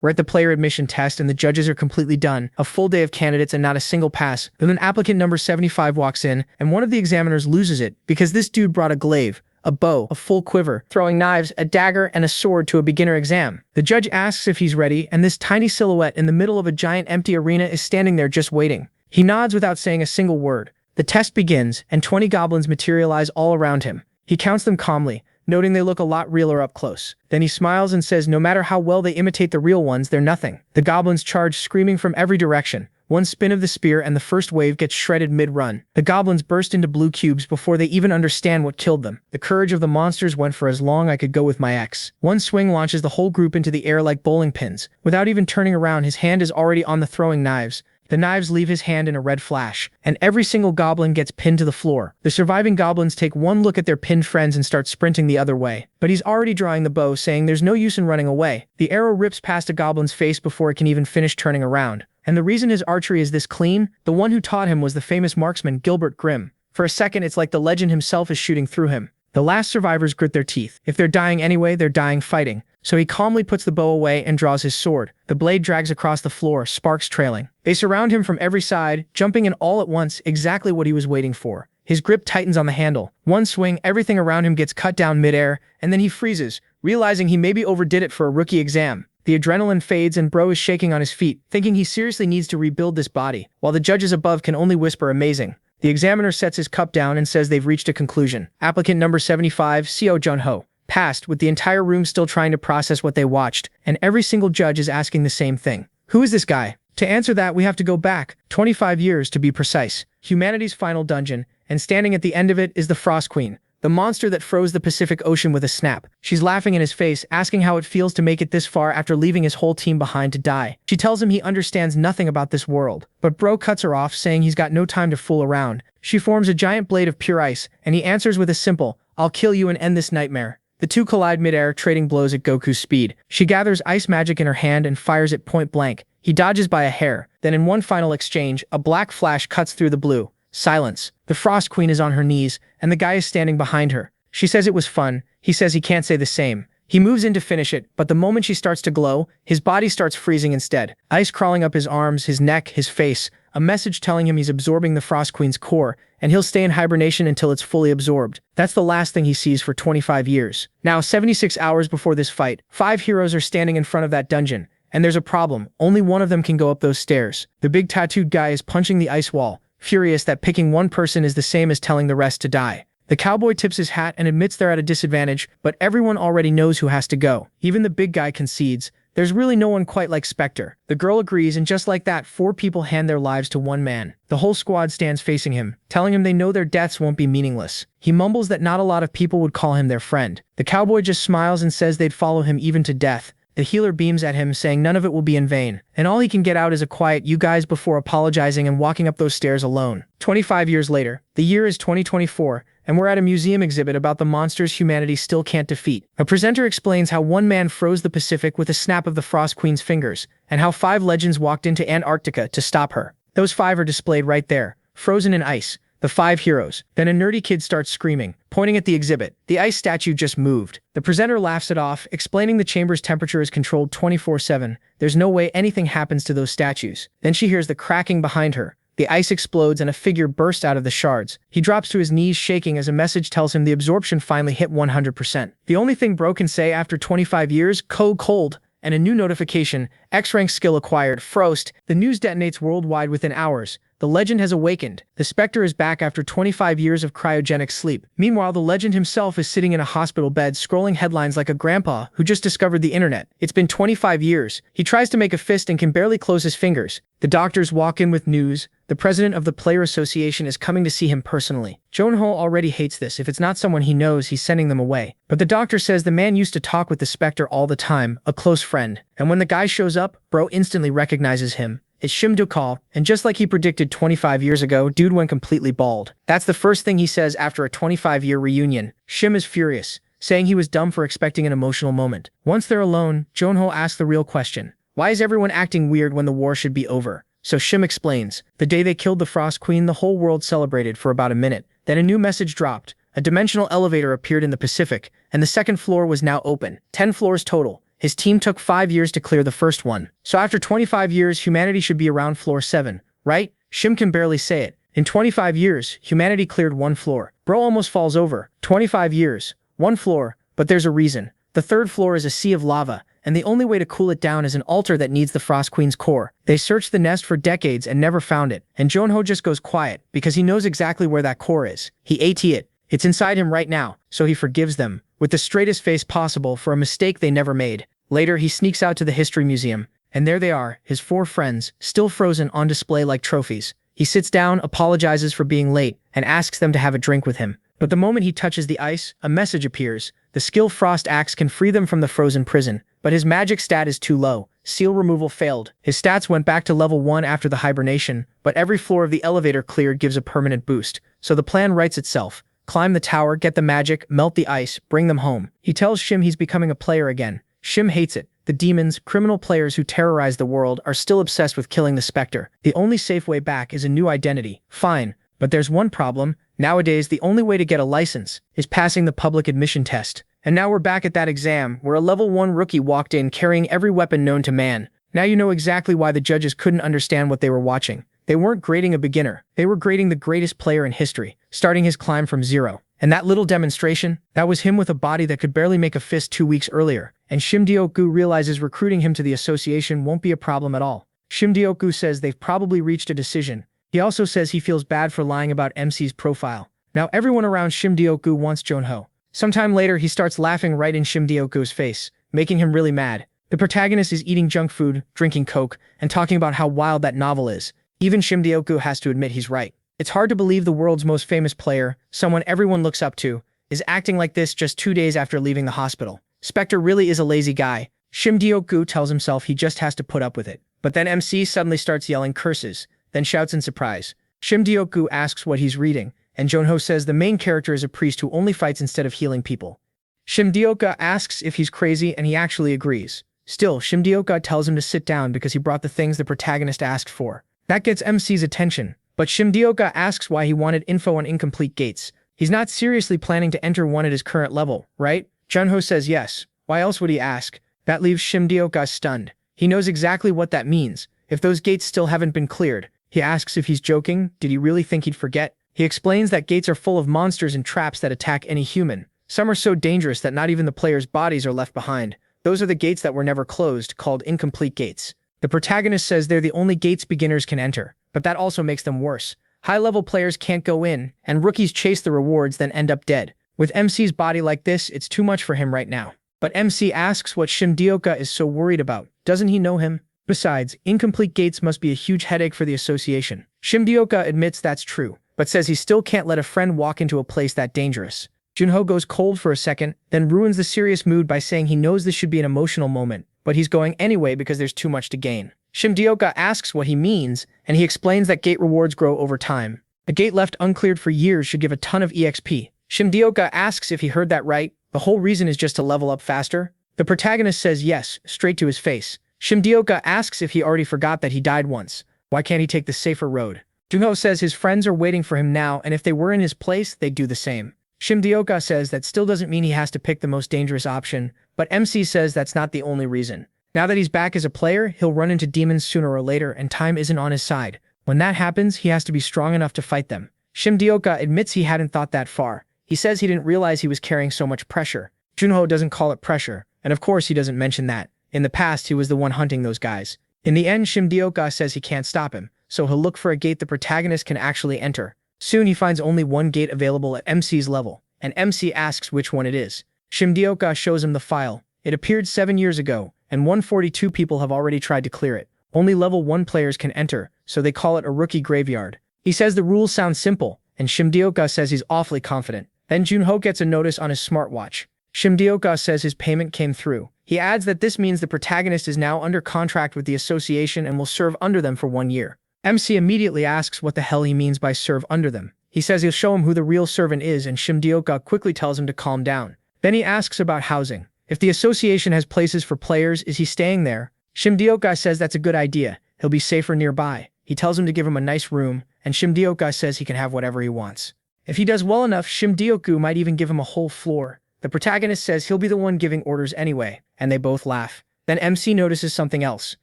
We're at the player admission test and the judges are completely done. A full day of candidates and not a single pass. Then an applicant number 75 walks in, and one of the examiners loses it because this dude brought a glaive, a bow, a full quiver, throwing knives, a dagger, and a sword to a beginner exam. The judge asks if he's ready, and this tiny silhouette in the middle of a giant empty arena is standing there just waiting. He nods without saying a single word. The test begins, and 20 goblins materialize all around him. He counts them calmly, noting they look a lot realer up close. Then he smiles and says no matter how well they imitate the real ones, they're nothing. The goblins charge screaming from every direction. One spin of the spear and the first wave gets shredded mid-run. The goblins burst into blue cubes before they even understand what killed them. The courage of the monsters went for as long I could go with my ex. One swing launches the whole group into the air like bowling pins. Without even turning around, his hand is already on the throwing knives. The knives leave his hand in a red flash, and every single goblin gets pinned to the floor. The surviving goblins take one look at their pinned friends and start sprinting the other way. But he's already drawing the bow, saying there's no use in running away. The arrow rips past a goblin's face before it can even finish turning around. And the reason his archery is this clean? The one who taught him was the famous marksman Gilbert Grimm. For a second, it's like the legend himself is shooting through him. The last survivors grit their teeth. If they're dying anyway, they're dying fighting. So he calmly puts the bow away and draws his sword. The blade drags across the floor, sparks trailing. They surround him from every side, jumping in all at once, exactly what he was waiting for. His grip tightens on the handle. One swing, everything around him gets cut down midair, and then he freezes, realizing he maybe overdid it for a rookie exam. The adrenaline fades and Bro is shaking on his feet, thinking he seriously needs to rebuild this body, while the judges above can only whisper amazing. The examiner sets his cup down and says they've reached a conclusion. Applicant number 75, Seo Jun-ho, passed, with the entire room still trying to process what they watched, and every single judge is asking the same thing. Who is this guy? To answer that, we have to go back 25 years to be precise. Humanity's final dungeon, and standing at the end of it is the Frost Queen, the monster that froze the Pacific Ocean with a snap. She's laughing in his face, asking how it feels to make it this far after leaving his whole team behind to die. She tells him he understands nothing about this world, but Bro cuts her off, saying he's got no time to fool around. She forms a giant blade of pure ice, and he answers with a simple, "I'll kill you and end this nightmare." The two collide midair, trading blows at Goku's speed. She gathers ice magic in her hand and fires it point blank. He dodges by a hair. Then in one final exchange, a black flash cuts through the blue. Silence. The Frost Queen is on her knees, and the guy is standing behind her. She says it was fun. He says he can't say the same. He moves in to finish it, but the moment she starts to glow, his body starts freezing instead. Ice crawling up his arms, his neck, his face. A message telling him he's absorbing the Frost Queen's core, and he'll stay in hibernation until it's fully absorbed. That's the last thing he sees for 25 years. Now, 76 hours before this fight, 5 heroes are standing in front of that dungeon. And there's a problem. Only one of them can go up those stairs. The big tattooed guy is punching the ice wall, furious that picking one person is the same as telling the rest to die. The cowboy tips his hat and admits they're at a disadvantage, but everyone already knows who has to go. Even the big guy concedes. There's really no one quite like Spectre. The girl agrees, and just like that, 4 people hand their lives to one man. The whole squad stands facing him, telling him they know their deaths won't be meaningless. He mumbles that not a lot of people would call him their friend. The cowboy just smiles and says they'd follow him even to death. The healer beams at him, saying none of it will be in vain, and all he can get out is a quiet "you guys" before apologizing and walking up those stairs alone. 25 years later, the year is 2024, and we're at a museum exhibit about the monsters humanity still can't defeat. A presenter explains how one man froze the Pacific with a snap of the Frost Queen's fingers, and how 5 legends walked into Antarctica to stop her. Those 5 are displayed right there, frozen in ice. The 5 heroes. Then a nerdy kid starts screaming, pointing at the exhibit. The ice statue just moved. The presenter laughs it off, explaining the chamber's temperature is controlled 24/7. There's no way anything happens to those statues. Then she hears the cracking behind her. The ice explodes and a figure bursts out of the shards. He drops to his knees shaking as a message tells him the absorption finally hit 100%. The only thing Bro can say after 25 years, cold, and a new notification, X-rank skill acquired, Frost. The news detonates worldwide within hours. The legend has awakened. The Spectre is back after 25 years of cryogenic sleep. Meanwhile, the legend himself is sitting in a hospital bed scrolling headlines like a grandpa who just discovered the internet. It's been 25 years. He tries to make a fist and can barely close his fingers. The doctors walk in with news. The president of the Player Association is coming to see him personally. Jun-ho already hates this. If it's not someone he knows, he's sending them away. But the doctor says the man used to talk with the Spectre all the time, a close friend. And when the guy shows up, Bro instantly recognizes him. It's Shim Do-kal, and just like he predicted 25 years ago, dude went completely bald. That's the first thing he says after a 25-year reunion. Shim is furious, saying he was dumb for expecting an emotional moment. Once they're alone, Jun-ho asks the real question. Why is everyone acting weird when the war should be over? So Shim explains. The day they killed the Frost Queen, the whole world celebrated for about a minute. Then a new message dropped. A dimensional elevator appeared in the Pacific, and the second floor was now open. 10 floors total. His team took 5 years to clear the first one. So after 25 years, humanity should be around floor 7, right? Shim can barely say it. In 25 years, humanity cleared 1 floor. Bro almost falls over. 25 years, 1 floor, but there's a reason. The 3rd floor is a sea of lava, and the only way to cool it down is an altar that needs the Frost Queen's core. They searched the nest for decades and never found it, and Jonho just goes quiet because he knows exactly where that core is. He ate it. It's inside him right now, so he forgives them, with the straightest face possible for a mistake they never made. Later, he sneaks out to the History Museum, and there they are, his 4 friends, still frozen on display like trophies. He sits down, apologizes for being late, and asks them to have a drink with him. But the moment he touches the ice, a message appears. The skill Frost Axe can free them from the frozen prison, but his magic stat is too low. Seal removal failed. His stats went back to level 1 after the hibernation, but every floor of the elevator cleared gives a permanent boost. So the plan writes itself. Climb the tower, get the magic, melt the ice, bring them home. He tells Shim he's becoming a player again. Shim hates it. The demons, criminal players who terrorize the world, are still obsessed with killing the Spectre. The only safe way back is a new identity. Fine, but there's one problem. Nowadays, the only way to get a license is passing the public admission test. And now we're back at that exam, where a level 1 rookie walked in carrying every weapon known to man. Now you know exactly why the judges couldn't understand what they were watching. They weren't grading a beginner. They were grading the greatest player in history, starting his climb from 0. And that little demonstration, that was him with a body that could barely make a fist 2 weeks earlier. And Shimdioku realizes recruiting him to the association won't be a problem at all. Shimdioku says they've probably reached a decision. He also says he feels bad for lying about MC's profile. Now everyone around Shimdioku wants Jonho. Sometime later, he starts laughing right in Shimdioku's face, making him really mad. The protagonist is eating junk food, drinking coke, and talking about how wild that novel is. Even Shimdioku has to admit he's right. It's hard to believe the world's most famous player, someone everyone looks up to, is acting like this just 2 days after leaving the hospital. Spectre really is a lazy guy. Shimdioku tells himself he just has to put up with it. But then MC suddenly starts yelling curses, then shouts in surprise. Shimdioku asks what he's reading, and Jonho says the main character is a priest who only fights instead of healing people. Shimdioka asks if he's crazy, and he actually agrees. Still, Shimdioka tells him to sit down because he brought the things the protagonist asked for. That gets MC's attention, but Shimdioka asks why he wanted info on incomplete gates. He's not seriously planning to enter one at his current level, right? Junho says yes. Why else would he ask? That leaves Shimdioka stunned. He knows exactly what that means. If those gates still haven't been cleared, he asks if he's joking. Did he really think he'd forget? He explains that gates are full of monsters and traps that attack any human. Some are so dangerous that not even the players' bodies are left behind. Those are the gates that were never closed, called incomplete gates. The protagonist says they're the only gates beginners can enter, but that also makes them worse. High-level players can't go in, and rookies chase the rewards then end up dead. With MC's body like this, it's too much for him right now. But MC asks what Shimdioka is so worried about. Doesn't he know him? Besides, incomplete gates must be a huge headache for the association. Shimdioka admits that's true, but says he still can't let a friend walk into a place that dangerous. Junho goes cold for a second, then ruins the serious mood by saying he knows this should be an emotional moment, but he's going anyway because there's too much to gain. Shimdioka asks what he means, and he explains that gate rewards grow over time. A gate left uncleared for years should give a ton of EXP. Shimdioka asks if he heard that right. The whole reason is just to level up faster. The protagonist says yes, straight to his face. Shimdioka asks if he already forgot that he died once. Why can't he take the safer road? Junho says his friends are waiting for him now, and if they were in his place, they'd do the same. Shimdioka says that still doesn't mean he has to pick the most dangerous option, but MC says that's not the only reason. Now that he's back as a player, he'll run into demons sooner or later, and time isn't on his side. When that happens, he has to be strong enough to fight them. Shimdioka admits he hadn't thought that far. He says he didn't realize he was carrying so much pressure. Junho doesn't call it pressure, and of course he doesn't mention that. In the past, he was the one hunting those guys. In the end, Shimdioka says he can't stop him, so he'll look for a gate the protagonist can actually enter. Soon he finds only one gate available at MC's level, and MC asks which one it is. Shimdioka shows him the file. It appeared 7 years ago, and 142 people have already tried to clear it. Only level 1 players can enter, so they call it a rookie graveyard. He says the rules sound simple, and Shimdioka says he's awfully confident. Then Junho gets a notice on his smartwatch. Shimdioka says his payment came through. He adds that this means the protagonist is now under contract with the association and will serve under them for 1 year. MC immediately asks what the hell he means by serve under them. He says he'll show him who the real servant is, and Shimdioka quickly tells him to calm down. Then he asks about housing. If the association has places for players, is he staying there? Shimdioka says that's a good idea. He'll be safer nearby. He tells him to give him a nice room, and Shimdioka says he can have whatever he wants. If he does well enough, Shimdioku might even give him a whole floor. The protagonist says he'll be the one giving orders anyway, and they both laugh. Then MC notices something else.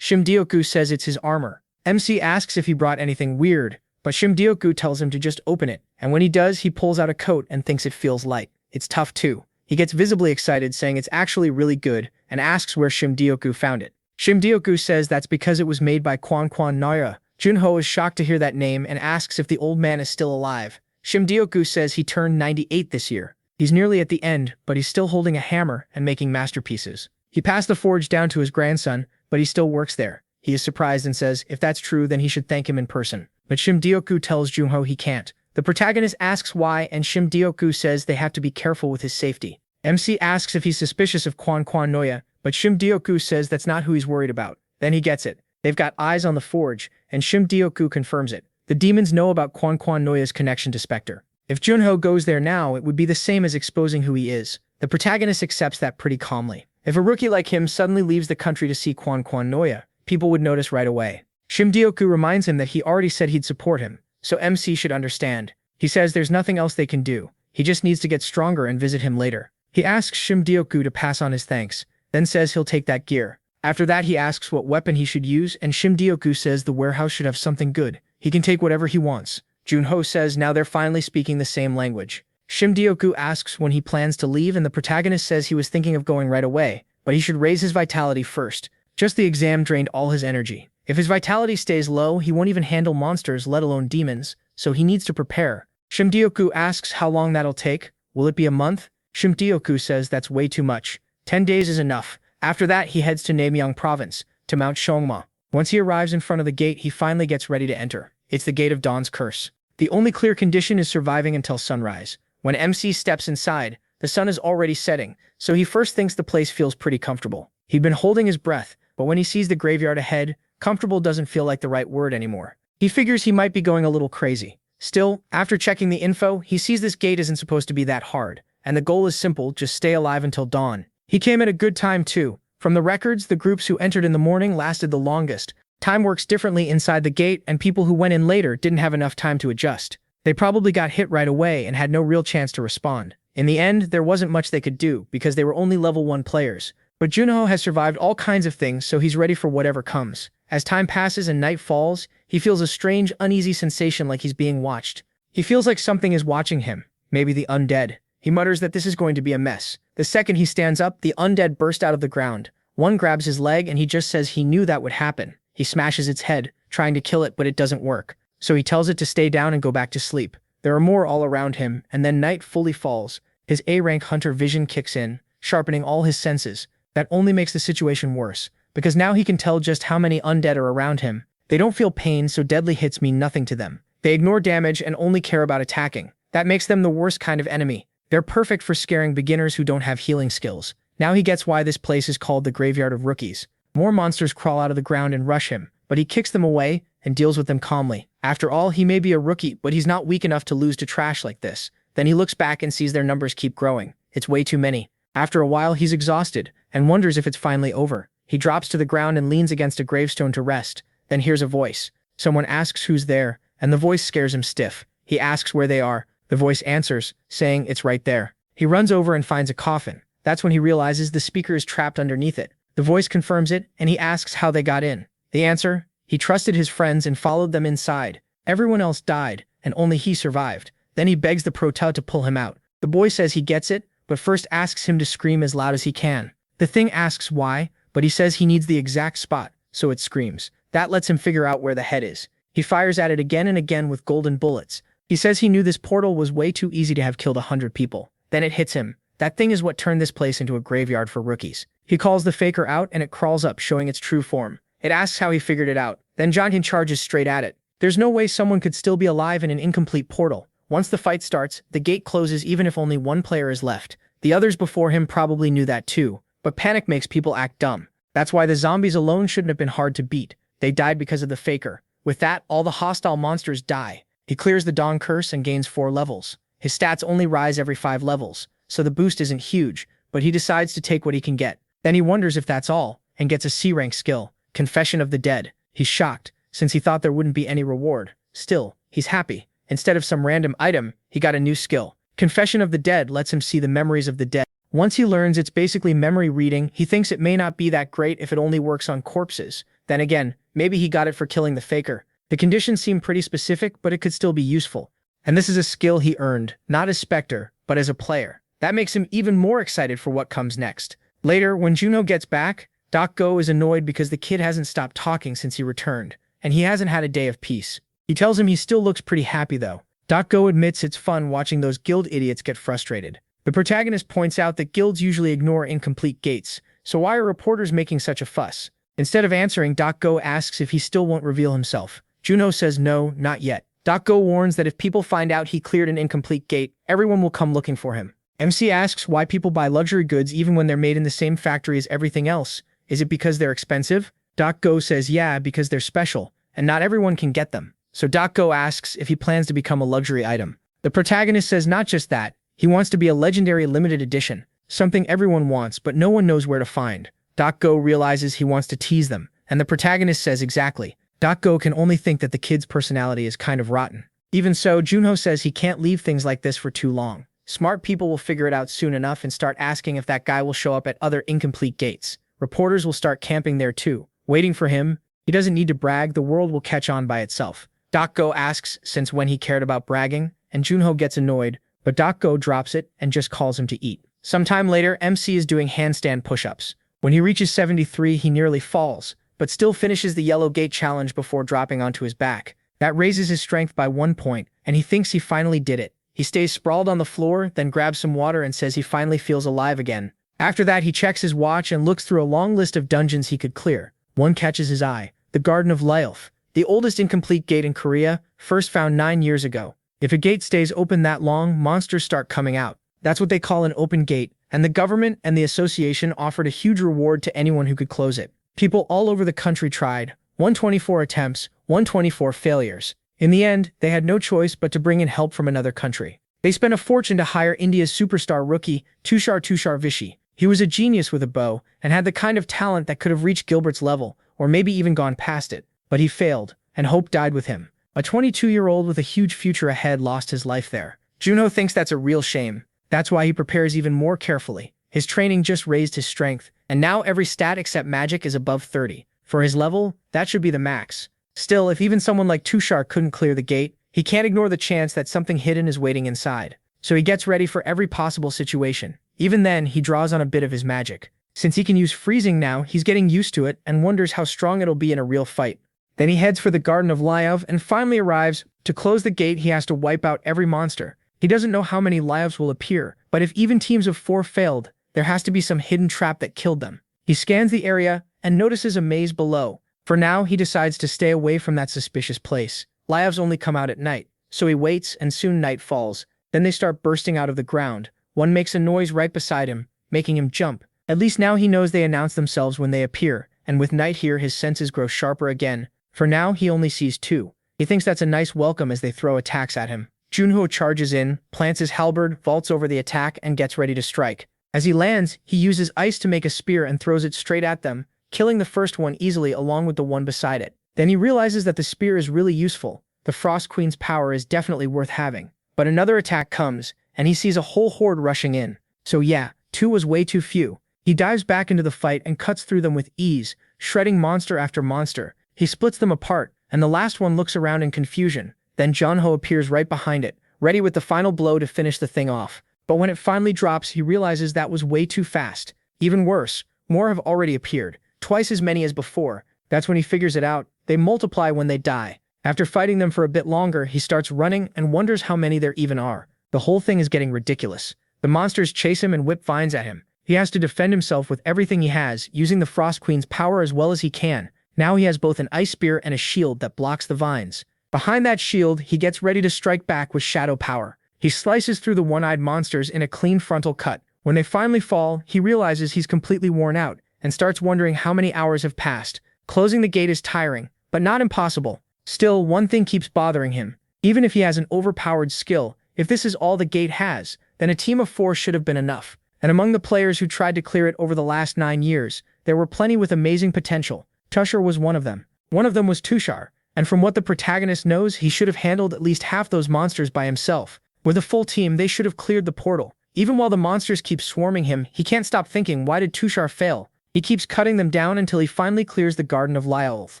Shimdioku says it's his armor. MC asks if he brought anything weird, but Shimdioku tells him to just open it, and when he does, he pulls out a coat and thinks it feels light. It's tough too. He gets visibly excited, saying it's actually really good, and asks where Shimdioku found it. Shimdioku says that's because it was made by Noya. Junho is shocked to hear that name and asks if the old man is still alive. Shimdioku says he turned 98 this year. He's nearly at the end, but he's still holding a hammer and making masterpieces. He passed the forge down to his grandson, but he still works there. He is surprised and says if that's true, then he should thank him in person. But Shimdioku tells Junho he can't. The protagonist asks why, and Shimdioku says they have to be careful with his safety. MC asks if he's suspicious of Noya, but Shimdioku says that's not who he's worried about. Then he gets it. They've got eyes on the forge, and Shimdioku confirms it. The demons know about Noya's connection to Spectre. If Junho goes there now, it would be the same as exposing who he is. The protagonist accepts that pretty calmly. If a rookie like him suddenly leaves the country to see Noya, people would notice right away. Shimdioku reminds him that he already said he'd support him, so MC should understand. He says there's nothing else they can do. He just needs to get stronger and visit him later. He asks Shimdioku to pass on his thanks, then says he'll take that gear. After that, he asks what weapon he should use, and Shimdioku says the warehouse should have something good. He can take whatever he wants. Junho says now they're finally speaking the same language. Shimdioku asks when he plans to leave, and the protagonist says he was thinking of going right away, but he should raise his vitality first. Just the exam drained all his energy. If his vitality stays low, he won't even handle monsters, let alone demons, so he needs to prepare. Shimdioku asks how long that'll take. Will it be a month? Shimdioku says that's way too much. 10 days is enough. After that, he heads to Namyang province, to Mount Shongma. Once he arrives in front of the gate, he finally gets ready to enter. It's the Gate of Dawn's curse. The only clear condition is surviving until sunrise. When MC steps inside, the sun is already setting, so he first thinks the place feels pretty comfortable. He'd been holding his breath, but when he sees the graveyard ahead, comfortable doesn't feel like the right word anymore. He figures he might be going a little crazy. Still, after checking the info, he sees this gate isn't supposed to be that hard, and the goal is simple, just stay alive until dawn. He came at a good time too. From the records, the groups who entered in the morning lasted the longest. Time works differently inside the gate, and people who went in later didn't have enough time to adjust. They probably got hit right away and had no real chance to respond. In the end, there wasn't much they could do, because they were only level 1 players. But Junho has survived all kinds of things, so he's ready for whatever comes. As time passes and night falls, he feels a strange, uneasy sensation like he's being watched. He feels like something is watching him, maybe the undead. He mutters that this is going to be a mess. The second he stands up, the undead burst out of the ground. One grabs his leg and he just says he knew that would happen. He smashes its head, trying to kill it, but it doesn't work. So he tells it to stay down and go back to sleep. There are more all around him, and then night fully falls. His A-rank hunter vision kicks in, sharpening all his senses. That only makes the situation worse, because now he can tell just how many undead are around him. They don't feel pain, so deadly hits mean nothing to them. They ignore damage and only care about attacking. That makes them the worst kind of enemy. They're perfect for scaring beginners who don't have healing skills. Now he gets why this place is called the Graveyard of Rookies. More monsters crawl out of the ground and rush him, but he kicks them away and deals with them calmly. After all, he may be a rookie, but he's not weak enough to lose to trash like this. Then he looks back and sees their numbers keep growing. It's way too many. After a while, he's exhausted and wonders if it's finally over. He drops to the ground and leans against a gravestone to rest. Then hears a voice. Someone asks who's there, and the voice scares him stiff. He asks where they are. The voice answers, saying it's right there. He runs over and finds a coffin. That's when he realizes the speaker is trapped underneath it. The voice confirms it, and he asks how they got in. The answer? He trusted his friends and followed them inside. Everyone else died, and only he survived. Then he begs the Protel to pull him out. The boy says he gets it, but first asks him to scream as loud as he can. The thing asks why, but he says he needs the exact spot, so it screams. That lets him figure out where the head is. He fires at it again and again with golden bullets. He says he knew this portal was way too easy to have killed 100 people. Then it hits him. That thing is what turned this place into a graveyard for rookies. He calls the faker out and it crawls up, showing its true form. It asks how he figured it out. Then Jonkin charges straight at it. There's no way someone could still be alive in an incomplete portal. Once the fight starts, the gate closes even if only one player is left. The others before him probably knew that too, but panic makes people act dumb. That's why the zombies alone shouldn't have been hard to beat. They died because of the faker. With that, all the hostile monsters die. He clears the Dawn Curse and gains 4 levels. His stats only rise every 5 levels, so the boost isn't huge, but he decides to take what he can get. Then he wonders if that's all, and gets a C-rank skill, Confession of the Dead. He's shocked, since he thought there wouldn't be any reward. Still, he's happy. Instead of some random item, he got a new skill. Confession of the Dead lets him see the memories of the dead. Once he learns it's basically memory reading, he thinks it may not be that great if it only works on corpses. Then again, maybe he got it for killing the faker. The conditions seem pretty specific, but it could still be useful. And this is a skill he earned, not as Spectre, but as a player. That makes him even more excited for what comes next. Later, when Junho gets back, Doc Go is annoyed because the kid hasn't stopped talking since he returned, and he hasn't had a day of peace. He tells him he still looks pretty happy though. Doc Go admits it's fun watching those guild idiots get frustrated. The protagonist points out that guilds usually ignore incomplete gates, so why are reporters making such a fuss? Instead of answering, Doc Go asks if he still won't reveal himself. Junho says no, not yet. Doc Go warns that if people find out he cleared an incomplete gate, everyone will come looking for him. MC asks why people buy luxury goods even when they're made in the same factory as everything else. Is it because they're expensive? Doc Go says yeah, because they're special, and not everyone can get them. So Doc Go asks if he plans to become a luxury item. The protagonist says not just that, he wants to be a legendary limited edition, something everyone wants but no one knows where to find. Doc Go realizes he wants to tease them, and the protagonist says exactly. Doc Go can only think that the kid's personality is kind of rotten. Even so, Junho says he can't leave things like this for too long. Smart people will figure it out soon enough and start asking if that guy will show up at other incomplete gates. Reporters will start camping there too, waiting for him. He doesn't need to brag, the world will catch on by itself. Doc Go asks since when he cared about bragging, and Junho gets annoyed, but Doc Go drops it and just calls him to eat. Sometime later, MC is doing handstand push-ups. When he reaches 73, he nearly falls, but still finishes the yellow gate challenge before dropping onto his back. That raises his strength by 1 point, and he thinks he finally did it. He stays sprawled on the floor, then grabs some water and says he finally feels alive again. After that, he checks his watch and looks through a long list of dungeons he could clear. One catches his eye, the Garden of Lyelf, the oldest incomplete gate in Korea, first found 9 years ago. If a gate stays open that long, monsters start coming out. That's what they call an open gate, and the government and the association offered a huge reward to anyone who could close it. People all over the country tried. 124 attempts, 124 failures. In the end, they had no choice but to bring in help from another country. They spent a fortune to hire India's superstar rookie, Tushar Vishy. He was a genius with a bow, and had the kind of talent that could have reached Gilbert's level, or maybe even gone past it. But he failed, and hope died with him. A 22-year-old with a huge future ahead lost his life there. Junho thinks that's a real shame. That's why he prepares even more carefully. His training just raised his strength, and now every stat except magic is above 30. For his level, that should be the max. Still, if even someone like Tushar couldn't clear the gate, he can't ignore the chance that something hidden is waiting inside. So he gets ready for every possible situation. Even then, he draws on a bit of his magic. Since he can use freezing now, he's getting used to it and wonders how strong it'll be in a real fight. Then he heads for the Garden of Lyelf and finally arrives. To close the gate, he has to wipe out every monster. He doesn't know how many Lyelfs will appear, but if even teams of 4 failed, there has to be some hidden trap that killed them. He scans the area and notices a maze below. For now, he decides to stay away from that suspicious place. Lyelfs only come out at night, so he waits and soon night falls. Then they start bursting out of the ground. One makes a noise right beside him, making him jump. At least now he knows they announce themselves when they appear, and with night here his senses grow sharper again. For now, he only sees 2. He thinks that's a nice welcome as they throw attacks at him. Junho charges in, plants his halberd, vaults over the attack, and gets ready to strike. As he lands, he uses ice to make a spear and throws it straight at them, killing the first one easily along with the one beside it. Then he realizes that the spear is really useful. The Frost Queen's power is definitely worth having. But another attack comes, and he sees a whole horde rushing in. So yeah, 2 was way too few. He dives back into the fight and cuts through them with ease, shredding monster after monster. He splits them apart, and the last one looks around in confusion. Then Junho appears right behind it, ready with the final blow to finish the thing off. But when it finally drops, he realizes that was way too fast. Even worse, more have already appeared, twice as many as before. That's when he figures it out. They multiply when they die. After fighting them for a bit longer, he starts running and wonders how many there even are. The whole thing is getting ridiculous. The monsters chase him and whip vines at him. He has to defend himself with everything he has, using the Frost Queen's power as well as he can. Now he has both an ice spear and a shield that blocks the vines. Behind that shield, he gets ready to strike back with shadow power. He slices through the one-eyed monsters in a clean frontal cut. When they finally fall, he realizes he's completely worn out and starts wondering how many hours have passed. Closing the gate is tiring, but not impossible. Still, one thing keeps bothering him. Even if he has an overpowered skill, if this is all the gate has, then a team of 4 should have been enough. And among the players who tried to clear it over the last 9 years, there were plenty with amazing potential. Tushar was one of them. One of them was Tushar, and from what the protagonist knows, he should have handled at least half those monsters by himself. With a full team, they should have cleared the portal. Even while the monsters keep swarming him, he can't stop thinking, why did Tushar fail? He keeps cutting them down until he finally clears the Garden of Lyolth.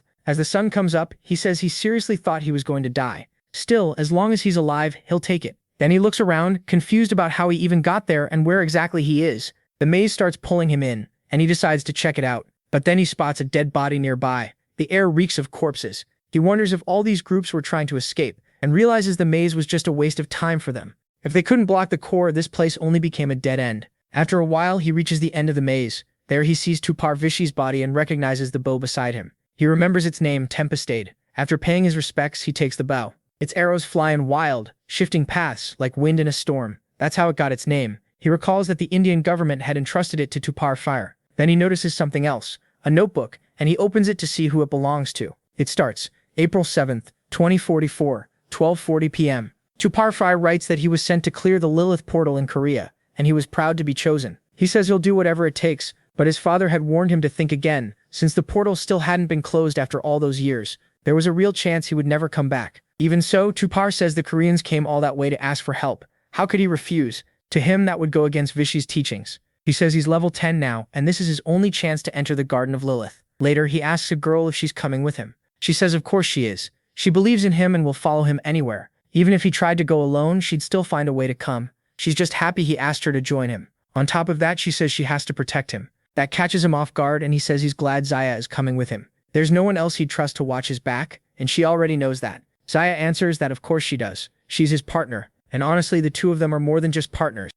As the sun comes up, he says he seriously thought he was going to die. Still, as long as he's alive, he'll take it. Then he looks around, confused about how he even got there and where exactly he is. The maze starts pulling him in, and he decides to check it out. But then he spots a dead body nearby. The air reeks of corpses. He wonders if all these groups were trying to escape, and realizes the maze was just a waste of time for them. If they couldn't block the core, this place only became a dead end. After a while, he reaches the end of the maze. There he sees Tupar Vishi's body and recognizes the bow beside him. He remembers its name, Tempestade. After paying his respects, he takes the bow. Its arrows fly in wild, shifting paths like wind in a storm. That's how it got its name. He recalls that the Indian government had entrusted it to Tupar Fire. Then he notices something else, a notebook, and he opens it to see who it belongs to. It starts, April 7th, 2044, 12:40 p.m. Tupar Fire writes that he was sent to clear the Lilith portal in Korea, and he was proud to be chosen. He says he'll do whatever it takes, but his father had warned him to think again. Since the portal still hadn't been closed after all those years, there was a real chance he would never come back. Even so, Tupar says the Koreans came all that way to ask for help. How could he refuse? To him, that would go against Vishi's teachings. He says he's level 10 now, and this is his only chance to enter the Garden of Lilith. Later, he asks a girl if she's coming with him. She says of course she is. She believes in him and will follow him anywhere. Even if he tried to go alone, she'd still find a way to come. She's just happy he asked her to join him. On top of that, she says she has to protect him. That catches him off guard, and he says he's glad Zaya is coming with him. There's no one else he'd trust to watch his back, and she already knows that. Zaya answers that of course she does. She's his partner, and honestly the two of them are more than just partners.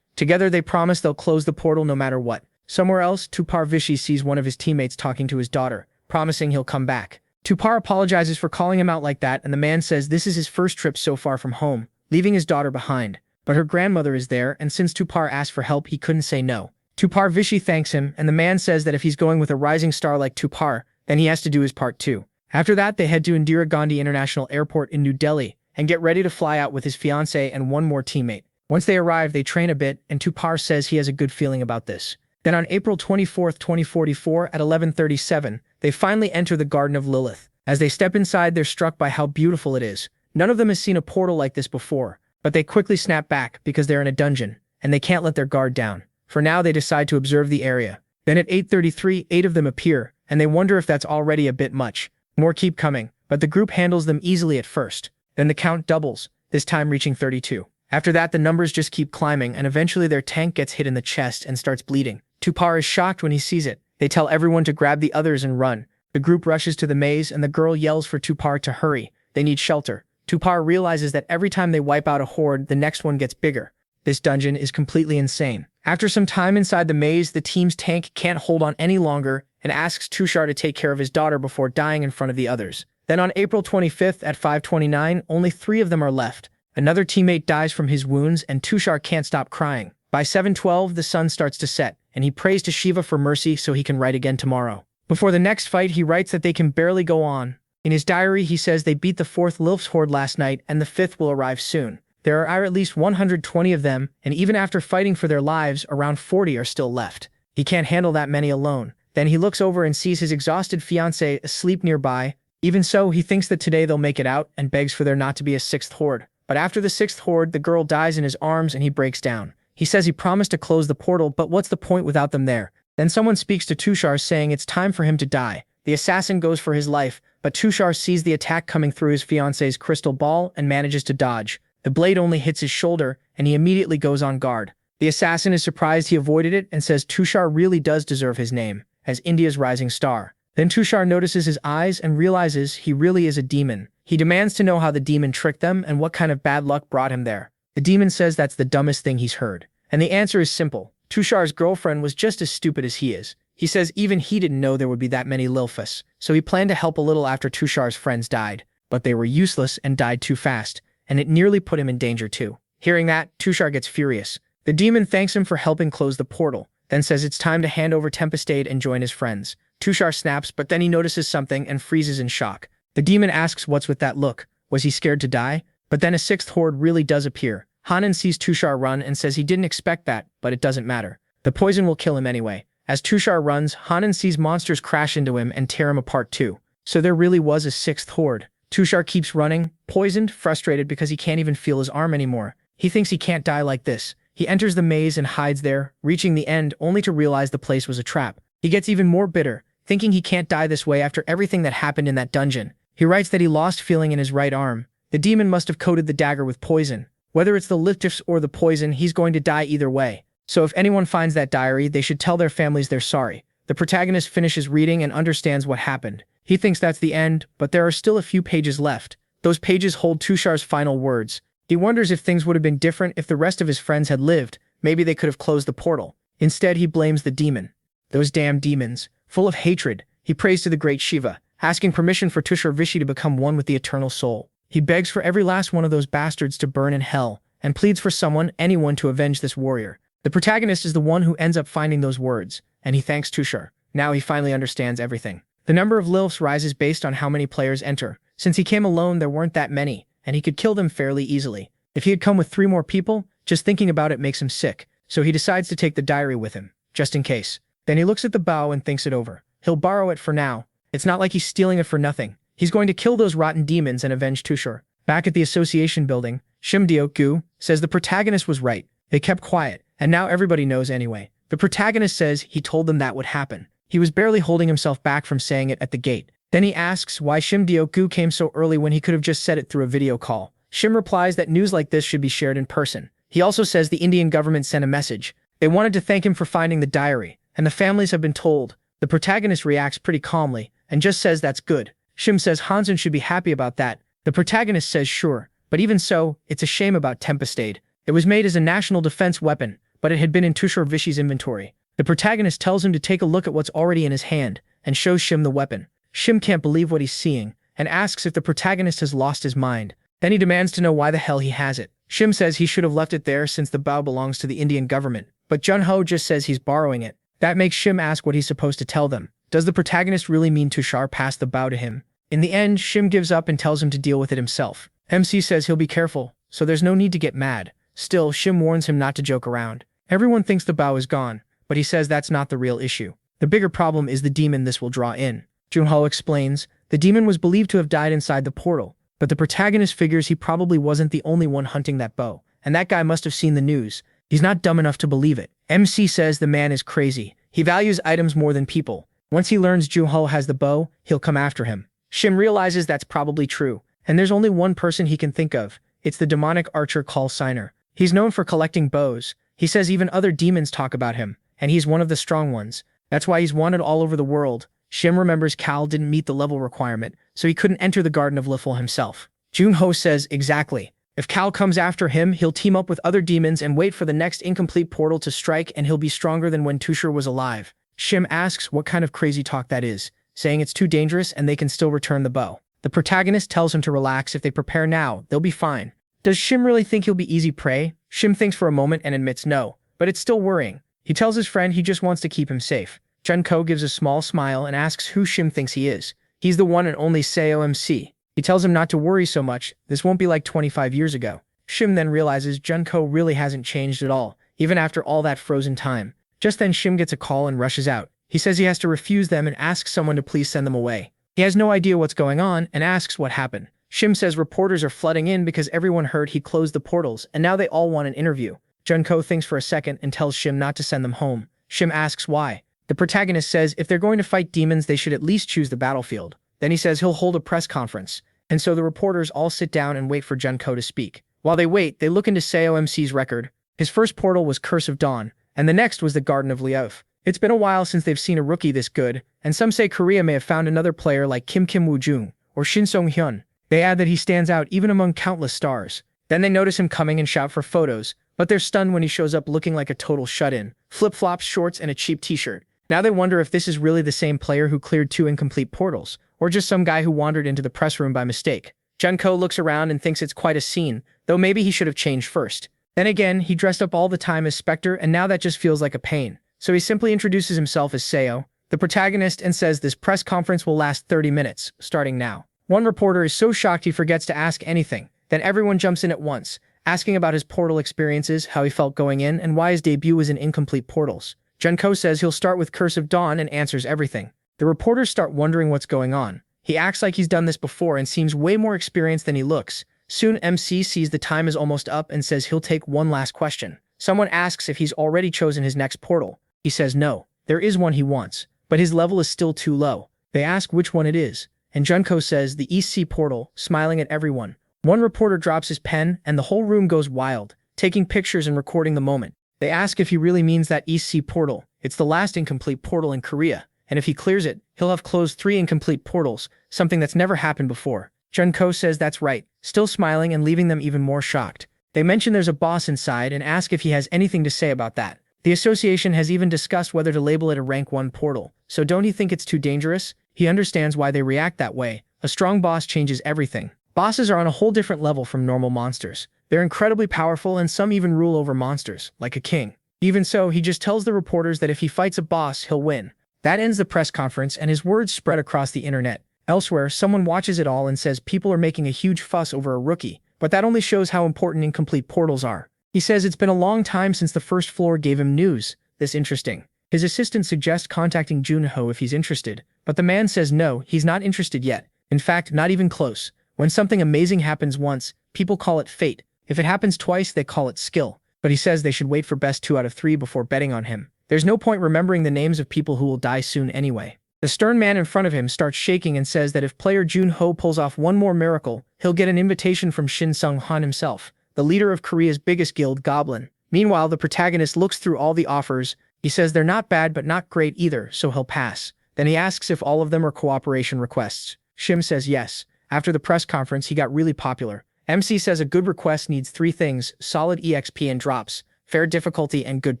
Together they promise they'll close the portal no matter what. Somewhere else, Tupar Vishi sees one of his teammates talking to his daughter, promising he'll come back. Tupar apologizes for calling him out like that, and the man says this is his first trip so far from home, leaving his daughter behind. But her grandmother is there, and since Tupar asked for help, he couldn't say no. Tupar Vishi thanks him, and the man says that if he's going with a rising star like Tupar, then he has to do his part too. After that, they head to Indira Gandhi International Airport in New Delhi and get ready to fly out with his fiancée and one more teammate. Once they arrive, they train a bit, and Tupar says he has a good feeling about this. Then on April 24, 2044 at 11:37, they finally enter the Garden of Lilith. As they step inside, they're struck by how beautiful it is. None of them has seen a portal like this before, but they quickly snap back because they're in a dungeon, and they can't let their guard down. For now, they decide to observe the area. Then at 8:33, 8 of them appear, and they wonder if that's already a bit much. More keep coming, but the group handles them easily at first. Then the count doubles, this time reaching 32. After that, the numbers just keep climbing, and eventually their tank gets hit in the chest and starts bleeding. Tupar is shocked when he sees it. They tell everyone to grab the others and run. The group rushes to the maze, and the girl yells for Tupar to hurry. They need shelter. Tupar realizes that every time they wipe out a horde, the next one gets bigger. This dungeon is completely insane. After some time inside the maze, the team's tank can't hold on any longer and asks Tushar to take care of his daughter before dying in front of the others. Then on April 25th at 5:29, only 3 of them are left. Another teammate dies from his wounds, and Tushar can't stop crying. By 7:12, the sun starts to set, and he prays to Shiva for mercy so he can write again tomorrow. Before the next fight, he writes that they can barely go on. In his diary, he says they beat the 4th Lilf's horde last night, and the 5th will arrive soon. There are at least 120 of them, and even after fighting for their lives, around 40 are still left. He can't handle that many alone. Then he looks over and sees his exhausted fiancée asleep nearby. Even so, he thinks that today they'll make it out and begs for there not to be a 6th horde. But after the 6th horde, the girl dies in his arms and he breaks down. He says he promised to close the portal, but what's the point without them there? Then someone speaks to Tushar saying it's time for him to die. The assassin goes for his life, but Tushar sees the attack coming through his fiancée's crystal ball and manages to dodge. The blade only hits his shoulder, and he immediately goes on guard. The assassin is surprised he avoided it and says Tushar really does deserve his name, as India's rising star. Then Tushar notices his eyes and realizes he really is a demon. He demands to know how the demon tricked them and what kind of bad luck brought him there. The demon says that's the dumbest thing he's heard. And the answer is simple. Tushar's girlfriend was just as stupid as he is. He says even he didn't know there would be that many Lilfas, so he planned to help a little after Tushar's friends died. But they were useless and died too fast, and it nearly put him in danger too. Hearing that, Tushar gets furious. The demon thanks him for helping close the portal, then says it's time to hand over Tempestade and join his friends. Tushar snaps, but then he notices something and freezes in shock. The demon asks what's with that look. Was he scared to die? But then a 6th horde really does appear. Hanan sees Tushar run and says he didn't expect that, but it doesn't matter. The poison will kill him anyway. As Tushar runs, Hanan sees monsters crash into him and tear him apart too. So there really was a 6th horde. Tushar keeps running, poisoned, frustrated because he can't even feel his arm anymore. He thinks he can't die like this. He enters the maze and hides there, reaching the end only to realize the place was a trap. He gets even more bitter, thinking he can't die this way after everything that happened in that dungeon. He writes that he lost feeling in his right arm. The demon must have coated the dagger with poison. Whether it's the litifs or the poison, he's going to die either way. So if anyone finds that diary, they should tell their families they're sorry. The protagonist finishes reading and understands what happened. He thinks that's the end, but there are still a few pages left. Those pages hold Tushar's final words. He wonders if things would have been different if the rest of his friends had lived. Maybe they could have closed the portal. Instead, he blames the demon. Those damn demons. Full of hatred, he prays to the great Shiva, asking permission for Tushar Vishi to become one with the eternal soul. He begs for every last one of those bastards to burn in hell, and pleads for anyone to avenge this warrior. The protagonist is the one who ends up finding those words, and he thanks Tushar. Now he finally understands everything. The number of Lilfs rises based on how many players enter. Since he came alone, there weren't that many, and he could kill them fairly easily. If he had come with 3 more people, just thinking about it makes him sick, so he decides to take the diary with him, just in case. Then he looks at the bow and thinks it over. He'll borrow it for now. It's not like he's stealing it for nothing. He's going to kill those rotten demons and avenge Tushar. Back at the association building, Shimdeo-gu says the protagonist was right. They kept quiet, and now everybody knows anyway. The protagonist says he told them that would happen. He was barely holding himself back from saying it at the gate. Then he asks why Shimdeo-gu came so early when he could have just said it through a video call. Shim replies that news like this should be shared in person. He also says the Indian government sent a message. They wanted to thank him for finding the diary, and the families have been told. The protagonist reacts pretty calmly, and just says that's good. Shim says Hansen should be happy about that. The protagonist says sure, but even so, it's a shame about Tempestade. It was made as a national defense weapon, but it had been in Tushar Vishi's inventory. The protagonist tells him to take a look at what's already in his hand, and shows Shim the weapon. Shim can't believe what he's seeing, and asks if the protagonist has lost his mind. Then he demands to know why the hell he has it. Shim says he should have left it there since the bow belongs to the Indian government, but Junho just says he's borrowing it. That makes Shim ask what he's supposed to tell them. Does the protagonist really mean Tushar passed the bow to him? In the end, Shim gives up and tells him to deal with it himself. MC says he'll be careful, so there's no need to get mad. Still, Shim warns him not to joke around. Everyone thinks the bow is gone, but he says that's not the real issue. The bigger problem is the demon this will draw in. Junho explains, the demon was believed to have died inside the portal, but the protagonist figures he probably wasn't the only one hunting that bow, and that guy must have seen the news. He's not dumb enough to believe it. MC says the man is crazy. He values items more than people. Once he learns Junho has the bow, he'll come after him. Shim realizes that's probably true, and there's only one person he can think of. It's the demonic archer Call Signer. He's known for collecting bows. He says even other demons talk about him, and he's one of the strong ones. That's why he's wanted all over the world. Shim remembers Cal didn't meet the level requirement, so he couldn't enter the Garden of Lifil himself. Junho says exactly. If Cal comes after him, he'll team up with other demons and wait for the next incomplete portal to strike, and he'll be stronger than when Tushar was alive. Shim asks what kind of crazy talk that is, saying it's too dangerous and they can still return the bow. The protagonist tells him to relax. If they prepare now, they'll be fine. Does Shim really think he'll be easy prey? Shim thinks for a moment and admits no, but it's still worrying. He tells his friend he just wants to keep him safe. Junko gives a small smile and asks who Shim thinks he is. He's the one and only Seo MC. He tells him not to worry so much, this won't be like 25 years ago. Shim then realizes Junko really hasn't changed at all, even after all that frozen time. Just then Shim gets a call and rushes out. He says he has to refuse them and asks someone to please send them away. He has no idea what's going on and asks what happened. Shim says reporters are flooding in because everyone heard he closed the portals and now they all want an interview. Junko thinks for a second and tells Shim not to send them home. Shim asks why. The protagonist says if they're going to fight demons, they should at least choose the battlefield. Then he says he'll hold a press conference. And so the reporters all sit down and wait for Junko to speak. While they wait, they look into Seo MC's record. His first portal was Curse of Dawn, and the next was the Garden of Liaof. It's been a while since they've seen a rookie this good, and some say Korea may have found another player like Kim Woo-jung or Shin Song-hyun. They add that he stands out even among countless stars. Then they notice him coming and shout for photos, but they're stunned when he shows up looking like a total shut-in, flip-flops, shorts, and a cheap t-shirt. Now they wonder if this is really the same player who cleared 2 incomplete portals, or just some guy who wandered into the press room by mistake. Junko looks around and thinks it's quite a scene, though maybe he should have changed first. Then again, he dressed up all the time as Spectre, and now that just feels like a pain. So he simply introduces himself as Seo, the protagonist, and says this press conference will last 30 minutes, starting now. One reporter is so shocked he forgets to ask anything. Then everyone jumps in at once, asking about his portal experiences, how he felt going in, and why his debut was in incomplete portals. Junko says he'll start with Curse of Dawn and answers everything. The reporters start wondering what's going on. He acts like he's done this before and seems way more experienced than he looks. Soon MC sees the time is almost up and says he'll take one last question. Someone asks if he's already chosen his next portal. He says no, there is one he wants, but his level is still too low. They ask which one it is, and Junko says the East Sea portal, smiling at everyone. One reporter drops his pen, and the whole room goes wild, taking pictures and recording the moment. They ask if he really means that East Sea portal. It's the last incomplete portal in Korea, and if he clears it, he'll have closed 3 incomplete portals, something that's never happened before. Junko says that's right, still smiling and leaving them even more shocked. They mention there's a boss inside and ask if he has anything to say about that. The association has even discussed whether to label it a rank 1 portal, so don't he think it's too dangerous? He understands why they react that way. A strong boss changes everything. Bosses are on a whole different level from normal monsters. They're incredibly powerful and some even rule over monsters, like a king. Even so, he just tells the reporters that if he fights a boss, he'll win. That ends the press conference and his words spread across the internet. Elsewhere, someone watches it all and says people are making a huge fuss over a rookie, but that only shows how important incomplete portals are. He says it's been a long time since the first floor gave him news this interesting. His assistant suggests contacting Junho if he's interested, but the man says no, he's not interested yet. In fact, not even close. When something amazing happens once, people call it fate. If it happens twice, they call it skill. But he says they should wait for best 2 out of 3 before betting on him. There's no point remembering the names of people who will die soon anyway. The stern man in front of him starts shaking and says that if player Junho pulls off one more miracle, he'll get an invitation from Shin Sung-han himself, the leader of Korea's biggest guild, Goblin. Meanwhile, the protagonist looks through all the offers. He says they're not bad but not great either, so he'll pass. Then he asks if all of them are cooperation requests. Shim says yes. After the press conference, he got really popular. MC says a good request needs 3 things: solid EXP and drops, fair difficulty, and good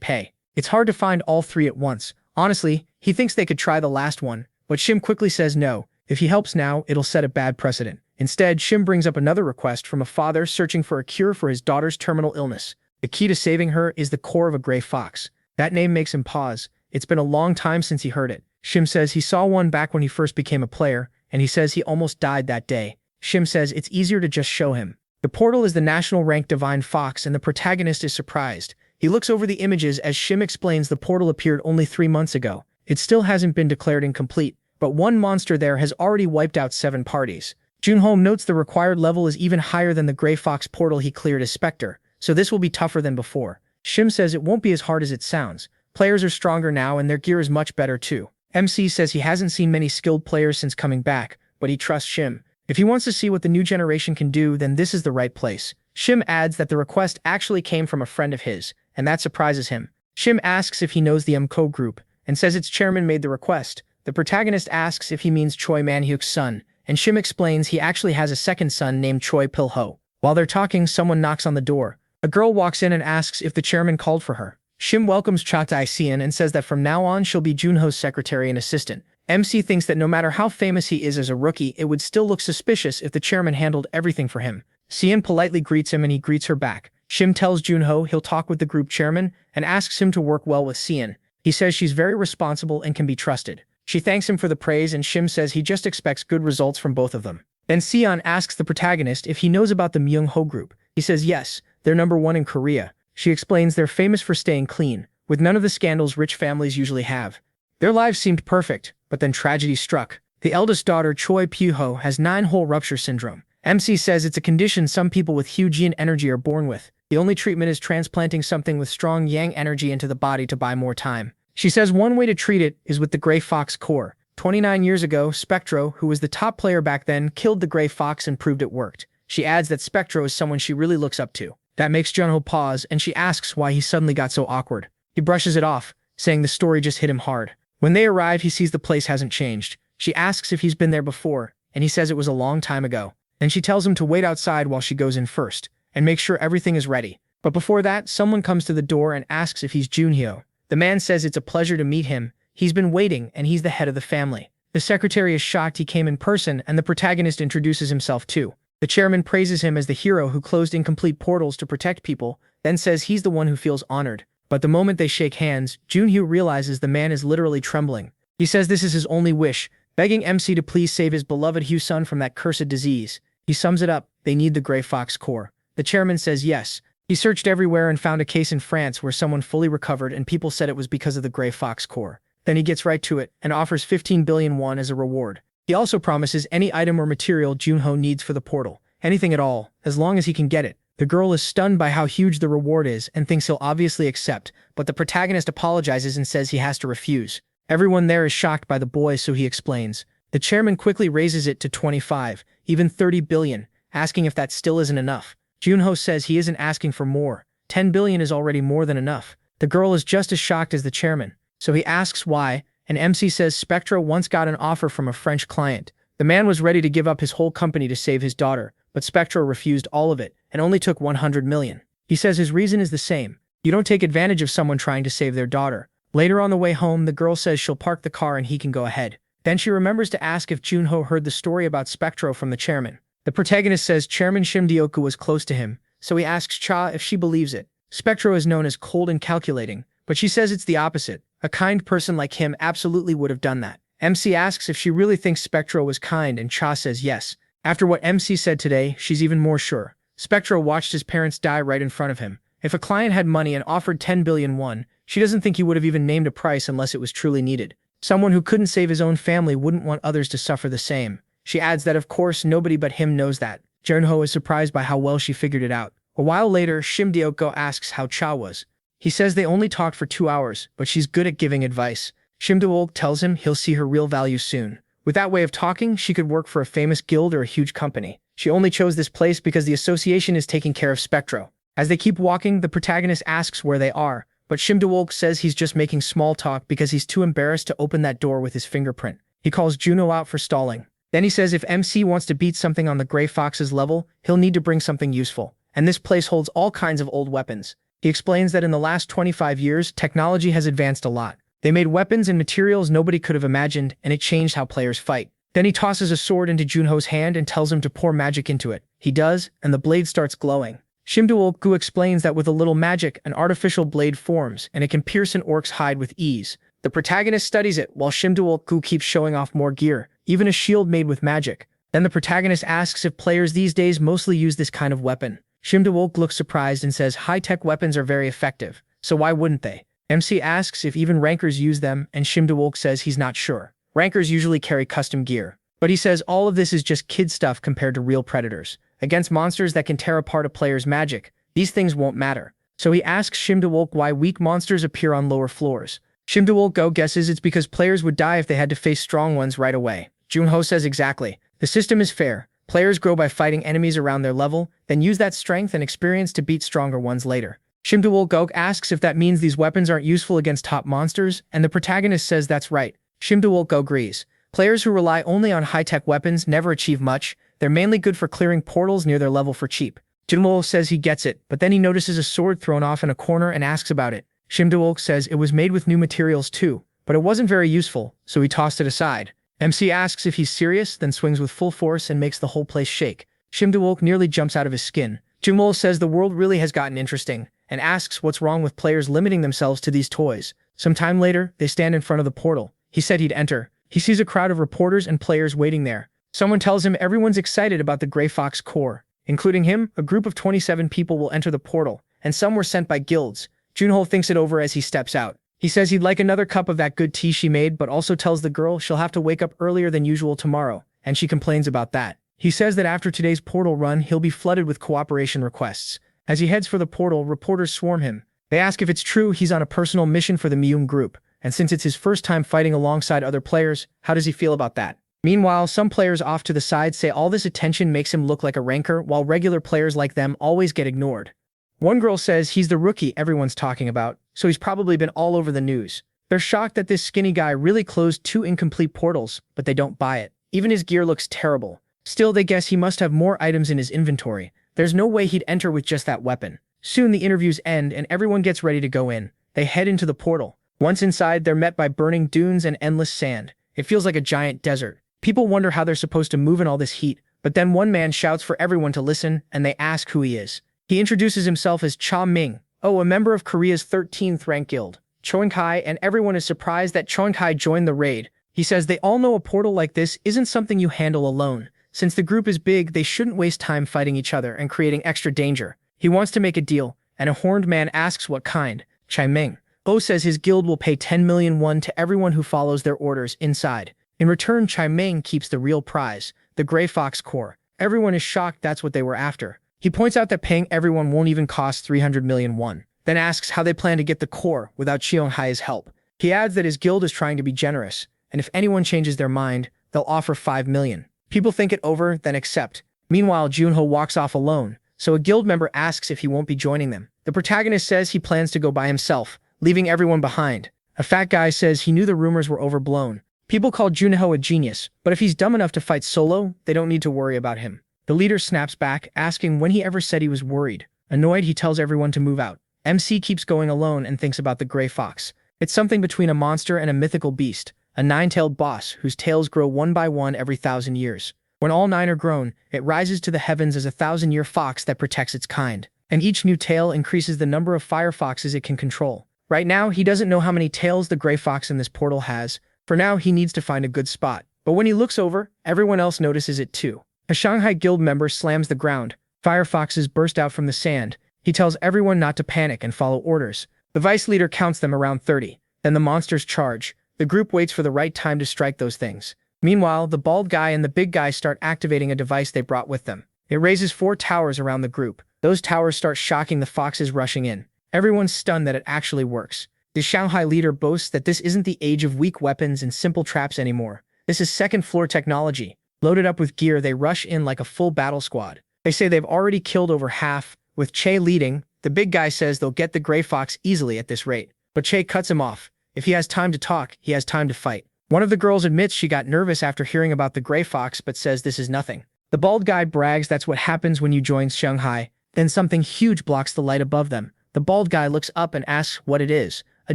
pay. It's hard to find all 3 at once. Honestly, he thinks they could try the last one, but Shim quickly says no. If he helps now, it'll set a bad precedent. Instead, Shim brings up another request from a father searching for a cure for his daughter's terminal illness. The key to saving her is the core of a gray fox. That name makes him pause. It's been a long time since he heard it. Shim says he saw one back when he first became a player, and he says he almost died that day. Shim says it's easier to just show him. The portal is the national rank divine fox, and the protagonist is surprised. He looks over the images as Shim explains the portal appeared only 3 months ago. It still hasn't been declared incomplete, but one monster there has already wiped out 7 parties. Junho notes the required level is even higher than the Gray Fox portal he cleared as Spectre, so this will be tougher than before. Shim says it won't be as hard as it sounds. Players are stronger now and their gear is much better too. MC says he hasn't seen many skilled players since coming back, but he trusts Shim. If he wants to see what the new generation can do, then this is the right place. Shim adds that the request actually came from a friend of his, and that surprises him. Shim asks if he knows the MCO group, and says its chairman made the request. The protagonist asks if he means Choi Man-hyuk's son, and Shim explains he actually has a second son named Choi Pil-ho. While they're talking, someone knocks on the door. A girl walks in and asks if the chairman called for her. Shim welcomes Cha Tae-seon and says that from now on she'll be Junho's secretary and assistant. MC thinks that no matter how famous he is as a rookie, it would still look suspicious if the chairman handled everything for him. Seon politely greets him and he greets her back. Shim tells Junho he'll talk with the group chairman and asks him to work well with Seon. He says she's very responsible and can be trusted. She thanks him for the praise and Shim says he just expects good results from both of them. Then Seon asks the protagonist if he knows about the Myung-ho group. He says yes, they're #1 in Korea. She explains they're famous for staying clean, with none of the scandals rich families usually have. Their lives seemed perfect, but then tragedy struck. The eldest daughter, Choi Pyu-ho, has 9-hole rupture syndrome. MC says it's a condition some people with huge yin energy are born with. The only treatment is transplanting something with strong yang energy into the body to buy more time. She says one way to treat it is with the Gray Fox core. 29 years ago, Spectro, who was the top player back then, killed the Gray Fox and proved it worked. She adds that Spectro is someone she really looks up to. That makes Junho pause, and she asks why he suddenly got so awkward. He brushes it off, saying the story just hit him hard. When they arrive, he sees the place hasn't changed. She asks if he's been there before, and he says it was a long time ago. Then she tells him to wait outside while she goes in first, and make sure everything is ready. But before that, someone comes to the door and asks if he's Junhyo. The man says it's a pleasure to meet him. He's been waiting, and he's the head of the family. The secretary is shocked he came in person, and the protagonist introduces himself too. The chairman praises him as the hero who closed incomplete portals to protect people, then says he's the one who feels honored. But the moment they shake hands, Junhyo realizes the man is literally trembling. He says this is his only wish, begging MC to please save his beloved Hyu-sun from that cursed disease. He sums it up, they need the Gray Fox core. The chairman says yes. He searched everywhere and found a case in France where someone fully recovered and people said it was because of the Gray Fox core. Then he gets right to it and offers 15 billion won as a reward. He also promises any item or material Junho needs for the portal. Anything at all, as long as he can get it. The girl is stunned by how huge the reward is and thinks he'll obviously accept, but the protagonist apologizes and says he has to refuse. Everyone there is shocked by the boy, so he explains. The chairman quickly raises it to 25, even 30 billion, asking if that still isn't enough. Junho says he isn't asking for more. 10 billion is already more than enough. The girl is just as shocked as the chairman, so he asks why, and MC says Spectro once got an offer from a French client. The man was ready to give up his whole company to save his daughter, but Spectro refused all of it and only took 100 million. He says his reason is the same. You don't take advantage of someone trying to save their daughter. Later on the way home, the girl says she'll park the car and he can go ahead. Then she remembers to ask if Junho heard the story about Spectro from the chairman. The protagonist says Chairman Shimdioku was close to him, so he asks Cha if she believes it. Spectro is known as cold and calculating, but she says it's the opposite. A kind person like him absolutely would have done that. MC asks if she really thinks Spectro was kind, and Cha says yes. After what MC said today, she's even more sure. Spectro watched his parents die right in front of him. If a client had money and offered 10 billion won, she doesn't think he would have even named a price unless it was truly needed. Someone who couldn't save his own family wouldn't want others to suffer the same. She adds that of course nobody but him knows that. Junho is surprised by how well she figured it out. A while later, Shimdioku asks how Cha was. He says they only talked for 2 hours, but she's good at giving advice. Shimdioku tells him he'll see her real value soon. With that way of talking, she could work for a famous guild or a huge company. She only chose this place because the association is taking care of Spectro. As they keep walking, the protagonist asks where they are, but Shimdioku says he's just making small talk because he's too embarrassed to open that door with his fingerprint. He calls Juno out for stalling. Then he says if MC wants to beat something on the Grey Fox's level, he'll need to bring something useful. And this place holds all kinds of old weapons. He explains that in the last 25 years, technology has advanced a lot. They made weapons and materials nobody could have imagined, and it changed how players fight. Then he tosses a sword into Junho's hand and tells him to pour magic into it. He does, and the blade starts glowing. Shimdioku explains that with a little magic, an artificial blade forms, and it can pierce an orc's hide with ease. The protagonist studies it, while Shimdioku keeps showing off more gear, even a shield made with magic. Then the protagonist asks if players these days mostly use this kind of weapon. Shimdioku looks surprised and says high-tech weapons are very effective, so why wouldn't they? MC asks if even rankers use them, and Shimdioku says he's not sure. Rankers usually carry custom gear. But he says all of this is just kid stuff compared to real predators. Against monsters that can tear apart a player's magic, these things won't matter. So he asks Shimdioku why weak monsters appear on lower floors. Shimdioku guesses it's because players would die if they had to face strong ones right away. Junho says exactly. The system is fair. Players grow by fighting enemies around their level, then use that strength and experience to beat stronger ones later. Shimdioku asks if that means these weapons aren't useful against top monsters, and the protagonist says that's right. Shimdioku agrees. Players who rely only on high-tech weapons never achieve much. They're mainly good for clearing portals near their level for cheap. Junho says he gets it, but then he notices a sword thrown off in a corner and asks about it. Shimdioku says it was made with new materials too, but it wasn't very useful, so he tossed it aside. MC asks if he's serious, then swings with full force and makes the whole place shake. Shimdioku nearly jumps out of his skin. Junho says the world really has gotten interesting, and asks what's wrong with players limiting themselves to these toys. Some time later, they stand in front of the portal. He said he'd enter. He sees a crowd of reporters and players waiting there. Someone tells him everyone's excited about the Grey Fox core. Including him, a group of 27 people will enter the portal, and some were sent by guilds. Junho thinks it over as he steps out. He says he'd like another cup of that good tea she made, but also tells the girl she'll have to wake up earlier than usual tomorrow, and she complains about that. He says that after today's portal run, he'll be flooded with cooperation requests. As he heads for the portal, reporters swarm him. They ask if it's true he's on a personal mission for the Myung group, and since it's his first time fighting alongside other players, how does he feel about that? Meanwhile, some players off to the side say all this attention makes him look like a ranker, while regular players like them always get ignored. One girl says he's the rookie everyone's talking about, so he's probably been all over the news. They're shocked that this skinny guy really closed 2 incomplete portals, but they don't buy it. Even his gear looks terrible. Still, they guess he must have more items in his inventory. There's no way he'd enter with just that weapon. Soon the interviews end and everyone gets ready to go in. They head into the portal. Once inside, they're met by burning dunes and endless sand. It feels like a giant desert. People wonder how they're supposed to move in all this heat, but then one man shouts for everyone to listen, and they ask who he is. He introduces himself as Cha Ming, a member of Korea's 13th rank guild, Choenkai, and everyone is surprised that Choenkai joined the raid. He says they all know a portal like this isn't something you handle alone. Since the group is big, they shouldn't waste time fighting each other and creating extra danger. He wants to make a deal, and a horned man asks what kind. Chai Ming says his guild will pay 10 million won to everyone who follows their orders inside. In return, Chai Ming keeps the real prize, the Grey Fox core. Everyone is shocked that's what they were after. He points out that paying everyone won't even cost 300 million won, then asks how they plan to get the core without Cheonghai's help. He adds that his guild is trying to be generous, and if anyone changes their mind, they'll offer 5 million. People think it over, then accept. Meanwhile, Junho walks off alone, so a guild member asks if he won't be joining them. The protagonist says he plans to go by himself, leaving everyone behind. A fat guy says he knew the rumors were overblown. People call Junho a genius, but if he's dumb enough to fight solo, they don't need to worry about him. The leader snaps back, asking when he ever said he was worried. Annoyed, he tells everyone to move out. MC keeps going alone and thinks about the gray fox. It's something between a monster and a mythical beast, a 9-tailed boss whose tails grow one by one every 1,000 years. When all 9 are grown, it rises to the heavens as a 1,000-year fox that protects its kind. And each new tail increases the number of fire foxes it can control. Right now, he doesn't know how many tails the gray fox in this portal has. For now, he needs to find a good spot. But when he looks over, everyone else notices it too. A Shanghai guild member slams the ground. Fire foxes burst out from the sand. He tells everyone not to panic and follow orders. The vice leader counts them around 30. Then the monsters charge. The group waits for the right time to strike those things. Meanwhile, the bald guy and the big guy start activating a device they brought with them. It raises 4 towers around the group. Those towers start shocking the foxes rushing in. Everyone's stunned that it actually works. The Shanghai leader boasts that this isn't the age of weak weapons and simple traps anymore. This is second-floor technology. Loaded up with gear, they rush in like a full battle squad. They say they've already killed over half, with Che leading. The big guy says they'll get the gray fox easily at this rate. But Che cuts him off. If he has time to talk, he has time to fight. One of the girls admits she got nervous after hearing about the gray fox but says this is nothing. The bald guy brags that's what happens when you join Shanghai. Then something huge blocks the light above them. The bald guy looks up and asks what it is. A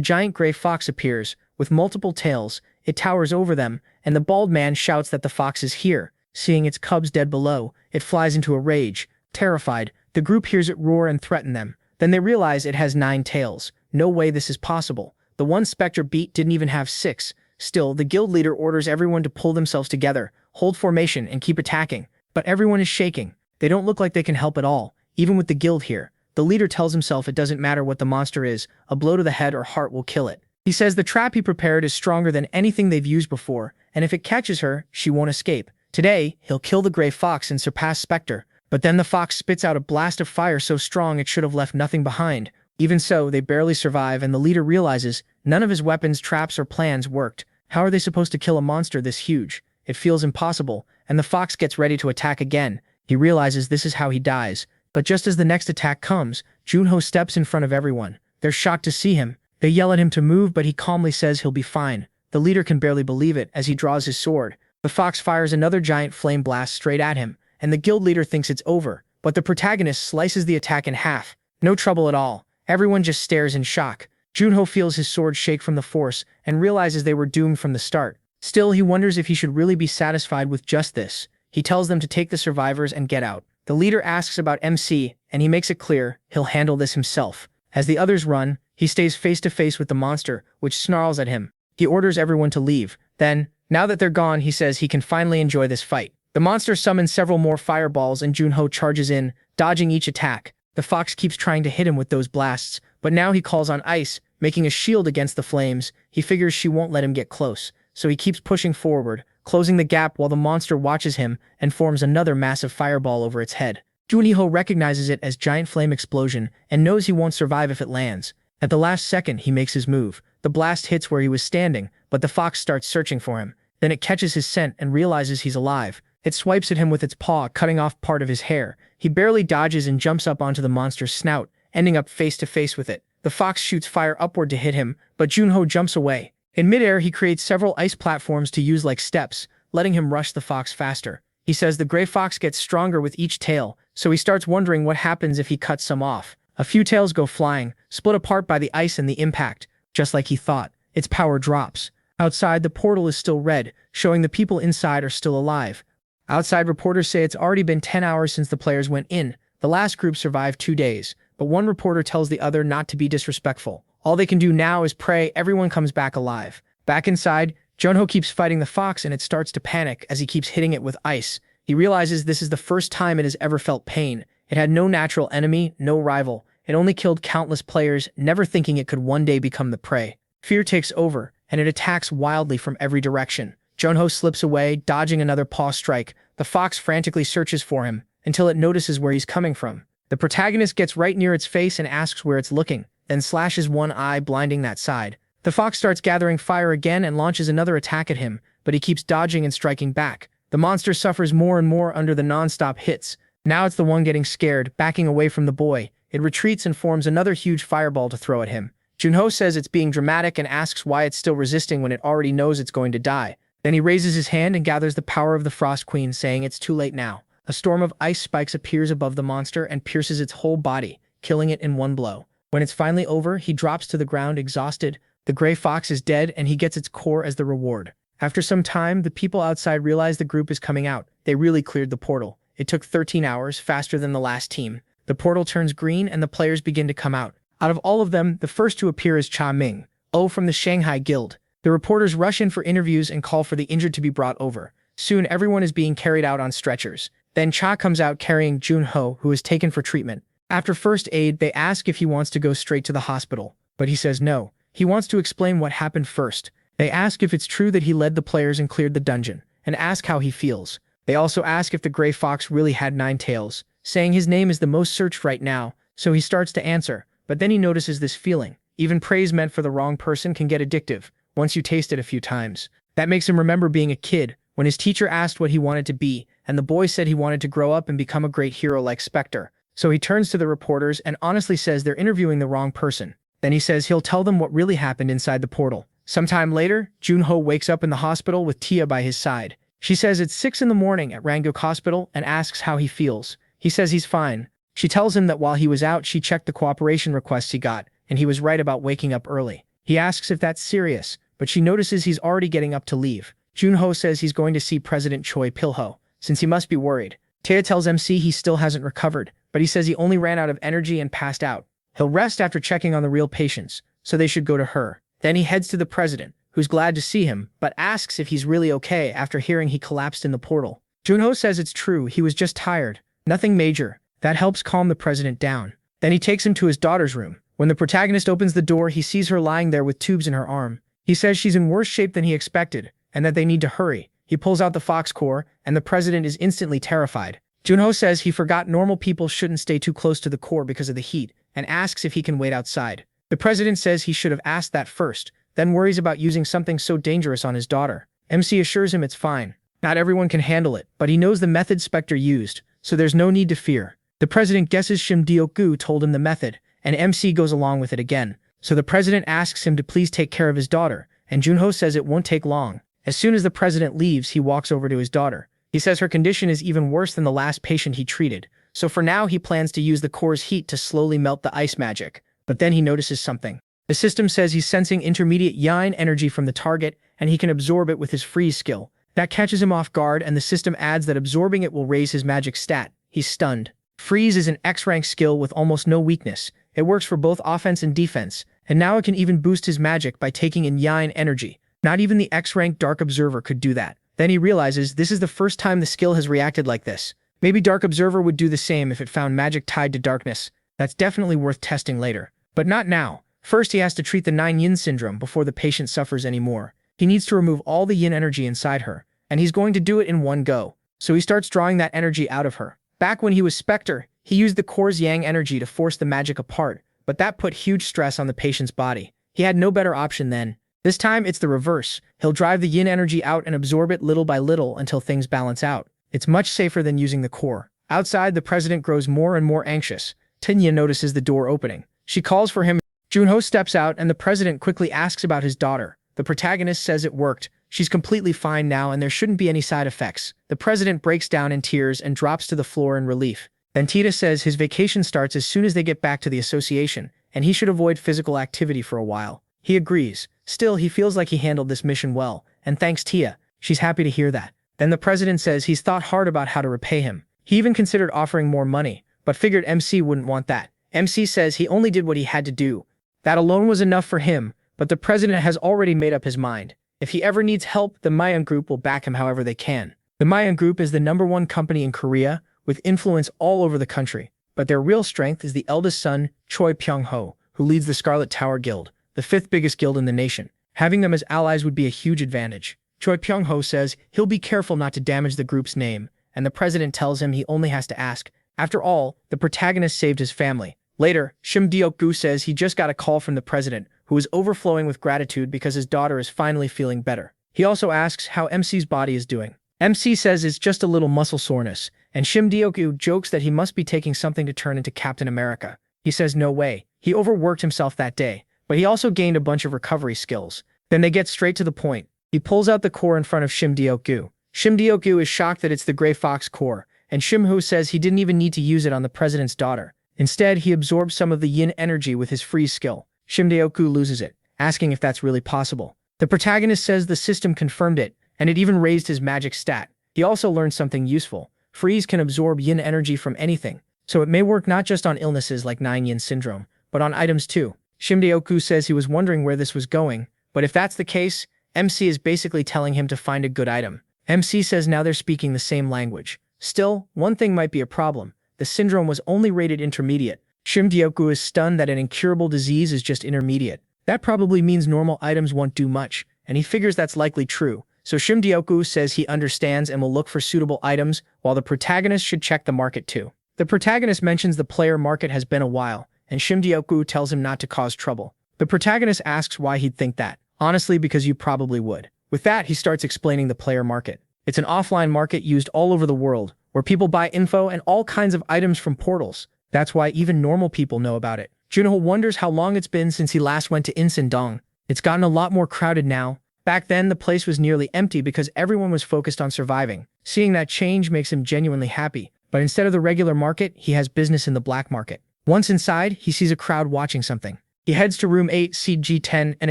giant gray fox appears, with multiple tails. It towers over them, and the bald man shouts that the fox is here. Seeing its cubs dead below, it flies into a rage. Terrified, the group hears it roar and threaten them. Then they realize it has 9 tails. No way this is possible. The one Spectre beat didn't even have 6. Still, the guild leader orders everyone to pull themselves together, hold formation, and keep attacking. But everyone is shaking. They don't look like they can help at all, even with the guild here. The leader tells himself it doesn't matter what the monster is, a blow to the head or heart will kill it. He says the trap he prepared is stronger than anything they've used before, and if it catches her, she won't escape. Today, he'll kill the gray fox and surpass Spectre. But then the fox spits out a blast of fire so strong it should have left nothing behind. Even so, they barely survive, and the leader realizes none of his weapons, traps, or plans worked. How are they supposed to kill a monster this huge? It feels impossible, and the fox gets ready to attack again. He realizes this is how he dies. But just as the next attack comes, Junho steps in front of everyone. They're shocked to see him. They yell at him to move, but he calmly says he'll be fine. The leader can barely believe it as he draws his sword. The fox fires another giant flame blast straight at him, and the guild leader thinks it's over. But the protagonist slices the attack in half. No trouble at all. Everyone just stares in shock. Junho feels his sword shake from the force and realizes they were doomed from the start. Still, he wonders if he should really be satisfied with just this. He tells them to take the survivors and get out. The leader asks about MC, and he makes it clear he'll handle this himself. As the others run, he stays face to face with the monster, which snarls at him. He orders everyone to leave. Then, now that they're gone, he says he can finally enjoy this fight. The monster summons several more fireballs and Junho charges in, dodging each attack. The fox keeps trying to hit him with those blasts, but now he calls on Ice, making a shield against the flames. He figures she won't let him get close, so he keeps pushing forward, closing the gap while the monster watches him and forms another massive fireball over its head. Junho recognizes it as Giant Flame Explosion and knows he won't survive if it lands. At the last second, he makes his move. The blast hits where he was standing, but the fox starts searching for him. Then it catches his scent and realizes he's alive. It swipes at him with its paw, cutting off part of his hair. He barely dodges and jumps up onto the monster's snout, ending up face to face with it. The fox shoots fire upward to hit him, but Junho jumps away. In midair, he creates several ice platforms to use like steps, letting him rush the fox faster. He says the gray fox gets stronger with each tail, so he starts wondering what happens if he cuts some off. A few tails go flying, split apart by the ice and the impact. Just like he thought, its power drops. Outside, the portal is still red, showing the people inside are still alive. Outside, reporters say it's already been 10 hours since the players went in. The last group survived 2 days, but one reporter tells the other not to be disrespectful. All they can do now is pray everyone comes back alive. Back inside, Junho keeps fighting the fox and it starts to panic as he keeps hitting it with ice. He realizes this is the first time it has ever felt pain. It had no natural enemy, no rival. It only killed countless players, never thinking it could one day become the prey. Fear takes over, and it attacks wildly from every direction. Junho slips away, dodging another paw strike. The fox frantically searches for him. until it notices where he's coming from. The protagonist gets right near its face and asks where it's looking, then slashes one eye, blinding that side. The fox starts gathering fire again and launches another attack at him, but he keeps dodging and striking back. The monster suffers more and more under the non-stop hits. Now it's the one getting scared, backing away from the boy. It retreats and forms another huge fireball to throw at him. Junho says it's being dramatic and asks why it's still resisting when it already knows it's going to die. Then he raises his hand and gathers the power of the Frost Queen, saying it's too late now. A storm of ice spikes appears above the monster and pierces its whole body, killing it in one blow. When it's finally over, he drops to the ground exhausted. The gray fox is dead and he gets its core as the reward. After some time, the people outside realize the group is coming out. They really cleared the portal. It took 13 hours, faster than the last team. The portal turns green and the players begin to come out. Out of all of them, the first to appear is Cha Ming, from the Shanghai Guild. The reporters rush in for interviews and call for the injured to be brought over. Soon, everyone is being carried out on stretchers. Then Cha comes out carrying Junho, who is taken for treatment. After first aid, they ask if he wants to go straight to the hospital, but he says no. He wants to explain what happened first. They ask if it's true that he led the players and cleared the dungeon, and ask how he feels. They also ask if the gray fox really had 9 tails, saying his name is the most searched right now, so he starts to answer, but then he notices this feeling. Even praise meant for the wrong person can get addictive, once you taste it a few times. That makes him remember being a kid, when his teacher asked what he wanted to be, and the boy said he wanted to grow up and become a great hero like Spectre. So he turns to the reporters and honestly says they're interviewing the wrong person. Then he says he'll tell them what really happened inside the portal. Sometime later, Junho wakes up in the hospital with Tia by his side. She says it's 6 in the morning at Rangok Hospital and asks how he feels. He says he's fine. She tells him that while he was out, she checked the cooperation requests he got, and he was right about waking up early. He asks if that's serious, but she notices he's already getting up to leave. Junho says he's going to see President Choi Pilho, since he must be worried. Tia tells MC he still hasn't recovered, but he says he only ran out of energy and passed out. He'll rest after checking on the real patients, so they should go to her. Then he heads to the president, who's glad to see him, but asks if he's really okay after hearing he collapsed in the portal. Junho says it's true, he was just tired. Nothing major. That helps calm the president down. Then he takes him to his daughter's room. When the protagonist opens the door, he sees her lying there with tubes in her arm. He says she's in worse shape than he expected, and that they need to hurry. He pulls out the fox core, and the president is instantly terrified. Junho says he forgot normal people shouldn't stay too close to the core because of the heat, and asks if he can wait outside. The president says he should have asked that first, then worries about using something so dangerous on his daughter. MC assures him it's fine. Not everyone can handle it, but he knows the method Spectre used, so there's no need to fear. The president guesses Shim Deok-gu told him the method, and MC goes along with it again. So the president asks him to please take care of his daughter, and Junho says it won't take long. As soon as the president leaves, he walks over to his daughter. He says her condition is even worse than the last patient he treated, so for now he plans to use the core's heat to slowly melt the ice magic. But then he notices something. The system says he's sensing intermediate yin energy from the target, and he can absorb it with his freeze skill. That catches him off guard, and the system adds that absorbing it will raise his magic stat. He's stunned. Freeze is an X-rank skill with almost no weakness. It works for both offense and defense, and now it can even boost his magic by taking in yin energy. Not even the X-rank Dark Observer could do that. Then he realizes this is the first time the skill has reacted like this. Maybe Dark Observer would do the same if it found magic tied to darkness. That's definitely worth testing later. But not now. First, he has to treat the 9 yin syndrome before the patient suffers anymore. He needs to remove all the yin energy inside her, and he's going to do it in one go. So he starts drawing that energy out of her. Back when he was Spectre, he used the core's yang energy to force the magic apart, but that put huge stress on the patient's body. He had no better option then. This time, it's the reverse. He'll drive the yin energy out and absorb it little by little until things balance out. It's much safer than using the core. Outside, the president grows more and more anxious. Tinya notices the door opening. She calls for him. Junho steps out, and the president quickly asks about his daughter. The protagonist says it worked. She's completely fine now, and there shouldn't be any side effects. The president breaks down in tears and drops to the floor in relief. Then Tita says his vacation starts as soon as they get back to the association, and he should avoid physical activity for a while. He agrees. Still, he feels like he handled this mission well, and thanks Tia. She's happy to hear that. Then the president says he's thought hard about how to repay him. He even considered offering more money, but figured MC wouldn't want that. MC says he only did what he had to do. That alone was enough for him, but the president has already made up his mind. If he ever needs help, the Mayan Group will back him however they can. The Mayan Group is the #1 company in Korea, with influence all over the country, but their real strength is the eldest son, Choi Pyong-ho, who leads the Scarlet Tower Guild, the 5th biggest guild in the nation. Having them as allies would be a huge advantage. Choi Pyong-ho says he'll be careful not to damage the group's name, and the president tells him he only has to ask. After all, the protagonist saved his family. Later, Shim Deok-gu says he just got a call from the president, who is overflowing with gratitude because his daughter is finally feeling better. He also asks how MC's body is doing. MC says it's just a little muscle soreness, and Shim Deok-gu jokes that he must be taking something to turn into Captain America. He says no way, he overworked himself that day, but he also gained a bunch of recovery skills. Then they get straight to the point. He pulls out the core in front of Shim Deok-gu. Shim Deok-gu is shocked that it's the Gray Fox core, and Shim-ho says he didn't even need to use it on the president's daughter. Instead, he absorbs some of the yin energy with his freeze skill. Shim Deok-gu loses it, asking if that's really possible. The protagonist says the system confirmed it, and it even raised his magic stat. He also learned something useful. Freeze can absorb yin energy from anything, so it may work not just on illnesses like 9-yin syndrome, but on items too. Shim Deok-gu says he was wondering where this was going, but if that's the case, MC is basically telling him to find a good item. MC says now they're speaking the same language. Still, one thing might be a problem. The syndrome was only rated intermediate. Shim Deok-gu is stunned that an incurable disease is just intermediate. That probably means normal items won't do much, and he figures that's likely true. So Shim Deok-gu says he understands and will look for suitable items, while the protagonist should check the market too. The protagonist mentions the player market has been a while, and Shim Deok-gu tells him not to cause trouble. The protagonist asks why he'd think that. Honestly, because you probably would. With that, he starts explaining the player market. It's an offline market used all over the world, where people buy info and all kinds of items from portals. That's why even normal people know about it. Junho wonders how long it's been since he last went to Insan-dong. It's gotten a lot more crowded now. Back then, the place was nearly empty because everyone was focused on surviving. Seeing that change makes him genuinely happy. But instead of the regular market, he has business in the black market. Once inside, he sees a crowd watching something. He heads to room 8, seat G10, and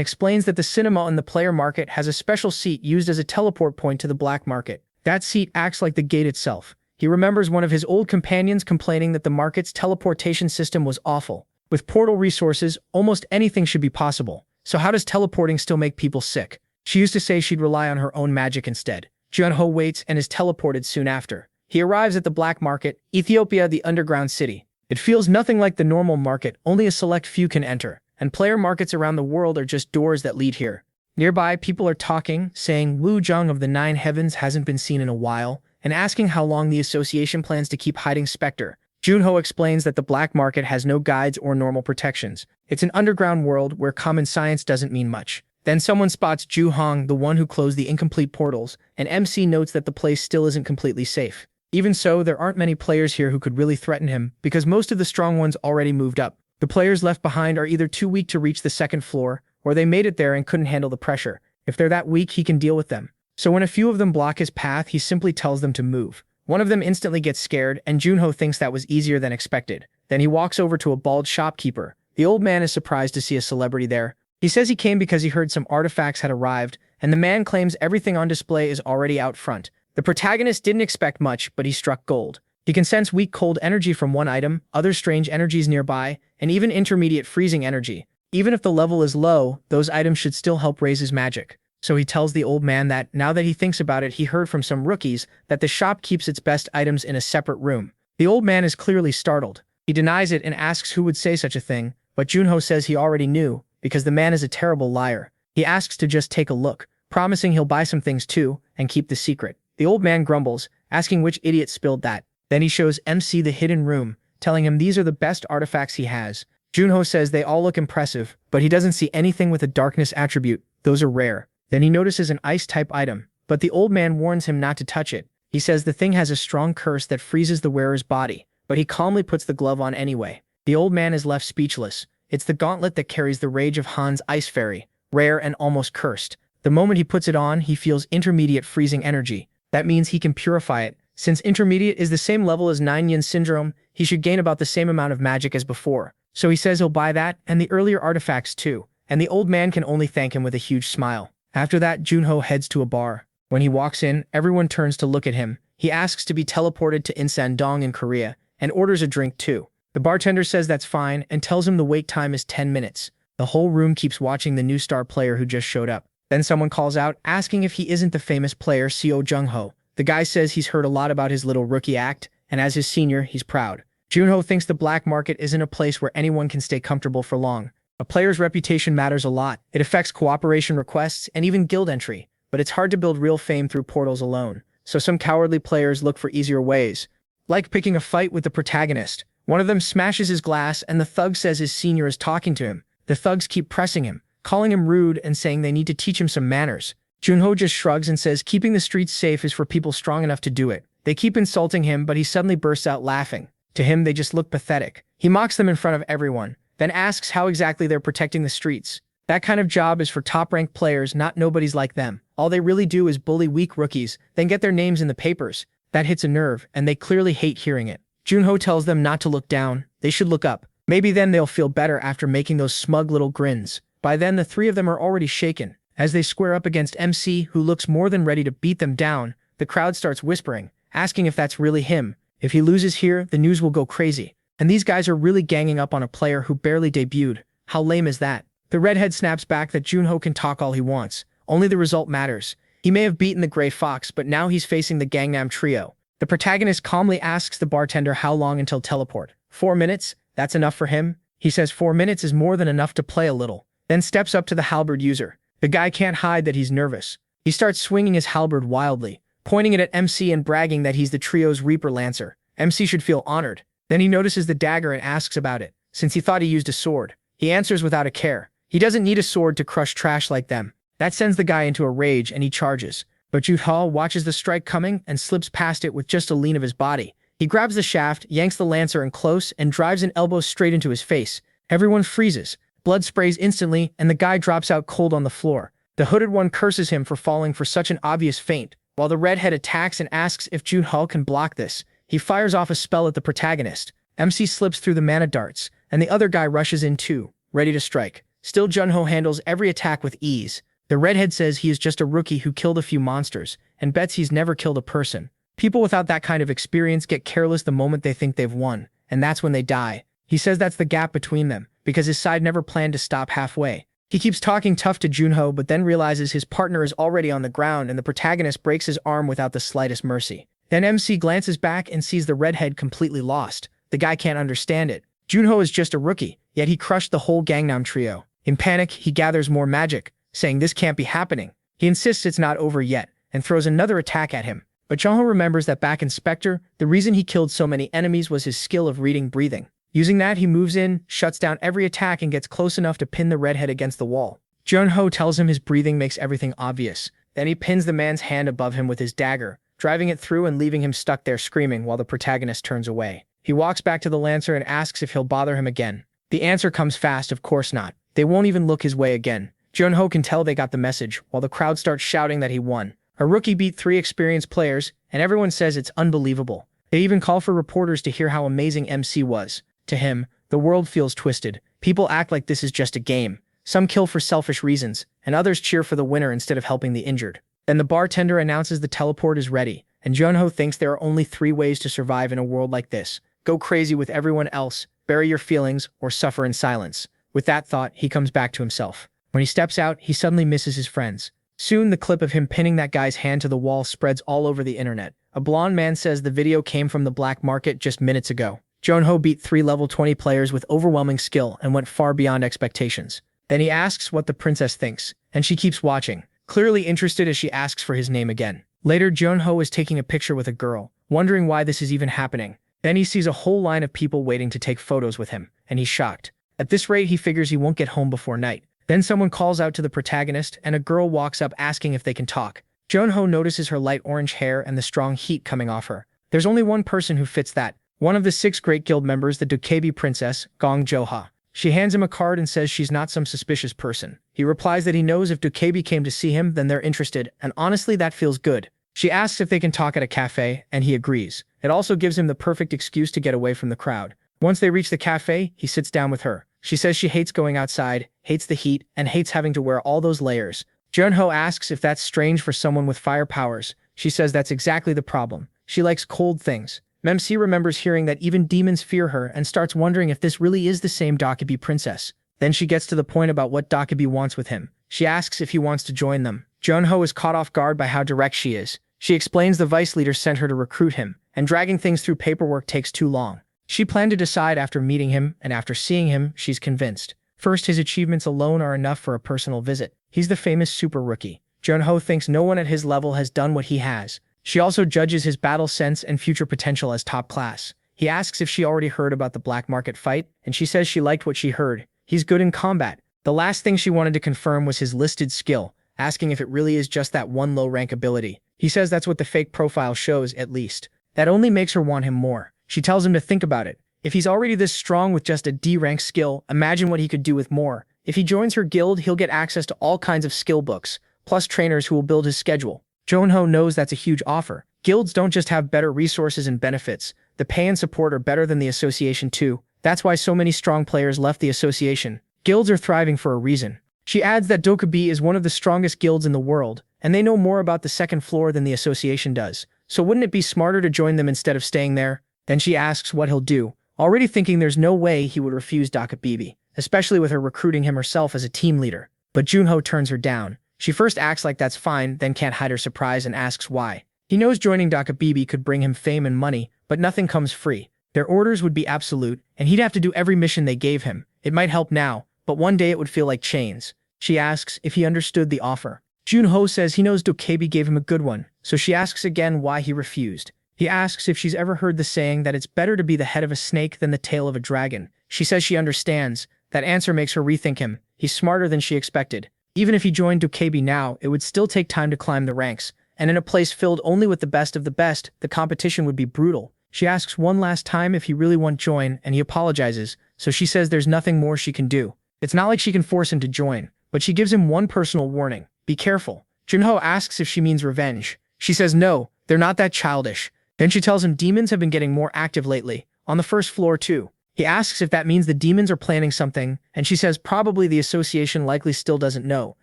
explains that the cinema in the player market has a special seat used as a teleport point to the black market. That seat acts like the gate itself. He remembers one of his old companions complaining that the market's teleportation system was awful. With portal resources, almost anything should be possible. So how does teleporting still make people sick? She used to say she'd rely on her own magic instead. Junho waits and is teleported soon after. He arrives at the black market, Ethiopia, the underground city. It feels nothing like the normal market, only a select few can enter, and player markets around the world are just doors that lead here. Nearby, people are talking, saying Wu Zhang of the Nine Heavens hasn't been seen in a while, and asking how long the association plans to keep hiding Spectre. Junho explains that the black market has no guides or normal protections. It's an underground world where common science doesn't mean much. Then someone spots Ju Hong, the one who closed the incomplete portals, and MC notes that the place still isn't completely safe. Even so, there aren't many players here who could really threaten him, because most of the strong ones already moved up. The players left behind are either too weak to reach the second floor, or they made it there and couldn't handle the pressure. If they're that weak, he can deal with them. So when a few of them block his path, he simply tells them to move. One of them instantly gets scared, and Junho thinks that was easier than expected. Then he walks over to a bald shopkeeper. The old man is surprised to see a celebrity there. He says he came because he heard some artifacts had arrived, and the man claims everything on display is already out front. The protagonist didn't expect much, but he struck gold. He can sense weak cold energy from one item, other strange energies nearby, and even intermediate freezing energy. Even if the level is low, those items should still help raise his magic. So he tells the old man that, now that he thinks about it, he heard from some rookies that the shop keeps its best items in a separate room. The old man is clearly startled. He denies it and asks who would say such a thing, but Junho says he already knew, because the man is a terrible liar. He asks to just take a look, promising he'll buy some things too, and keep the secret. The old man grumbles, asking which idiot spilled that. Then he shows MC the hidden room, telling him these are the best artifacts he has. Junho says they all look impressive, but he doesn't see anything with a darkness attribute. Those are rare. Then he notices an ice-type item, but the old man warns him not to touch it. He says the thing has a strong curse that freezes the wearer's body, but he calmly puts the glove on anyway. The old man is left speechless. It's the gauntlet that carries the rage of Han's ice fairy, rare and almost cursed. The moment he puts it on, he feels intermediate freezing energy. That means he can purify it. Since intermediate is the same level as 9-yin syndrome, he should gain about the same amount of magic as before. So he says he'll buy that, and the earlier artifacts too, and the old man can only thank him with a huge smile. After that, Junho heads to a bar. When he walks in, everyone turns to look at him. He asks to be teleported to Insan-dong in Korea, and orders a drink too. The bartender says that's fine, and tells him the wait time is 10 minutes. The whole room keeps watching the new star player who just showed up. Then someone calls out, asking if he isn't the famous player Seo Jung-ho. The guy says he's heard a lot about his little rookie act, and as his senior, he's proud. Junho thinks the black market isn't a place where anyone can stay comfortable for long. A player's reputation matters a lot. It affects cooperation requests and even guild entry, but it's hard to build real fame through portals alone. so some cowardly players look for easier ways, like picking a fight with the protagonist. One of them smashes his glass and the thug says his senior is talking to him. The thugs keep pressing him, calling him rude and saying they need to teach him some manners. Junho just shrugs and says keeping the streets safe is for people strong enough to do it. They keep insulting him, but he suddenly bursts out laughing. To him, they just look pathetic. He mocks them in front of everyone, then asks how exactly they're protecting the streets. That kind of job is for top-ranked players, not nobodies like them. All they really do is bully weak rookies, then get their names in the papers. That hits a nerve, and they clearly hate hearing it. Junho tells them not to look down, they should look up. Maybe then they'll feel better after making those smug little grins. By then, the three of them are already shaken. As they square up against MC, who looks more than ready to beat them down, the crowd starts whispering, asking if that's really him. If he loses here, the news will go crazy. And these guys are really ganging up on a player who barely debuted. How lame is that? The redhead snaps back that Junho can talk all he wants. Only the result matters. He may have beaten the Gray Fox, but now he's facing the Gangnam Trio. The protagonist calmly asks the bartender how long until teleport. 4 minutes? That's enough for him? He says 4 minutes is more than enough to play a little. Then steps up to the halberd user. The guy can't hide that he's nervous. He starts swinging his halberd wildly, pointing it at MC and bragging that he's the trio's Reaper Lancer. MC should feel honored. Then he notices the dagger and asks about it, since he thought he used a sword. He answers without a care. He doesn't need a sword to crush trash like them. That sends the guy into a rage and he charges. But Juthal watches the strike coming and slips past it with just a lean of his body. He grabs the shaft, yanks the Lancer in close, and drives an elbow straight into his face. Everyone freezes. Blood sprays instantly, and the guy drops out cold on the floor. The hooded one curses him for falling for such an obvious feint, while the redhead attacks and asks if Junho can block this. He fires off a spell at the protagonist. MC slips through the mana darts, and the other guy rushes in too, ready to strike. Still, Junho handles every attack with ease. The redhead says he is just a rookie who killed a few monsters, and bets he's never killed a person. People without that kind of experience get careless the moment they think they've won, and that's when they die. He says that's the gap between them, because his side never planned to stop halfway. He keeps talking tough to Junho, but then realizes his partner is already on the ground and the protagonist breaks his arm without the slightest mercy. Then MC glances back and sees the redhead completely lost. The guy can't understand it. Junho is just a rookie, yet he crushed the whole Gangnam Trio. In panic, he gathers more magic, saying this can't be happening. He insists it's not over yet, and throws another attack at him. But Junho remembers that back in Spectre, the reason he killed so many enemies was his skill of reading breathing. Using that, he moves in, shuts down every attack, and gets close enough to pin the redhead against the wall. Junho tells him his breathing makes everything obvious. Then he pins the man's hand above him with his dagger, driving it through and leaving him stuck there screaming while the protagonist turns away. He walks back to the Lancer and asks if he'll bother him again. The answer comes fast, of course not. They won't even look his way again. Junho can tell they got the message, while the crowd starts shouting that he won. A rookie beat 3 experienced players, and everyone says it's unbelievable. They even call for reporters to hear how amazing MC was. To him, the world feels twisted. People act like this is just a game. Some kill for selfish reasons, and others cheer for the winner instead of helping the injured. Then the bartender announces the teleport is ready, and Junho thinks there are only 3 ways to survive in a world like this. Go crazy with everyone else, bury your feelings, or suffer in silence. With that thought, he comes back to himself. When he steps out, he suddenly misses his friends. Soon, the clip of him pinning that guy's hand to the wall spreads all over the internet. A blonde man says the video came from the black market just minutes ago. Junho beat 3 level 20 players with overwhelming skill and went far beyond expectations. Then he asks what the princess thinks, and she keeps watching, clearly interested as she asks for his name again. Later, Junho is taking a picture with a girl, wondering why this is even happening. Then he sees a whole line of people waiting to take photos with him, and he's shocked. At this rate, he figures he won't get home before night. Then someone calls out to the protagonist, and a girl walks up asking if they can talk. Junho notices her light orange hair and the strong heat coming off her. There's only one person who fits that. One of the 6 Great Guild members, the Dokebi princess, Gong Joha. She hands him a card and says she's not some suspicious person. He replies that he knows if Dokebi came to see him, then they're interested, and honestly that feels good. She asks if they can talk at a cafe, and he agrees. It also gives him the perfect excuse to get away from the crowd. Once they reach the cafe, he sits down with her. She says she hates going outside, hates the heat, and hates having to wear all those layers. Junho asks if that's strange for someone with fire powers. She says that's exactly the problem. She likes cold things. Memsi remembers hearing that even demons fear her and starts wondering if this really is the same Dokebi princess. Then she gets to the point about what Dokebi wants with him. She asks if he wants to join them. Junho is caught off guard by how direct she is. She explains the vice leader sent her to recruit him, and dragging things through paperwork takes too long. She planned to decide after meeting him, and after seeing him, she's convinced. First, his achievements alone are enough for a personal visit. He's the famous super rookie. Junho thinks no one at his level has done what he has. She also judges his battle sense and future potential as top class. He asks if she already heard about the black market fight, and she says she liked what she heard. He's good in combat. The last thing she wanted to confirm was his listed skill, asking if it really is just that one low-rank ability. He says that's what the fake profile shows, at least. That only makes her want him more. She tells him to think about it. If he's already this strong with just a D-rank skill, imagine what he could do with more. If he joins her guild, he'll get access to all kinds of skill books, plus trainers who will build his schedule. Junho knows that's a huge offer. Guilds don't just have better resources and benefits. The pay and support are better than the association too. That's why so many strong players left the association. Guilds are thriving for a reason. She adds that Dokubi is one of the strongest guilds in the world, and they know more about the second floor than the association does. So wouldn't it be smarter to join them instead of staying there? Then she asks what he'll do, already thinking there's no way he would refuse Dokubi, especially with her recruiting him herself as a team leader. But Junho turns her down. She first acts like that's fine, then can't hide her surprise and asks why. He knows joining Dokubi could bring him fame and money, but nothing comes free. Their orders would be absolute, and he'd have to do every mission they gave him. It might help now, but one day it would feel like chains. She asks if he understood the offer. Junho says he knows Dokubi gave him a good one, so she asks again why he refused. He asks if she's ever heard the saying that it's better to be the head of a snake than the tail of a dragon. She says she understands. That answer makes her rethink him. He's smarter than she expected. Even if he joined Dokubi now, it would still take time to climb the ranks, and in a place filled only with the best of the best, the competition would be brutal. She asks one last time if he really won't join, and he apologizes, so she says there's nothing more she can do. It's not like she can force him to join, but she gives him one personal warning. Be careful. Junho asks if she means revenge. She says no, they're not that childish. Then she tells him demons have been getting more active lately, on the first floor too. He asks if that means the demons are planning something, and she says probably the association likely still doesn't know,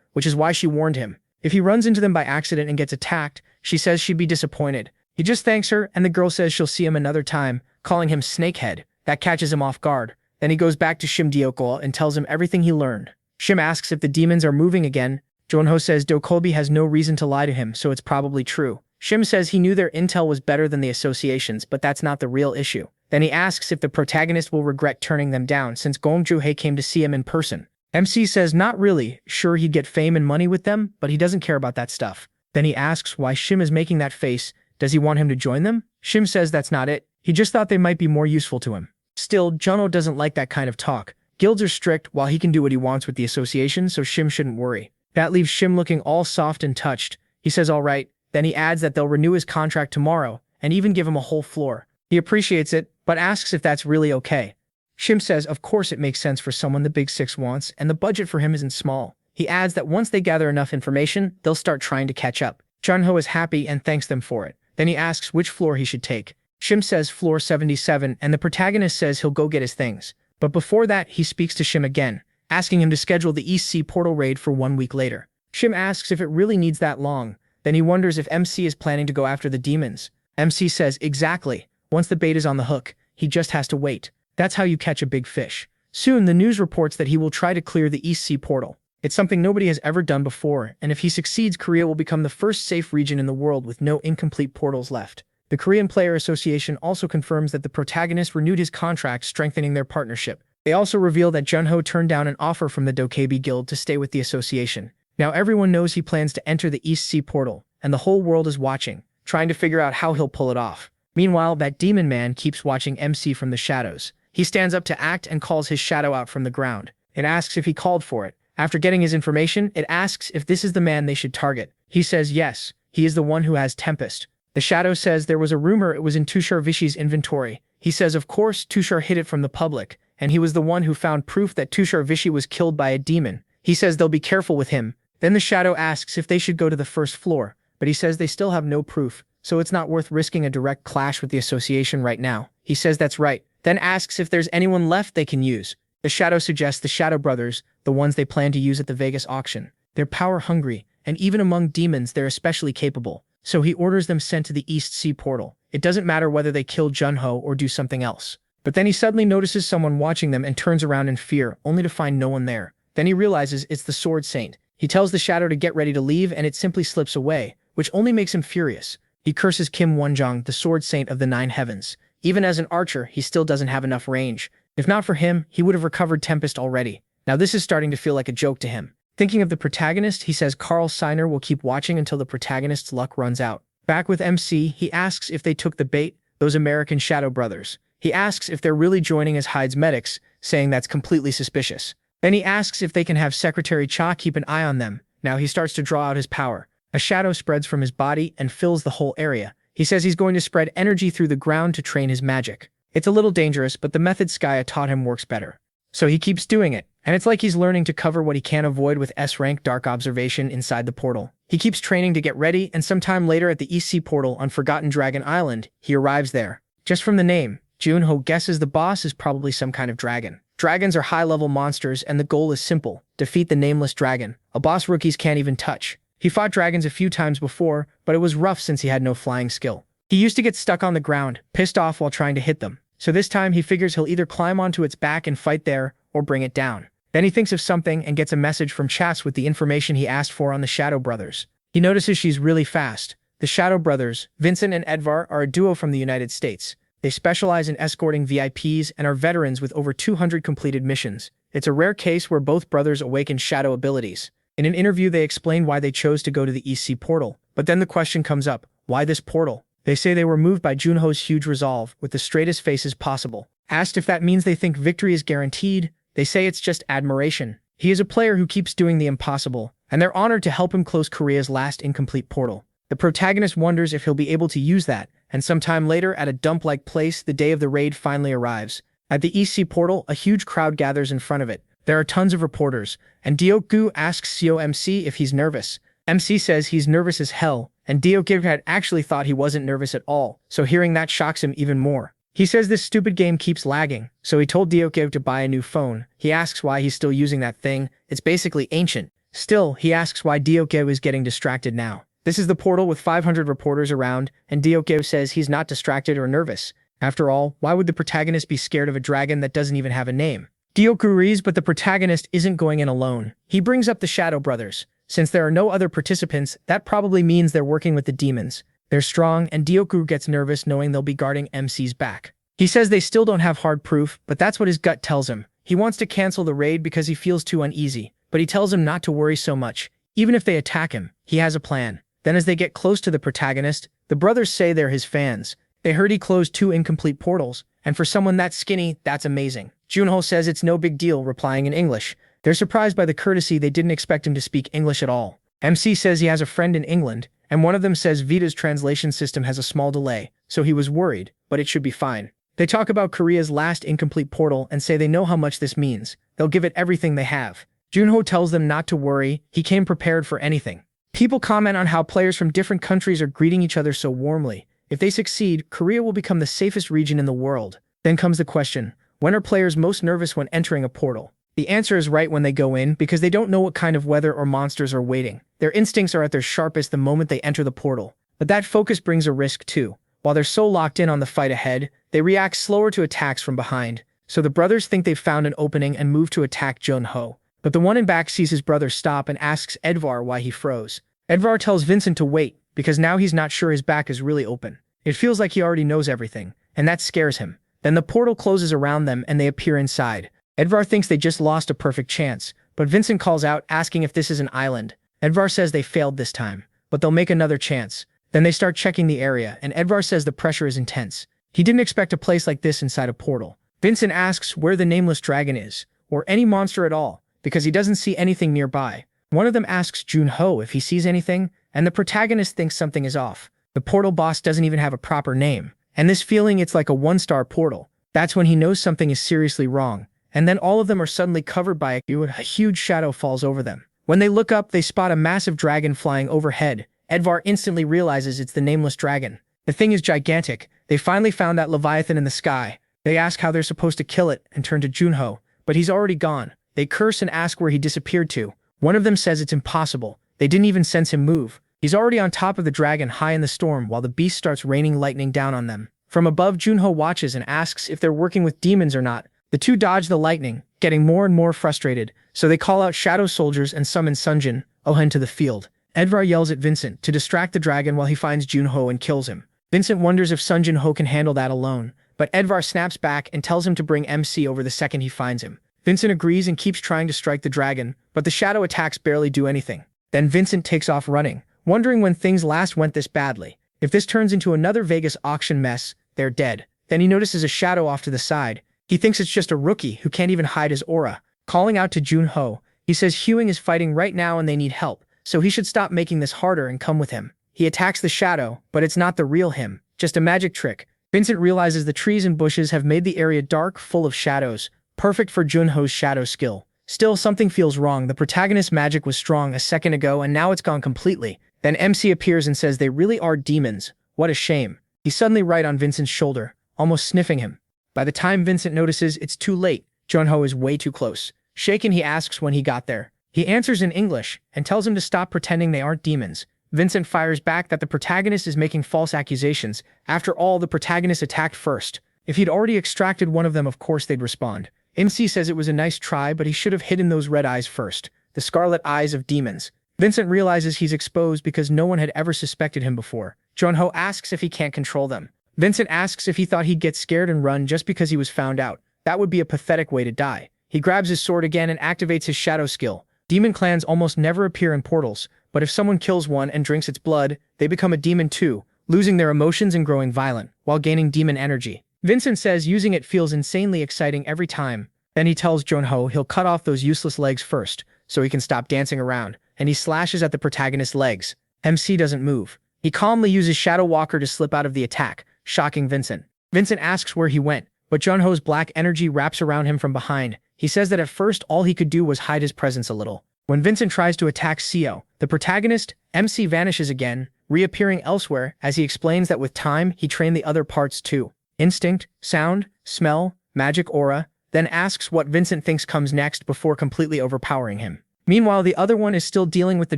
which is why she warned him. If he runs into them by accident and gets attacked, she says she'd be disappointed. He just thanks her, and the girl says she'll see him another time, calling him Snakehead. That catches him off guard. Then he goes back to Shim Diokol and tells him everything he learned. Shim asks if the demons are moving again. Junho says Dokubi has no reason to lie to him, so it's probably true. Shim says he knew their intel was better than the association's, but that's not the real issue. Then he asks if the protagonist will regret turning them down since Gong Juhei came to see him in person. MC says not really, sure he'd get fame and money with them, but he doesn't care about that stuff. Then he asks why Shim is making that face. Does he want him to join them? Shim says that's not it. He just thought they might be more useful to him. Still, Junho doesn't like that kind of talk. Guilds are strict while he can do what he wants with the association, so Shim shouldn't worry. That leaves Shim looking all soft and touched. He says all right. Then he adds that they'll renew his contract tomorrow and even give him a whole floor. He appreciates it, but asks if that's really okay. Shim says of course it makes sense for someone the Big Six wants, and the budget for him isn't small. He adds that once they gather enough information, they'll start trying to catch up. Junho is happy and thanks them for it. Then he asks which floor he should take. Shim says floor 77, and the protagonist says he'll go get his things. But before that, he speaks to Shim again, asking him to schedule the East Sea portal raid for 1 week later. Shim asks if it really needs that long. Then he wonders if MC is planning to go after the demons. MC says exactly. Once the bait is on the hook, he just has to wait. That's how you catch a big fish. Soon, the news reports that he will try to clear the East Sea portal. It's something nobody has ever done before, and if he succeeds, Korea will become the first safe region in the world with no incomplete portals left. The Korean Player Association also confirms that the protagonist renewed his contract, strengthening their partnership. They also reveal that Junho turned down an offer from the Dokubi Guild to stay with the association. Now everyone knows he plans to enter the East Sea portal, and the whole world is watching, trying to figure out how he'll pull it off. Meanwhile, that demon man keeps watching MC from the shadows. He stands up to act and calls his shadow out from the ground. It asks if he called for it. After getting his information, it asks if this is the man they should target. He says yes, he is the one who has Tempest. The shadow says there was a rumor it was in Tushar Vishi's inventory. He says of course Tushar hid it from the public, and he was the one who found proof that Tushar Vishi was killed by a demon. He says they'll be careful with him. Then the shadow asks if they should go to the first floor, but he says they still have no proof, so it's not worth risking a direct clash with the association right now. He says that's right, then asks if there's anyone left they can use. The shadow suggests the Shadow Brothers, the ones they plan to use at the Vegas auction. They're power-hungry, and even among demons they're especially capable, so he orders them sent to the East Sea portal. It doesn't matter whether they kill Junho or do something else. But then he suddenly notices someone watching them and turns around in fear, only to find no one there. Then he realizes it's the Sword Saint. He tells the shadow to get ready to leave, and it simply slips away, which only makes him furious. He curses Kim Wonjong, the Sword Saint of the Nine Heavens. Even as an archer, he still doesn't have enough range. If not for him, he would have recovered Tempest already. Now this is starting to feel like a joke to him. Thinking of the protagonist, he says Carl Seiner will keep watching until the protagonist's luck runs out. Back with MC, he asks if they took the bait, those American Shadow Brothers. He asks if they're really joining as Hyde's medics, saying that's completely suspicious. Then he asks if they can have Secretary Cha keep an eye on them. Now he starts to draw out his power. A shadow spreads from his body and fills the whole area. He says he's going to spread energy through the ground to train his magic. It's a little dangerous, but the method Skya taught him works better. So he keeps doing it, and it's like he's learning to cover what he can't avoid with S-rank dark observation inside the portal. He keeps training to get ready, and sometime later at the EC portal on Forgotten Dragon Island, he arrives there. Just from the name, Junho guesses the boss is probably some kind of dragon. Dragons are high-level monsters, and the goal is simple: defeat the nameless dragon, a boss rookies can't even touch. He fought dragons a few times before, but it was rough since he had no flying skill. He used to get stuck on the ground, pissed off while trying to hit them. So this time he figures he'll either climb onto its back and fight there, or bring it down. Then he thinks of something and gets a message from Chas with the information he asked for on the Shadow Brothers. He notices she's really fast. The Shadow Brothers, Vincent and Edvar, are a duo from the United States. They specialize in escorting VIPs and are veterans with over 200 completed missions. It's a rare case where both brothers awaken shadow abilities. In an interview, they explain why they chose to go to the EC portal. But then the question comes up, why this portal? They say they were moved by Junho's huge resolve, with the straightest faces possible. Asked if that means they think victory is guaranteed, they say it's just admiration. He is a player who keeps doing the impossible, and they're honored to help him close Korea's last incomplete portal. The protagonist wonders if he'll be able to use that, and sometime later at a dump-like place, the day of the raid finally arrives. At the EC portal, a huge crowd gathers in front of it. There are tons of reporters, and Deokgu asks Seo MC if he's nervous. MC says he's nervous as hell, and Deokgu had actually thought he wasn't nervous at all, so hearing that shocks him even more. He says this stupid game keeps lagging, so he told Deokgu to buy a new phone. He asks why he's still using that thing. It's basically ancient. Still, he asks why Deokgu is getting distracted now. This is the portal with 500 reporters around, and Deokgu says he's not distracted or nervous. After all, why would the protagonist be scared of a dragon that doesn't even have a name? Deokgu agrees, but the protagonist isn't going in alone. He brings up the Shadow Brothers. Since there are no other participants, that probably means they're working with the demons. They're strong, and Deokgu gets nervous knowing they'll be guarding MC's back. He says they still don't have hard proof, but that's what his gut tells him. He wants to cancel the raid because he feels too uneasy, but he tells him not to worry so much. Even if they attack him, he has a plan. Then as they get close to the protagonist, the brothers say they're his fans. They heard he closed 2 incomplete portals, and for someone that skinny, that's amazing. Junho says it's no big deal, replying in English. They're surprised by the courtesy. They didn't expect him to speak English at all. MC says he has a friend in England, and one of them says Vita's translation system has a small delay, so he was worried, but it should be fine. They talk about Korea's last incomplete portal and say they know how much this means. They'll give it everything they have. Junho tells them not to worry, he came prepared for anything. People comment on how players from different countries are greeting each other so warmly. If they succeed, Korea will become the safest region in the world. Then comes the question, when are players most nervous when entering a portal? The answer is right when they go in, because they don't know what kind of weather or monsters are waiting. Their instincts are at their sharpest the moment they enter the portal. But that focus brings a risk too. While they're so locked in on the fight ahead, they react slower to attacks from behind. So the brothers think they've found an opening and move to attack Junho. But the one in back sees his brother stop and asks Edvar why he froze. Edvar tells Vincent to wait, because now he's not sure his back is really open. It feels like he already knows everything, and that scares him. Then the portal closes around them and they appear inside. Edvar thinks they just lost a perfect chance, but Vincent calls out asking if this is an island. Edvar says they failed this time, but they'll make another chance. Then they start checking the area, and Edvar says the pressure is intense. He didn't expect a place like this inside a portal. Vincent asks where the nameless dragon is, or any monster at all, because he doesn't see anything nearby. One of them asks Junho if he sees anything, and the protagonist thinks something is off. The portal boss doesn't even have a proper name, and this feeling it's like a one-star portal. That's when he knows something is seriously wrong. And then all of them are suddenly covered by a huge shadow falls over them. When they look up, they spot a massive dragon flying overhead. Edvar instantly realizes it's the nameless dragon. The thing is gigantic. They finally found that Leviathan in the sky. They ask how they're supposed to kill it and turn to Junho, but he's already gone. They curse and ask where he disappeared to. One of them says it's impossible. They didn't even sense him move. He's already on top of the dragon high in the storm while the beast starts raining lightning down on them. From above, Junho watches and asks if they're working with demons or not. The two dodge the lightning, getting more and more frustrated, so they call out shadow soldiers and summon Sunjin, Ohen to the field. Edvar yells at Vincent to distract the dragon while he finds Junho and kills him. Vincent wonders if Sunjin Ho can handle that alone, but Edvar snaps back and tells him to bring MC over the second he finds him. Vincent agrees and keeps trying to strike the dragon, but the shadow attacks barely do anything. Then Vincent takes off running, wondering when things last went this badly. If this turns into another Vegas auction mess, they're dead. Then he notices a shadow off to the side. He thinks it's just a rookie who can't even hide his aura. Calling out to Junho, he says Hewing is fighting right now and they need help, so he should stop making this harder and come with him. He attacks the shadow, but it's not the real him, just a magic trick. Vincent realizes the trees and bushes have made the area dark, full of shadows, perfect for Junho's shadow skill. Still, something feels wrong. The protagonist's magic was strong a second ago and now it's gone completely. Then MC appears and says they really are demons. What a shame. He's suddenly right on Vincent's shoulder, almost sniffing him. By the time Vincent notices, it's too late. Junho is way too close. Shaken, he asks when he got there. He answers in English and tells him to stop pretending they aren't demons. Vincent fires back that the protagonist is making false accusations. After all, the protagonist attacked first. If he'd already extracted one of them, of course they'd respond. MC says it was a nice try, but he should have hidden those red eyes first. The scarlet eyes of demons. Vincent realizes he's exposed because no one had ever suspected him before. Junho asks if he can't control them. Vincent asks if he thought he'd get scared and run just because he was found out. That would be a pathetic way to die. He grabs his sword again and activates his shadow skill. Demon clans almost never appear in portals, but if someone kills one and drinks its blood, they become a demon too, losing their emotions and growing violent, while gaining demon energy. Vincent says using it feels insanely exciting every time. Then he tells Junho he'll cut off those useless legs first, so he can stop dancing around, and he slashes at the protagonist's legs. MC doesn't move. He calmly uses Shadow Walker to slip out of the attack, shocking Vincent. Vincent asks where he went, but Junho's black energy wraps around him from behind. He says that at first all he could do was hide his presence a little. When Vincent tries to attack Seo, the protagonist, MC vanishes again, reappearing elsewhere as he explains that with time he trained the other parts too. Instinct, sound, smell, magic aura, then asks what Vincent thinks comes next before completely overpowering him. Meanwhile, the other one is still dealing with the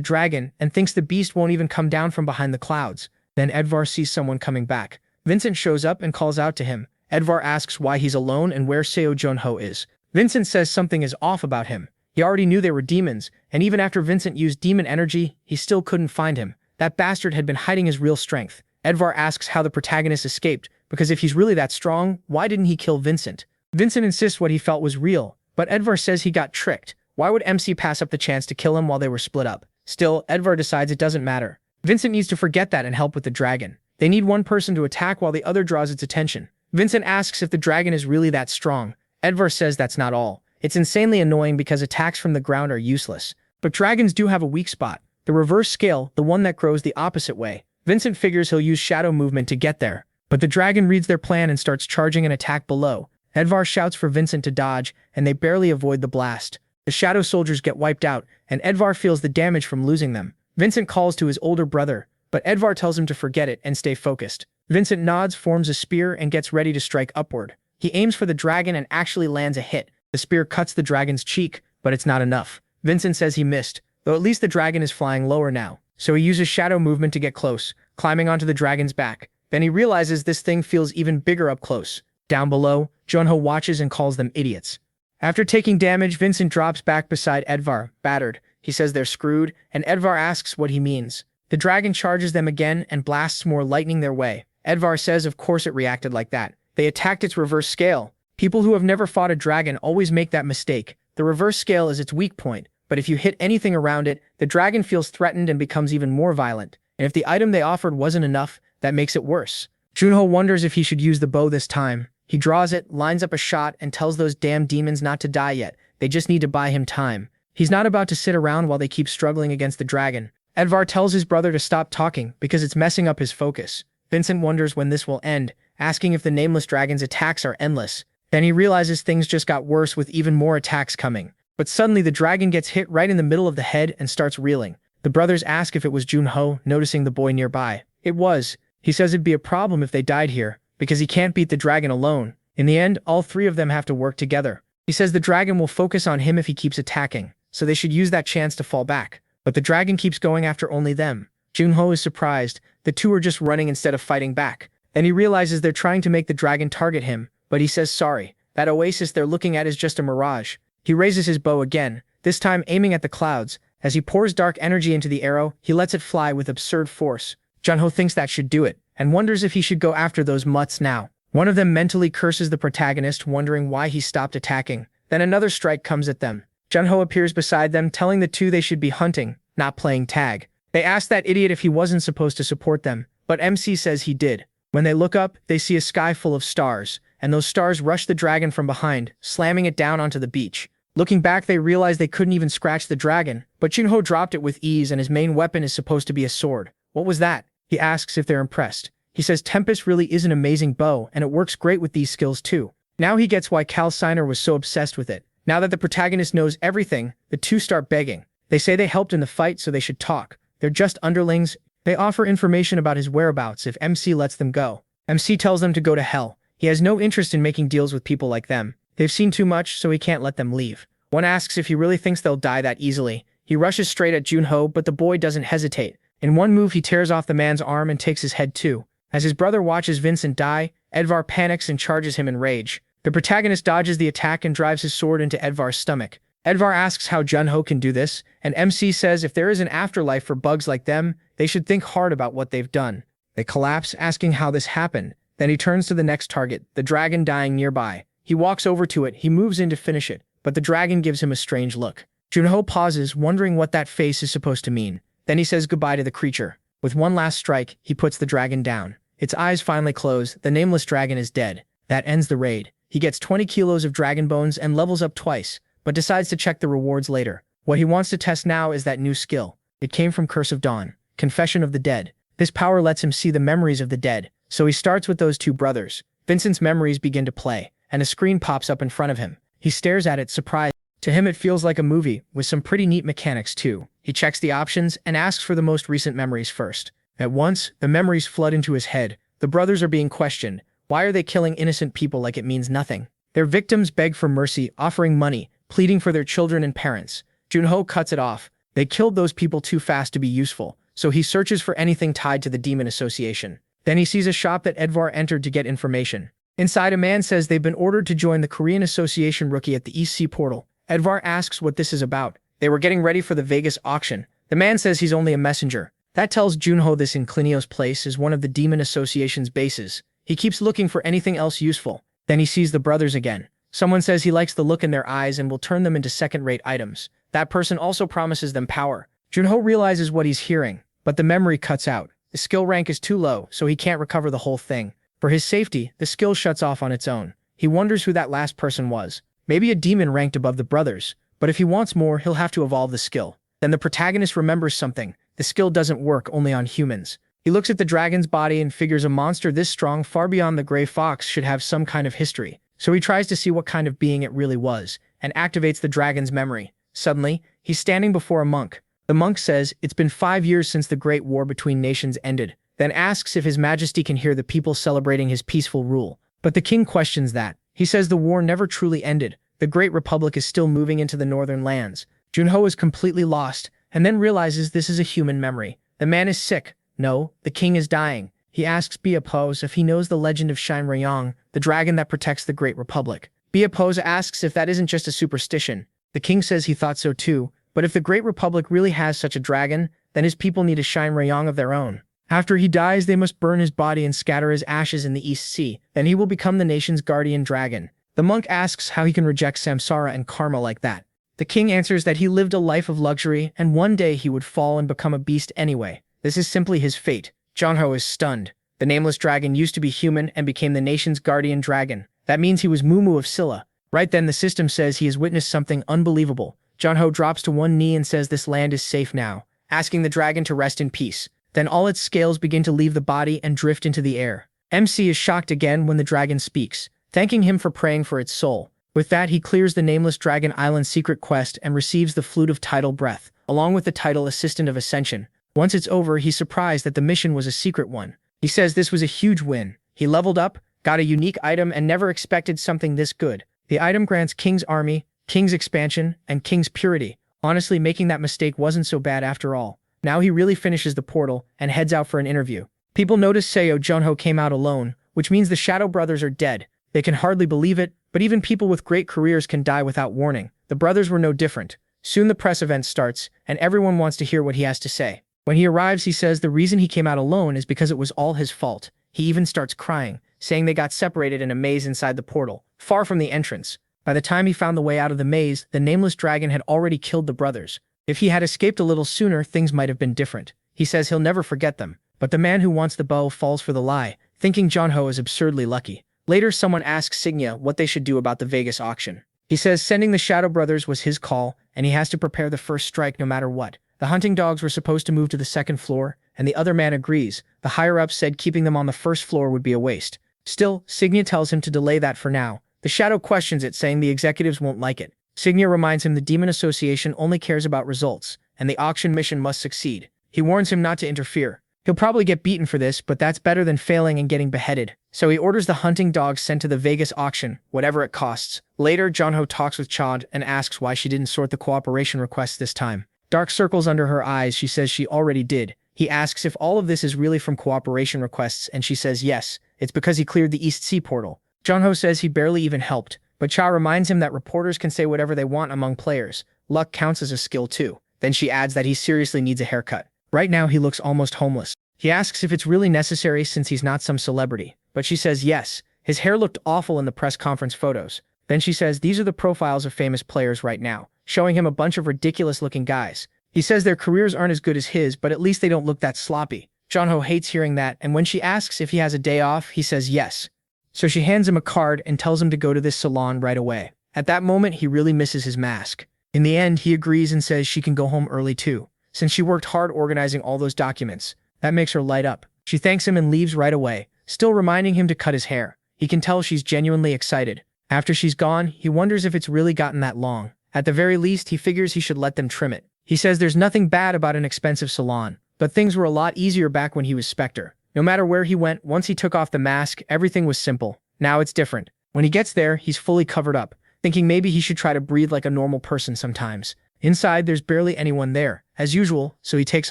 dragon and thinks the beast won't even come down from behind the clouds. Then Edvar sees someone coming back. Vincent shows up and calls out to him. Edvar asks why he's alone and where Seo Junho is. Vincent says something is off about him. He already knew they were demons, and even after Vincent used demon energy, he still couldn't find him. That bastard had been hiding his real strength. Edvar asks how the protagonist escaped, because if he's really that strong, why didn't he kill Vincent? Vincent insists what he felt was real, but Edvar says he got tricked. Why would MC pass up the chance to kill him while they were split up? Still, Edvar decides it doesn't matter. Vincent needs to forget that and help with the dragon. They need one person to attack while the other draws its attention. Vincent asks if the dragon is really that strong. Edvar says that's not all. It's insanely annoying because attacks from the ground are useless. But dragons do have a weak spot. The reverse scale, the one that grows the opposite way. Vincent figures he'll use shadow movement to get there. But the dragon reads their plan and starts charging an attack below. Edvar shouts for Vincent to dodge, and they barely avoid the blast. The shadow soldiers get wiped out, and Edvar feels the damage from losing them. Vincent calls to his older brother, but Edvar tells him to forget it and stay focused. Vincent nods, forms a spear, and gets ready to strike upward. He aims for the dragon and actually lands a hit. The spear cuts the dragon's cheek, but it's not enough. Vincent says he missed, though at least the dragon is flying lower now. So he uses shadow movement to get close, climbing onto the dragon's back. Then he realizes this thing feels even bigger up close. Down below, Junho watches and calls them idiots. After taking damage, Vincent drops back beside Edvar, battered. He says they're screwed, and Edvar asks what he means. The dragon charges them again and blasts more lightning their way. Edvar says of course it reacted like that. They attacked its reverse scale. People who have never fought a dragon always make that mistake. The reverse scale is its weak point, but if you hit anything around it, the dragon feels threatened and becomes even more violent. And if the item they offered wasn't enough, that makes it worse. Junho wonders if he should use the bow this time. He draws it, lines up a shot, and tells those damn demons not to die yet. They just need to buy him time. He's not about to sit around while they keep struggling against the dragon. Edvar tells his brother to stop talking because it's messing up his focus. Vincent wonders when this will end, asking if the nameless dragon's attacks are endless. Then he realizes things just got worse with even more attacks coming. But suddenly the dragon gets hit right in the middle of the head and starts reeling. The brothers ask if it was Junho, noticing the boy nearby. It was. He says it'd be a problem if they died here, because he can't beat the dragon alone. In the end, all three of them have to work together. He says the dragon will focus on him if he keeps attacking, so they should use that chance to fall back. But the dragon keeps going after only them. Junho is surprised. The two are just running instead of fighting back. Then he realizes they're trying to make the dragon target him, but he says sorry. That oasis they're looking at is just a mirage. He raises his bow again, this time aiming at the clouds. As he pours dark energy into the arrow, he lets it fly with absurd force. Junho thinks that should do it, and wonders if he should go after those mutts now. One of them mentally curses the protagonist, wondering why he stopped attacking. Then another strike comes at them. Junho appears beside them, telling the two they should be hunting, not playing tag. They ask that idiot if he wasn't supposed to support them, but MC says he did. When they look up, they see a sky full of stars, and those stars rush the dragon from behind, slamming it down onto the beach. Looking back, they realize they couldn't even scratch the dragon, but Junho dropped it with ease, and his main weapon is supposed to be a sword. What was that? He asks if they're impressed. He says Tempest really is an amazing bow, and it works great with these skills too. Now he gets why Cal Siner was so obsessed with it. Now that the protagonist knows everything, the two start begging. They say they helped in the fight, so they should talk. They're just underlings. They offer information about his whereabouts if MC lets them go. MC tells them to go to hell. He has no interest in making deals with people like them. They've seen too much, so he can't let them leave. One asks if he really thinks they'll die that easily. He rushes straight at Junho, but the boy doesn't hesitate. In one move, he tears off the man's arm and takes his head too. As his brother watches Vincent die, Edvar panics and charges him in rage. The protagonist dodges the attack and drives his sword into Edvar's stomach. Edvar asks how Junho can do this, and MC says if there is an afterlife for bugs like them, they should think hard about what they've done. They collapse, asking how this happened. Then he turns to the next target, the dragon dying nearby. He walks over to it, he moves in to finish it, but the dragon gives him a strange look. Junho pauses, wondering what that face is supposed to mean. Then he says goodbye to the creature. With one last strike, he puts the dragon down. Its eyes finally close, the nameless dragon is dead. That ends the raid. He gets 20 kilos of dragon bones and levels up twice, but decides to check the rewards later. What he wants to test now is that new skill. It came from Curse of Dawn, Confession of the Dead. This power lets him see the memories of the dead, so he starts with those two brothers. Vincent's memories begin to play, and a screen pops up in front of him. He stares at it, surprised. To him it feels like a movie, with some pretty neat mechanics too. He checks the options and asks for the most recent memories first. At once, the memories flood into his head. The brothers are being questioned. Why are they killing innocent people like it means nothing? Their victims beg for mercy, offering money, pleading for their children and parents. Junho cuts it off. They killed those people too fast to be useful, so he searches for anything tied to the Demon Association. Then he sees a shop that Edvar entered to get information. Inside, a man says they've been ordered to join the Korean Association Rookie at the East Sea Portal. Edvar asks what this is about. They were getting ready for the Vegas auction. The man says he's only a messenger. That tells Junho this Inclinio's place is one of the Demon Association's bases. He keeps looking for anything else useful. Then he sees the brothers again. Someone says he likes the look in their eyes and will turn them into second-rate items. That person also promises them power. Junho realizes what he's hearing, but the memory cuts out. The skill rank is too low, so he can't recover the whole thing. For his safety, the skill shuts off on its own. He wonders who that last person was. Maybe a demon ranked above the brothers, but if he wants more, he'll have to evolve the skill. Then the protagonist remembers something. The skill doesn't work only on humans. He looks at the dragon's body and figures a monster this strong, far beyond the gray fox, should have some kind of history. So he tries to see what kind of being it really was, and activates the dragon's memory. Suddenly, he's standing before a monk. The monk says it's been 5 years since the Great War between nations ended, then asks if His Majesty can hear the people celebrating his peaceful rule. But the king questions that. He says the war never truly ended. The Great Republic is still moving into the northern lands. Junho is completely lost, and then realizes this is a human memory. The man is sick. No, the king is dying. He asks Beapose if he knows the legend of Shin Ryong, the dragon that protects the Great Republic. Beapose asks if that isn't just a superstition. The king says he thought so too, but if the Great Republic really has such a dragon, then his people need a Shin Ryong of their own. After he dies, they must burn his body and scatter his ashes in the East Sea. Then he will become the nation's guardian dragon. The monk asks how he can reject samsara and karma like that. The king answers that he lived a life of luxury, and one day he would fall and become a beast anyway. This is simply his fate. Junho is stunned. The nameless dragon used to be human and became the nation's guardian dragon. That means he was Mumu of Silla. Right then, the system says he has witnessed something unbelievable. Junho drops to one knee and says this land is safe now, asking the dragon to rest in peace. Then all its scales begin to leave the body and drift into the air. MC is shocked again when the dragon speaks, thanking him for praying for its soul. With that, he clears the Nameless Dragon Island secret quest and receives the Flute of Tidal Breath, along with the title Assistant of Ascension. Once it's over, he's surprised that the mission was a secret one. He says this was a huge win. He leveled up, got a unique item, and never expected something this good. The item grants King's Army, King's Expansion, and King's Purity. Honestly, making that mistake wasn't so bad after all. Now he really finishes the portal and heads out for an interview. People notice Seo Junho came out alone, which means the Shadow Brothers are dead. They can hardly believe it, but even people with great careers can die without warning. The brothers were no different. Soon the press event starts, and everyone wants to hear what he has to say. When he arrives, he says the reason he came out alone is because it was all his fault. He even starts crying, saying they got separated in a maze inside the portal, far from the entrance. By the time he found the way out of the maze, the Nameless Dragon had already killed the brothers. If he had escaped a little sooner, things might have been different. He says he'll never forget them, But the man who wants the bow falls for the lie, thinking Junho is absurdly lucky. Later, someone asks Signia what they should do about the Vegas auction. He says sending the Shadow Brothers was his call, and he has to prepare the first strike no matter what. The hunting dogs were supposed to move to the second floor, and the other man agrees. The higher-ups said keeping them on the first floor would be a waste. Still, Signia tells him to delay that for now. The Shadow questions it, saying the executives won't like it. Signia reminds him the Demon Association only cares about results, and the auction mission must succeed. He warns him not to interfere. He'll probably get beaten for this, but that's better than failing and getting beheaded. So he orders the hunting dogs sent to the Vegas auction, whatever it costs. Later, Junho talks with Chad and asks why she didn't sort the cooperation requests this time. Dark circles under her eyes, she says she already did. He asks if all of this is really from cooperation requests, and she says yes, it's because he cleared the East Sea portal. Junho says he barely even helped, but Cha reminds him that reporters can say whatever they want among players. Luck counts as a skill too. Then she adds that he seriously needs a haircut. Right now he looks almost homeless. He asks if it's really necessary since he's not some celebrity, but she says yes. His hair looked awful in the press conference photos. Then she says these are the profiles of famous players right now, showing him a bunch of ridiculous-looking guys. He says their careers aren't as good as his, but at least they don't look that sloppy. Junho hates hearing that, and when she asks if he has a day off, he says yes. So she hands him a card and tells him to go to this salon right away. At that moment, he really misses his mask. In the end, he agrees and says she can go home early too, since she worked hard organizing all those documents. That makes her light up. She thanks him and leaves right away, still reminding him to cut his hair. He can tell she's genuinely excited. After she's gone, he wonders if it's really gotten that long. At the very least, he figures he should let them trim it. He says there's nothing bad about an expensive salon, but things were a lot easier back when he was Spectre. No matter where he went, once he took off the mask, everything was simple. Now it's different. When he gets there, he's fully covered up, thinking maybe he should try to breathe like a normal person sometimes. Inside, there's barely anyone there, as usual, so he takes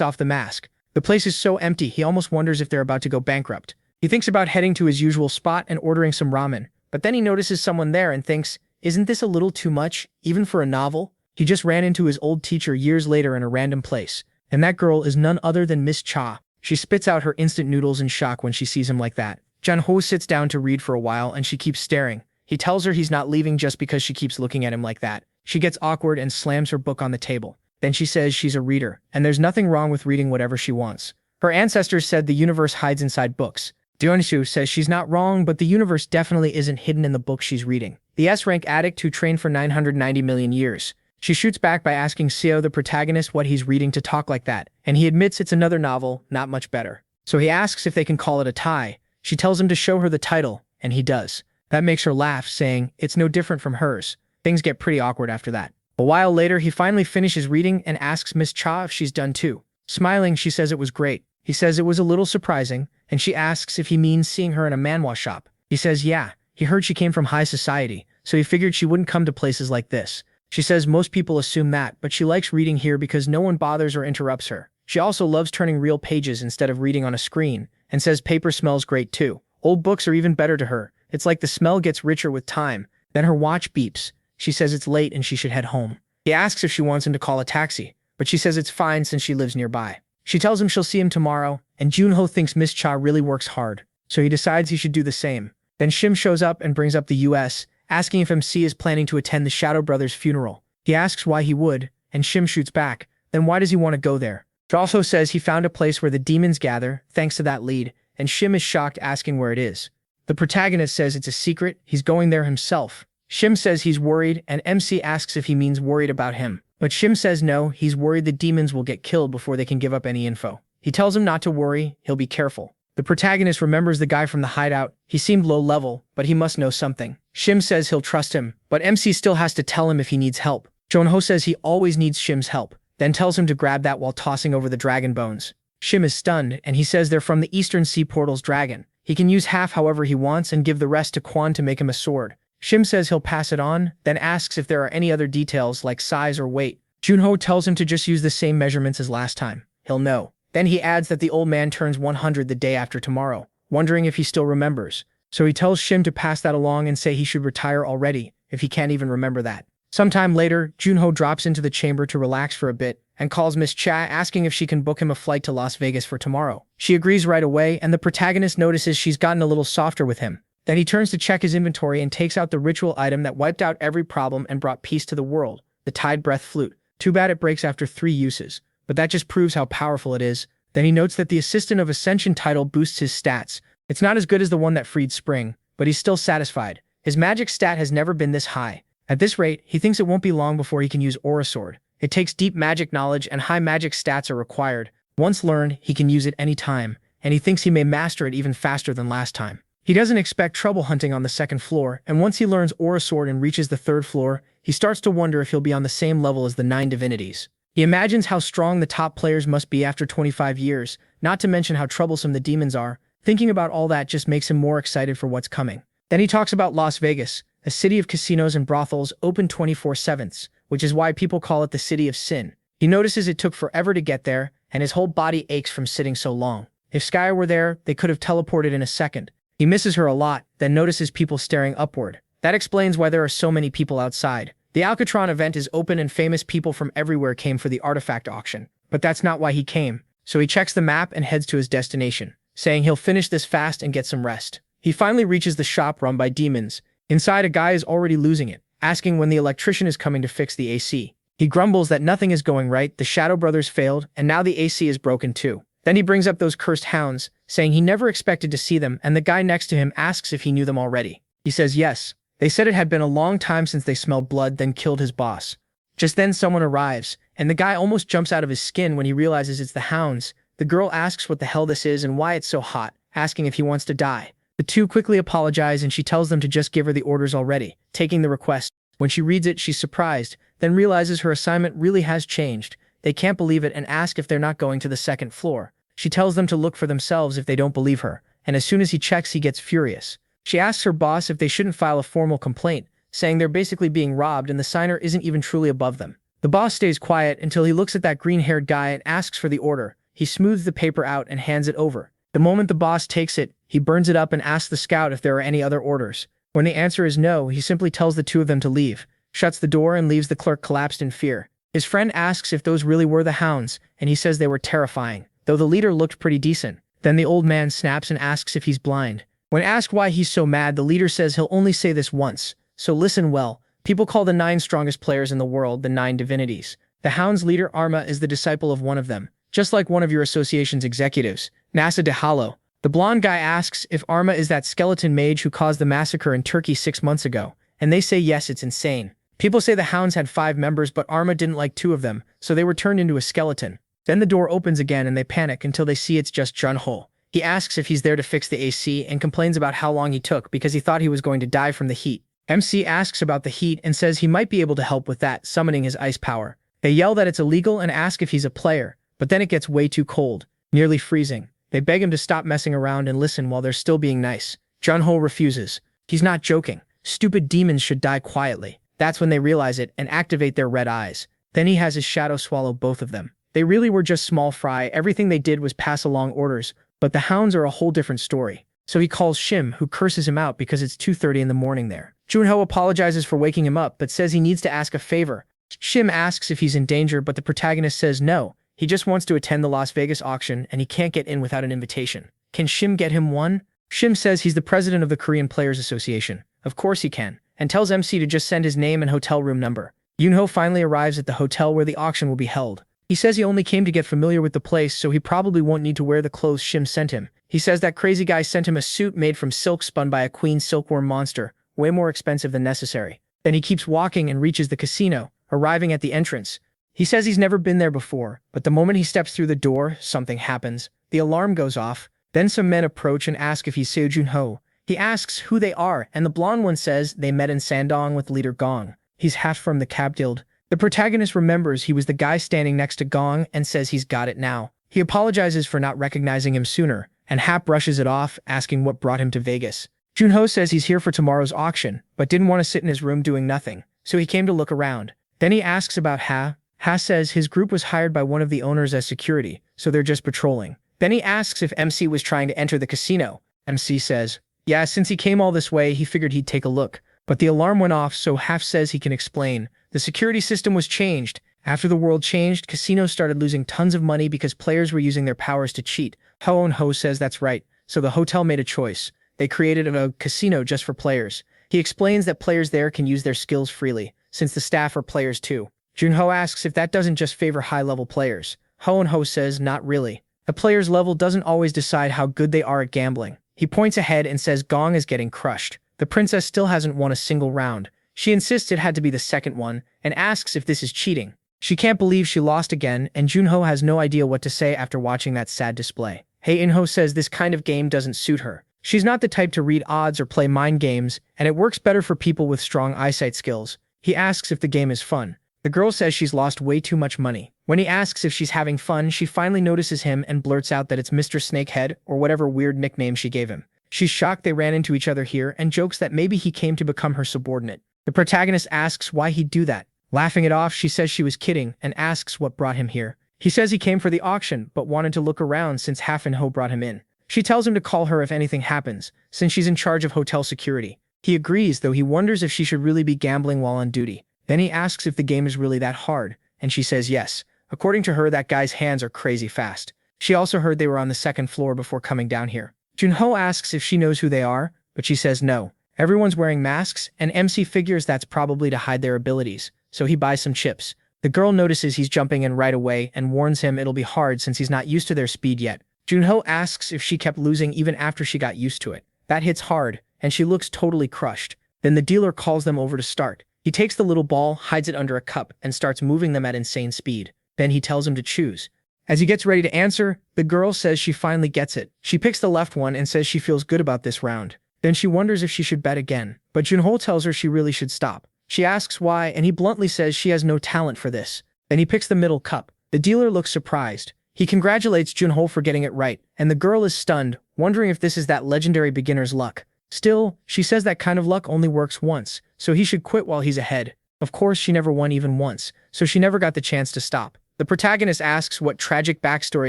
off the mask. The place is so empty, he almost wonders if they're about to go bankrupt. He thinks about heading to his usual spot and ordering some ramen, but then he notices someone there and thinks, isn't this a little too much, even for a novel? He just ran into his old teacher years later in a random place, and that girl is none other than Miss Cha. She spits out her instant noodles in shock when she sees him like that. Junho sits down to read for a while and she keeps staring. He tells her he's not leaving just because she keeps looking at him like that. She gets awkward and slams her book on the table. Then she says she's a reader, and there's nothing wrong with reading whatever she wants. Her ancestors said the universe hides inside books. Dyeonshu says she's not wrong, but the universe definitely isn't hidden in the book she's reading. The S-rank addict who trained for 990 million years. She shoots back by asking Seo, the protagonist, what he's reading to talk like that, and he admits it's another novel, not much better. So he asks if they can call it a tie. She tells him to show her the title, and he does. That makes her laugh, saying it's no different from hers. Things get pretty awkward after that. A while later, he finally finishes reading and asks Miss Cha if she's done too. Smiling, she says it was great. He says it was a little surprising, and she asks if he means seeing her in a manhwa shop. He says yeah, he heard she came from high society, so he figured she wouldn't come to places like this. She says most people assume that, but she likes reading here because no one bothers or interrupts her. She also loves turning real pages instead of reading on a screen, and says paper smells great too. Old books are even better to her. It's like the smell gets richer with time. Then her watch beeps. She says it's late and she should head home. He asks if she wants him to call a taxi, but she says it's fine since she lives nearby. She tells him she'll see him tomorrow, and Junho thinks Miss Cha really works hard, so he decides he should do the same. Then Shim shows up and brings up the US, asking if MC is planning to attend the Shadow Brothers' funeral. He asks why he would, and Shim shoots back, then why does he want to go there? He also says he found a place where the demons gather, thanks to that lead, and Shim is shocked asking where it is. The protagonist says it's a secret, he's going there himself. Shim says he's worried, and MC asks if he means worried about him. But Shim says no, he's worried the demons will get killed before they can give up any info. He tells him not to worry, he'll be careful. The protagonist remembers the guy from the hideout. He seemed low level, but he must know something. Shim says he'll trust him, but MC still has to tell him if he needs help. Junho says he always needs Shim's help, then tells him to grab that while tossing over the dragon bones. Shim is stunned, and he says they're from the Eastern Sea Portal's dragon. He can use half however he wants and give the rest to Quan to make him a sword. Shim says he'll pass it on, then asks if there are any other details like size or weight. Junho tells him to just use the same measurements as last time. He'll know. Then he adds that the old man turns 100 the day after tomorrow, wondering if he still remembers. So he tells Shim to pass that along and say he should retire already, if he can't even remember that. Sometime later, Junho drops into the chamber to relax for a bit, and calls Miss Cha asking if she can book him a flight to Las Vegas for tomorrow. She agrees right away, and the protagonist notices she's gotten a little softer with him. Then he turns to check his inventory and takes out the ritual item that wiped out every problem and brought peace to the world, the Tide Breath Flute. Too bad it breaks after 3 uses, but that just proves how powerful it is. Then he notes that the Assistant of Ascension title boosts his stats. It's not as good as the one that freed Spring, but he's still satisfied. His magic stat has never been this high. At this rate, he thinks it won't be long before he can use Aura Sword. It takes deep magic knowledge and high magic stats are required. Once learned, he can use it any time, and he thinks he may master it even faster than last time. He doesn't expect trouble hunting on the second floor, and once he learns Aura Sword and reaches the third floor, he starts to wonder if he'll be on the same level as the 9 divinities. He imagines how strong the top players must be after 25 years, not to mention how troublesome the demons are. Thinking about all that just makes him more excited for what's coming. Then he talks about Las Vegas, a city of casinos and brothels open 24/7, which is why people call it the City of Sin. He notices it took forever to get there, and his whole body aches from sitting so long. If Skye were there, they could have teleported in a second. He misses her a lot, then notices people staring upward. That explains why there are so many people outside. The Alcatron event is open and famous people from everywhere came for the artifact auction. But that's not why he came. So he checks the map and heads to his destination, saying he'll finish this fast and get some rest. He finally reaches the shop run by demons. Inside, a guy is already losing it, asking when the electrician is coming to fix the AC. He grumbles that nothing is going right, the Shadow Brothers failed, and now the AC is broken too. Then he brings up those cursed hounds, saying he never expected to see them, and the guy next to him asks if he knew them already. He says yes. They said it had been a long time since they smelled blood, then killed his boss. Just then someone arrives, and the guy almost jumps out of his skin when he realizes it's the hounds. The girl asks what the hell this is and why it's so hot, asking if he wants to die. The two quickly apologize and she tells them to just give her the orders already, taking the request. When she reads it, she's surprised, then realizes her assignment really has changed. They can't believe it and ask if they're not going to the second floor. She tells them to look for themselves if they don't believe her, and as soon as he checks, he gets furious. She asks her boss if they shouldn't file a formal complaint, saying they're basically being robbed and the signer isn't even truly above them. The boss stays quiet until he looks at that green-haired guy and asks for the order. He smooths the paper out and hands it over. The moment the boss takes it, he burns it up and asks the scout if there are any other orders. When the answer is no, he simply tells the two of them to leave, shuts the door and leaves the clerk collapsed in fear. His friend asks if those really were the hounds, and he says they were terrifying, though the leader looked pretty decent. Then the old man snaps and asks if he's blind. When asked why he's so mad, the leader says he'll only say this once, so listen well. People call the 9 strongest players in the world the 9 divinities. The Hound's leader Arma is the disciple of one of them, just like one of your association's executives, Nasa Yahello. The blonde guy asks if Arma is that skeleton mage who caused the massacre in Turkey 6 months ago, and they say yes, it's insane. People say the Hounds had 5 members, but Arma didn't like 2 of them, so they were turned into a skeleton. Then the door opens again and they panic until they see it's just Junho. He asks if he's there to fix the AC and complains about how long he took because he thought he was going to die from the heat. MC asks about the heat and says he might be able to help with that, summoning his ice power. They yell that it's illegal and ask if he's a player, but then it gets way too cold, nearly freezing. They beg him to stop messing around and listen while they're still being nice. Junho refuses. He's not joking. Stupid demons should die quietly. That's when they realize it and activate their red eyes. Then he has his shadow swallow both of them. They really were just small fry. Everything they did was pass along orders, but the Hounds are a whole different story. So he calls Shim, who curses him out because it's 2:30 in the morning there. Junho apologizes for waking him up, but says he needs to ask a favor. Shim asks if he's in danger, but the protagonist says no. He just wants to attend the Las Vegas auction, and he can't get in without an invitation. Can Shim get him one? Shim says he's the president of the Korean Players Association. Of course he can, and tells MC to just send his name and hotel room number. Yunho finally arrives at the hotel where the auction will be held. He says he only came to get familiar with the place, so he probably won't need to wear the clothes Shim sent him. He says that crazy guy sent him a suit made from silk spun by a queen silkworm monster, way more expensive than necessary. Then he keeps walking and reaches the casino, arriving at the entrance. He says he's never been there before, but the moment he steps through the door, something happens. The alarm goes off. Then some men approach and ask if he's Seo Junho. He asks who they are, and the blonde one says they met in Sandong with leader Gong. He's half from the Cab Guild. The protagonist remembers he was the guy standing next to Gong and says he's got it now. He apologizes for not recognizing him sooner, and Hap brushes it off, asking what brought him to Vegas. Junho says he's here for tomorrow's auction, but didn't want to sit in his room doing nothing, so he came to look around. Then he asks about Ha. Ha says his group was hired by one of the owners as security, so they're just patrolling. Then he asks if MC was trying to enter the casino. MC says, yeah, since he came all this way, he figured he'd take a look. But the alarm went off, so Haf says he can explain. The security system was changed. After the world changed, casinos started losing tons of money because players were using their powers to cheat. Ho and Ho says that's right, so the hotel made a choice. They created a casino just for players. He explains that players there can use their skills freely, since the staff are players too. Junho asks if that doesn't just favor high-level players. Ho and Ho says not really. A player's level doesn't always decide how good they are at gambling. He points ahead and says Gong is getting crushed. The princess still hasn't won a single round. She insists it had to be the second one and asks if this is cheating. She can't believe she lost again, and Junho has no idea what to say after watching that sad display. Hey Inho says this kind of game doesn't suit her. She's not the type to read odds or play mind games, and it works better for people with strong eyesight skills. He asks if the game is fun. The girl says she's lost way too much money. When he asks if she's having fun, she finally notices him and blurts out that it's Mr. Snakehead or whatever weird nickname she gave him. She's shocked they ran into each other here and jokes that maybe he came to become her subordinate. The protagonist asks why he'd do that. Laughing it off, she says she was kidding and asks what brought him here. He says he came for the auction but wanted to look around since Half and Ho brought him in. She tells him to call her if anything happens, since she's in charge of hotel security. He agrees, though he wonders if she should really be gambling while on duty. Then he asks if the game is really that hard, and she says yes. According to her, that guy's hands are crazy fast. She also heard they were on the second floor before coming down here. Junho asks if she knows who they are, but she says no. Everyone's wearing masks, and MC figures that's probably to hide their abilities, so he buys some chips. The girl notices he's jumping in right away and warns him it'll be hard since he's not used to their speed yet. Junho asks if she kept losing even after she got used to it. That hits hard, and she looks totally crushed. Then the dealer calls them over to start. He takes the little ball, hides it under a cup, and starts moving them at insane speed. Then he tells him to choose. As he gets ready to answer, the girl says she finally gets it. She picks the left one and says she feels good about this round. Then she wonders if she should bet again, but Junho tells her she really should stop. She asks why, and he bluntly says she has no talent for this. Then he picks the middle cup. The dealer looks surprised. He congratulates Junho for getting it right, and the girl is stunned, wondering if this is that legendary beginner's luck. Still, she says that kind of luck only works once, so he should quit while he's ahead. Of course, she never won even once, so she never got the chance to stop. The protagonist asks what tragic backstory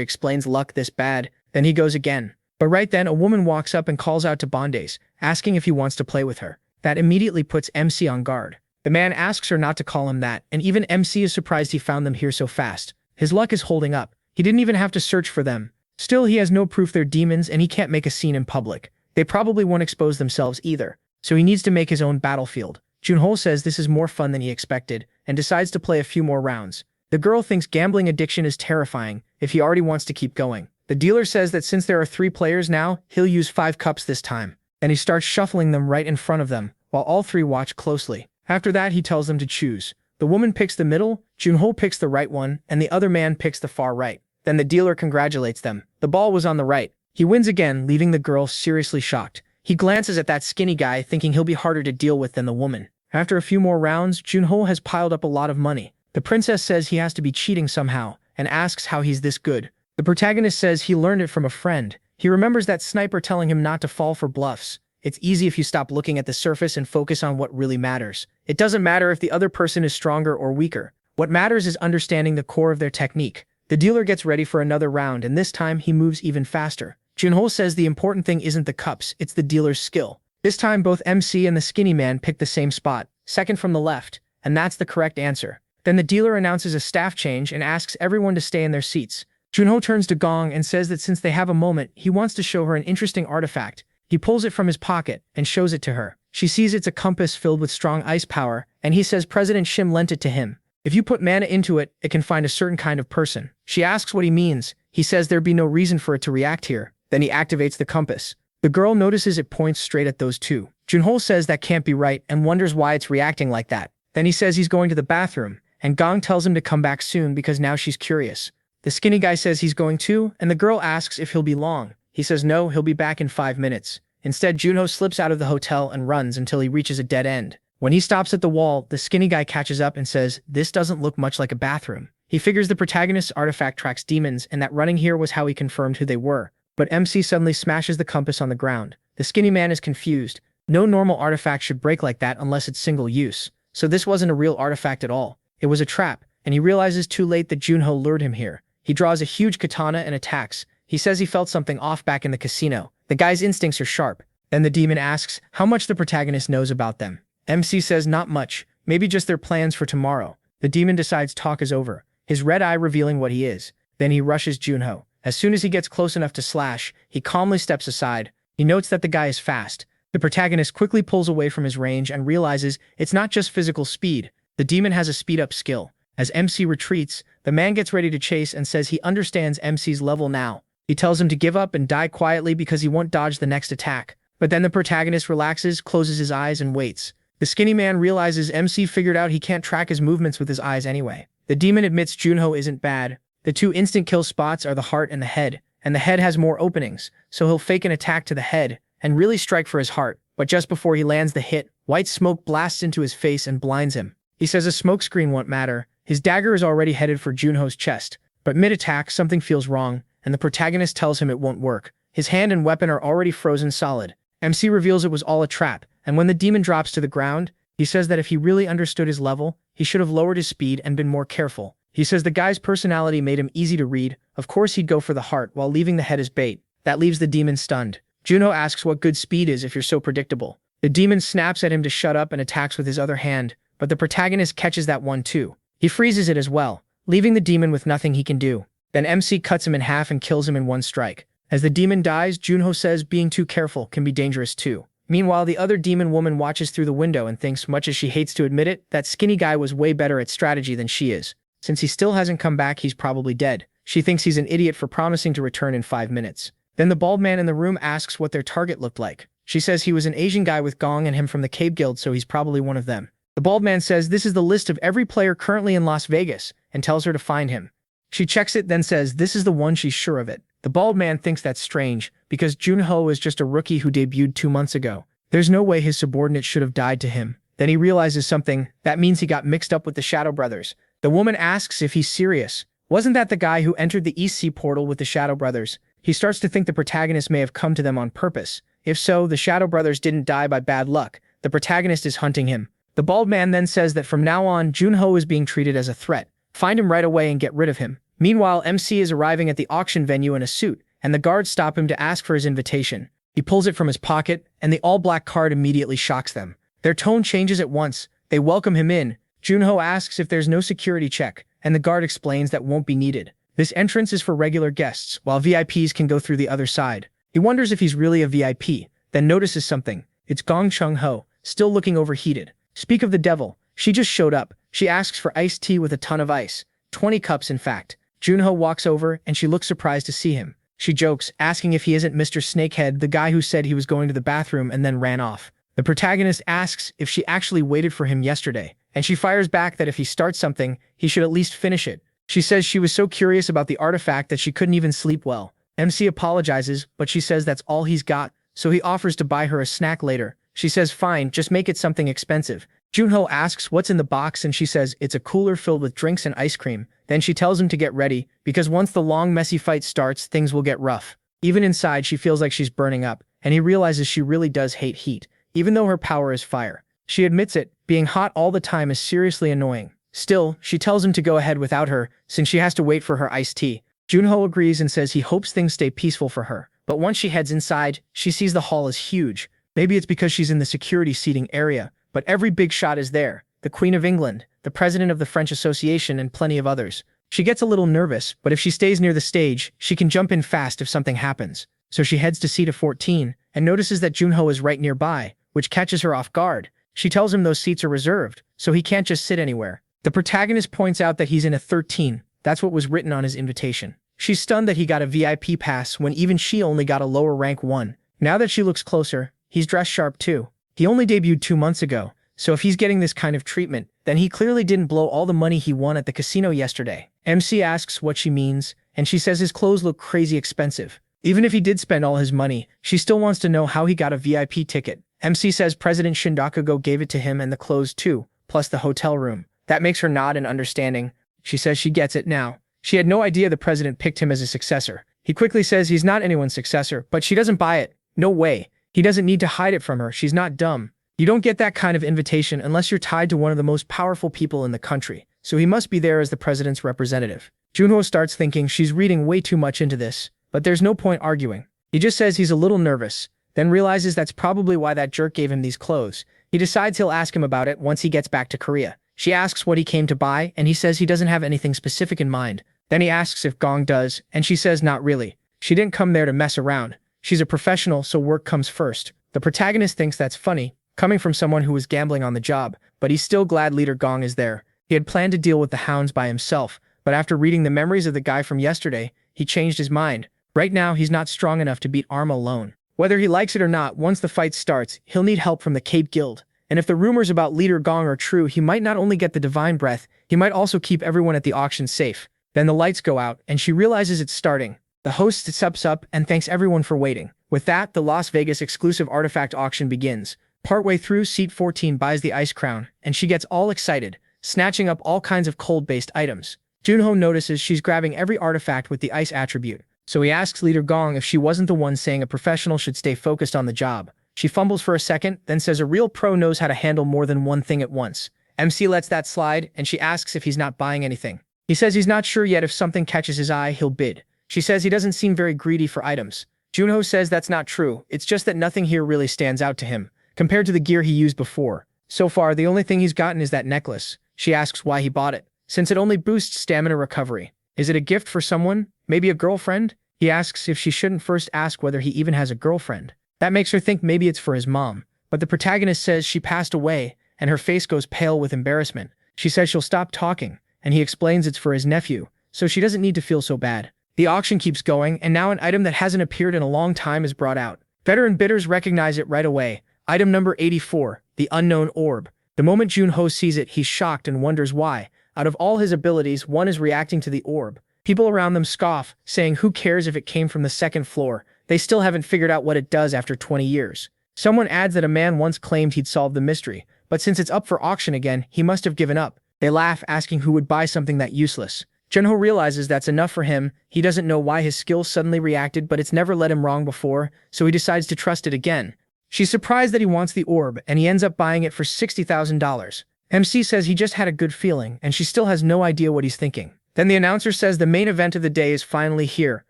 explains luck this bad, then he goes again. But right then, a woman walks up and calls out to Bondace, asking if he wants to play with her. That immediately puts MC on guard. The man asks her not to call him that, and even MC is surprised he found them here so fast. His luck is holding up. He didn't even have to search for them. Still, he has no proof they're demons and he can't make a scene in public. They probably won't expose themselves either, so he needs to make his own battlefield. Junho says this is more fun than he expected, and decides to play a few more rounds. The girl thinks gambling addiction is terrifying if he already wants to keep going. The dealer says that since there are 3 players now, he'll use 5 cups this time, and he starts shuffling them right in front of them, while all 3 watch closely. After that, he tells them to choose. The woman picks the middle, Junho picks the right one, and the other man picks the far right. Then the dealer congratulates them. The ball was on the right. He wins again, leaving the girl seriously shocked. He glances at that skinny guy, thinking he'll be harder to deal with than the woman. After a few more rounds, Junho has piled up a lot of money. The princess says he has to be cheating somehow, and asks how he's this good. The protagonist says he learned it from a friend. He remembers that sniper telling him not to fall for bluffs. It's easy if you stop looking at the surface and focus on what really matters. It doesn't matter if the other person is stronger or weaker. What matters is understanding the core of their technique. The dealer gets ready for another round, and this time he moves even faster. Junho says the important thing isn't the cups, it's the dealer's skill. This time both MC and the skinny man pick the same spot, second from the left, and that's the correct answer. Then the dealer announces a staff change and asks everyone to stay in their seats. Junho turns to Gong and says that since they have a moment, he wants to show her an interesting artifact. He pulls it from his pocket and shows it to her. She sees it's a compass filled with strong ice power, and he says President Shim lent it to him. If you put mana into it, it can find a certain kind of person. She asks what he means. He says there'd be no reason for it to react here. Then he activates the compass. The girl notices it points straight at those two. Junho says that can't be right and wonders why it's reacting like that. Then he says he's going to the bathroom, and Gong tells him to come back soon because now she's curious. The skinny guy says he's going too, and the girl asks if he'll be long. He says no, he'll be back in 5 minutes. Instead, Junho slips out of the hotel and runs until he reaches a dead end. When he stops at the wall, the skinny guy catches up and says, "This doesn't look much like a bathroom." He figures the protagonist's artifact tracks demons and that running here was how he confirmed who they were. But MC suddenly smashes the compass on the ground. The skinny man is confused. No normal artifact should break like that unless it's single use. So this wasn't a real artifact at all. It was a trap, and he realizes too late that Junho lured him here. He draws a huge katana and attacks. He says he felt something off back in the casino. The guy's instincts are sharp. Then the demon asks how much the protagonist knows about them. MC says not much, maybe just their plans for tomorrow. The demon decides talk is over, his red eye revealing what he is. Then he rushes Junho. As soon as he gets close enough to slash, he calmly steps aside. He notes that the guy is fast. The protagonist quickly pulls away from his range and realizes it's not just physical speed. The demon has a speed-up skill. As MC retreats, the man gets ready to chase and says he understands MC's level now. He tells him to give up and die quietly because he won't dodge the next attack. But then the protagonist relaxes, closes his eyes, and waits. The skinny man realizes MC figured out he can't track his movements with his eyes anyway. The demon admits Junho isn't bad. The two instant kill spots are the heart and the head, and the head has more openings, so he'll fake an attack to the head and really strike for his heart. But just before he lands the hit, white smoke blasts into his face and blinds him. He says a smokescreen won't matter. His dagger is already headed for Junho's chest. But mid-attack, something feels wrong, and the protagonist tells him it won't work. His hand and weapon are already frozen solid. MC reveals it was all a trap, and when the demon drops to the ground, he says that if he really understood his level, he should have lowered his speed and been more careful. He says the guy's personality made him easy to read. Of course he'd go for the heart while leaving the head as bait. That leaves the demon stunned. Junho asks what good speed is if you're so predictable. The demon snaps at him to shut up and attacks with his other hand, but the protagonist catches that one too. He freezes it as well, leaving the demon with nothing he can do. Then MC cuts him in half and kills him in one strike. As the demon dies, Junho says being too careful can be dangerous too. Meanwhile, the other demon woman watches through the window and thinks, much as she hates to admit it, that skinny guy was way better at strategy than she is. Since he still hasn't come back, he's probably dead. She thinks he's an idiot for promising to return in 5 minutes. Then the bald man in the room asks what their target looked like. She says he was an Asian guy with Gong and him from the Cave Guild, so he's probably one of them. The bald man says this is the list of every player currently in Las Vegas and tells her to find him. She checks it, then says this is the one, she's sure of it. The bald man thinks that's strange, because Junho is just a rookie who debuted 2 months ago. There's no way his subordinate should have died to him. Then he realizes something. That means he got mixed up with the Shadow Brothers. The woman asks if he's serious. Wasn't that the guy who entered the East Sea portal with the Shadow Brothers? He starts to think the protagonist may have come to them on purpose. If so, the Shadow Brothers didn't die by bad luck. The protagonist is hunting him. The bald man then says that from now on, Junho is being treated as a threat. Find him right away and get rid of him. Meanwhile, MC is arriving at the auction venue in a suit, and the guards stop him to ask for his invitation. He pulls it from his pocket, and the all-black card immediately shocks them. Their tone changes at once. They welcome him in. Junho asks if there's no security check, and the guard explains that won't be needed. This entrance is for regular guests, while VIPs can go through the other side. He wonders if he's really a VIP, then notices something. It's Gong Chung-ho, still looking overheated. Speak of the devil, she just showed up. She asks for iced tea with a ton of ice. 20 cups, in fact. Junho walks over, and she looks surprised to see him. She jokes, asking if he isn't Mr. Snakehead, the guy who said he was going to the bathroom and then ran off. The protagonist asks if she actually waited for him yesterday, and she fires back that if he starts something, he should at least finish it. She says she was so curious about the artifact that she couldn't even sleep well. MC apologizes, but she says that's all he's got, so he offers to buy her a snack later. She says fine, just make it something expensive. Junho asks what's in the box, and she says it's a cooler filled with drinks and ice cream. Then she tells him to get ready, because once the long messy fight starts, things will get rough. Even inside, she feels like she's burning up, and he realizes she really does hate heat, even though her power is fire. She admits it, being hot all the time is seriously annoying. Still, she tells him to go ahead without her, since she has to wait for her iced tea. Junho agrees and says he hopes things stay peaceful for her. But once she heads inside, she sees the hall is huge. Maybe it's because she's in the security seating area, but every big shot is there. The Queen of England, the President of the French Association, and plenty of others. She gets a little nervous, but if she stays near the stage, she can jump in fast if something happens. So she heads to seat of 14, and notices that Junho is right nearby, which catches her off guard. She tells him those seats are reserved, so he can't just sit anywhere. The protagonist points out that he's in a 13. That's what was written on his invitation. She's stunned that he got a VIP pass when even she only got a lower rank 1. Now that she looks closer, he's dressed sharp too. He only debuted 2 months ago, so if he's getting this kind of treatment, then he clearly didn't blow all the money he won at the casino yesterday. MC asks what she means, and she says his clothes look crazy expensive. Even if he did spend all his money, she still wants to know how he got a VIP ticket. MC says President Shindakugo gave it to him and the clothes too, plus the hotel room. That makes her nod in understanding. She says she gets it now. She had no idea the president picked him as a successor. He quickly says he's not anyone's successor, but she doesn't buy it. No way. He doesn't need to hide it from her. She's not dumb. You don't get that kind of invitation unless you're tied to one of the most powerful people in the country, so he must be there as the president's representative. Junho starts thinking she's reading way too much into this, but there's no point arguing. He just says he's a little nervous, then realizes that's probably why that jerk gave him these clothes. He decides he'll ask him about it once he gets back to Korea. She asks what he came to buy, and he says he doesn't have anything specific in mind. Then he asks if Gong does, and she says not really. She didn't come there to mess around. She's a professional, so work comes first. The protagonist thinks that's funny, coming from someone who was gambling on the job, but he's still glad leader Gong is there. He had planned to deal with the hounds by himself, but after reading the memories of the guy from yesterday, he changed his mind. Right now, he's not strong enough to beat Arma alone. Whether he likes it or not, once the fight starts, he'll need help from the Cape Guild. And if the rumors about Leader Gong are true, he might not only get the divine breath, he might also keep everyone at the auction safe. Then the lights go out, and she realizes it's starting. The host steps up and thanks everyone for waiting. With that, the Las Vegas exclusive artifact auction begins. Partway through, Seat 14 buys the ice crown, and she gets all excited, snatching up all kinds of cold-based items. Junho notices she's grabbing every artifact with the ice attribute, so he asks Leader Gong if she wasn't the one saying a professional should stay focused on the job. She fumbles for a second, then says a real pro knows how to handle more than one thing at once. MC lets that slide, and she asks if he's not buying anything. He says he's not sure yet if something catches his eye, he'll bid. She says he doesn't seem very greedy for items. Junho says that's not true, it's just that nothing here really stands out to him, compared to the gear he used before. So far, the only thing he's gotten is that necklace. She asks why he bought it, since it only boosts stamina recovery. Is it a gift for someone? Maybe a girlfriend? He asks if she shouldn't first ask whether he even has a girlfriend. That makes her think maybe it's for his mom, but the protagonist says she passed away, and her face goes pale with embarrassment. She says she'll stop talking, and he explains it's for his nephew, so she doesn't need to feel so bad. The auction keeps going, and now an item that hasn't appeared in a long time is brought out. Veteran bidders recognize it right away. Item number 84, the unknown orb. The moment Junho sees it, he's shocked and wonders why. Out of all his abilities, one is reacting to the orb. People around them scoff, saying who cares if it came from the second floor. They still haven't figured out what it does after 20 years. Someone adds that a man once claimed he'd solved the mystery, but since it's up for auction again, he must have given up. They laugh, asking who would buy something that useless. Junho realizes that's enough for him. He doesn't know why his skills suddenly reacted, but it's never led him wrong before, so he decides to trust it again. She's surprised that he wants the orb, and he ends up buying it for $60,000. MC says he just had a good feeling, and she still has no idea what he's thinking. Then the announcer says the main event of the day is finally here.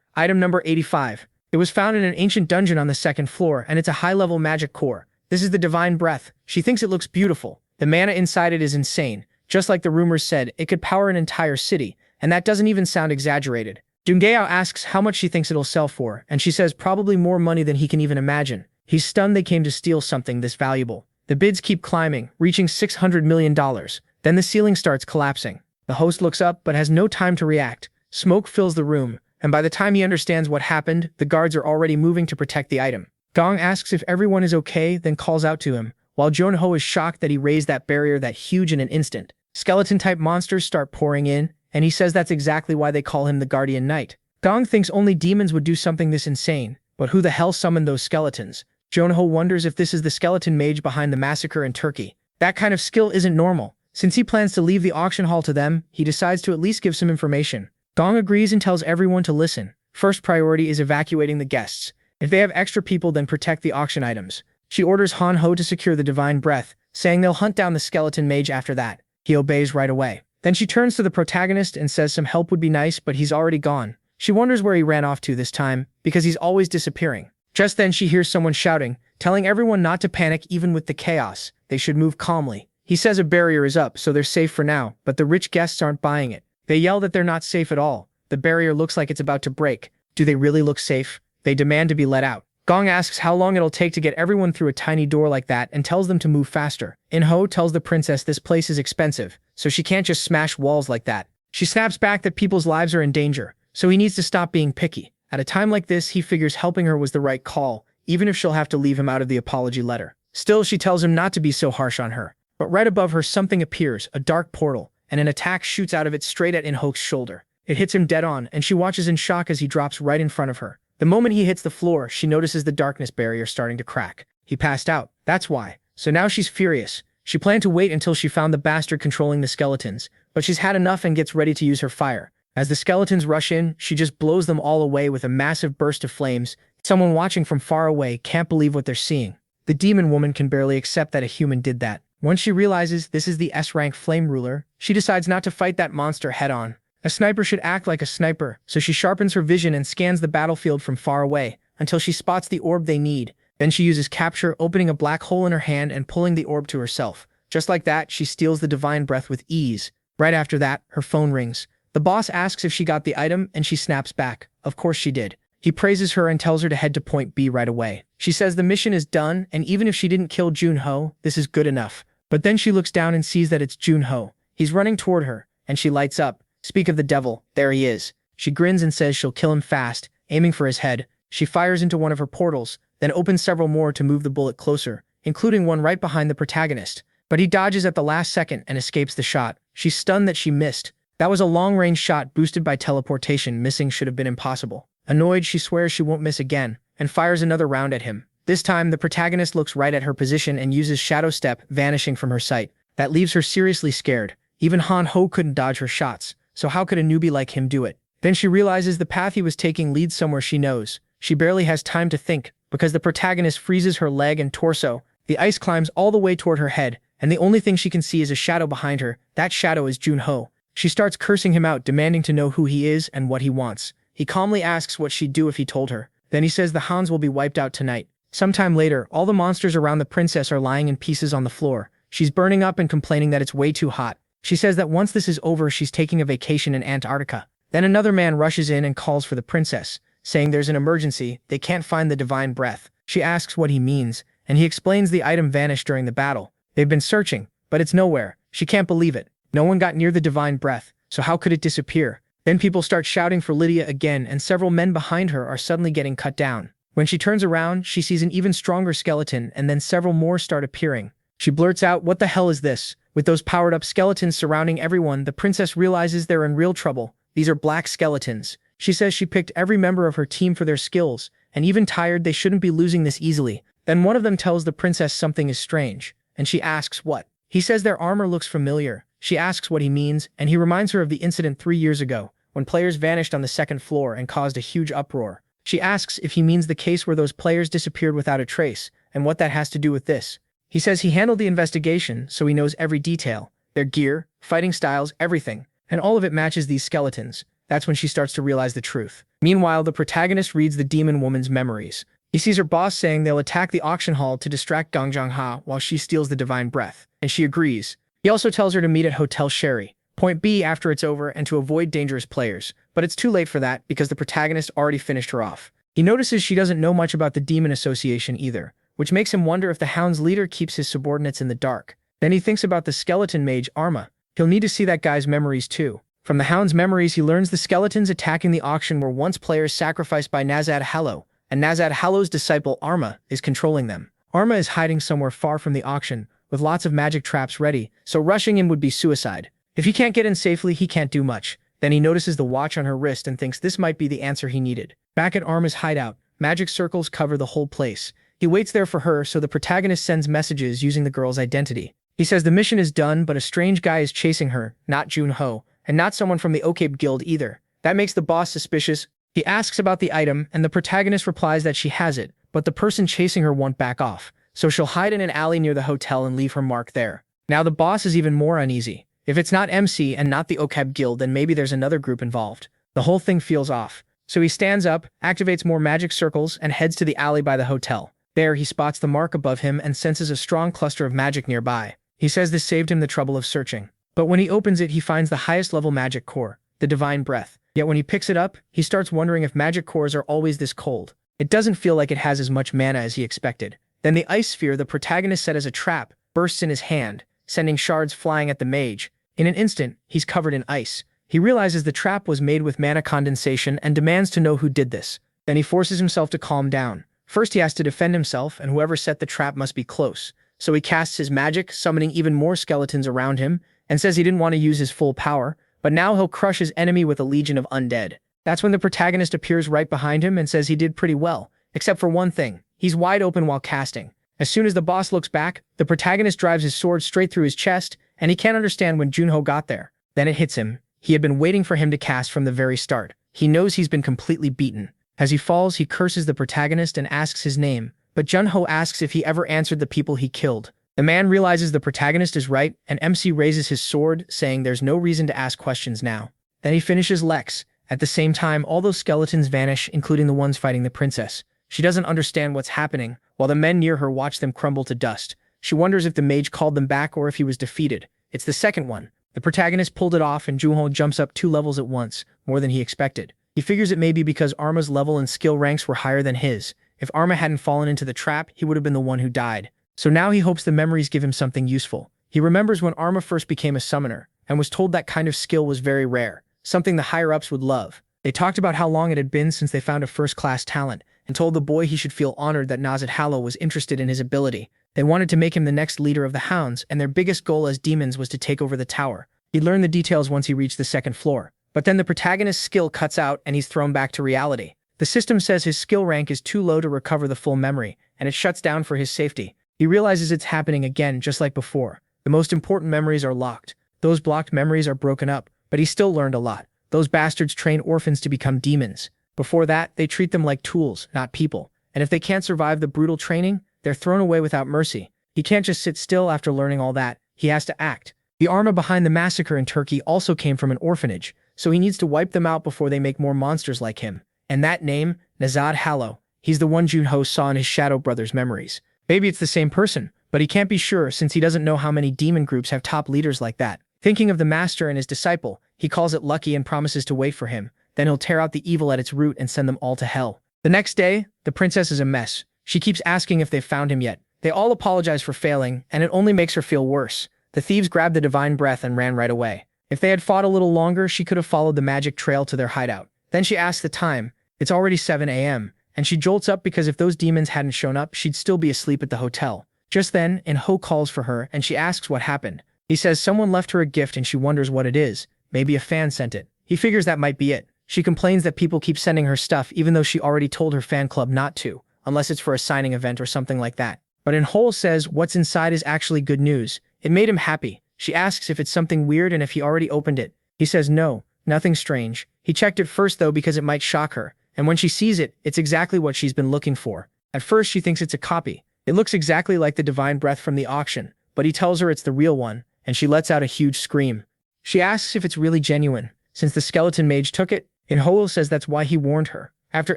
Item number 85. It was found in an ancient dungeon on the second floor, and it's a high-level magic core. This is the divine breath. She thinks it looks beautiful. The mana inside it is insane. Just like the rumors said, it could power an entire city, and that doesn't even sound exaggerated. Dungao asks how much she thinks it'll sell for, and she says probably more money than he can even imagine. He's stunned they came to steal something this valuable. The bids keep climbing, reaching $600 million. Then the ceiling starts collapsing. The host looks up but has no time to react. Smoke fills the room, and by the time he understands what happened, the guards are already moving to protect the item. Gong asks if everyone is okay, then calls out to him, while Junho is shocked that he raised that barrier that huge in an instant. Skeleton-type monsters start pouring in, and he says that's exactly why they call him the Guardian Knight. Gong thinks only demons would do something this insane, but who the hell summoned those skeletons? Junho wonders if this is the skeleton mage behind the massacre in Turkey. That kind of skill isn't normal. Since he plans to leave the auction hall to them, he decides to at least give some information. Gong agrees and tells everyone to listen. First priority is evacuating the guests. If they have extra people, then protect the auction items. She orders Han Ho to secure the divine breath, saying they'll hunt down the skeleton mage after that. He obeys right away. Then she turns to the protagonist and says some help would be nice, but he's already gone. She wonders where he ran off to this time, because he's always disappearing. Just then she hears someone shouting, telling everyone not to panic even with the chaos. They should move calmly. He says a barrier is up, so they're safe for now, but the rich guests aren't buying it. They yell that they're not safe at all. The barrier looks like it's about to break. Do they really look safe? They demand to be let out. Gong asks how long it'll take to get everyone through a tiny door like that and tells them to move faster. In-ho tells the princess this place is expensive, so she can't just smash walls like that. She snaps back that people's lives are in danger, so he needs to stop being picky. At a time like this, he figures helping her was the right call, even if she'll have to leave him out of the apology letter. Still, she tells him not to be so harsh on her. But right above her, something appears, a dark portal, and an attack shoots out of it straight at In-ho's shoulder. It hits him dead on, and she watches in shock as he drops right in front of her. The moment he hits the floor, she notices the darkness barrier starting to crack. He passed out. That's why. So now she's furious. She planned to wait until she found the bastard controlling the skeletons, but she's had enough and gets ready to use her fire. As the skeletons rush in, she just blows them all away with a massive burst of flames. Someone watching from far away can't believe what they're seeing. The demon woman can barely accept that a human did that. Once she realizes this is the S-rank flame ruler, she decides not to fight that monster head-on. A sniper should act like a sniper, so she sharpens her vision and scans the battlefield from far away, until she spots the orb they need. Then she uses capture, opening a black hole in her hand and pulling the orb to herself. Just like that, she steals the divine breath with ease. Right after that, her phone rings. The boss asks if she got the item, and she snaps back. Of course she did. He praises her and tells her to head to point B right away. She says the mission is done, and even if she didn't kill Junho, this is good enough. But then she looks down and sees that it's Junho. He's running toward her, and she lights up. Speak of the devil, there he is. She grins and says she'll kill him fast, aiming for his head. She fires into one of her portals, then opens several more to move the bullet closer, including one right behind the protagonist. But he dodges at the last second and escapes the shot. She's stunned that she missed. That was a long-range shot boosted by teleportation. Missing should have been impossible. Annoyed, she swears she won't miss again, and fires another round at him. This time, the protagonist looks right at her position and uses Shadow Step, vanishing from her sight. That leaves her seriously scared. Even Han Ho couldn't dodge her shots, so how could a newbie like him do it? Then she realizes the path he was taking leads somewhere she knows. She barely has time to think, because the protagonist freezes her leg and torso. The ice climbs all the way toward her head, and the only thing she can see is a shadow behind her. That shadow is Junho. She starts cursing him out, demanding to know who he is and what he wants. He calmly asks what she'd do if he told her. Then he says the Hans will be wiped out tonight. Sometime later, all the monsters around the princess are lying in pieces on the floor. She's burning up and complaining that it's way too hot. She says that once this is over, she's taking a vacation in Antarctica. Then another man rushes in and calls for the princess, saying there's an emergency, they can't find the divine breath. She asks what he means, and he explains the item vanished during the battle. They've been searching, but it's nowhere. She can't believe it. No one got near the divine breath, so how could it disappear? Then people start shouting for Lydia again, and several men behind her are suddenly getting cut down. When she turns around, she sees an even stronger skeleton, and then several more start appearing. She blurts out, "What the hell is this?" With those powered-up skeletons surrounding everyone, the princess realizes they're in real trouble. These are black skeletons. She says she picked every member of her team for their skills, and even tired, they shouldn't be losing this easily. Then one of them tells the princess something is strange, and she asks what. He says their armor looks familiar. She asks what he means, and he reminds her of the incident 3 years ago, when players vanished on the second floor and caused a huge uproar. She asks if he means the case where those players disappeared without a trace, and what that has to do with this. He says he handled the investigation, so he knows every detail. Their gear, fighting styles, everything. And all of it matches these skeletons. That's when she starts to realize the truth. Meanwhile, the protagonist reads the demon woman's memories. He sees her boss saying they'll attack the auction hall to distract Gong Jong-ha while she steals the divine breath, and she agrees. He also tells her to meet at Hotel Sherry, Point B, after it's over, and to avoid dangerous players. But it's too late for that because the protagonist already finished her off. He notices she doesn't know much about the Demon Association either, which makes him wonder if the Hound's leader keeps his subordinates in the dark. Then he thinks about the skeleton mage Arma. He'll need to see that guy's memories too. From the Hound's memories, he learns the skeletons attacking the auction were once players sacrificed by Yahello, and Yahello's disciple Arma is controlling them. Arma is hiding somewhere far from the auction, with lots of magic traps ready, so rushing in would be suicide. If he can't get in safely, he can't do much. Then he notices the watch on her wrist and thinks this might be the answer he needed. Back at Arma's hideout, magic circles cover the whole place. He waits there for her, so the protagonist sends messages using the girl's identity. He says the mission is done, but a strange guy is chasing her, not Junho, and not someone from the Ocape Guild either. That makes the boss suspicious. He asks about the item, and the protagonist replies that she has it, but the person chasing her won't back off, so she'll hide in an alley near the hotel and leave her mark there. Now the boss is even more uneasy. If it's not MC and not the Ocape Guild, then maybe there's another group involved. The whole thing feels off. So he stands up, activates more magic circles, and heads to the alley by the hotel. There, he spots the mark above him and senses a strong cluster of magic nearby. He says this saved him the trouble of searching. But when he opens it, he finds the highest level magic core, the divine breath. Yet when he picks it up, he starts wondering if magic cores are always this cold. It doesn't feel like it has as much mana as he expected. Then the ice sphere the protagonist set as a trap bursts in his hand, sending shards flying at the mage. In an instant, he's covered in ice. He realizes the trap was made with mana condensation and demands to know who did this. Then he forces himself to calm down. First, he has to defend himself, and whoever set the trap must be close. So he casts his magic, summoning even more skeletons around him, and says he didn't want to use his full power, but now he'll crush his enemy with a legion of undead. That's when the protagonist appears right behind him and says he did pretty well, except for one thing. He's wide open while casting. As soon as the boss looks back, the protagonist drives his sword straight through his chest, and he can't understand when Junho got there. Then it hits him. He had been waiting for him to cast from the very start. He knows he's been completely beaten. As he falls, he curses the protagonist and asks his name, but Junho asks if he ever answered the people he killed. The man realizes the protagonist is right, and MC raises his sword, saying there's no reason to ask questions now. Then he finishes Lex. At the same time, all those skeletons vanish, including the ones fighting the princess. She doesn't understand what's happening, while the men near her watch them crumble to dust. She wonders if the mage called them back or if he was defeated. It's the second one. The protagonist pulled it off, and Junho jumps up 2 levels at once, more than he expected. He figures it may be because Arma's level and skill ranks were higher than his. If Arma hadn't fallen into the trap, he would have been the one who died. So now he hopes the memories give him something useful. He remembers when Arma first became a summoner, and was told that kind of skill was very rare, something the higher-ups would love. They talked about how long it had been since they found a first-class talent, and told the boy he should feel honored that Yahello was interested in his ability. They wanted to make him the next leader of the hounds, and their biggest goal as demons was to take over the tower. He'd learn the details once he reached the second floor. But then the protagonist's skill cuts out and he's thrown back to reality. The system says his skill rank is too low to recover the full memory, and it shuts down for his safety. He realizes it's happening again just like before. The most important memories are locked. Those blocked memories are broken up, but he still learned a lot. Those bastards train orphans to become demons. Before that, they treat them like tools, not people. And if they can't survive the brutal training, they're thrown away without mercy. He can't just sit still after learning all that. He has to act. The arma behind the massacre in Turkey also came from an orphanage, so he needs to wipe them out before they make more monsters like him. And that name, Yahello, he's the one Junho saw in his shadow brother's memories. Maybe it's the same person, but he can't be sure since he doesn't know how many demon groups have top leaders like that. Thinking of the master and his disciple, he calls it lucky and promises to wait for him. Then he'll tear out the evil at its root and send them all to hell. The next day, the princess is a mess. She keeps asking if they've found him yet. They all apologize for failing, and it only makes her feel worse. The thieves grabbed the divine breath and ran right away. If they had fought a little longer, she could have followed the magic trail to their hideout. Then she asks the time. It's already 7 a.m., and she jolts up because if those demons hadn't shown up, she'd still be asleep at the hotel. Just then, Enho calls for her, and she asks what happened. He says someone left her a gift and she wonders what it is. Maybe a fan sent it. He figures that might be it. She complains that people keep sending her stuff even though she already told her fan club not to, unless it's for a signing event or something like that. But Enho says what's inside is actually good news. It made him happy. She asks if it's something weird and if he already opened it. He says no, nothing strange. He checked it first though because it might shock her. And when she sees it, it's exactly what she's been looking for. At first she thinks it's a copy. It looks exactly like the divine breath from the auction, but he tells her it's the real one, and she lets out a huge scream. She asks if it's really genuine. Since the skeleton mage took it, Enho says that's why he warned her. After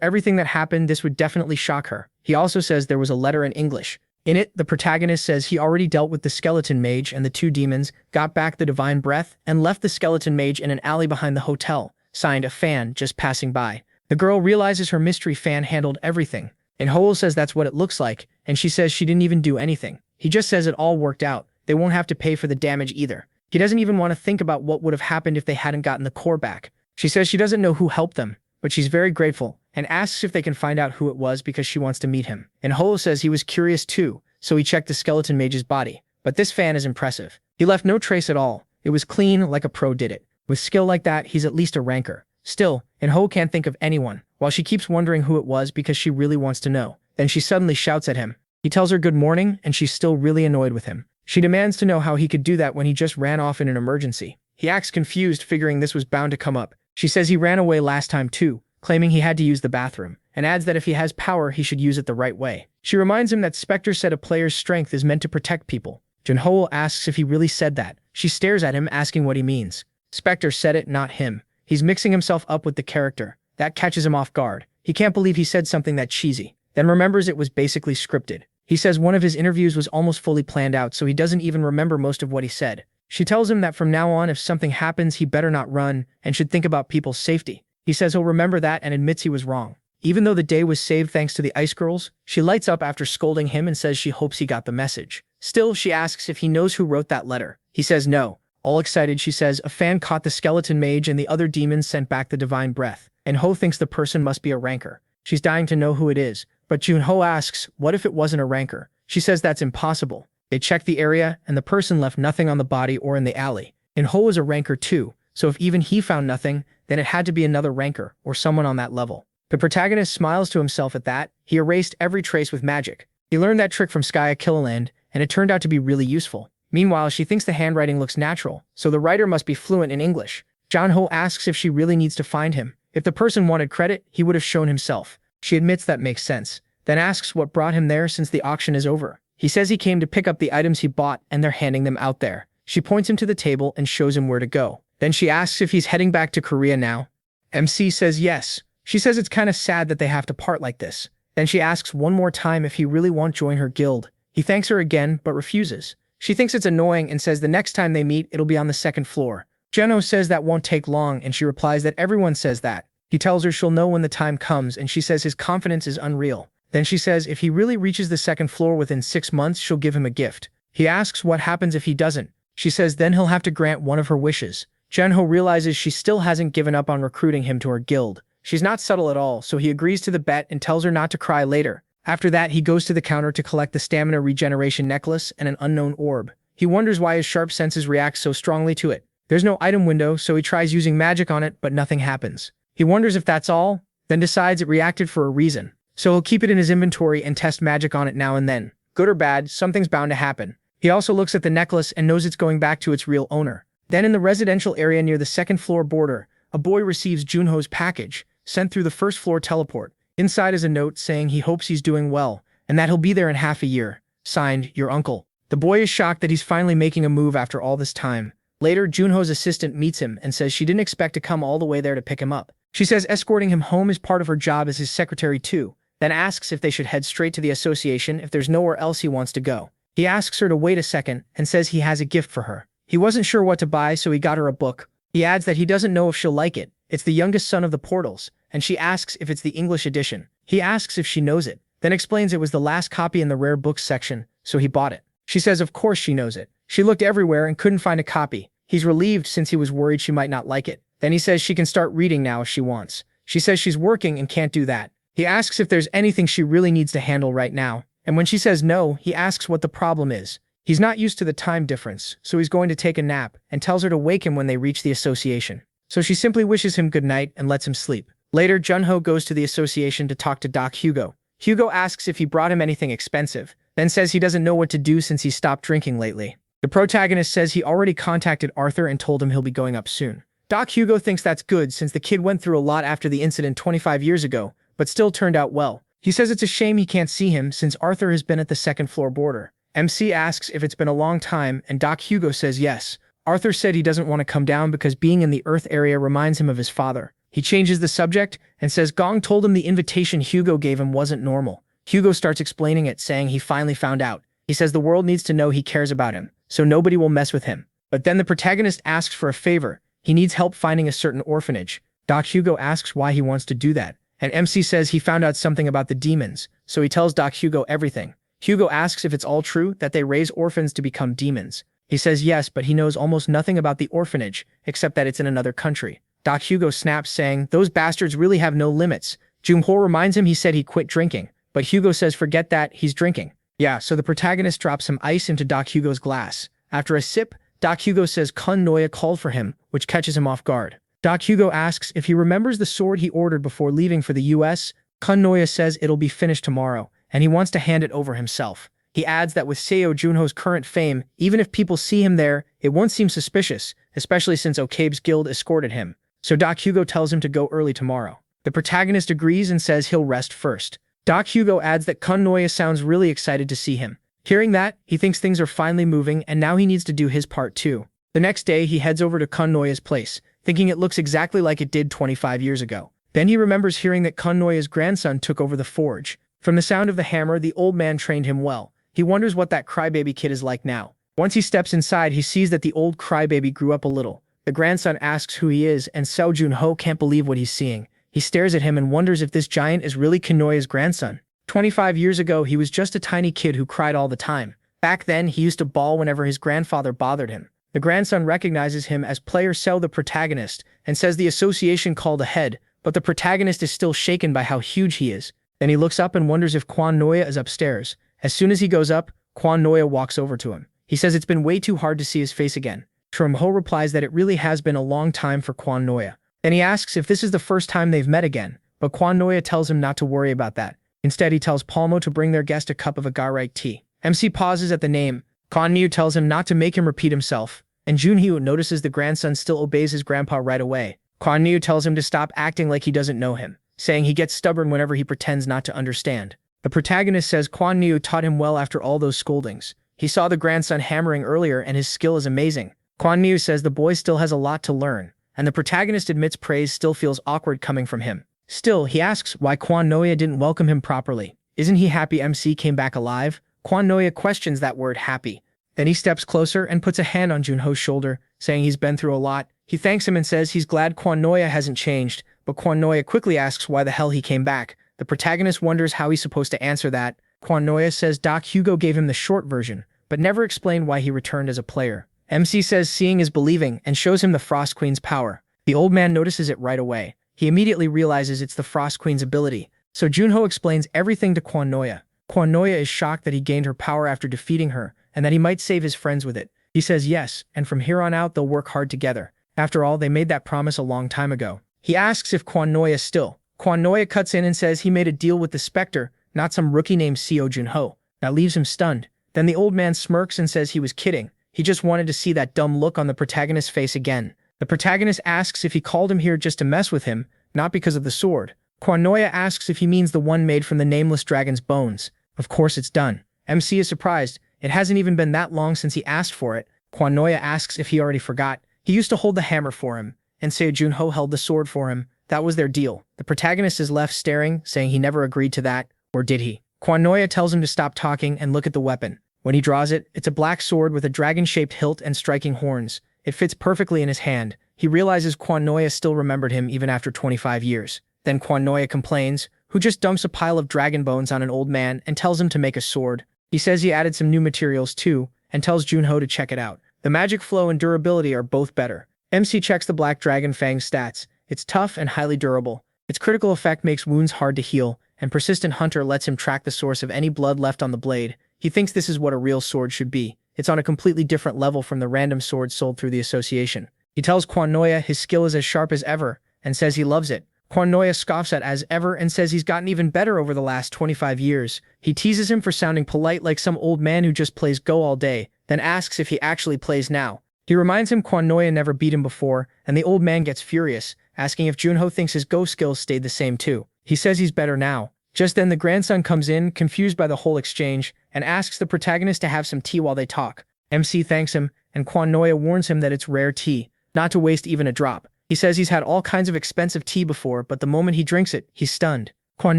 everything that happened, this would definitely shock her. He also says there was a letter in English. In it, the protagonist says he already dealt with the skeleton mage and the two demons, got back the divine breath, and left the skeleton mage in an alley behind the hotel, signed a fan just passing by. The girl realizes her mystery fan handled everything. Enho says that's what it looks like, and she says she didn't even do anything. He just says it all worked out. They won't have to pay for the damage either. He doesn't even want to think about what would have happened if they hadn't gotten the core back. She says she doesn't know who helped them, but she's very grateful, and asks if they can find out who it was because she wants to meet him. And Enho says he was curious too, so he checked the skeleton mage's body. But this fan is impressive. He left no trace at all. It was clean like a pro did it. With skill like that, he's at least a ranker. Still, Enho can't think of anyone, while she keeps wondering who it was because she really wants to know. Then she suddenly shouts at him. He tells her good morning, and she's still really annoyed with him. She demands to know how he could do that when he just ran off in an emergency. He acts confused, figuring this was bound to come up. She says he ran away last time too, claiming he had to use the bathroom, and adds that if he has power, he should use it the right way. She reminds him that Spectre said a player's strength is meant to protect people. Junho asks if he really said that. She stares at him, asking what he means. Spectre said it, not him. He's mixing himself up with the character. That catches him off guard. He can't believe he said something that cheesy, then remembers it was basically scripted. He says one of his interviews was almost fully planned out, so he doesn't even remember most of what he said. She tells him that from now on, if something happens, he better not run and should think about people's safety. He says he'll remember that and admits he was wrong. Even though the day was saved thanks to the Ice Girls, she lights up after scolding him and says she hopes he got the message. Still, she asks if he knows who wrote that letter. He says no. All excited, she says a fan caught the skeleton mage and the other demons sent back the divine breath. And Ho thinks the person must be a ranker. She's dying to know who it is, but Junho asks, what if it wasn't a ranker? She says that's impossible. They checked the area, and the person left nothing on the body or in the alley. And Ho is a ranker too, so if even he found nothing, then it had to be another ranker, or someone on that level. The protagonist smiles to himself at that. He erased every trace with magic. He learned that trick from Skya Killiland, and it turned out to be really useful. Meanwhile, she thinks the handwriting looks natural, so the writer must be fluent in English. Junho asks if she really needs to find him. If the person wanted credit, he would have shown himself. She admits that makes sense, then asks what brought him there since the auction is over. He says he came to pick up the items he bought and they're handing them out there. She points him to the table and shows him where to go. Then she asks if he's heading back to Korea now. MC says yes. She says it's kind of sad that they have to part like this. Then she asks one more time if he really won't join her guild. He thanks her again, but refuses. She thinks it's annoying and says the next time they meet, it'll be on the second floor. Junho says that won't take long, and she replies that everyone says that. He tells her she'll know when the time comes, and she says his confidence is unreal. Then she says if he really reaches the second floor within 6 months, she'll give him a gift. He asks what happens if he doesn't. She says then he'll have to grant one of her wishes. Junho realizes she still hasn't given up on recruiting him to her guild. She's not subtle at all, so he agrees to the bet and tells her not to cry later. After that, he goes to the counter to collect the stamina regeneration necklace and an unknown orb. He wonders why his sharp senses react so strongly to it. There's no item window, so he tries using magic on it, but nothing happens. He wonders if that's all, then decides it reacted for a reason. So he'll keep it in his inventory and test magic on it now and then. Good or bad, something's bound to happen. He also looks at the necklace and knows it's going back to its real owner. Then in the residential area near the second floor border, a boy receives Junho's package, sent through the first floor teleport. Inside is a note saying he hopes he's doing well, and that he'll be there in half a year. Signed, your uncle. The boy is shocked that he's finally making a move after all this time. Later, Junho's assistant meets him and says she didn't expect to come all the way there to pick him up. She says escorting him home is part of her job as his secretary too, then asks if they should head straight to the association if there's nowhere else he wants to go. He asks her to wait a second and says he has a gift for her. He wasn't sure what to buy, so he got her a book. He adds that he doesn't know if she'll like it. It's the youngest son of the portals, and she asks if it's the English edition. He asks if she knows it, then explains it was the last copy in the rare books section, so he bought it. She says of course she knows it. She looked everywhere and couldn't find a copy. He's relieved since he was worried she might not like it. Then he says she can start reading now if she wants. She says she's working and can't do that. He asks if there's anything she really needs to handle right now, and when she says no, he asks what the problem is. He's not used to the time difference, so he's going to take a nap, and tells her to wake him when they reach the association. So she simply wishes him good night and lets him sleep. Later, Junho goes to the association to talk to Doc Hugo. Hugo asks if he brought him anything expensive, then says he doesn't know what to do since he's stopped drinking lately. The protagonist says he already contacted Arthur and told him he'll be going up soon. Doc Hugo thinks that's good since the kid went through a lot after the incident 25 years ago, but still turned out well. He says it's a shame he can't see him since Arthur has been at the second floor border. MC asks if it's been a long time, and Doc Hugo says yes. Arthur said he doesn't want to come down because being in the Earth area reminds him of his father. He changes the subject and says Gong told him the invitation Hugo gave him wasn't normal. Hugo starts explaining it, saying he finally found out. He says the world needs to know he cares about him, so nobody will mess with him. But then the protagonist asks for a favor. He needs help finding a certain orphanage. Doc Hugo asks why he wants to do that, and MC says he found out something about the demons, so he tells Doc Hugo everything. Hugo asks if it's all true that they raise orphans to become demons. He says yes, but he knows almost nothing about the orphanage, except that it's in another country. Doc Hugo snaps, saying, those bastards really have no limits. Junho reminds him he said he quit drinking, but Hugo says forget that, he's drinking. Yeah, so the protagonist drops some ice into Doc Hugo's glass. After a sip, Doc Hugo says Kun Noya called for him, which catches him off guard. Doc Hugo asks if he remembers the sword he ordered before leaving for the US. Kun Noya says it'll be finished tomorrow, and he wants to hand it over himself. He adds that with Seo Junho's current fame, even if people see him there, it won't seem suspicious, especially since Okabe's guild escorted him. So Doc Hugo tells him to go early tomorrow. The protagonist agrees and says he'll rest first. Doc Hugo adds that Kun Noya sounds really excited to see him. Hearing that, he thinks things are finally moving and now he needs to do his part too. The next day, he heads over to Kun Noya's place, thinking it looks exactly like it did 25 years ago. Then he remembers hearing that Kun Noya's grandson took over the forge. From the sound of the hammer, the old man trained him well. He wonders what that crybaby kid is like now. Once he steps inside, he sees that the old crybaby grew up a little. The grandson asks who he is, and Seo Junho can't believe what he's seeing. He stares at him and wonders if this giant is really Kun Noya's grandson. 25 years ago, he was just a tiny kid who cried all the time. Back then, he used to bawl whenever his grandfather bothered him. The grandson recognizes him as player Seo, the protagonist, and says the association called ahead, but the protagonist is still shaken by how huge he is. Then he looks up and wonders if Kun Noya is upstairs. As soon as he goes up, Kun Noya walks over to him. He says it's been way too hard to see his face again. Trumho replies that it really has been a long time for Kun Noya. Then he asks if this is the first time they've met again, but Kun Noya tells him not to worry about that. Instead, he tells Palmo to bring their guest a cup of agaric tea. MC pauses at the name. Kun Noya tells him not to make him repeat himself, and Junho notices the grandson still obeys his grandpa right away. Kun Noya tells him to stop acting like he doesn't know him, saying he gets stubborn whenever he pretends not to understand. The protagonist says Kun Noya taught him well after all those scoldings. He saw the grandson hammering earlier and his skill is amazing. Kun Noya says the boy still has a lot to learn, and the protagonist admits praise still feels awkward coming from him. Still, he asks why Kun Noya didn't welcome him properly. Isn't he happy MC came back alive? Kun Noya questions that word happy. Then he steps closer and puts a hand on Junho's shoulder, saying he's been through a lot. He thanks him and says he's glad Kun Noya hasn't changed, but Kun Noya quickly asks why the hell he came back. The protagonist wonders how he's supposed to answer that. Kun Noya says Doc Hugo gave him the short version, but never explained why he returned as a player. MC says seeing is believing and shows him the Frost Queen's power. The old man notices it right away. He immediately realizes it's the Frost Queen's ability. So Junho explains everything to Kwon Noya. Kwon Noya is shocked that he gained her power after defeating her, and that he might save his friends with it. He says yes, and from here on out they'll work hard together. After all, they made that promise a long time ago. He asks if Kwon Noya still. Kwon Noya cuts in and says he made a deal with the Spectre, not some rookie named Seo Junho. That leaves him stunned. Then the old man smirks and says he was kidding. He just wanted to see that dumb look on the protagonist's face again. The protagonist asks if he called him here just to mess with him, not because of the sword. Kwon Noya asks if he means the one made from the nameless dragon's bones. Of course it's done. MC is surprised. It hasn't even been that long since he asked for it. Kwon Noya asks if he already forgot. He used to hold the hammer for him, and Seo Junho held the sword for him. That was their deal. The protagonist is left staring, saying he never agreed to that, or did he? Kwon Noya tells him to stop talking and look at the weapon. When he draws it, it's a black sword with a dragon-shaped hilt and striking horns. It fits perfectly in his hand. He realizes Kwon Noya still remembered him even after 25 years. Then Kwon Noya complains, who just dumps a pile of dragon bones on an old man and tells him to make a sword. He says he added some new materials too, and tells Junho to check it out. The magic flow and durability are both better. MC checks the Black Dragon Fang stats. It's tough and highly durable. Its critical effect makes wounds hard to heal, and Persistent Hunter lets him track the source of any blood left on the blade. He thinks this is what a real sword should be. It's on a completely different level from the random swords sold through the association. He tells Kwon Noya his skill is as sharp as ever, and says he loves it. Kwon Noya scoffs at as ever and says he's gotten even better over the last 25 years. He teases him for sounding polite like some old man who just plays Go all day, then asks if he actually plays now. He reminds him Kwon Noya never beat him before, and the old man gets furious, asking if Junho thinks his Go skills stayed the same too. He says he's better now. Just then the grandson comes in, confused by the whole exchange, and asks the protagonist to have some tea while they talk. MC thanks him, and Kwon Noya warns him that it's rare tea, not to waste even a drop. He says he's had all kinds of expensive tea before, but the moment he drinks it, he's stunned. Kwon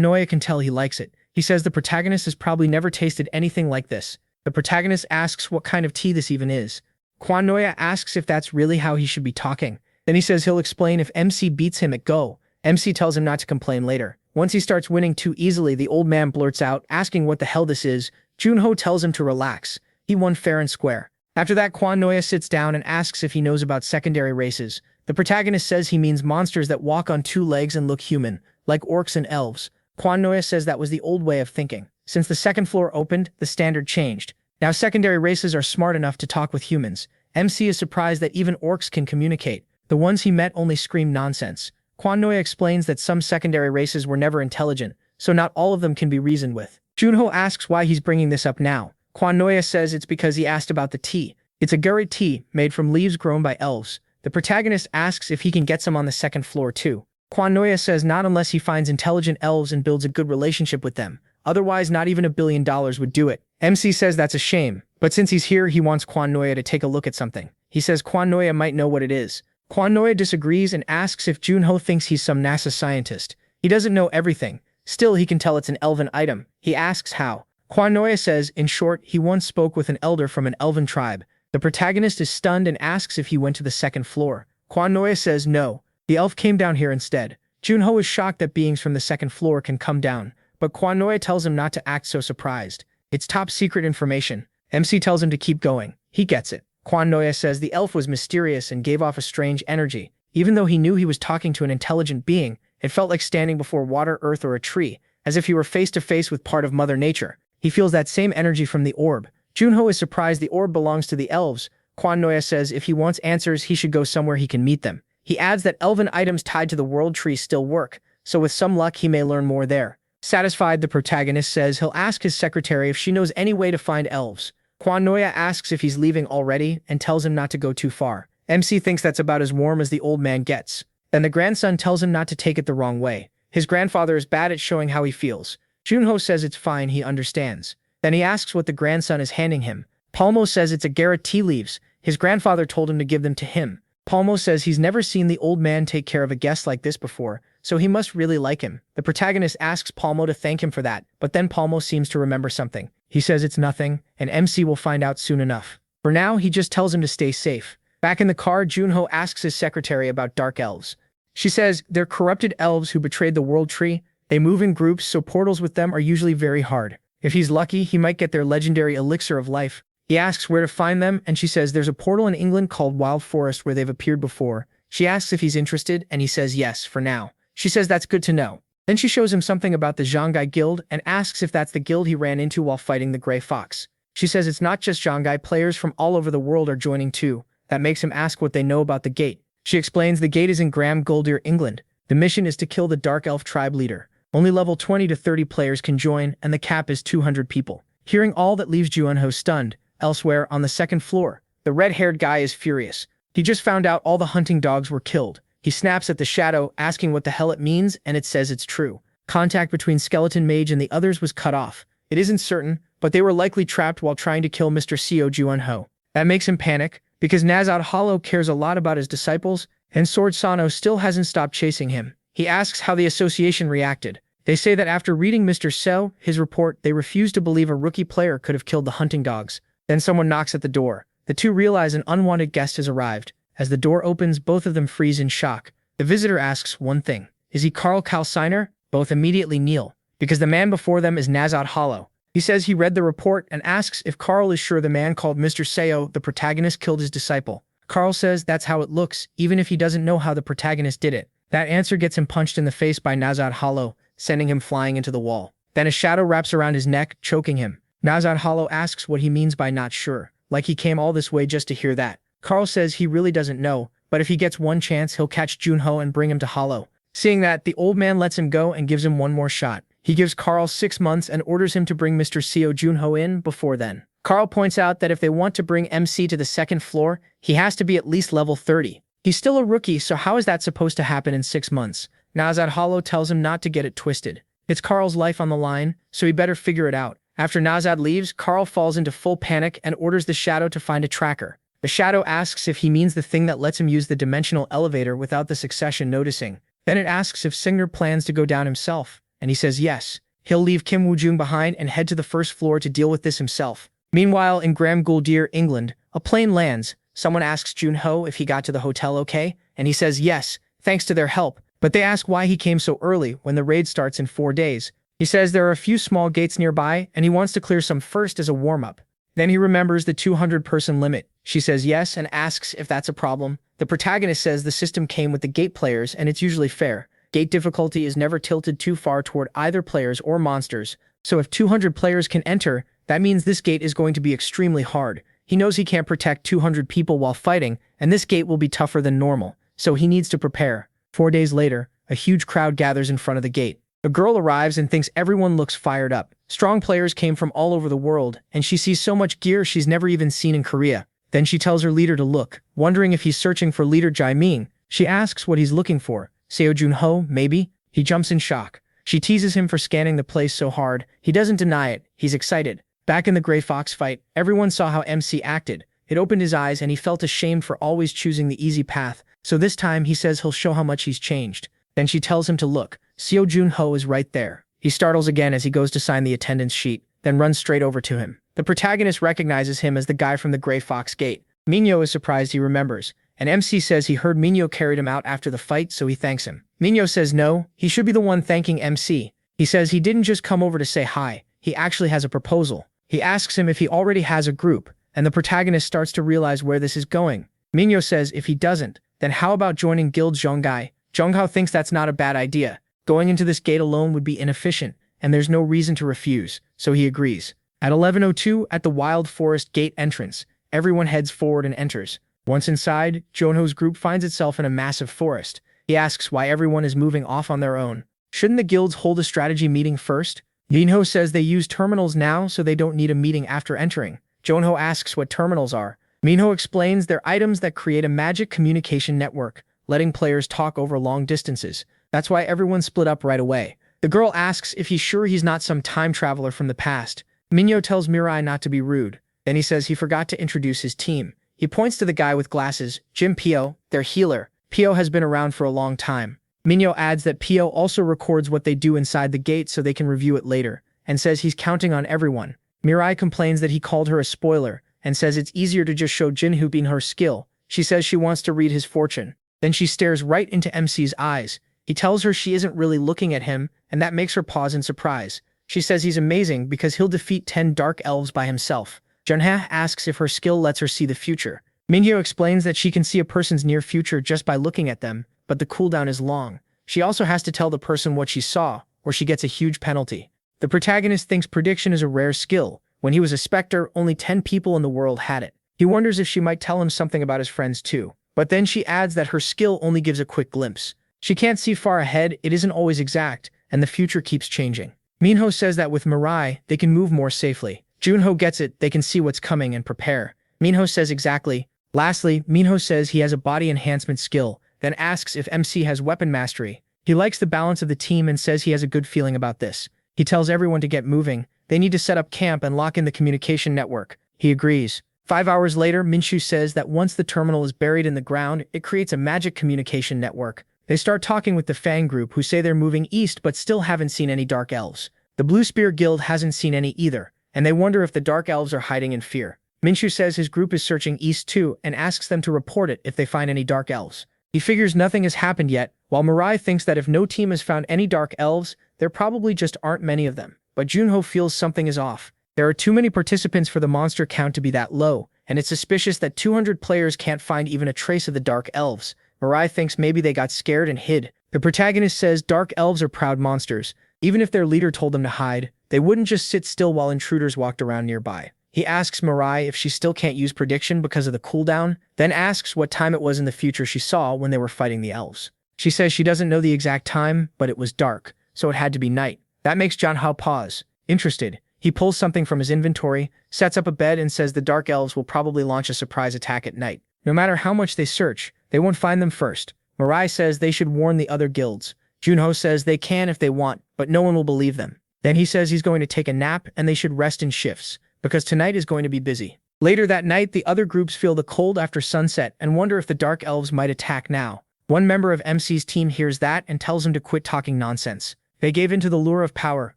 Noya can tell he likes it. He says the protagonist has probably never tasted anything like this. The protagonist asks what kind of tea this even is. Kwon Noya asks if that's really how he should be talking. Then he says he'll explain if MC beats him at Go. MC tells him not to complain later. Once he starts winning too easily, the old man blurts out, asking what the hell this is. Junho tells him to relax. He won fair and square. After that, Kwon Noya sits down and asks if he knows about secondary races. The protagonist says he means monsters that walk on two legs and look human, like orcs and elves. Kwon Noya says that was the old way of thinking. Since the second floor opened, the standard changed. Now secondary races are smart enough to talk with humans. MC is surprised that even orcs can communicate. The ones he met only scream nonsense. Kwon Noya explains that some secondary races were never intelligent, so not all of them can be reasoned with. Junho asks why he's bringing this up now. Kwon Noya says it's because he asked about the tea. It's a guri tea, made from leaves grown by elves. The protagonist asks if he can get some on the second floor too. Kwon Noya says not unless he finds intelligent elves and builds a good relationship with them. Otherwise, not even $1 billion would do it. MC says that's a shame, but since he's here, he wants Kwon Noya to take a look at something. He says Kwon Noya might know what it is. Kwon Noya disagrees and asks if Junho thinks he's some NASA scientist. He doesn't know everything. Still, he can tell it's an elven item. He asks how. Kwon Noya says, in short, he once spoke with an elder from an elven tribe. The protagonist is stunned and asks if he went to the second floor. Kwon Noya says no. The elf came down here instead. Junho is shocked that beings from the second floor can come down, but Kwon Noya tells him not to act so surprised. It's top secret information. MC tells him to keep going. He gets it. Kwon Noya says the elf was mysterious and gave off a strange energy. Even though he knew he was talking to an intelligent being, it felt like standing before water, earth, or a tree, as if he were face to face with part of Mother Nature. He feels that same energy from the orb. Junho is surprised the orb belongs to the elves. Kwon Noya says if he wants answers, he should go somewhere he can meet them. He adds that elven items tied to the world tree still work, so with some luck he may learn more there. Satisfied, the protagonist says he'll ask his secretary if she knows any way to find elves. Kwon Noya asks if he's leaving already and tells him not to go too far. MC thinks that's about as warm as the old man gets. Then the grandson tells him not to take it the wrong way. His grandfather is bad at showing how he feels. Junho says it's fine, he understands. Then he asks what the grandson is handing him. Palmo says it's a garret tea leaves. His grandfather told him to give them to him. Palmo says he's never seen the old man take care of a guest like this before, so he must really like him. The protagonist asks Palmo to thank him for that, but then Palmo seems to remember something. He says it's nothing, and MC will find out soon enough. For now, he just tells him to stay safe. Back in the car, Junho asks his secretary about dark elves. She says they're corrupted elves who betrayed the world tree. They move in groups, so portals with them are usually very hard. If he's lucky, he might get their legendary elixir of life. He asks where to find them, and she says there's a portal in England called Wild Forest where they've appeared before. She asks if he's interested, and he says yes, for now. She says that's good to know. Then she shows him something about the Zhangai Guild and asks if that's the guild he ran into while fighting the Grey Fox. She says it's not just Zhangai, players from all over the world are joining too. That makes him ask what they know about the gate. She explains the gate is in Gram Guldir, England. The mission is to kill the Dark Elf tribe leader. Only level 20 to 30 players can join, and the cap is 200 people. Hearing all that leaves Junho stunned. Elsewhere, on the second floor, the red-haired guy is furious. He just found out all the hunting dogs were killed. He snaps at the shadow, asking what the hell it means, and it says it's true. Contact between Skeleton Mage and the others was cut off. It isn't certain, but they were likely trapped while trying to kill Mr. Seo Junho. That makes him panic, because Nazad Hollow cares a lot about his disciples, and Sword Sano still hasn't stopped chasing him. He asks how the association reacted. They say that after reading Mr. Seo, his report, they refuse to believe a rookie player could have killed the hunting dogs. Then someone knocks at the door. The two realize an unwanted guest has arrived. As the door opens, both of them freeze in shock. The visitor asks one thing. Is he Karl Kalsiner? Both immediately kneel, because the man before them is Nazad Hollow. He says he read the report and asks if Karl is sure the man called Mr. Seo, the protagonist, killed his disciple. Karl says that's how it looks, even if he doesn't know how the protagonist did it. That answer gets him punched in the face by Nazad Hollow, sending him flying into the wall. Then a shadow wraps around his neck, choking him. Nazad Hollow asks what he means by not sure, like he came all this way just to hear that. Karl says he really doesn't know, but if he gets one chance, he'll catch Junho and bring him to Hollow. Seeing that, the old man lets him go and gives him one more shot. He gives Karl 6 months and orders him to bring Mr. Seo Junho in before then. Karl points out that if they want to bring MC to the second floor, he has to be at least level 30. He's still a rookie, so how is that supposed to happen in 6 months? Nazad Hollow tells him not to get it twisted. It's Karl's life on the line, so he better figure it out. After Nazad leaves, Karl falls into full panic and orders the shadow to find a tracker. The shadow asks if he means the thing that lets him use the dimensional elevator without the succession noticing. Then it asks if Signer plans to go down himself, and he says yes. He'll leave Kim Woo-jung behind and head to the first floor to deal with this himself. Meanwhile, in Gram Guldir, England, a plane lands. Someone asks Junho if he got to the hotel okay, and he says yes, thanks to their help, but they ask why he came so early when the raid starts in 4 days. He says there are a few small gates nearby, and he wants to clear some first as a warm-up. Then he remembers the 200-person limit. She says yes and asks if that's a problem. The protagonist says the system came with the gate players and it's usually fair. Gate difficulty is never tilted too far toward either players or monsters, so if 200 players can enter, that means this gate is going to be extremely hard. He knows he can't protect 200 people while fighting, and this gate will be tougher than normal, so he needs to prepare. 4 days later, a huge crowd gathers in front of the gate. A girl arrives and thinks everyone looks fired up. Strong players came from all over the world, and she sees so much gear she's never even seen in Korea. Then she tells her leader to look, wondering if he's searching for leader Jae-ming. She asks what he's looking for. Seo Junho, maybe? He jumps in shock. She teases him for scanning the place so hard. He doesn't deny it. He's excited. Back in the Grey Fox fight, everyone saw how MC acted. It opened his eyes and he felt ashamed for always choosing the easy path. So this time he says he'll show how much he's changed. Then she tells him to look. Seo Junho is right there. He startles again as he goes to sign the attendance sheet, then runs straight over to him. The protagonist recognizes him as the guy from the Grey Fox gate. Minho is surprised he remembers, and MC says he heard Minho carried him out after the fight, so he thanks him. Minho says no, he should be the one thanking MC. He says he didn't just come over to say hi, he actually has a proposal. He asks him if he already has a group, and the protagonist starts to realize where this is going. Minho says if he doesn't, then how about joining Guild Zhongai? Zhonghao thinks that's not a bad idea. Going into this gate alone would be inefficient, and there's no reason to refuse, so he agrees. At 11:02, at the Wild Forest gate entrance, everyone heads forward and enters. Once inside, Junho's group finds itself in a massive forest. He asks why everyone is moving off on their own. Shouldn't the guilds hold a strategy meeting first? Junho says they use terminals now, so they don't need a meeting after entering. Junho asks what terminals are. Minho explains they're items that create a magic communication network, letting players talk over long distances. That's why everyone split up right away. The girl asks if he's sure he's not some time traveler from the past. Minho tells Mirai not to be rude. Then he says he forgot to introduce his team. He points to the guy with glasses, Jim Pio, their healer. Pio has been around for a long time. Minho adds that Pio also records what they do inside the gate so they can review it later, and says he's counting on everyone. Mirai complains that he called her a spoiler, and says it's easier to just show Jinhu being her skill. She says she wants to read his fortune. Then she stares right into MC's eyes. He tells her she isn't really looking at him, and that makes her pause in surprise. She says he's amazing because he'll defeat 10 dark elves by himself. Junha asks if her skill lets her see the future. Minhyo explains that she can see a person's near future just by looking at them, but the cooldown is long. She also has to tell the person what she saw, or she gets a huge penalty. The protagonist thinks prediction is a rare skill. When he was a Spectre, only 10 people in the world had it. He wonders if she might tell him something about his friends too. But then she adds that her skill only gives a quick glimpse. She can't see far ahead, it isn't always exact, and the future keeps changing. Minho says that with Mirai, they can move more safely. Junho gets it, they can see what's coming and prepare. Minho says exactly. Lastly, Minho says he has a body enhancement skill, then asks if MC has weapon mastery. He likes the balance of the team and says he has a good feeling about this. He tells everyone to get moving. They need to set up camp and lock in the communication network. He agrees. 5 hours later, Minshu says that once the terminal is buried in the ground, it creates a magic communication network. They start talking with the Fang group, who say they're moving east but still haven't seen any Dark Elves. The Blue Spear Guild hasn't seen any either, and they wonder if the Dark Elves are hiding in fear. Minshu says his group is searching east too and asks them to report it if they find any Dark Elves. He figures nothing has happened yet, while Mirai thinks that if no team has found any Dark Elves, there probably just aren't many of them. But Junho feels something is off. There are too many participants for the monster count to be that low, and it's suspicious that 200 players can't find even a trace of the Dark Elves. Mirai thinks maybe they got scared and hid. The protagonist says Dark Elves are proud monsters. Even if their leader told them to hide, they wouldn't just sit still while intruders walked around nearby. He asks Mirai if she still can't use prediction because of the cooldown, then asks what time it was in the future she saw when they were fighting the elves. She says she doesn't know the exact time, but it was dark, so it had to be night. That makes Junho pause. Interested, he pulls something from his inventory, sets up a bed and says the Dark Elves will probably launch a surprise attack at night. No matter how much they search, they won't find them first. Mirai says they should warn the other guilds. Junho says they can if they want, but no one will believe them. Then he says he's going to take a nap and they should rest in shifts, because tonight is going to be busy. Later that night, the other groups feel the cold after sunset and wonder if the Dark Elves might attack now. One member of MC's team hears that and tells him to quit talking nonsense. They gave in to the lure of power,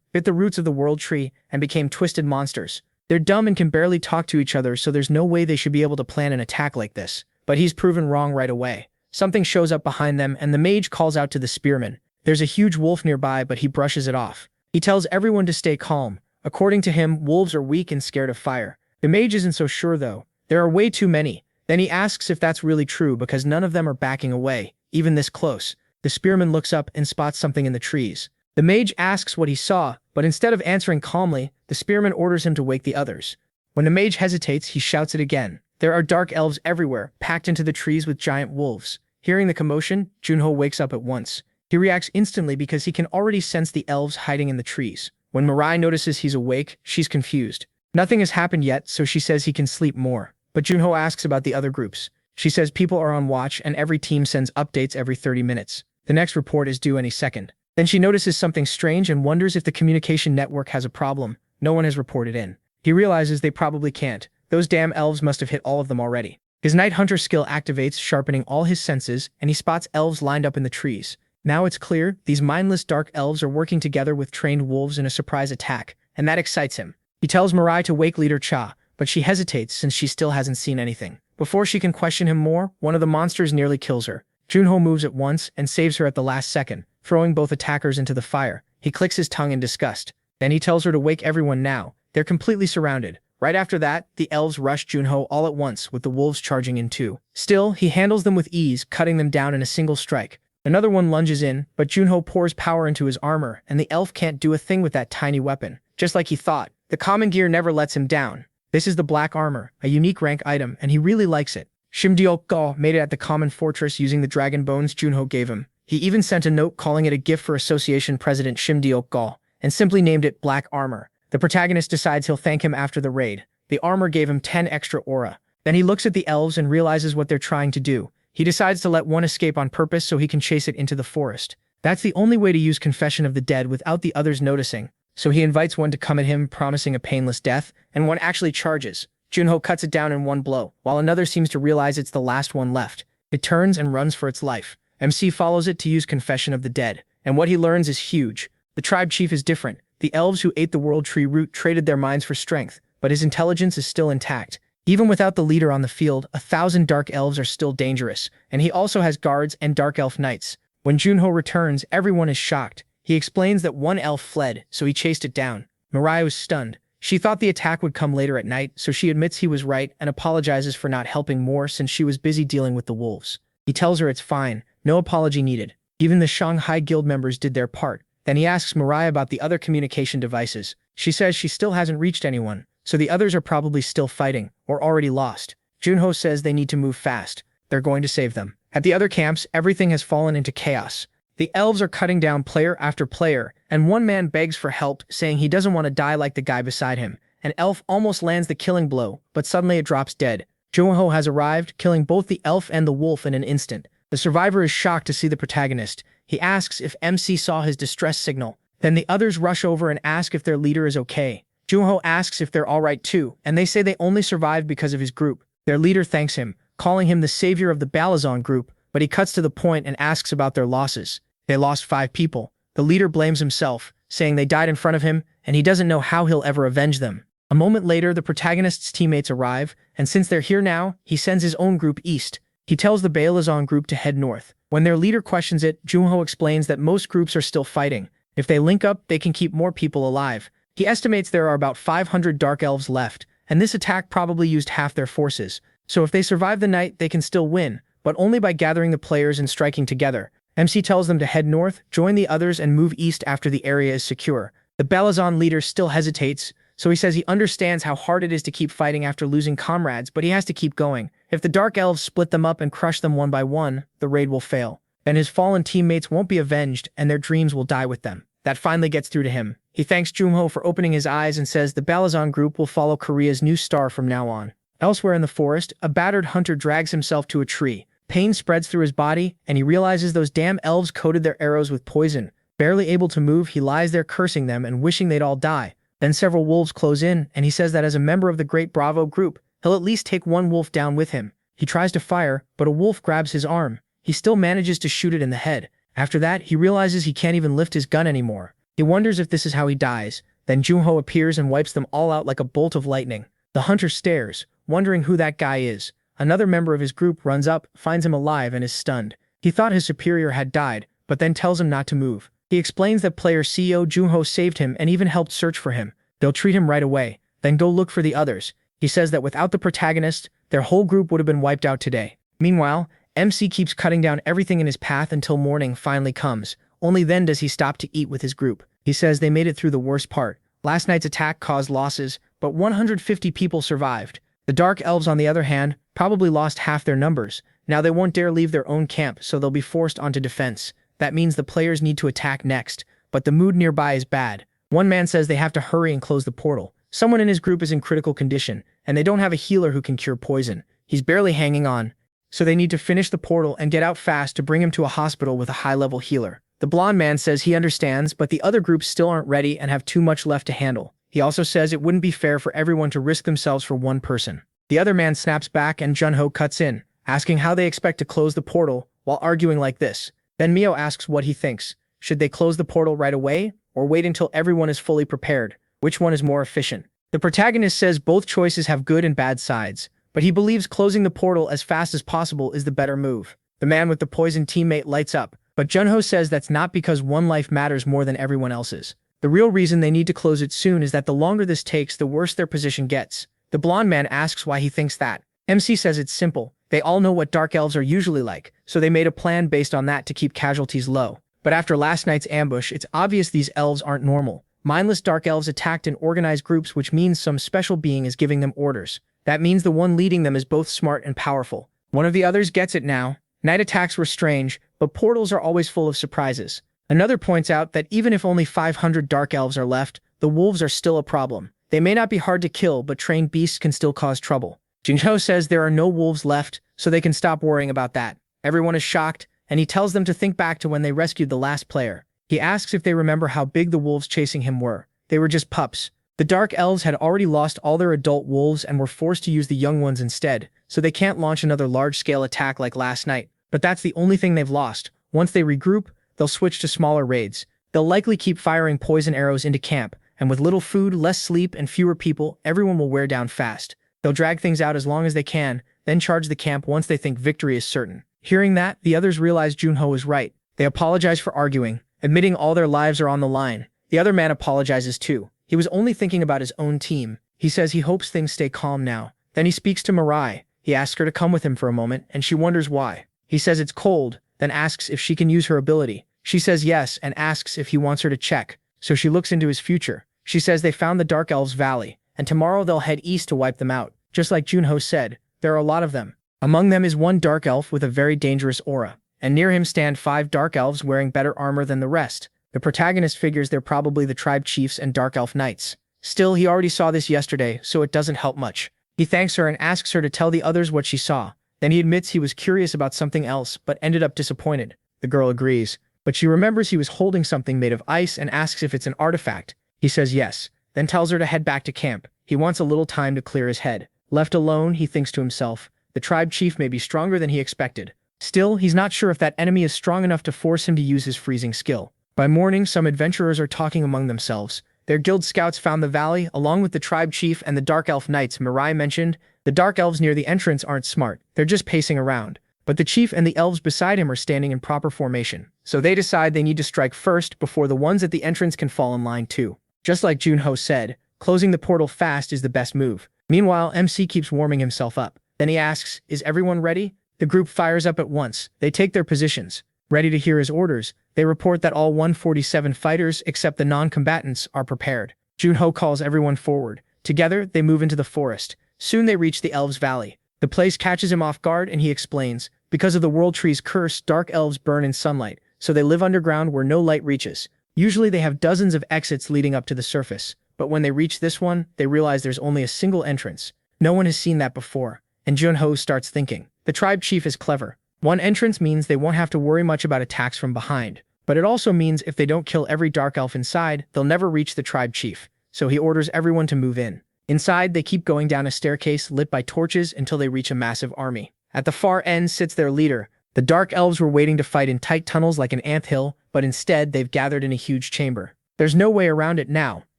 bit the roots of the world tree, and became twisted monsters. They're dumb and can barely talk to each other, so there's no way they should be able to plan an attack like this. But he's proven wrong right away. Something shows up behind them and the mage calls out to the spearman. There's a huge wolf nearby, but he brushes it off. He tells everyone to stay calm. According to him, wolves are weak and scared of fire. The mage isn't so sure though. There are way too many. Then he asks if that's really true because none of them are backing away, even this close. The spearman looks up and spots something in the trees. The mage asks what he saw, but instead of answering calmly, the spearman orders him to wake the others. When the mage hesitates, he shouts it again. There are Dark Elves everywhere, packed into the trees with giant wolves. Hearing the commotion, Junho wakes up at once. He reacts instantly because he can already sense the elves hiding in the trees. When Mirai notices he's awake, she's confused. Nothing has happened yet, so she says he can sleep more. But Junho asks about the other groups. She says people are on watch and every team sends updates every 30 minutes. The next report is due any second. Then she notices something strange and wonders if the communication network has a problem. No one has reported in. He realizes they probably can't. Those damn elves must have hit all of them already. His Night Hunter skill activates, sharpening all his senses, and he spots elves lined up in the trees. Now it's clear, these mindless Dark Elves are working together with trained wolves in a surprise attack, and that excites him. He tells Mirai to wake Leader Cha, but she hesitates since she still hasn't seen anything. Before she can question him more, one of the monsters nearly kills her. Junho moves at once and saves her at the last second, throwing both attackers into the fire. He clicks his tongue in disgust. Then he tells her to wake everyone now. They're completely surrounded. Right after that, the elves rush Junho all at once, with the wolves charging in too. Still, he handles them with ease, cutting them down in a single strike. Another one lunges in, but Junho pours power into his armor, and the elf can't do a thing with that tiny weapon. Just like he thought, the common gear never lets him down. This is the black armor, a unique rank item, and he really likes it. Shimdeok-go made it at the common fortress using the dragon bones Junho gave him. He even sent a note calling it a gift for Association President Shimdeok-go, and simply named it Black Armor. The protagonist decides he'll thank him after the raid. The armor gave him 10 extra aura. Then he looks at the elves and realizes what they're trying to do. He decides to let one escape on purpose so he can chase it into the forest. That's the only way to use Confession of the Dead without the others noticing. So he invites one to come at him, promising a painless death, and one actually charges. Junho cuts it down in one blow, while another seems to realize it's the last one left. It turns and runs for its life. MC follows it to use Confession of the Dead, and what he learns is huge. The tribe chief is different. The elves who ate the world tree root traded their minds for strength, but his intelligence is still intact. Even without the leader on the field, 1,000 Dark Elves are still dangerous, and he also has guards and Dark Elf Knights. When Junho returns, everyone is shocked. He explains that one elf fled, so he chased it down. Mirai was stunned. She thought the attack would come later at night, so she admits he was right and apologizes for not helping more since she was busy dealing with the wolves. He tells her it's fine, no apology needed. Even the Shanghai Guild members did their part. Then he asks Mariah about the other communication devices. She says she still hasn't reached anyone, so the others are probably still fighting, or already lost. Junho says they need to move fast. They're going to save them. At the other camps, everything has fallen into chaos. The elves are cutting down player after player, and one man begs for help, saying he doesn't want to die like the guy beside him. An elf almost lands the killing blow, but suddenly it drops dead. Junho has arrived, killing both the elf and the wolf in an instant. The survivor is shocked to see the protagonist. He asks if MC saw his distress signal. Then the others rush over and ask if their leader is okay. Junho asks if they're alright too, and they say they only survived because of his group. Their leader thanks him, calling him the savior of the Balazon group, but he cuts to the point and asks about their losses. They lost 5 people. The leader blames himself, saying they died in front of him, and he doesn't know how he'll ever avenge them. A moment later, the protagonist's teammates arrive, and since they're here now, he sends his own group east. He tells the Balazon group to head north. When their leader questions it, Junho explains that most groups are still fighting. If they link up, they can keep more people alive. He estimates there are about 500 Dark Elves left, and this attack probably used half their forces. So if they survive the night, they can still win, but only by gathering the players and striking together. MC tells them to head north, join the others, and move east after the area is secure. The Balazon leader still hesitates, so he says he understands how hard it is to keep fighting after losing comrades, but he has to keep going. If the Dark Elves split them up and crush them one by one, the raid will fail. Then his fallen teammates won't be avenged, and their dreams will die with them. That finally gets through to him. He thanks Junho for opening his eyes and says the Balazon group will follow Korea's new star from now on. Elsewhere in the forest, a battered hunter drags himself to a tree. Pain spreads through his body, and he realizes those damn elves coated their arrows with poison. Barely able to move, he lies there cursing them and wishing they'd all die. Then several wolves close in, and he says that as a member of the Great Bravo group, he'll at least take one wolf down with him. He tries to fire, but a wolf grabs his arm. He still manages to shoot it in the head. After that, he realizes he can't even lift his gun anymore. He wonders if this is how he dies. Then Junho appears and wipes them all out like a bolt of lightning. The hunter stares, wondering who that guy is. Another member of his group runs up, finds him alive, and is stunned. He thought his superior had died, but then tells him not to move. He explains that player CEO Junho saved him and even helped search for him. They'll treat him right away, then go look for the others. He says that without the protagonist, their whole group would have been wiped out today. Meanwhile, MC keeps cutting down everything in his path until morning finally comes. Only then does he stop to eat with his group. He says they made it through the worst part. Last night's attack caused losses, but 150 people survived. The Dark Elves, on the other hand, probably lost half their numbers. Now they won't dare leave their own camp, so they'll be forced onto defense. That means the players need to attack next, but the mood nearby is bad. One man says they have to hurry and close the portal. Someone in his group is in critical condition, and they don't have a healer who can cure poison. He's barely hanging on, so they need to finish the portal and get out fast to bring him to a hospital with a high-level healer. The blonde man says he understands, but the other groups still aren't ready and have too much left to handle. He also says it wouldn't be fair for everyone to risk themselves for one person. The other man snaps back and Junho cuts in, asking how they expect to close the portal while arguing like this. Then Mio asks what he thinks. Should they close the portal right away, or wait until everyone is fully prepared? Which one is more efficient? The protagonist says both choices have good and bad sides, but he believes closing the portal as fast as possible is the better move. The man with the poisoned teammate lights up, but Junho says that's not because one life matters more than everyone else's. The real reason they need to close it soon is that the longer this takes, the worse their position gets. The blonde man asks why he thinks that. MC says it's simple. They all know what Dark Elves are usually like, so they made a plan based on that to keep casualties low. But after last night's ambush, it's obvious these elves aren't normal. Mindless Dark Elves attacked in organized groups, which means some special being is giving them orders. That means the one leading them is both smart and powerful. One of the others gets it now. Night attacks were strange, but portals are always full of surprises. Another points out that even if only 500 Dark Elves are left, the wolves are still a problem. They may not be hard to kill, but trained beasts can still cause trouble. Junho says there are no wolves left, so they can stop worrying about that. Everyone is shocked, and he tells them to think back to when they rescued the last player. He asks if they remember how big the wolves chasing him were. They were just pups. The Dark Elves had already lost all their adult wolves and were forced to use the young ones instead, so they can't launch another large-scale attack like last night. But that's the only thing they've lost. Once they regroup, they'll switch to smaller raids. They'll likely keep firing poison arrows into camp, and with little food, less sleep, and fewer people, everyone will wear down fast. They'll drag things out as long as they can, then charge the camp once they think victory is certain. Hearing that, the others realize Junho is right. They apologize for arguing, admitting all their lives are on the line. The other man apologizes too. He was only thinking about his own team. He says he hopes things stay calm now. Then he speaks to Mirai. He asks her to come with him for a moment, and she wonders why. He says it's cold, then asks if she can use her ability. She says yes and asks if he wants her to check. So she looks into his future. She says they found the Dark Elves Valley, and tomorrow they'll head east to wipe them out. Just like Junho said, there are a lot of them. Among them is one Dark Elf with a very dangerous aura, and near him stand 5 Dark Elves wearing better armor than the rest. The protagonist figures they're probably the tribe chiefs and Dark Elf knights. Still, he already saw this yesterday, so it doesn't help much. He thanks her and asks her to tell the others what she saw. Then he admits he was curious about something else, but ended up disappointed. The girl agrees, but she remembers he was holding something made of ice and asks if it's an artifact. He says yes, then tells her to head back to camp. He wants a little time to clear his head. Left alone, he thinks to himself, the tribe chief may be stronger than he expected. Still, he's not sure if that enemy is strong enough to force him to use his freezing skill. By morning, some adventurers are talking among themselves. Their guild scouts found the valley, along with the tribe chief and the Dark Elf Knights Mirai mentioned. The Dark Elves near the entrance aren't smart, they're just pacing around. But the chief and the elves beside him are standing in proper formation. So they decide they need to strike first before the ones at the entrance can fall in line too. Just like Junho said, closing the portal fast is the best move. Meanwhile, MC keeps warming himself up. Then he asks, is everyone ready? The group fires up at once. They take their positions. Ready to hear his orders, they report that all 147 fighters except the non-combatants are prepared. Junho calls everyone forward. Together, they move into the forest. Soon they reach the Elves Valley. The place catches him off guard and he explains, because of the World Tree's curse, dark elves burn in sunlight, so they live underground where no light reaches. Usually they have dozens of exits leading up to the surface, but when they reach this one, they realize there's only a single entrance. No one has seen that before, and Junho starts thinking. The tribe chief is clever. One entrance means they won't have to worry much about attacks from behind, but it also means if they don't kill every dark elf inside, they'll never reach the tribe chief, so he orders everyone to move in. Inside, they keep going down a staircase lit by torches until they reach a massive army. At the far end sits their leader. The dark elves were waiting to fight in tight tunnels like an anthill, but instead they've gathered in a huge chamber. There's no way around it now.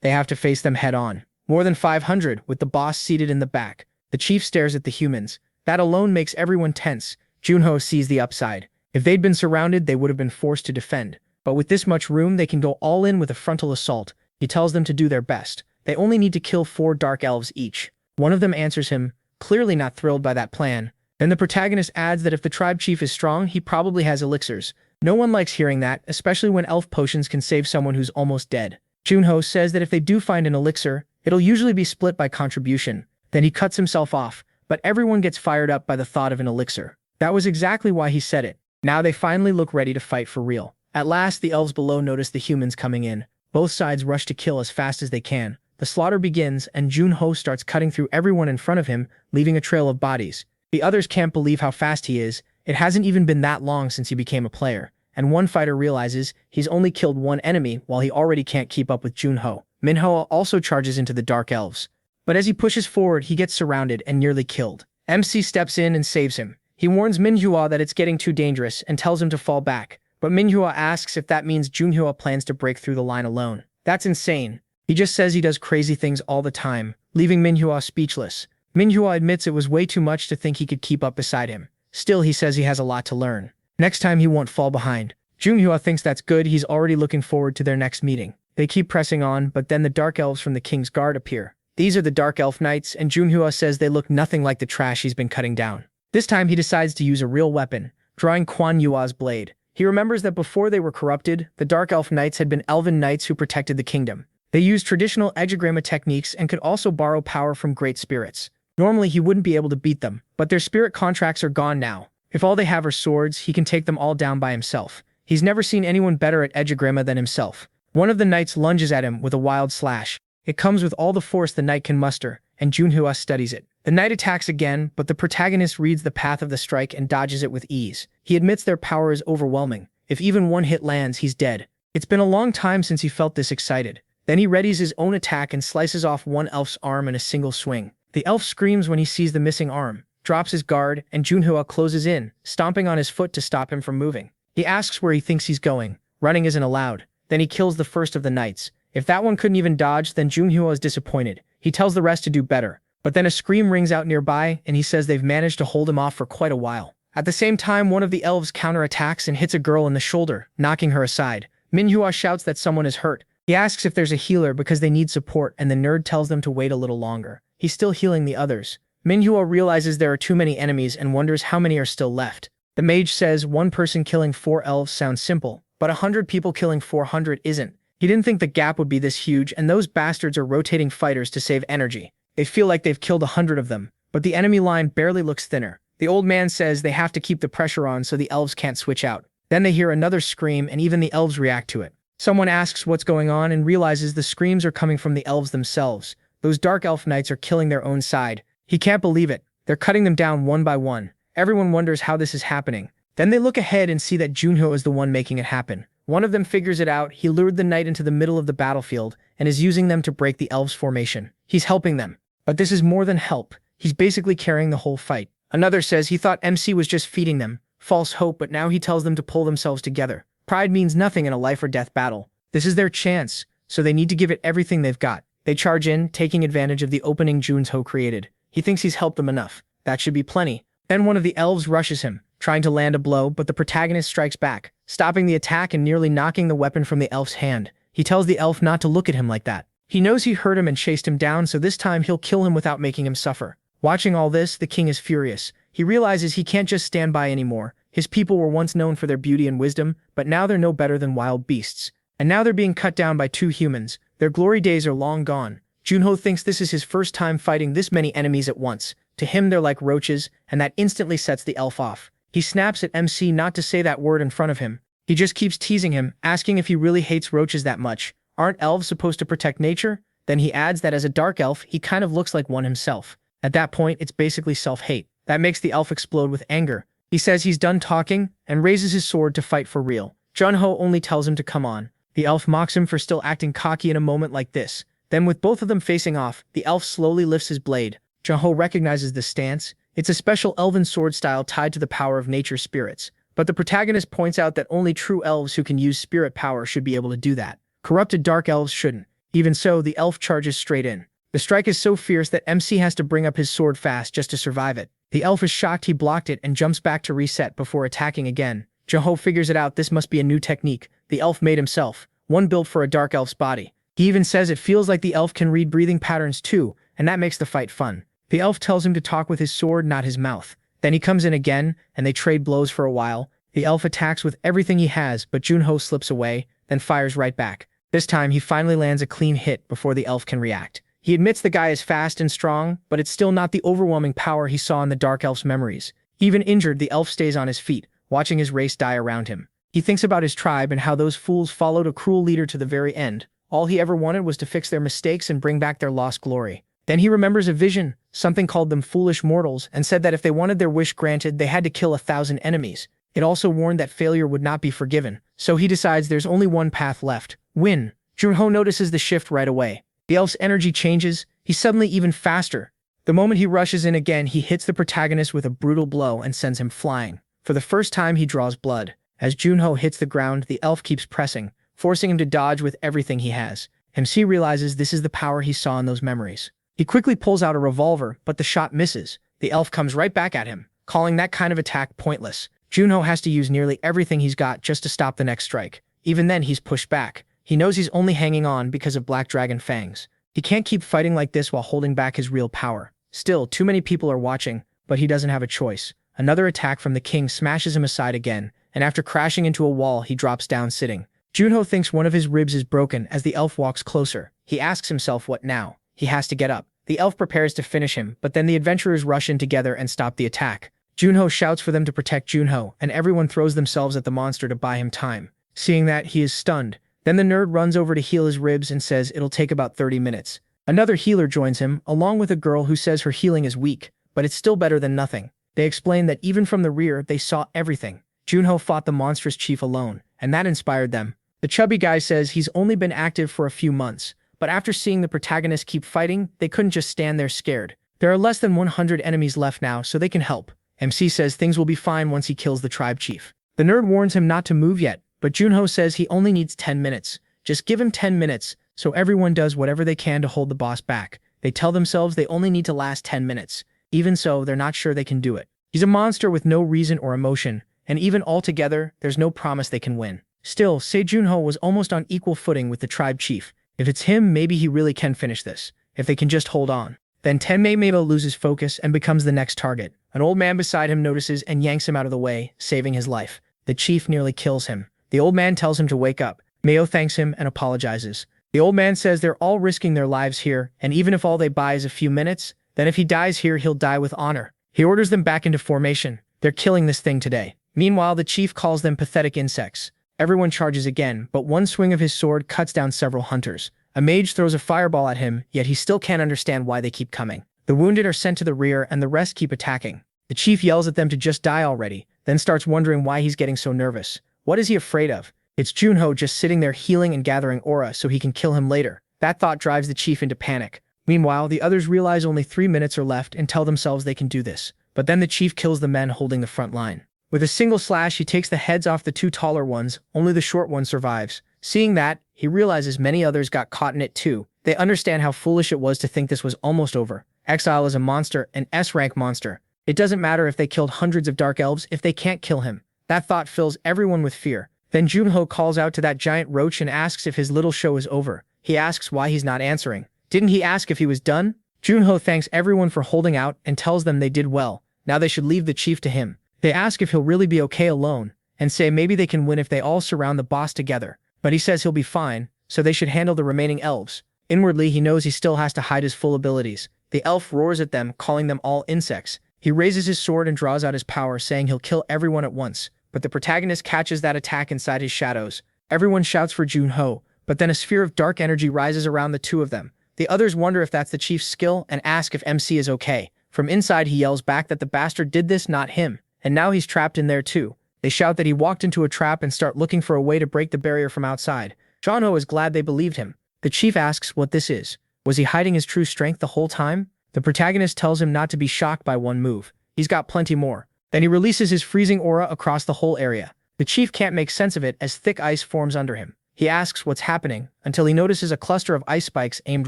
They have to face them head on. More than 500, with the boss seated in the back. The chief stares at the humans. That alone makes everyone tense. Junho sees the upside. If they'd been surrounded, they would have been forced to defend. But with this much room, they can go all in with a frontal assault. He tells them to do their best. They only need to kill 4 dark elves each. One of them answers him, clearly not thrilled by that plan. Then the protagonist adds that if the tribe chief is strong, he probably has elixirs. No one likes hearing that, especially when elf potions can save someone who's almost dead. Junho says that if they do find an elixir, it'll usually be split by contribution. Then he cuts himself off, but everyone gets fired up by the thought of an elixir. That was exactly why he said it. Now they finally look ready to fight for real. At last, the elves below notice the humans coming in. Both sides rush to kill as fast as they can. The slaughter begins, and Junho starts cutting through everyone in front of him, leaving a trail of bodies. The others can't believe how fast he is. It hasn't even been that long since he became a player. And one fighter realizes he's only killed one enemy while he already can't keep up with Junho. Manhwa also charges into the Dark Elves. But as he pushes forward, he gets surrounded and nearly killed. MC steps in and saves him. He warns Manhwa that it's getting too dangerous and tells him to fall back. But Manhwa asks if that means Junho plans to break through the line alone. That's insane. He just says he does crazy things all the time, leaving Manhwa speechless. Manhwa admits it was way too much to think he could keep up beside him. Still, he says he has a lot to learn. Next time he won't fall behind. Junho thinks that's good. He's already looking forward to their next meeting. They keep pressing on, but then the Dark Elves from the King's Guard appear. These are the Dark Elf Knights, and Junho says they look nothing like the trash he's been cutting down. This time he decides to use a real weapon, drawing Quan Yua's blade. He remembers that before they were corrupted, the Dark Elf Knights had been elven knights who protected the kingdom. They used traditional ejigramma techniques and could also borrow power from great spirits. Normally he wouldn't be able to beat them, but their spirit contracts are gone now. If all they have are swords, he can take them all down by himself. He's never seen anyone better at ejigramma than himself. One of the knights lunges at him with a wild slash. It comes with all the force the knight can muster, and Junho studies it. The knight attacks again, but the protagonist reads the path of the strike and dodges it with ease. He admits their power is overwhelming. If even one hit lands, he's dead. It's been a long time since he felt this excited. Then he readies his own attack and slices off one elf's arm in a single swing. The elf screams when he sees the missing arm, drops his guard, and Junho closes in, stomping on his foot to stop him from moving. He asks where he thinks he's going. Running isn't allowed. Then he kills the first of the knights. If that one couldn't even dodge, then Junho is disappointed. He tells the rest to do better. But then a scream rings out nearby, and he says they've managed to hold him off for quite a while. At the same time, one of the elves counterattacks and hits a girl in the shoulder, knocking her aside. Manhwa shouts that someone is hurt, He asks if there's a healer because they need support, and the nerd tells them to wait a little longer. He's still healing the others. Manhwa realizes there are too many enemies and wonders how many are still left. The mage says one person killing 4 elves sounds simple, but 100 people killing 400 isn't. He didn't think the gap would be this huge, and those bastards are rotating fighters to save energy. They feel like they've killed 100 of them, but the enemy line barely looks thinner. The old man says they have to keep the pressure on so the elves can't switch out. Then they hear another scream, and even the elves react to it. Someone asks what's going on and realizes the screams are coming from the elves themselves. Those dark elf knights are killing their own side. He can't believe it. They're cutting them down one by one. Everyone wonders how this is happening. Then they look ahead and see that Junho is the one making it happen. One of them figures it out. He lured the knight into the middle of the battlefield and is using them to break the elves' formation. He's helping them. But this is more than help. He's basically carrying the whole fight. Another says he thought MC was just feeding them. False hope, but now he tells them to pull themselves together. Pride means nothing in a life or death battle. This is their chance, so they need to give it everything they've got. They charge in, taking advantage of the opening Junho created. He thinks he's helped them enough. That should be plenty. Then one of the elves rushes him, trying to land a blow, but the protagonist strikes back, stopping the attack and nearly knocking the weapon from the elf's hand. He tells the elf not to look at him like that. He knows he hurt him and chased him down, so this time he'll kill him without making him suffer. Watching all this, the king is furious. He realizes he can't just stand by anymore. His people were once known for their beauty and wisdom, but now they're no better than wild beasts. And now they're being cut down by 2 humans. Their glory days are long gone. Junho thinks this is his first time fighting this many enemies at once. To him, they're like roaches, and that instantly sets the elf off. He snaps at MC not to say that word in front of him. He just keeps teasing him, asking if he really hates roaches that much. Aren't elves supposed to protect nature? Then he adds that as a dark elf, he kind of looks like one himself. At that point, it's basically self-hate. That makes the elf explode with anger. He says he's done talking and raises his sword to fight for real. Junho only tells him to come on. The elf mocks him for still acting cocky in a moment like this. Then with both of them facing off, the elf slowly lifts his blade. Junho recognizes the stance. It's a special elven sword style tied to the power of nature spirits. But the protagonist points out that only true elves who can use spirit power should be able to do that. Corrupted dark elves shouldn't. Even so, the elf charges straight in. The strike is so fierce that MC has to bring up his sword fast just to survive it. The elf is shocked he blocked it and jumps back to reset before attacking again. Junho figures it out this must be a new technique the elf made himself, one built for a dark elf's body. He even says it feels like the elf can read breathing patterns too, and that makes the fight fun. The elf tells him to talk with his sword, not his mouth. Then he comes in again, and they trade blows for a while. The elf attacks with everything he has, but Junho slips away, then fires right back. This time, he finally lands a clean hit before the elf can react. He admits the guy is fast and strong, but it's still not the overwhelming power he saw in the dark elf's memories. Even injured, the elf stays on his feet, watching his race die around him. He thinks about his tribe and how those fools followed a cruel leader to the very end. All he ever wanted was to fix their mistakes and bring back their lost glory. Then he remembers a vision. Something called them foolish mortals and said that if they wanted their wish granted, they had to kill 1,000 enemies. It also warned that failure would not be forgiven. So he decides there's only one path left. Win. Junho notices the shift right away. The elf's energy changes. He's suddenly even faster. The moment he rushes in again, he hits the protagonist with a brutal blow and sends him flying. For the first time, he draws blood. As Junho hits the ground, the elf keeps pressing, forcing him to dodge with everything he has. MC realizes this is the power he saw in those memories. He quickly pulls out a revolver, but the shot misses. The elf comes right back at him, calling that kind of attack pointless. Junho has to use nearly everything he's got just to stop the next strike. Even then, he's pushed back. He knows he's only hanging on because of Black Dragon fangs. He can't keep fighting like this while holding back his real power. Still, too many people are watching, but he doesn't have a choice. Another attack from the king smashes him aside again, and after crashing into a wall, he drops down sitting. Junho thinks one of his ribs is broken as the elf walks closer. He asks himself what now. He has to get up. The elf prepares to finish him, but then the adventurers rush in together and stop the attack. Junho shouts for them to protect Junho, and everyone throws themselves at the monster to buy him time. Seeing that, he is stunned. Then the nerd runs over to heal his ribs and says it'll take about 30 minutes. Another healer joins him, along with a girl who says her healing is weak, but it's still better than nothing. They explain that even from the rear, they saw everything. Junho fought the monstrous chief alone, and that inspired them. The chubby guy says he's only been active for a few months, but after seeing the protagonist keep fighting, they couldn't just stand there scared. There are less than 100 enemies left now, so they can help. MC says things will be fine once he kills the tribe chief. The nerd warns him not to move yet, but Junho says he only needs 10 minutes. Just give him 10 minutes, so everyone does whatever they can to hold the boss back. They tell themselves they only need to last 10 minutes. Even so, they're not sure they can do it. He's a monster with no reason or emotion, and even altogether, there's no promise they can win. Still, Se Junho was almost on equal footing with the tribe chief. If it's him, maybe he really can finish this. If they can just hold on. Then Tenmei Meibo loses focus and becomes the next target. An old man beside him notices and yanks him out of the way, saving his life. The chief nearly kills him. The old man tells him to wake up. Meo thanks him and apologizes. The old man says they're all risking their lives here, and even if all they buy is a few minutes, then if he dies here, he'll die with honor. He orders them back into formation. They're killing this thing today. Meanwhile, the chief calls them pathetic insects. Everyone charges again, but one swing of his sword cuts down several hunters. A mage throws a fireball at him, yet he still can't understand why they keep coming. The wounded are sent to the rear and the rest keep attacking. The chief yells at them to just die already, then starts wondering why he's getting so nervous. What is he afraid of? It's Junho just sitting there healing and gathering aura so he can kill him later. That thought drives the chief into panic. Meanwhile, the others realize only 3 minutes are left and tell themselves they can do this. But then the chief kills the men holding the front line. With a single slash, he takes the heads off the 2 taller ones, only the short one survives. Seeing that, he realizes many others got caught in it too. They understand how foolish it was to think this was almost over. Exile is a monster, an S-rank monster. It doesn't matter if they killed hundreds of dark elves if they can't kill him. That thought fills everyone with fear. Then Junho calls out to that giant roach and asks if his little show is over. He asks why he's not answering. Didn't he ask if he was done? Junho thanks everyone for holding out and tells them they did well. Now they should leave the chief to him. They ask if he'll really be okay alone, and say maybe they can win if they all surround the boss together. But he says he'll be fine, so they should handle the remaining elves. Inwardly, he knows he still has to hide his full abilities. The elf roars at them, calling them all insects. He raises his sword and draws out his power, saying he'll kill everyone at once. But the protagonist catches that attack inside his shadows. Everyone shouts for Junho, but then a sphere of dark energy rises around the 2 of them. The others wonder if that's the chief's skill and ask if MC is okay. From inside, he yells back that the bastard did this, not him. And now he's trapped in there too. They shout that he walked into a trap and start looking for a way to break the barrier from outside. Junho is glad they believed him. The chief asks what this is. Was he hiding his true strength the whole time? The protagonist tells him not to be shocked by one move. He's got plenty more. Then he releases his freezing aura across the whole area. The chief can't make sense of it as thick ice forms under him. He asks what's happening until he notices a cluster of ice spikes aimed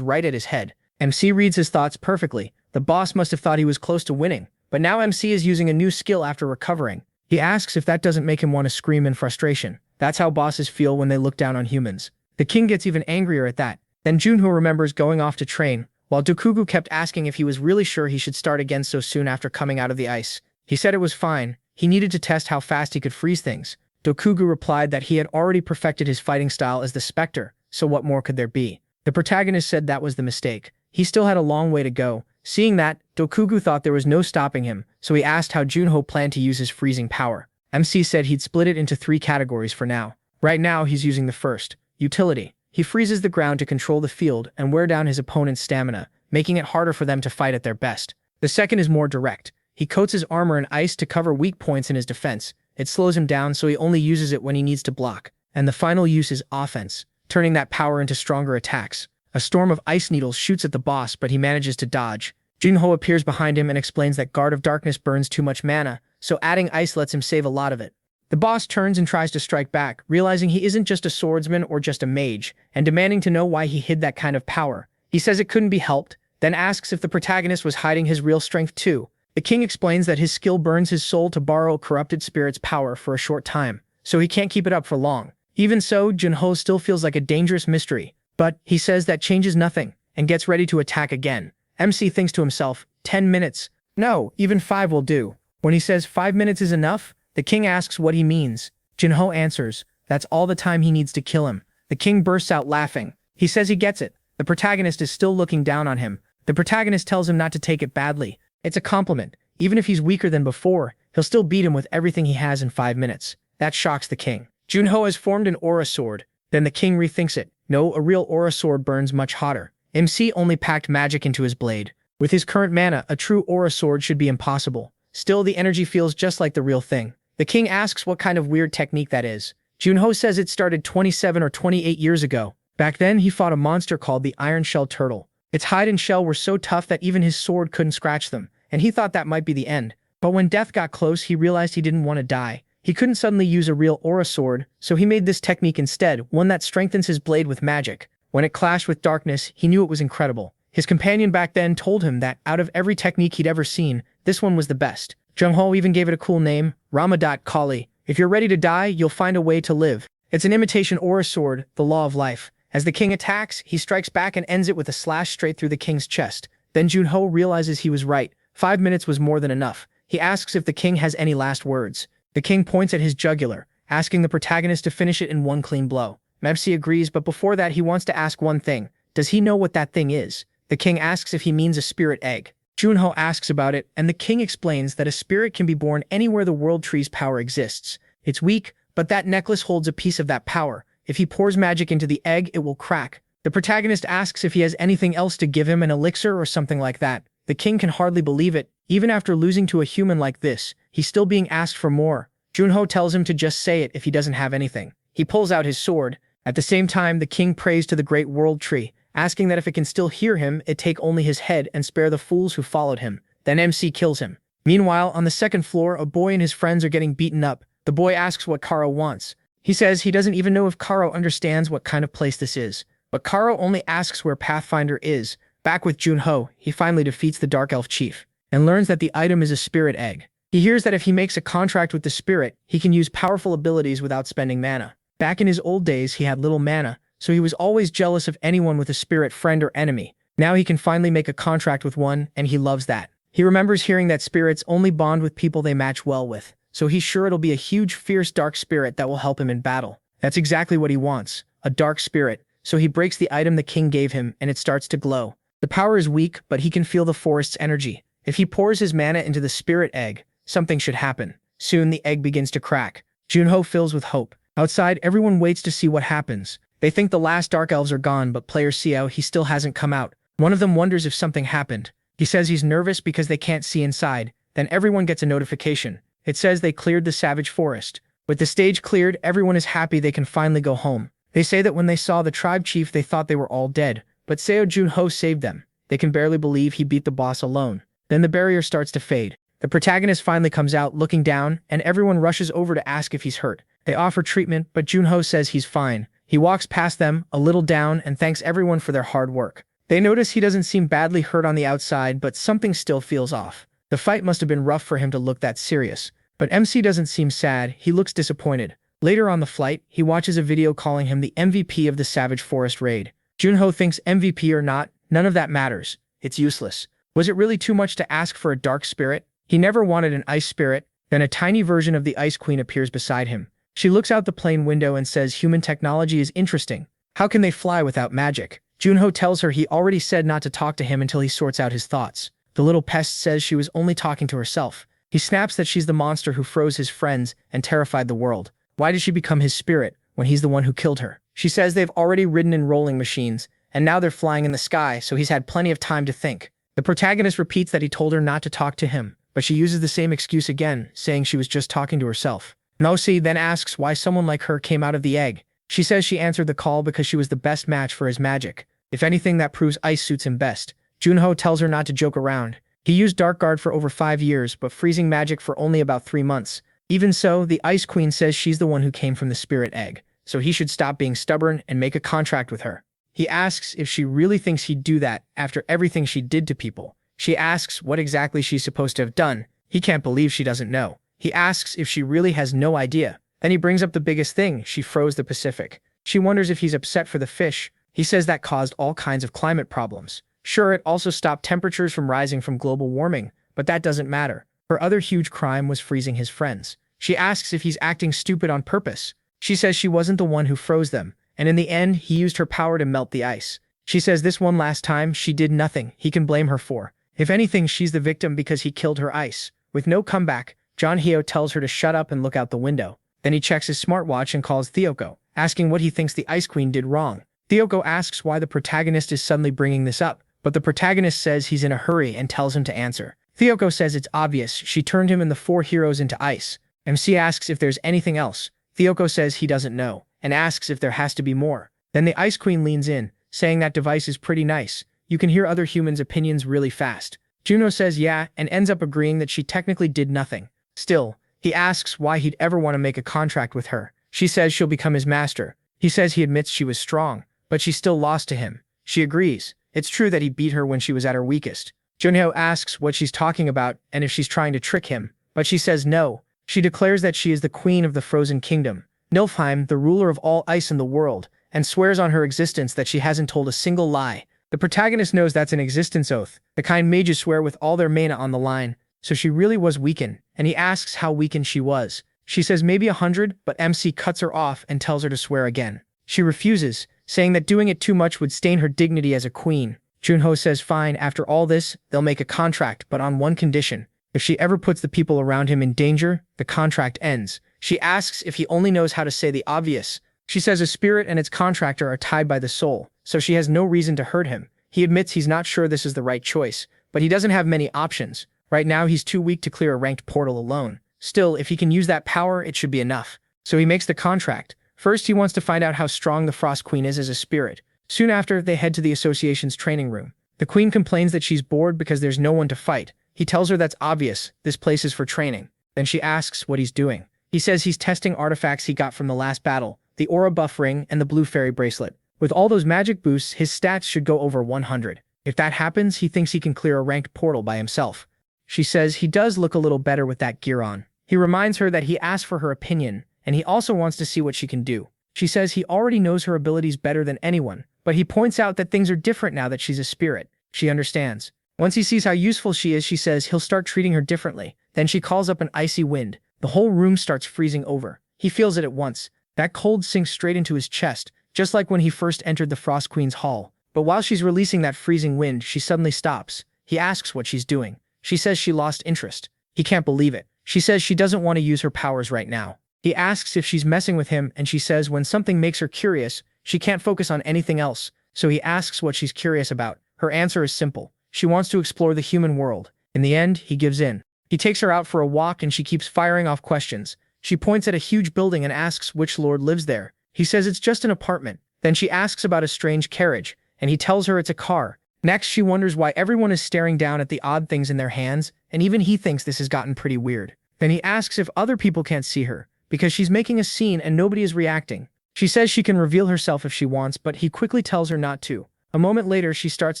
right at his head. MC reads his thoughts perfectly. The boss must have thought he was close to winning, but now MC is using a new skill after recovering. He asks if that doesn't make him want to scream in frustration. That's how bosses feel when they look down on humans. The king gets even angrier at that. Then Junho remembers going off to train, while Dokugu kept asking if he was really sure he should start again so soon after coming out of the ice. He said it was fine. He needed to test how fast he could freeze things. Dokugu replied that he had already perfected his fighting style as the Spectre, so what more could there be? The protagonist said that was the mistake. He still had a long way to go. Seeing that, Dokugu thought there was no stopping him, so he asked how Junho planned to use his freezing power. MC said he'd split it into 3 categories for now. Right now, he's using the first, utility. He freezes the ground to control the field and wear down his opponent's stamina, making it harder for them to fight at their best. The second is more direct. He coats his armor in ice to cover weak points in his defense. It slows him down, so he only uses it when he needs to block. And the final use is offense, turning that power into stronger attacks. A storm of ice needles shoots at the boss, but he manages to dodge. Junho appears behind him and explains that Guard of Darkness burns too much mana, so adding ice lets him save a lot of it. The boss turns and tries to strike back, realizing he isn't just a swordsman or just a mage, and demanding to know why he hid that kind of power. He says it couldn't be helped, then asks if the protagonist was hiding his real strength too. The king explains that his skill burns his soul to borrow a corrupted spirit's power for a short time, so he can't keep it up for long. Even so, Junho still feels like a dangerous mystery, but he says that changes nothing, and gets ready to attack again. MC thinks to himself, 10 minutes. No, even 5 will do. When he says 5 minutes is enough, the king asks what he means. Junho answers, that's all the time he needs to kill him. The king bursts out laughing. He says he gets it. The protagonist is still looking down on him. The protagonist tells him not to take it badly. It's a compliment. Even if he's weaker than before, he'll still beat him with everything he has in 5 minutes. That shocks the king. Junho has formed an aura sword. Then the king rethinks it. No, a real aura sword burns much hotter. MC only packed magic into his blade. With his current mana, a true aura sword should be impossible. Still, the energy feels just like the real thing. The king asks what kind of weird technique that is. Junho says it started 27 or 28 years ago. Back then, he fought a monster called the Iron Shell Turtle. Its hide and shell were so tough that even his sword couldn't scratch them, and he thought that might be the end. But when death got close, he realized he didn't want to die. He couldn't suddenly use a real aura sword, so he made this technique instead, one that strengthens his blade with magic. When it clashed with darkness, he knew it was incredible. His companion back then told him that out of every technique he'd ever seen, this one was the best. Junho even gave it a cool name, Rama.Kali. If you're ready to die, you'll find a way to live. It's an imitation aura sword, the law of life. As the king attacks, he strikes back and ends it with a slash straight through the king's chest. Then Junho realizes he was right. 5 minutes was more than enough. He asks if the king has any last words. The king points at his jugular, asking the protagonist to finish it in one clean blow. MC agrees, but before that he wants to ask one thing. Does he know what that thing is? The king asks if he means a spirit egg. Junho asks about it, and the king explains that a spirit can be born anywhere the world tree's power exists. It's weak, but that necklace holds a piece of that power. If he pours magic into the egg, it will crack. The protagonist asks if he has anything else to give him, an elixir or something like that. The king can hardly believe it. Even after losing to a human like this, he's still being asked for more. Junho tells him to just say it if he doesn't have anything. He pulls out his sword. At the same time, the king prays to the great world tree, asking that if it can still hear him, it take only his head and spare the fools who followed him. Then MC kills him. Meanwhile, on the second floor, a boy and his friends are getting beaten up. The boy asks what Karo wants. He says he doesn't even know if Karo understands what kind of place this is. But Karo only asks where Pathfinder is. Back with Junho, he finally defeats the Dark Elf chief and learns that the item is a spirit egg. He hears that if he makes a contract with the spirit, he can use powerful abilities without spending mana. Back in his old days, he had little mana, so he was always jealous of anyone with a spirit friend or enemy. Now he can finally make a contract with one, and he loves that. He remembers hearing that spirits only bond with people they match well with, so he's sure it'll be a huge, fierce dark spirit that will help him in battle. That's exactly what he wants, a dark spirit, so he breaks the item the king gave him, and it starts to glow. The power is weak, but he can feel the forest's energy. If he pours his mana into the spirit egg, something should happen. Soon the egg begins to crack. Junho fills with hope. Outside, everyone waits to see what happens. They think the last dark elves are gone, but players see how he still hasn't come out. One of them wonders if something happened. He says he's nervous because they can't see inside. Then everyone gets a notification. It says they cleared the savage forest. With the stage cleared, everyone is happy they can finally go home. They say that when they saw the tribe chief, they thought they were all dead, but Seo Junho saved them. They can barely believe he beat the boss alone. Then the barrier starts to fade. The protagonist finally comes out, looking down, and everyone rushes over to ask if he's hurt. They offer treatment, but Junho says he's fine. He walks past them, a little down, and thanks everyone for their hard work. They notice he doesn't seem badly hurt on the outside, but something still feels off. The fight must have been rough for him to look that serious. But MC doesn't seem sad, he looks disappointed. Later on the flight, he watches a video calling him the MVP of the Savage Forest raid. Junho thinks MVP or not, none of that matters. It's useless. Was it really too much to ask for a dark spirit? He never wanted an ice spirit. Then a tiny version of the Ice Queen appears beside him. She looks out the plane window and says human technology is interesting. How can they fly without magic? Junho tells her he already said not to talk to him until he sorts out his thoughts. The little pest says she was only talking to herself. He snaps that she's the monster who froze his friends and terrified the world. Why did she become his spirit when he's the one who killed her? She says they've already ridden in rolling machines, and now they're flying in the sky, so he's had plenty of time to think. The protagonist repeats that he told her not to talk to him, but she uses the same excuse again, saying she was just talking to herself. Nosi then asks why someone like her came out of the egg. She says she answered the call because she was the best match for his magic. If anything, that proves ice suits him best. Junho tells her not to joke around. He used Dark Guard for over 5 years, but freezing magic for only about 3 months. Even so, the Ice Queen says she's the one who came from the spirit egg, so he should stop being stubborn and make a contract with her. He asks if she really thinks he'd do that after everything she did to people. She asks what exactly she's supposed to have done. He can't believe she doesn't know. He asks if she really has no idea. Then he brings up the biggest thing, she froze the Pacific. She wonders if he's upset for the fish. He says that caused all kinds of climate problems. Sure, it also stopped temperatures from rising from global warming, but that doesn't matter. Her other huge crime was freezing his friends. She asks if he's acting stupid on purpose. She says she wasn't the one who froze them, and in the end, he used her power to melt the ice. She says this one last time, she did nothing he can blame her for. If anything, she's the victim because he killed her ice. With no comeback, John Hyo tells her to shut up and look out the window. Then he checks his smartwatch and calls Theoko, asking what he thinks the Ice Queen did wrong. Theoko asks why the protagonist is suddenly bringing this up, but the protagonist says he's in a hurry and tells him to answer. Theoko says it's obvious, she turned him and the 4 heroes into ice. MC asks if there's anything else. Theoko says he doesn't know, and asks if there has to be more. Then the Ice Queen leans in, saying that device is pretty nice. You can hear other humans' opinions really fast. Juno says yeah, and ends up agreeing that she technically did nothing. Still, he asks why he'd ever want to make a contract with her. She says she'll become his master. He says he admits she was strong, but she still lost to him. She agrees. It's true that he beat her when she was at her weakest. Junho asks what she's talking about and if she's trying to trick him, but she says no. She declares that she is the queen of the Frozen Kingdom. Nilfheim, the ruler of all ice in the world, and swears on her existence that she hasn't told a single lie. The protagonist knows that's an existence oath, the kind mages swear with all their mana on the line, so she really was weakened, and he asks how weakened she was. She says maybe 100, but MC cuts her off and tells her to swear again. She refuses, saying that doing it too much would stain her dignity as a queen. Junho says fine, after all this, they'll make a contract, but on one condition. If she ever puts the people around him in danger, the contract ends. She asks if he only knows how to say the obvious. She says a spirit and its contractor are tied by the soul, so she has no reason to hurt him. He admits he's not sure this is the right choice, but he doesn't have many options. Right now he's too weak to clear a ranked portal alone. Still, if he can use that power, it should be enough. So he makes the contract. First, he wants to find out how strong the Frost Queen is as a spirit. Soon after, they head to the association's training room. The queen complains that she's bored because there's no one to fight. He tells her that's obvious, this place is for training. Then she asks what he's doing. He says he's testing artifacts he got from the last battle, the aura buff ring and the blue fairy bracelet. With all those magic boosts, his stats should go over 100. If that happens, he thinks he can clear a ranked portal by himself. She says he does look a little better with that gear on. He reminds her that he asked for her opinion, and he also wants to see what she can do. She says he already knows her abilities better than anyone, but he points out that things are different now that she's a spirit. She understands. Once he sees how useful she is, she says he'll start treating her differently. Then she calls up an icy wind. The whole room starts freezing over. He feels it at once. That cold sinks straight into his chest, just like when he first entered the Frost Queen's hall. But while she's releasing that freezing wind, she suddenly stops. He asks what she's doing. She says she lost interest. He can't believe it. She says she doesn't want to use her powers right now. He asks if she's messing with him, and she says when something makes her curious, she can't focus on anything else. So he asks what she's curious about. Her answer is simple. She wants to explore the human world. In the end, he gives in. He takes her out for a walk and she keeps firing off questions. She points at a huge building and asks which lord lives there. He says it's just an apartment. Then she asks about a strange carriage, and he tells her it's a car. Next, she wonders why everyone is staring down at the odd things in their hands, and even he thinks this has gotten pretty weird. Then he asks if other people can't see her, because she's making a scene and nobody is reacting. She says she can reveal herself if she wants, but he quickly tells her not to. A moment later, she starts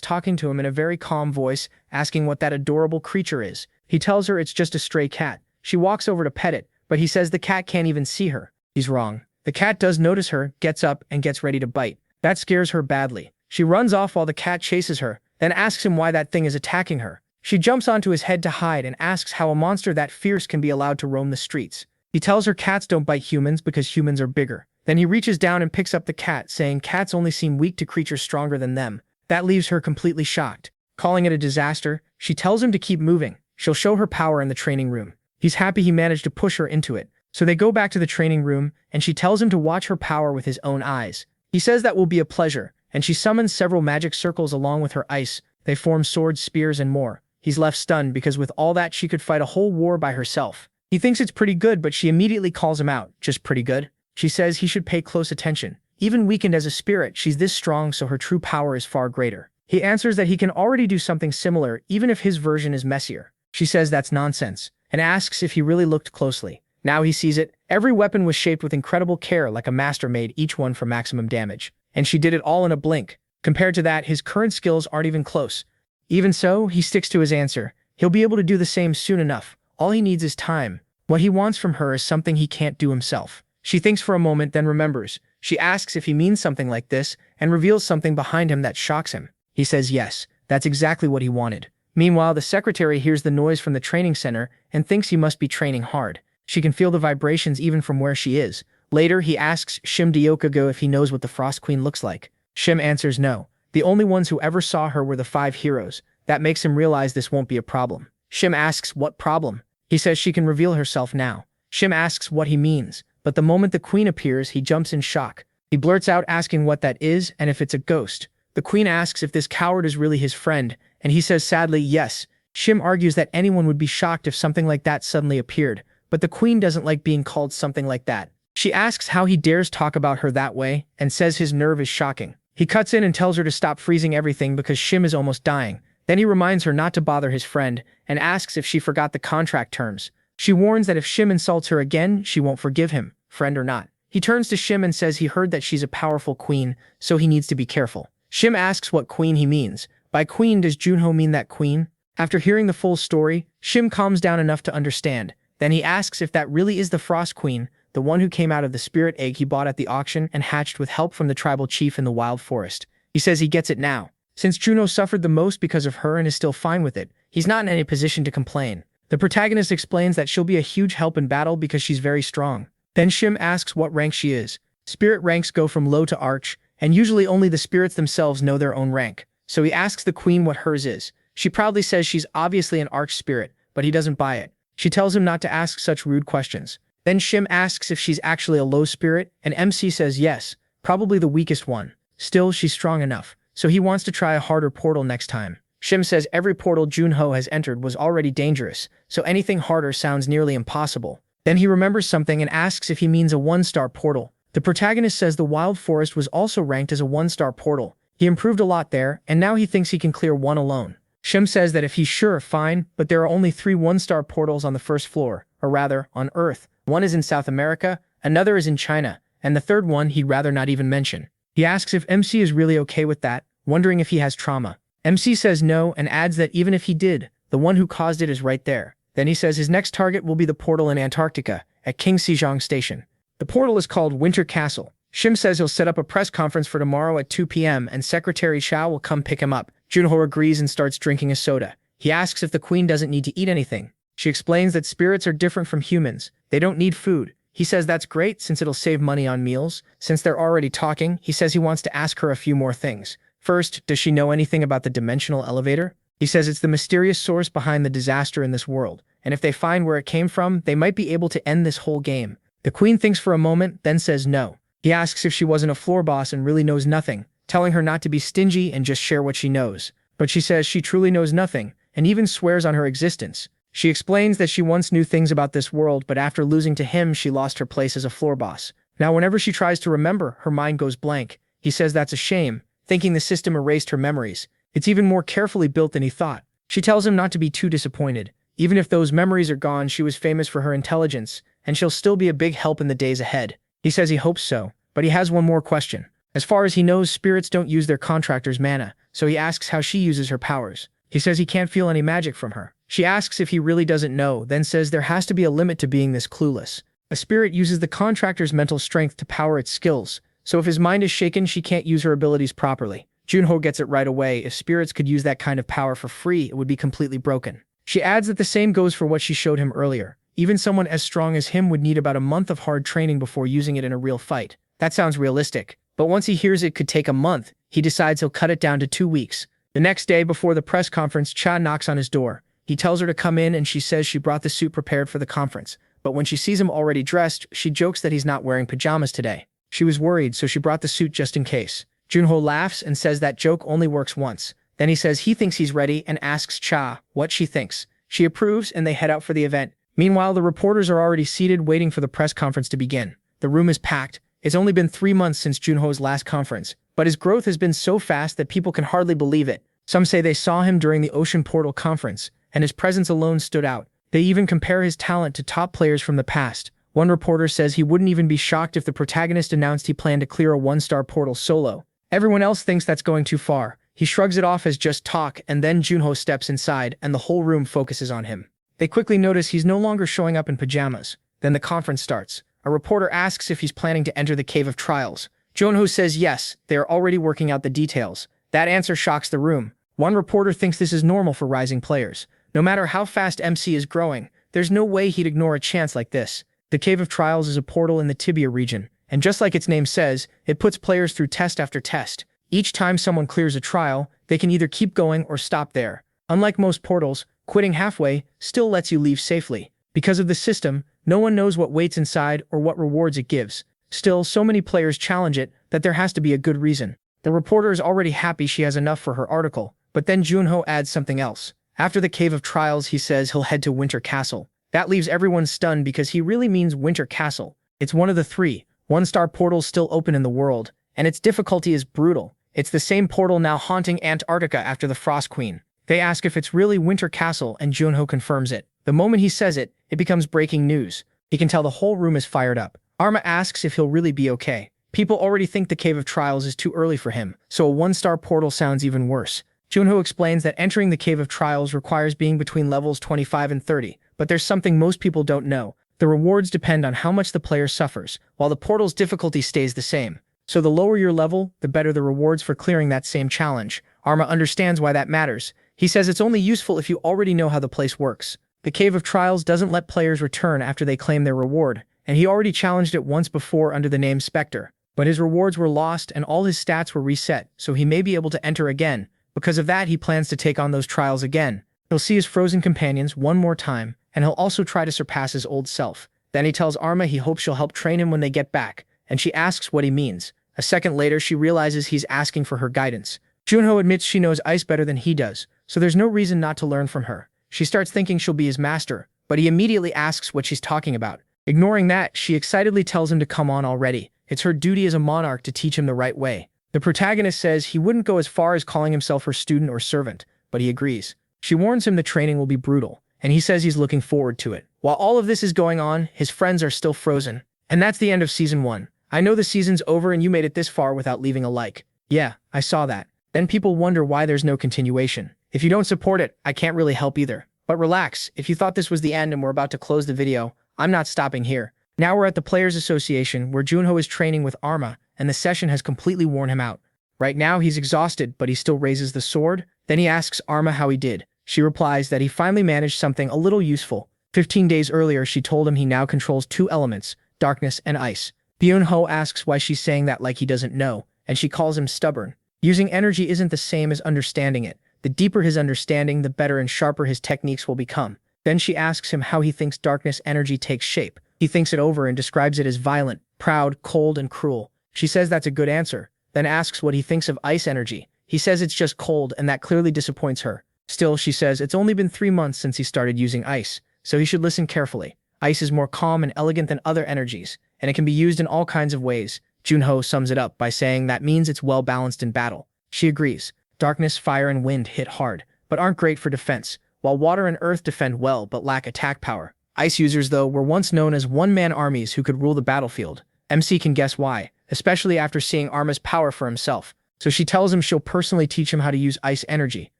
talking to him in a very calm voice, asking what that adorable creature is. He tells her it's just a stray cat. She walks over to pet it, but he says the cat can't even see her. He's wrong. The cat does notice her, gets up, and gets ready to bite. That scares her badly. She runs off while the cat chases her, then asks him why that thing is attacking her. She jumps onto his head to hide and asks how a monster that fierce can be allowed to roam the streets. He tells her cats don't bite humans because humans are bigger. Then he reaches down and picks up the cat, saying cats only seem weak to creatures stronger than them. That leaves her completely shocked. Calling it a disaster, she tells him to keep moving. She'll show her power in the training room. He's happy he managed to push her into it. So they go back to the training room, and she tells him to watch her power with his own eyes. He says that will be a pleasure, and she summons several magic circles along with her ice. They form swords, spears, and more. He's left stunned because with all that she could fight a whole war by herself. He thinks it's pretty good, but she immediately calls him out. Just pretty good? She says he should pay close attention. Even weakened as a spirit, she's this strong, so her true power is far greater. He answers that he can already do something similar, even if his version is messier. She says that's nonsense, and asks if he really looked closely. Now he sees it. Every weapon was shaped with incredible care, like a master made each one for maximum damage. And she did it all in a blink. Compared to that, his current skills aren't even close. Even so, he sticks to his answer. He'll be able to do the same soon enough. All he needs is time. What he wants from her is something he can't do himself. She thinks for a moment, then remembers. She asks if he means something like this, and reveals something behind him that shocks him. He says yes, that's exactly what he wanted. Meanwhile, the secretary hears the noise from the training center and thinks he must be training hard. She can feel the vibrations even from where she is. Later, he asks Shim Dyokago if he knows what the Frost Queen looks like. Shim answers no. The only ones who ever saw her were the 5 heroes. That makes him realize this won't be a problem. Shim asks what problem. He says she can reveal herself now. Shim asks what he means, but the moment the queen appears, he jumps in shock. He blurts out asking what that is and if it's a ghost. The queen asks if this coward is really his friend, and he says sadly yes. Shim argues that anyone would be shocked if something like that suddenly appeared, but the queen doesn't like being called something like that. She asks how he dares talk about her that way, and says his nerve is shocking. He cuts in and tells her to stop freezing everything because Shim is almost dying. Then he reminds her not to bother his friend, and asks if she forgot the contract terms. She warns that if Shim insults her again, she won't forgive him, friend or not. He turns to Shim and says he heard that she's a powerful queen, so he needs to be careful. Shim asks what queen he means. By queen, does Junho mean that queen? After hearing the full story, Shim calms down enough to understand. Then he asks if that really is the Frost Queen, the one who came out of the spirit egg he bought at the auction and hatched with help from the tribal chief in the wild forest. He says he gets it now. Since Juno suffered the most because of her and is still fine with it, he's not in any position to complain. The protagonist explains that she'll be a huge help in battle because she's very strong. Then Shim asks what rank she is. Spirit ranks go from low to arch, and usually only the spirits themselves know their own rank. So he asks the queen what hers is. She proudly says she's obviously an arch spirit, but he doesn't buy it. She tells him not to ask such rude questions. Then Shim asks if she's actually a low spirit, and MC says yes, probably the weakest one. Still, she's strong enough, so he wants to try a harder portal next time. Shim says every portal Junho has entered was already dangerous, so anything harder sounds nearly impossible. Then he remembers something and asks if he means a 1-star portal. The protagonist says the wild forest was also ranked as a 1-star portal. He improved a lot there, and now he thinks he can clear one alone. Shim says that if he's sure, fine, but there are only 3 1-star portals on the first floor, or rather, on Earth. One is in South America, another is in China, and the third one he'd rather not even mention. He asks if MC is really okay with that, wondering if he has trauma. MC says no and adds that even if he did, the one who caused it is right there. Then he says his next target will be the portal in Antarctica, at King Sejong Station. The portal is called Winter Castle. Shim says he'll set up a press conference for tomorrow at 2 p.m. and Secretary Shao will come pick him up. Junho agrees and starts drinking a soda. He asks if the queen doesn't need to eat anything. She explains that spirits are different from humans. They don't need food. He says that's great since it'll save money on meals. Since they're already talking, he says he wants to ask her a few more things. First, does she know anything about the dimensional elevator? He says it's the mysterious source behind the disaster in this world, and if they find where it came from, they might be able to end this whole game. The queen thinks for a moment, then says no. He asks if she wasn't a floor boss and really knows nothing, telling her not to be stingy and just share what she knows. But she says she truly knows nothing, and even swears on her existence. She explains that she once knew things about this world, but after losing to him, she lost her place as a floor boss. Now whenever she tries to remember, her mind goes blank. He says that's a shame, thinking the system erased her memories. It's even more carefully built than he thought. She tells him not to be too disappointed. Even if those memories are gone, she was famous for her intelligence, and she'll still be a big help in the days ahead. He says he hopes so, but he has one more question. As far as he knows, spirits don't use their contractor's mana, so he asks how she uses her powers. He says he can't feel any magic from her. She asks if he really doesn't know, then says there has to be a limit to being this clueless. A spirit uses the contractor's mental strength to power its skills, so if his mind is shaken, she can't use her abilities properly. Junho gets it right away. If spirits could use that kind of power for free, it would be completely broken. She adds that the same goes for what she showed him earlier. Even someone as strong as him would need about a month of hard training before using it in a real fight. That sounds realistic, but once he hears it could take a month, he decides he'll cut it down to 2 weeks. The next day, before the press conference, Cha knocks on his door. He tells her to come in and she says she brought the suit prepared for the conference. But when she sees him already dressed, she jokes that he's not wearing pajamas today. She was worried, so she brought the suit just in case. Junho laughs and says that joke only works once. Then he says he thinks he's ready and asks Cha what she thinks. She approves and they head out for the event. Meanwhile, the reporters are already seated waiting for the press conference to begin. The room is packed. It's only been 3 months since Junho's last conference, but his growth has been so fast that people can hardly believe it. Some say they saw him during the Ocean Portal conference, and his presence alone stood out. They even compare his talent to top players from the past. One reporter says he wouldn't even be shocked if the protagonist announced he planned to clear a 1-star portal solo. Everyone else thinks that's going too far. He shrugs it off as just talk, and then Junho steps inside, and the whole room focuses on him. They quickly notice he's no longer showing up in pajamas. Then the conference starts. A reporter asks if he's planning to enter the Cave of Trials. Junho says yes, they are already working out the details. That answer shocks the room. One reporter thinks this is normal for rising players. No matter how fast MC is growing, there's no way he'd ignore a chance like this. The Cave of Trials is a portal in the Tibia region, and just like its name says, it puts players through test after test. Each time someone clears a trial, they can either keep going or stop there. Unlike most portals, quitting halfway still lets you leave safely. Because of the system, no one knows what waits inside or what rewards it gives. Still, so many players challenge it that there has to be a good reason. The reporter is already happy she has enough for her article, but then Junho adds something else. After the Cave of Trials, he says he'll head to Winter Castle. That leaves everyone stunned because he really means Winter Castle. It's one of the 3 1-star portals still open in the world, and its difficulty is brutal. It's the same portal now haunting Antarctica after the Frost Queen. They ask if it's really Winter Castle, and Junho confirms it. The moment he says it, it becomes breaking news. He can tell the whole room is fired up. Arma asks if he'll really be okay. People already think the Cave of Trials is too early for him, so a 1-star portal sounds even worse. Junho explains that entering the Cave of Trials requires being between levels 25 and 30, but there's something most people don't know. The rewards depend on how much the player suffers, while the portal's difficulty stays the same. So the lower your level, the better the rewards for clearing that same challenge. Arma understands why that matters. He says it's only useful if you already know how the place works. The Cave of Trials doesn't let players return after they claim their reward, and he already challenged it once before under the name Spectre. But his rewards were lost and all his stats were reset, so he may be able to enter again. Because of that, he plans to take on those trials again. He'll see his frozen companions one more time, and he'll also try to surpass his old self. Then he tells Arma he hopes she'll help train him when they get back, and she asks what he means. A second later, she realizes he's asking for her guidance. Junho admits she knows ice better than he does, so there's no reason not to learn from her. She starts thinking she'll be his master, but he immediately asks what she's talking about. Ignoring that, she excitedly tells him to come on already. It's her duty as a monarch to teach him the right way. The protagonist says he wouldn't go as far as calling himself her student or servant, but he agrees. She warns him the training will be brutal, and he says he's looking forward to it. While all of this is going on, his friends are still frozen. And that's the end of Season 1. I know the season's over and you made it this far without leaving a like. Yeah, I saw that. Then people wonder why there's no continuation. If you don't support it, I can't really help either. But relax, if you thought this was the end and we're about to close the video, I'm not stopping here. Now we're at the Players Association where Junho is training with Arma, and the session has completely worn him out. Right now he's exhausted, but he still raises the sword. Then he asks Arma how he did. She replies that he finally managed something a little useful. 15 days earlier, she told him he now controls 2 elements, darkness and ice. Junho asks why she's saying that like he doesn't know, and she calls him stubborn. Using energy isn't the same as understanding it. The deeper his understanding, the better and sharper his techniques will become. Then she asks him how he thinks darkness energy takes shape. He thinks it over and describes it as violent, proud, cold, and cruel. She says that's a good answer, then asks what he thinks of ice energy. He says it's just cold, and that clearly disappoints her. Still, she says it's only been 3 months since he started using ice, so he should listen carefully. Ice is more calm and elegant than other energies, and it can be used in all kinds of ways. Junho sums it up by saying that means it's well balanced in battle. She agrees. Darkness, fire, and wind hit hard, but aren't great for defense, while water and earth defend well but lack attack power. Ice users, though, were once known as one-man armies who could rule the battlefield. MC can guess why, especially after seeing Arma's power for himself. So she tells him she'll personally teach him how to use ice energy.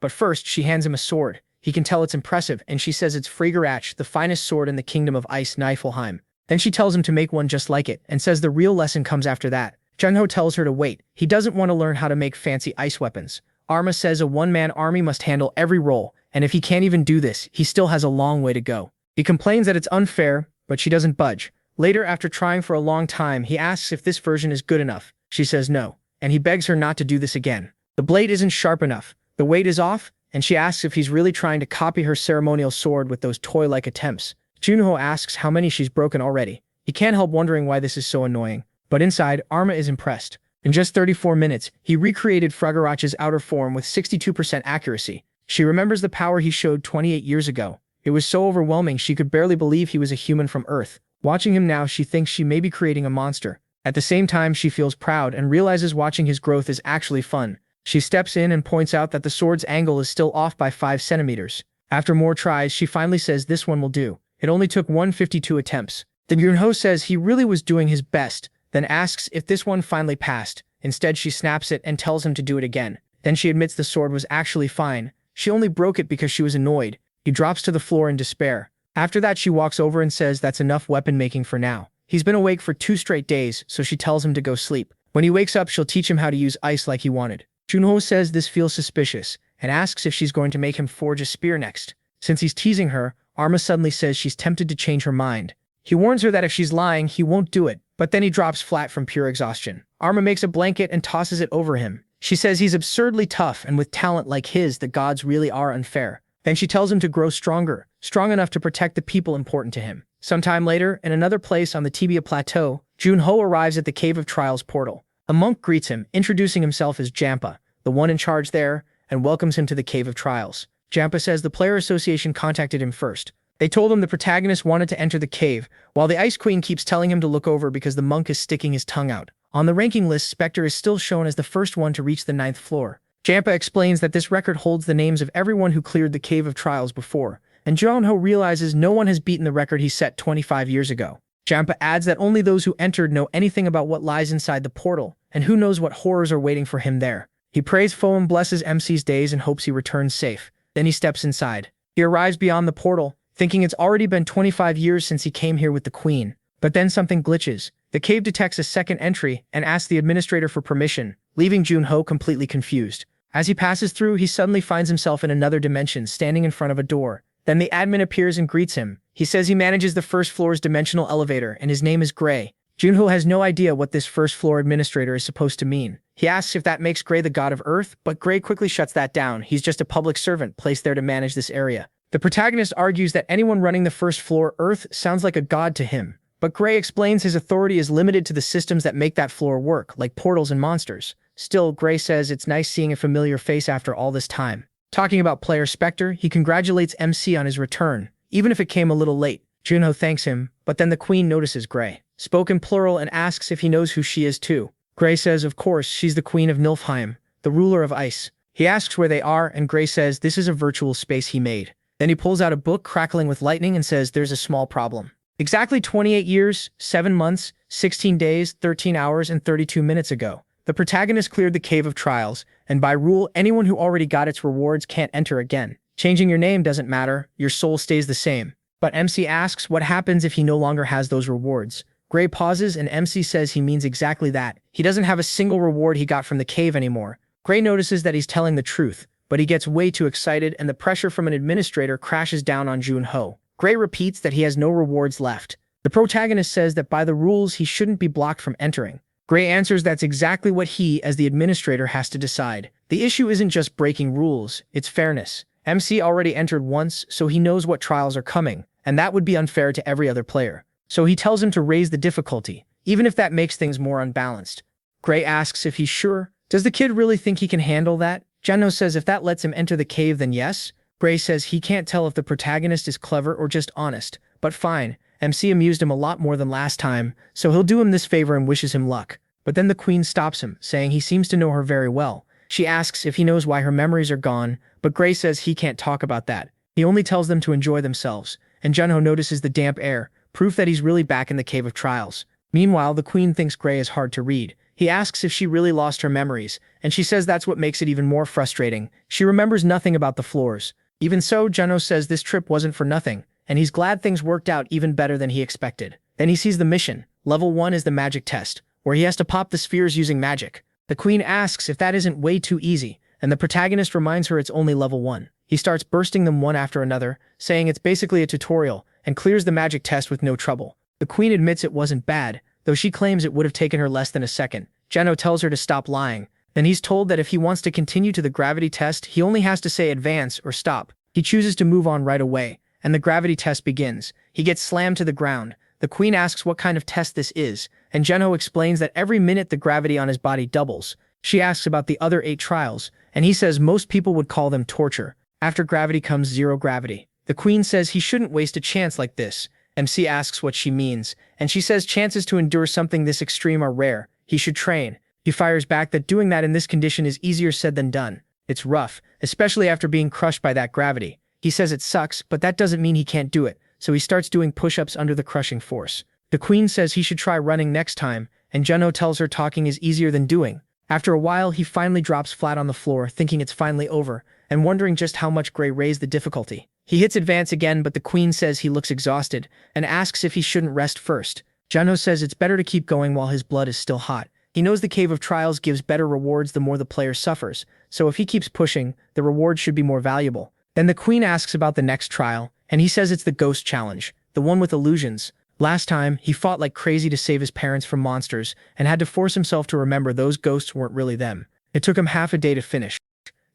But first, she hands him a sword. He can tell it's impressive, and she says it's Friggerach, the finest sword in the kingdom of Ice Niflheim. Then she tells him to make one just like it, and says the real lesson comes after that. Junho tells her to wait. He doesn't want to learn how to make fancy ice weapons. Arma says a one-man army must handle every role, and if he can't even do this, he still has a long way to go. He complains that it's unfair, but she doesn't budge. Later, after trying for a long time, he asks if this version is good enough. She says no, and he begs her not to do this again. The blade isn't sharp enough, the weight is off, and she asks if he's really trying to copy her ceremonial sword with those toy-like attempts. Junho asks how many she's broken already. He can't help wondering why this is so annoying. But inside, Arma is impressed. In just 34 minutes, he recreated Friggerach's outer form with 62% accuracy. She remembers the power he showed 28 years ago. It was so overwhelming she could barely believe he was a human from Earth. Watching him now, she thinks she may be creating a monster. At the same time, she feels proud and realizes watching his growth is actually fun. She steps in and points out that the sword's angle is still off by 5 centimeters. After more tries, she finally says this one will do. It only took 152 attempts. Then Junho says he really was doing his best, then asks if this one finally passed. Instead, she snaps it and tells him to do it again. Then she admits the sword was actually fine. She only broke it because she was annoyed. He drops to the floor in despair. After that, she walks over and says that's enough weapon making for now. He's been awake for 2 straight days, so she tells him to go sleep. When he wakes up, she'll teach him how to use ice like he wanted. Junho says this feels suspicious, and asks if she's going to make him forge a spear next. Since he's teasing her, Arma suddenly says she's tempted to change her mind. He warns her that if she's lying, he won't do it, but then he drops flat from pure exhaustion. Arma makes a blanket and tosses it over him. She says he's absurdly tough, and with talent like his, the gods really are unfair. Then she tells him to grow stronger, strong enough to protect the people important to him. Sometime later, in another place on the Tibia Plateau, Junho arrives at the Cave of Trials portal. A monk greets him, introducing himself as Jampa, the one in charge there, and welcomes him to the Cave of Trials. Jampa says the Player Association contacted him first. They told him the protagonist wanted to enter the cave, while the Ice Queen keeps telling him to look over because the monk is sticking his tongue out. On the ranking list, Spectre is still shown as the first one to reach the 9th floor. Jampa explains that this record holds the names of everyone who cleared the Cave of Trials before, and Junho realizes no one has beaten the record he set 25 years ago. Jampa adds that only those who entered know anything about what lies inside the portal, and who knows what horrors are waiting for him there. He prays Foam blesses MC's days and hopes he returns safe. Then he steps inside. He arrives beyond the portal, thinking it's already been 25 years since he came here with the queen. But then something glitches. The cave detects a second entry and asks the administrator for permission, leaving Junho completely confused. As he passes through, he suddenly finds himself in another dimension, standing in front of a door. Then the admin appears and greets him. He says he manages the first floor's dimensional elevator, and his name is Gray. Junho has no idea what this first floor administrator is supposed to mean. He asks if that makes Gray the god of Earth, but Gray quickly shuts that down. He's just a public servant placed there to manage this area. The protagonist argues that anyone running the first floor Earth sounds like a god to him, but Gray explains his authority is limited to the systems that make that floor work, like portals and monsters. Still, Gray says it's nice seeing a familiar face after all this time. Talking about player Spectre, he congratulates MC on his return, even if it came a little late. Junho thanks him, but then the queen notices Gray. Spoke in plural and asks if he knows who she is too. Gray says of course, she's the queen of Nilfheim, the ruler of ice. He asks where they are, and Gray says this is a virtual space he made. Then he pulls out a book crackling with lightning and says there's a small problem. Exactly 28 years, 7 months, 16 days, 13 hours, and 32 minutes ago, the protagonist cleared the Cave of Trials, and by rule, anyone who already got its rewards can't enter again. Changing your name doesn't matter, your soul stays the same. But MC asks what happens if he no longer has those rewards. Gray pauses and MC says he means exactly that. He doesn't have a single reward he got from the cave anymore. Gray notices that he's telling the truth, but he gets way too excited and the pressure from an administrator crashes down on Junho. Gray repeats that he has no rewards left. The protagonist says that by the rules he shouldn't be blocked from entering. Gray answers that's exactly what he, as the administrator, has to decide. The issue isn't just breaking rules, it's fairness. MC already entered once, so he knows what trials are coming, and that would be unfair to every other player. So he tells him to raise the difficulty, even if that makes things more unbalanced. Gray asks if he's sure. Does the kid really think he can handle that? Junho says if that lets him enter the cave, then yes. Gray says he can't tell if the protagonist is clever or just honest, but fine. MC amused him a lot more than last time, so he'll do him this favor and wishes him luck. But then the queen stops him, saying he seems to know her very well. She asks if he knows why her memories are gone, but Gray says he can't talk about that. He only tells them to enjoy themselves, and Junho notices the damp air, proof that he's really back in the Cave of Trials. Meanwhile, the queen thinks Gray is hard to read. He asks if she really lost her memories, and she says that's what makes it even more frustrating. She remembers nothing about the floors. Even so, Junho says this trip wasn't for nothing, and he's glad things worked out even better than he expected. Then he sees the mission. Level 1 is the magic test, where he has to pop the spheres using magic. The queen asks if that isn't way too easy, and the protagonist reminds her it's only level 1. He starts bursting them one after another, saying it's basically a tutorial, and clears the magic test with no trouble. The queen admits it wasn't bad, though she claims it would have taken her less than a second. Junho tells her to stop lying. Then he's told that if he wants to continue to the gravity test, he only has to say advance or stop. He chooses to move on right away, and the gravity test begins. He gets slammed to the ground. The queen asks what kind of test this is, and Junho explains that every minute the gravity on his body doubles. She asks about the other 8 trials, and he says most people would call them torture. After gravity comes zero gravity. The queen says he shouldn't waste a chance like this. MC asks what she means, and she says chances to endure something this extreme are rare. He should train. He fires back that doing that in this condition is easier said than done. It's rough, especially after being crushed by that gravity. He says it sucks, but that doesn't mean he can't do it, so he starts doing push-ups under the crushing force. The queen says he should try running next time, and Junho tells her talking is easier than doing. After a while, he finally drops flat on the floor, thinking it's finally over, and wondering just how much Gray raised the difficulty. He hits advance again, but the queen says he looks exhausted, and asks if he shouldn't rest first. Junho says it's better to keep going while his blood is still hot. He knows the Cave of Trials gives better rewards the more the player suffers, so if he keeps pushing, the rewards should be more valuable. Then the queen asks about the next trial, and he says it's the Ghost Challenge, the one with illusions. Last time, he fought like crazy to save his parents from monsters, and had to force himself to remember those ghosts weren't really them. It took him half a day to finish.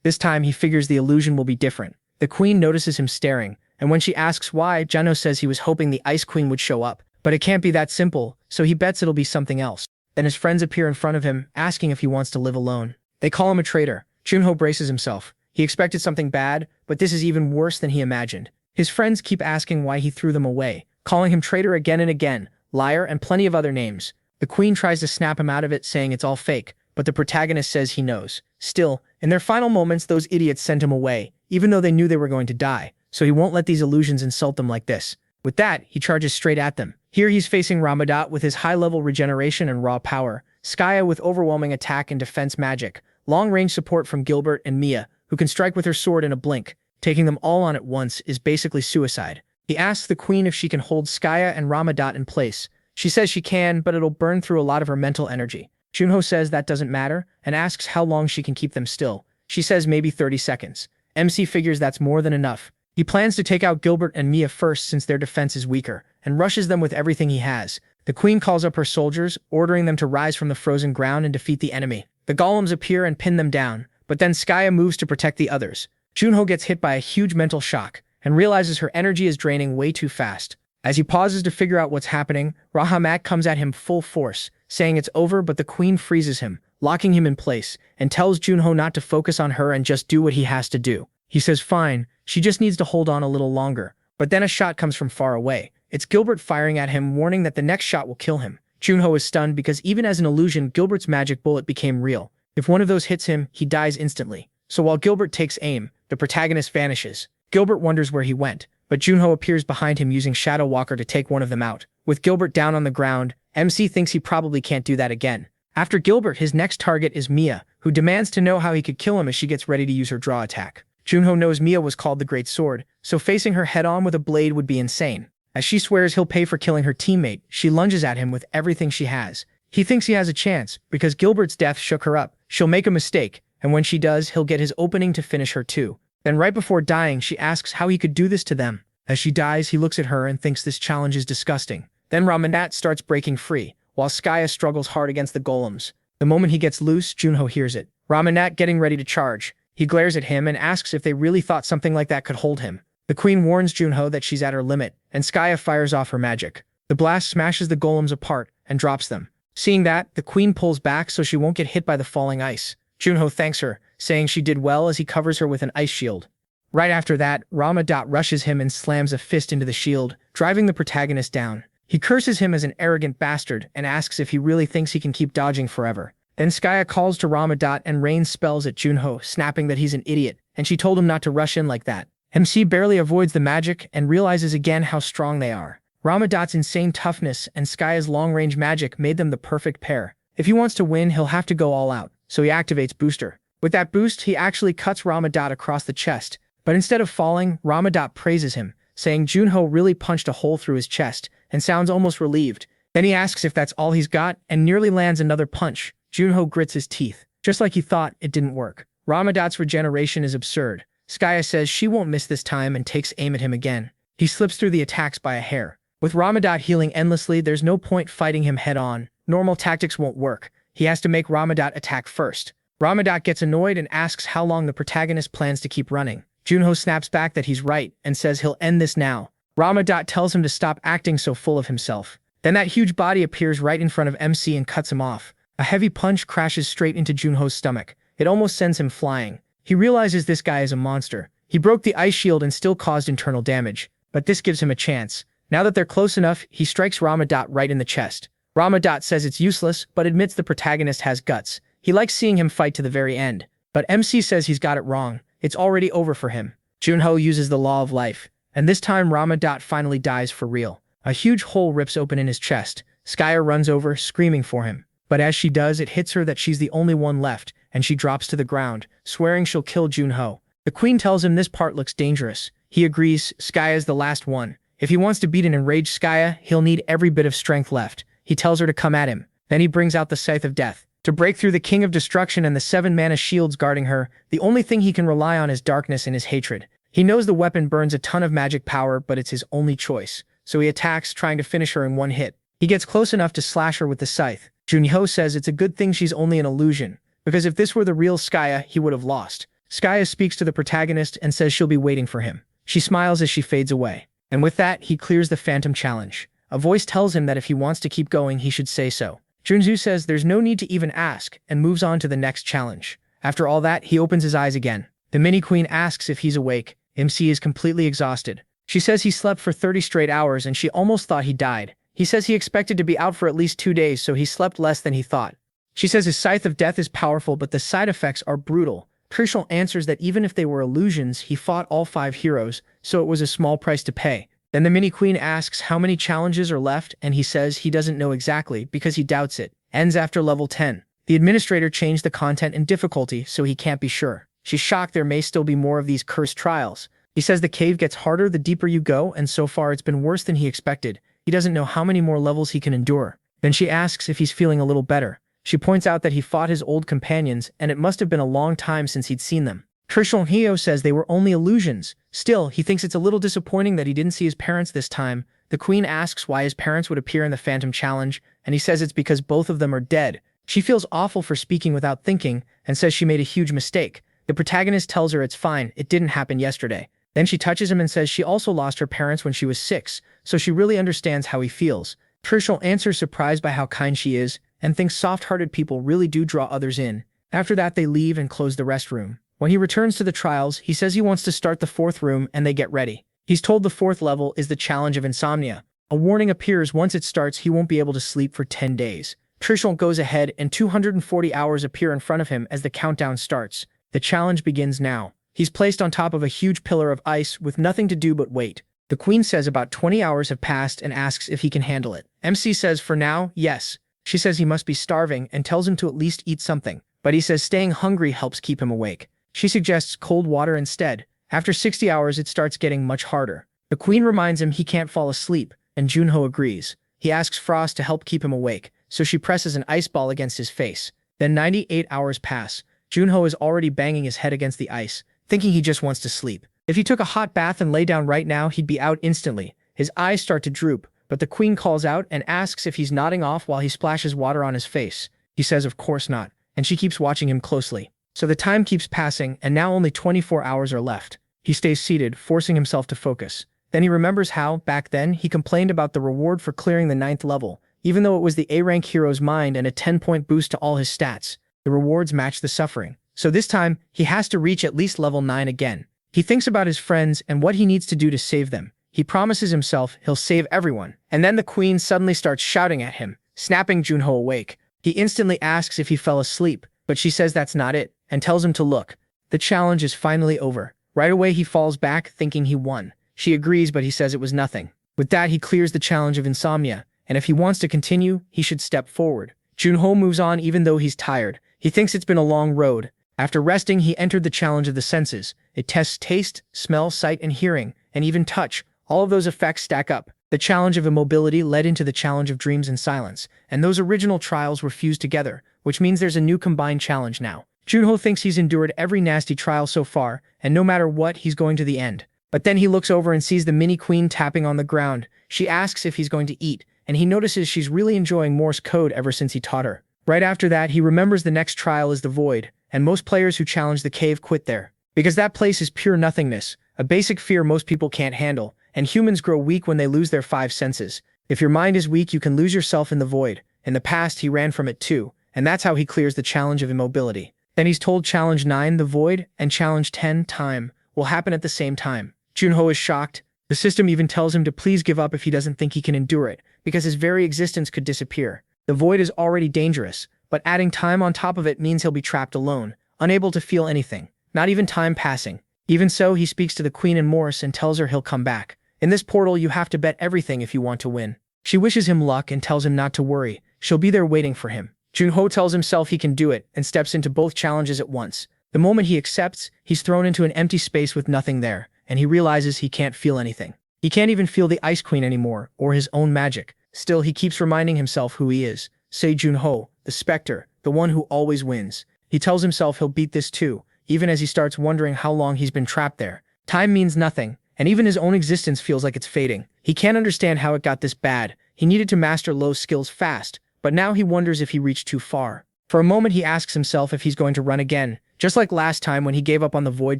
This time, he figures the illusion will be different. The queen notices him staring, and when she asks why, Junho says he was hoping the Ice Queen would show up. But it can't be that simple, so he bets it'll be something else. Then his friends appear in front of him, asking if he wants to live alone. They call him a traitor. Junho braces himself. He expected something bad, but this is even worse than he imagined. His friends keep asking why he threw them away, calling him traitor again and again, liar, and plenty of other names. The queen tries to snap him out of it, saying it's all fake, but the protagonist says he knows. Still, in their final moments, those idiots sent him away, even though they knew they were going to die, so he won't let these illusions insult them like this. With that, he charges straight at them. Here he's facing Ramadat with his high-level regeneration and raw power, Skaya with overwhelming attack and defense magic, long-range support from Gilbert and Mia, who can strike with her sword in a blink. Taking them all on at once is basically suicide. He asks the queen if she can hold Skaya and Ramadat in place. She says she can, but it'll burn through a lot of her mental energy. Junho says that doesn't matter and asks how long she can keep them still. She says maybe 30 seconds. MC figures that's more than enough. He plans to take out Gilbert and Mia first since their defense is weaker, and rushes them with everything he has. The queen calls up her soldiers, ordering them to rise from the frozen ground and defeat the enemy. The golems appear and pin them down, but then Skaya moves to protect the others. Junho gets hit by a huge mental shock, and realizes her energy is draining way too fast. As he pauses to figure out what's happening, Rahamat comes at him full force, saying it's over, but the queen freezes him, locking him in place, and tells Junho not to focus on her and just do what he has to do. He says fine, she just needs to hold on a little longer. But then a shot comes from far away. It's Gilbert firing at him, warning that the next shot will kill him. Junho is stunned because even as an illusion, Gilbert's magic bullet became real. If one of those hits him, he dies instantly. So while Gilbert takes aim, the protagonist vanishes. Gilbert wonders where he went, but Junho appears behind him using Shadow Walker to take one of them out. With Gilbert down on the ground, MC thinks he probably can't do that again. After Gilbert, his next target is Mia, who demands to know how he could kill him as she gets ready to use her draw attack. Junho knows Mia was called the Great Sword, so facing her head-on with a blade would be insane. As she swears he'll pay for killing her teammate, she lunges at him with everything she has. He thinks he has a chance, because Gilbert's death shook her up. She'll make a mistake, and when she does, he'll get his opening to finish her too. Then right before dying, she asks how he could do this to them. As she dies, he looks at her and thinks this challenge is disgusting. Then Ramadat starts breaking free, while Skaya struggles hard against the golems. The moment he gets loose, Junho hears it. Ramadat getting ready to charge. He glares at him and asks if they really thought something like that could hold him. The queen warns Junho that she's at her limit, and Skaya fires off her magic. The blast smashes the golems apart and drops them. Seeing that, the queen pulls back so she won't get hit by the falling ice. Junho thanks her, saying she did well as he covers her with an ice shield. Right after that, Ramadat rushes him and slams a fist into the shield, driving the protagonist down. He curses him as an arrogant bastard and asks if he really thinks he can keep dodging forever. Then Skaya calls to Ramadat and rains spells at Junho, snapping that he's an idiot, and she told him not to rush in like that. MC barely avoids the magic and realizes again how strong they are. Ramadat's insane toughness and Skaya's long-range magic made them the perfect pair. If he wants to win, he'll have to go all out, so he activates Booster. With that boost, he actually cuts Ramadat across the chest, but instead of falling, Ramadat praises him, saying Junho really punched a hole through his chest, and sounds almost relieved. Then he asks if that's all he's got, and nearly lands another punch. Junho grits his teeth. Just like he thought, it didn't work. Ramadat's regeneration is absurd. Skaya says she won't miss this time and takes aim at him again. He slips through the attacks by a hair. With Ramadat healing endlessly, there's no point fighting him head-on. Normal tactics won't work. He has to make Ramadat attack first. Ramadat gets annoyed and asks how long the protagonist plans to keep running. Junho snaps back that he's right and says he'll end this now. Ramadat tells him to stop acting so full of himself. Then that huge body appears right in front of MC and cuts him off. A heavy punch crashes straight into Junho's stomach. It almost sends him flying. He realizes this guy is a monster. He broke the ice shield and still caused internal damage, but this gives him a chance. Now that they're close enough, he strikes Ramadat right in the chest. Ramadat says it's useless, but admits the protagonist has guts. He likes seeing him fight to the very end. But MC says he's got it wrong. It's already over for him. Junho uses the law of life, and this time Ramadat finally dies for real. A huge hole rips open in his chest. Skaya runs over, screaming for him. But as she does, it hits her that she's the only one left, and she drops to the ground, swearing she'll kill Junho. The queen tells him this part looks dangerous. He agrees. Skaya's the last one. If he wants to beat an enraged Skaya, he'll need every bit of strength left. He tells her to come at him. Then he brings out the Scythe of Death. To break through the King of Destruction and the 7-mana shields guarding her, the only thing he can rely on is darkness and his hatred. He knows the weapon burns a ton of magic power, but it's his only choice. So he attacks, trying to finish her in one hit. He gets close enough to slash her with the scythe. Junho says it's a good thing she's only an illusion, because if this were the real Skaya, he would have lost. Skaya speaks to the protagonist and says she'll be waiting for him. She smiles as she fades away. And with that, he clears the Phantom Challenge. A voice tells him that if he wants to keep going, he should say so. Junzu says there's no need to even ask, and moves on to the next challenge. After all that, he opens his eyes again. The mini-queen asks if he's awake. MC is completely exhausted. She says he slept for 30 straight hours and she almost thought he died. He says he expected to be out for at least 2 days, so he slept less than he thought. She says his Scythe of Death is powerful, but the side effects are brutal. Kershal answers that even if they were illusions, he fought all 5 heroes, so it was a small price to pay. Then the mini-queen asks how many challenges are left, and he says he doesn't know exactly because he doubts it. Ends after level 10. The administrator changed the content and difficulty, so he can't be sure. She's shocked there may still be more of these cursed trials. He says the cave gets harder the deeper you go, and so far it's been worse than he expected. He doesn't know how many more levels he can endure. Then she asks if he's feeling a little better. She points out that he fought his old companions, and it must have been a long time since he'd seen them. Trishon says they were only illusions. Still, he thinks it's a little disappointing that he didn't see his parents this time. The queen asks why his parents would appear in the Phantom Challenge, and he says it's because both of them are dead. She feels awful for speaking without thinking, and says she made a huge mistake. The protagonist tells her it's fine, it didn't happen yesterday. Then she touches him and says she also lost her parents when she was 6, so she really understands how he feels. Trishon answers surprised by how kind she is, and thinks soft-hearted people really do draw others in. After that they leave and close the restroom. When he returns to the trials, he says he wants to start the 4th room and they get ready. He's told the 4th level is the challenge of insomnia. A warning appears once it starts he won't be able to sleep for 10 days. Trishon goes ahead and 240 hours appear in front of him as the countdown starts. The challenge begins now. He's placed on top of a huge pillar of ice with nothing to do but wait. The queen says about 20 hours have passed and asks if he can handle it. MC says for now, yes. She says he must be starving and tells him to at least eat something, but he says staying hungry helps keep him awake. She suggests cold water instead. After 60 hours it starts getting much harder. The queen reminds him he can't fall asleep, and Junho agrees. He asks Frost to help keep him awake, so she presses an ice ball against his face. Then 98 hours pass. Junho is already banging his head against the ice, thinking he just wants to sleep. If he took a hot bath and lay down right now, he'd be out instantly. His eyes start to droop, but the queen calls out and asks if he's nodding off while he splashes water on his face. He says of course not, and she keeps watching him closely. So the time keeps passing, and now only 24 hours are left. He stays seated, forcing himself to focus. Then he remembers how, back then, he complained about the reward for clearing the 9th level, even though it was the A-rank hero's mind and a 10-point boost to all his stats. The rewards match the suffering. So this time, he has to reach at least level 9 again. He thinks about his friends and what he needs to do to save them. He promises himself he'll save everyone. And then the queen suddenly starts shouting at him, snapping Junho awake. He instantly asks if he fell asleep, but she says that's not it, and tells him to look. The challenge is finally over. Right away he falls back, thinking he won. She agrees, but he says it was nothing. With that, he clears the challenge of insomnia, and if he wants to continue, he should step forward. Junho moves on even though he's tired. He thinks it's been a long road. After resting, he entered the challenge of the senses. It tests taste, smell, sight, and hearing, and even touch. All of those effects stack up. The challenge of immobility led into the challenge of dreams and silence, and those original trials were fused together, which means there's a new combined challenge now. Junho thinks he's endured every nasty trial so far, and no matter what, he's going to the end. But then he looks over and sees the mini-queen tapping on the ground. She asks if he's going to eat, and he notices she's really enjoying Morse code ever since he taught her. Right after that, he remembers the next trial is the void, and most players who challenge the cave quit there. Because that place is pure nothingness, a basic fear most people can't handle, and humans grow weak when they lose their 5 senses. If your mind is weak, you can lose yourself in the void. In the past, he ran from it too, and that's how he clears the challenge of immobility. Then he's told challenge 9, the void, and challenge 10, time, will happen at the same time. Junho is shocked. The system even tells him to please give up if he doesn't think he can endure it, because his very existence could disappear. The void is already dangerous, but adding time on top of it means he'll be trapped alone, unable to feel anything, not even time passing. Even so, he speaks to the queen in Morse and tells her he'll come back. In this portal, you have to bet everything if you want to win. She wishes him luck and tells him not to worry. She'll be there waiting for him. Junho tells himself he can do it and steps into both challenges at once. The moment he accepts, he's thrown into an empty space with nothing there, and he realizes he can't feel anything. He can't even feel the Ice Queen anymore, or his own magic. Still, he keeps reminding himself who he is. Sei Junho, the Spectre, the one who always wins. He tells himself he'll beat this too, even as he starts wondering how long he's been trapped there. Time means nothing, and even his own existence feels like it's fading. He can't understand how it got this bad. He needed to master Lo's skills fast, but now he wonders if he reached too far. For a moment he asks himself if he's going to run again, just like last time when he gave up on the Void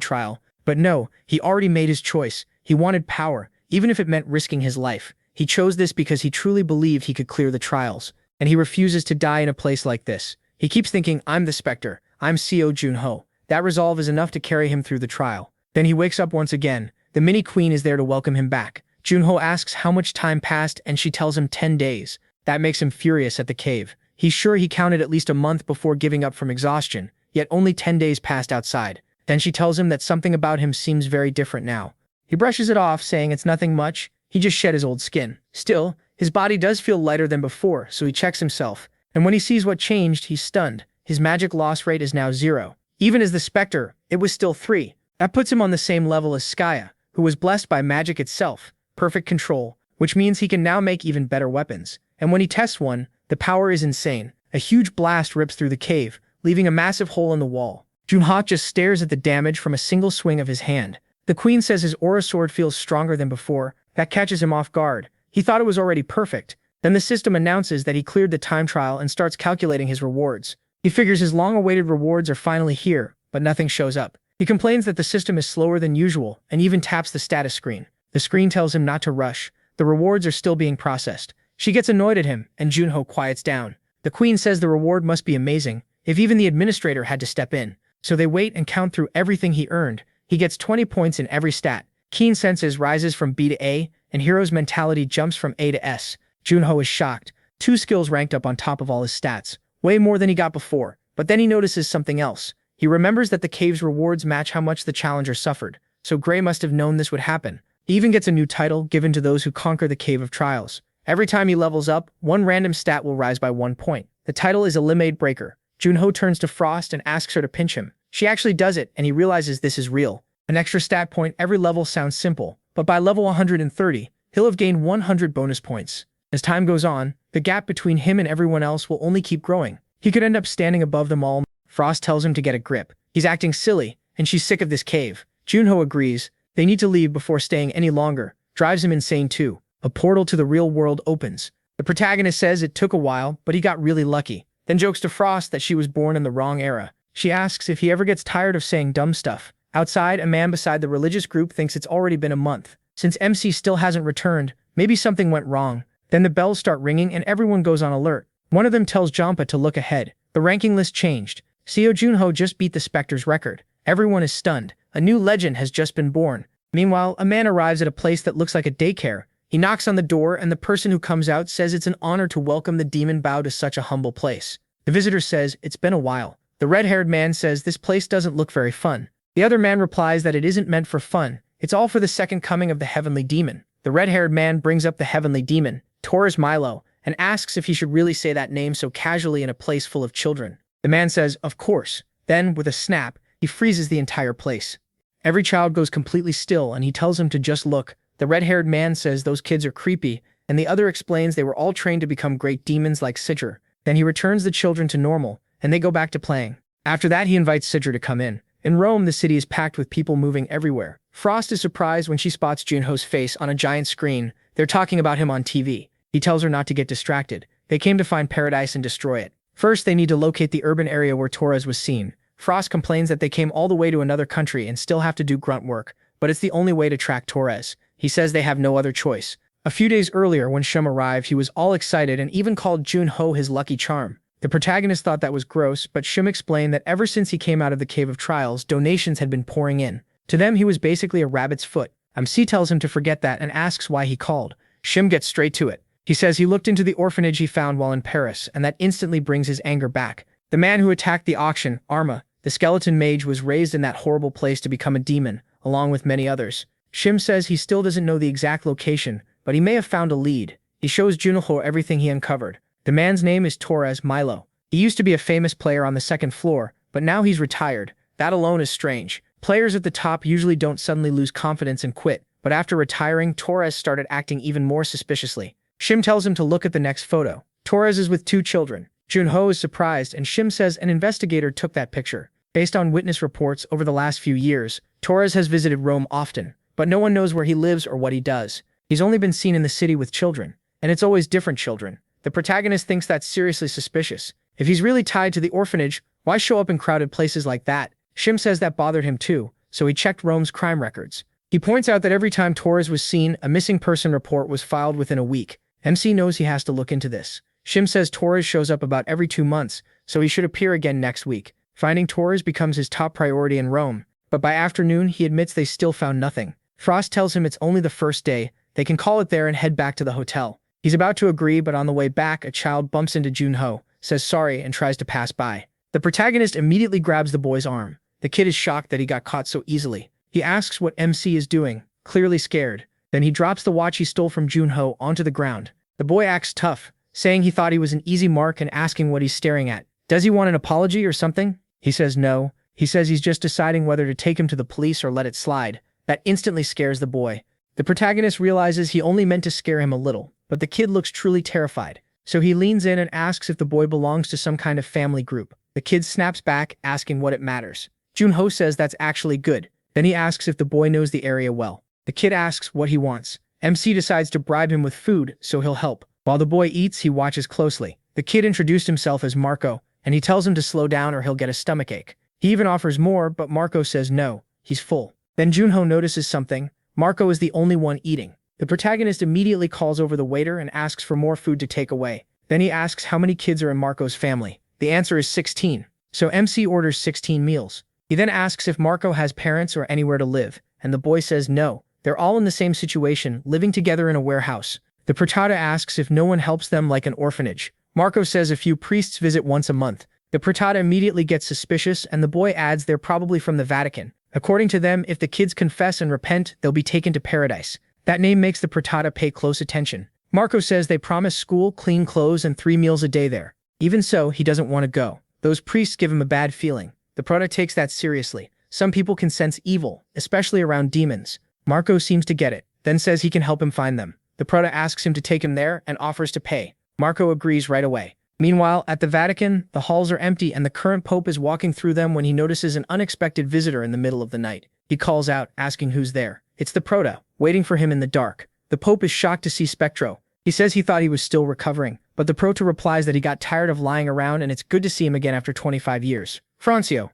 trial. But no, he already made his choice. He wanted power, even if it meant risking his life. He chose this because he truly believed he could clear the trials, and he refuses to die in a place like this. He keeps thinking, I'm the Spectre, I'm Seo Junho. That resolve is enough to carry him through the trial. Then he wakes up once again. The mini-queen is there to welcome him back. Junho asks how much time passed, and she tells him 10 days. That makes him furious at the cave. He's sure he counted at least a month before giving up from exhaustion, yet only 10 days passed outside. Then she tells him that something about him seems very different now. He brushes it off, saying it's nothing much. He just shed his old skin. Still, his body does feel lighter than before, so he checks himself. And when he sees what changed, he's stunned. His magic loss rate is now 0. Even as the Spectre, it was still 3. That puts him on the same level as Skaya, who was blessed by magic itself, perfect control, which means he can now make even better weapons. And when he tests one, the power is insane. A huge blast rips through the cave, leaving a massive hole in the wall. Junho just stares at the damage from a single swing of his hand. The queen says his aura sword feels stronger than before. That catches him off guard. He thought it was already perfect. Then the system announces that he cleared the time trial and starts calculating his rewards. He figures his long-awaited rewards are finally here, but nothing shows up. He complains that the system is slower than usual and even taps the status screen. The screen tells him not to rush. The rewards are still being processed. She gets annoyed at him, and Junho quiets down. The queen says the reward must be amazing, if even the administrator had to step in. So they wait and count through everything he earned. He gets 20 points in every stat. Keen senses rises from B to A, and hero's mentality jumps from A to S. Junho is shocked. 2 skills ranked up on top of all his stats. Way more than he got before. But then he notices something else. He remembers that the cave's rewards match how much the challenger suffered. So Gray must have known this would happen. He even gets a new title given to those who conquer the Cave of Trials. Every time he levels up, one random stat will rise by 1 point. The title is a Limade Breaker. Junho turns to Frost and asks her to pinch him. She actually does it, and he realizes this is real. An extra stat point every level sounds simple, but by level 130, he'll have gained 100 bonus points. As time goes on, the gap between him and everyone else will only keep growing. He could end up standing above them all. Frost tells him to get a grip. He's acting silly, and she's sick of this cave. Junho agrees. They need to leave before staying any longer. Drives him insane too. A portal to the real world opens. The protagonist says it took a while, but he got really lucky. Then jokes to Frost that she was born in the wrong era. She asks if he ever gets tired of saying dumb stuff. Outside, a man beside the religious group thinks it's already been a month. Since MC still hasn't returned, maybe something went wrong. Then the bells start ringing and everyone goes on alert. One of them tells Jampa to look ahead. The ranking list changed. Seo Junho just beat the Spectre's record. Everyone is stunned. A new legend has just been born. Meanwhile, a man arrives at a place that looks like a daycare. He knocks on the door and the person who comes out says it's an honor to welcome the demon Bao to such a humble place. The visitor says it's been a while. The red-haired man says this place doesn't look very fun. The other man replies that it isn't meant for fun. It's all for the second coming of the heavenly demon. The red-haired man brings up the heavenly demon, Taurus Milo, and asks if he should really say that name so casually in a place full of children. The man says, of course. Then, with a snap, he freezes the entire place. Every child goes completely still and he tells him to just look. The red-haired man says those kids are creepy, and the other explains they were all trained to become great demons like Sidger. Then he returns the children to normal, and they go back to playing. After that, he invites Sidger to come in. In Rome, the city is packed with people moving everywhere. Frost is surprised when she spots Junho's face on a giant screen. They're talking about him on TV. He tells her not to get distracted. They came to find paradise and destroy it. First, they need to locate the urban area where Torres was seen. Frost complains that they came all the way to another country and still have to do grunt work, but it's the only way to track Torres. He says they have no other choice. A few days earlier, when Shum arrived, he was all excited and even called Junho his lucky charm. The protagonist thought that was gross, but Shum explained that ever since he came out of the Cave of Trials, donations had been pouring in. To them, he was basically a rabbit's foot. MC tells him to forget that and asks why he called. Shim gets straight to it. He says he looked into the orphanage he found while in Paris, and that instantly brings his anger back. The man who attacked the auction, Arma, the skeleton mage, was raised in that horrible place to become a demon, along with many others. Shim says he still doesn't know the exact location, but he may have found a lead. He shows Junho everything he uncovered. The man's name is Torres Milo. He used to be a famous player on the second floor, but now he's retired. That alone is strange. Players at the top usually don't suddenly lose confidence and quit, but after retiring, Torres started acting even more suspiciously. Shim tells him to look at the next photo. Torres is with 2 children. Junho is surprised, and Shim says an investigator took that picture. Based on witness reports over the last few years, Torres has visited Rome often, but no one knows where he lives or what he does. He's only been seen in the city with children, and it's always different children. The protagonist thinks that's seriously suspicious. If he's really tied to the orphanage, why show up in crowded places like that? Shim says that bothered him too, so he checked Rome's crime records. He points out that every time Torres was seen, a missing person report was filed within a week. MC knows he has to look into this. Shim says Torres shows up about every 2 months, so he should appear again next week. Finding Torres becomes his top priority in Rome, but by afternoon he admits they still found nothing. Frost tells him it's only the first day. They can call it there and head back to the hotel. He's about to agree, but on the way back, a child bumps into Junho, says sorry, and tries to pass by. The protagonist immediately grabs the boy's arm. The kid is shocked that he got caught so easily. He asks what MC is doing, clearly scared. Then he drops the watch he stole from Junho onto the ground. The boy acts tough, saying he thought he was an easy mark and asking what he's staring at. Does he want an apology or something? He says no. He says he's just deciding whether to take him to the police or let it slide. That instantly scares the boy. The protagonist realizes he only meant to scare him a little, but the kid looks truly terrified. So he leans in and asks if the boy belongs to some kind of family group. The kid snaps back, asking what it matters. Junho says that's actually good. Then he asks if the boy knows the area well. The kid asks what he wants. MC decides to bribe him with food, so he'll help. While the boy eats, he watches closely. The kid introduced himself as Marco, and he tells him to slow down or he'll get a stomachache. He even offers more, but Marco says no, he's full. Then Junho notices something. Marco is the only one eating. The protagonist immediately calls over the waiter and asks for more food to take away. Then he asks how many kids are in Marco's family. The answer is 16. So MC orders 16 meals. He then asks if Marco has parents or anywhere to live, and the boy says no. They're all in the same situation, living together in a warehouse. The protagonist asks if no one helps them like an orphanage. Marco says a few priests visit once a month. The protagonist immediately gets suspicious, and the boy adds they're probably from the Vatican. According to them, if the kids confess and repent, they'll be taken to paradise. That name makes the protagonist pay close attention. Marco says they promise school, clean clothes, and 3 meals a day there. Even so, he doesn't want to go. Those priests give him a bad feeling. The protagonist takes that seriously. Some people can sense evil, especially around demons. Marco seems to get it, then says he can help him find them. The protagonist asks him to take him there and offers to pay. Marco agrees right away. Meanwhile, at the Vatican, the halls are empty and the current pope is walking through them when he notices an unexpected visitor in the middle of the night. He calls out, asking who's there. It's the protagonist, waiting for him in the dark. The pope is shocked to see Spectro. He says he thought he was still recovering, but the protagonist replies that he got tired of lying around and it's good to see him again after 25 years. Francio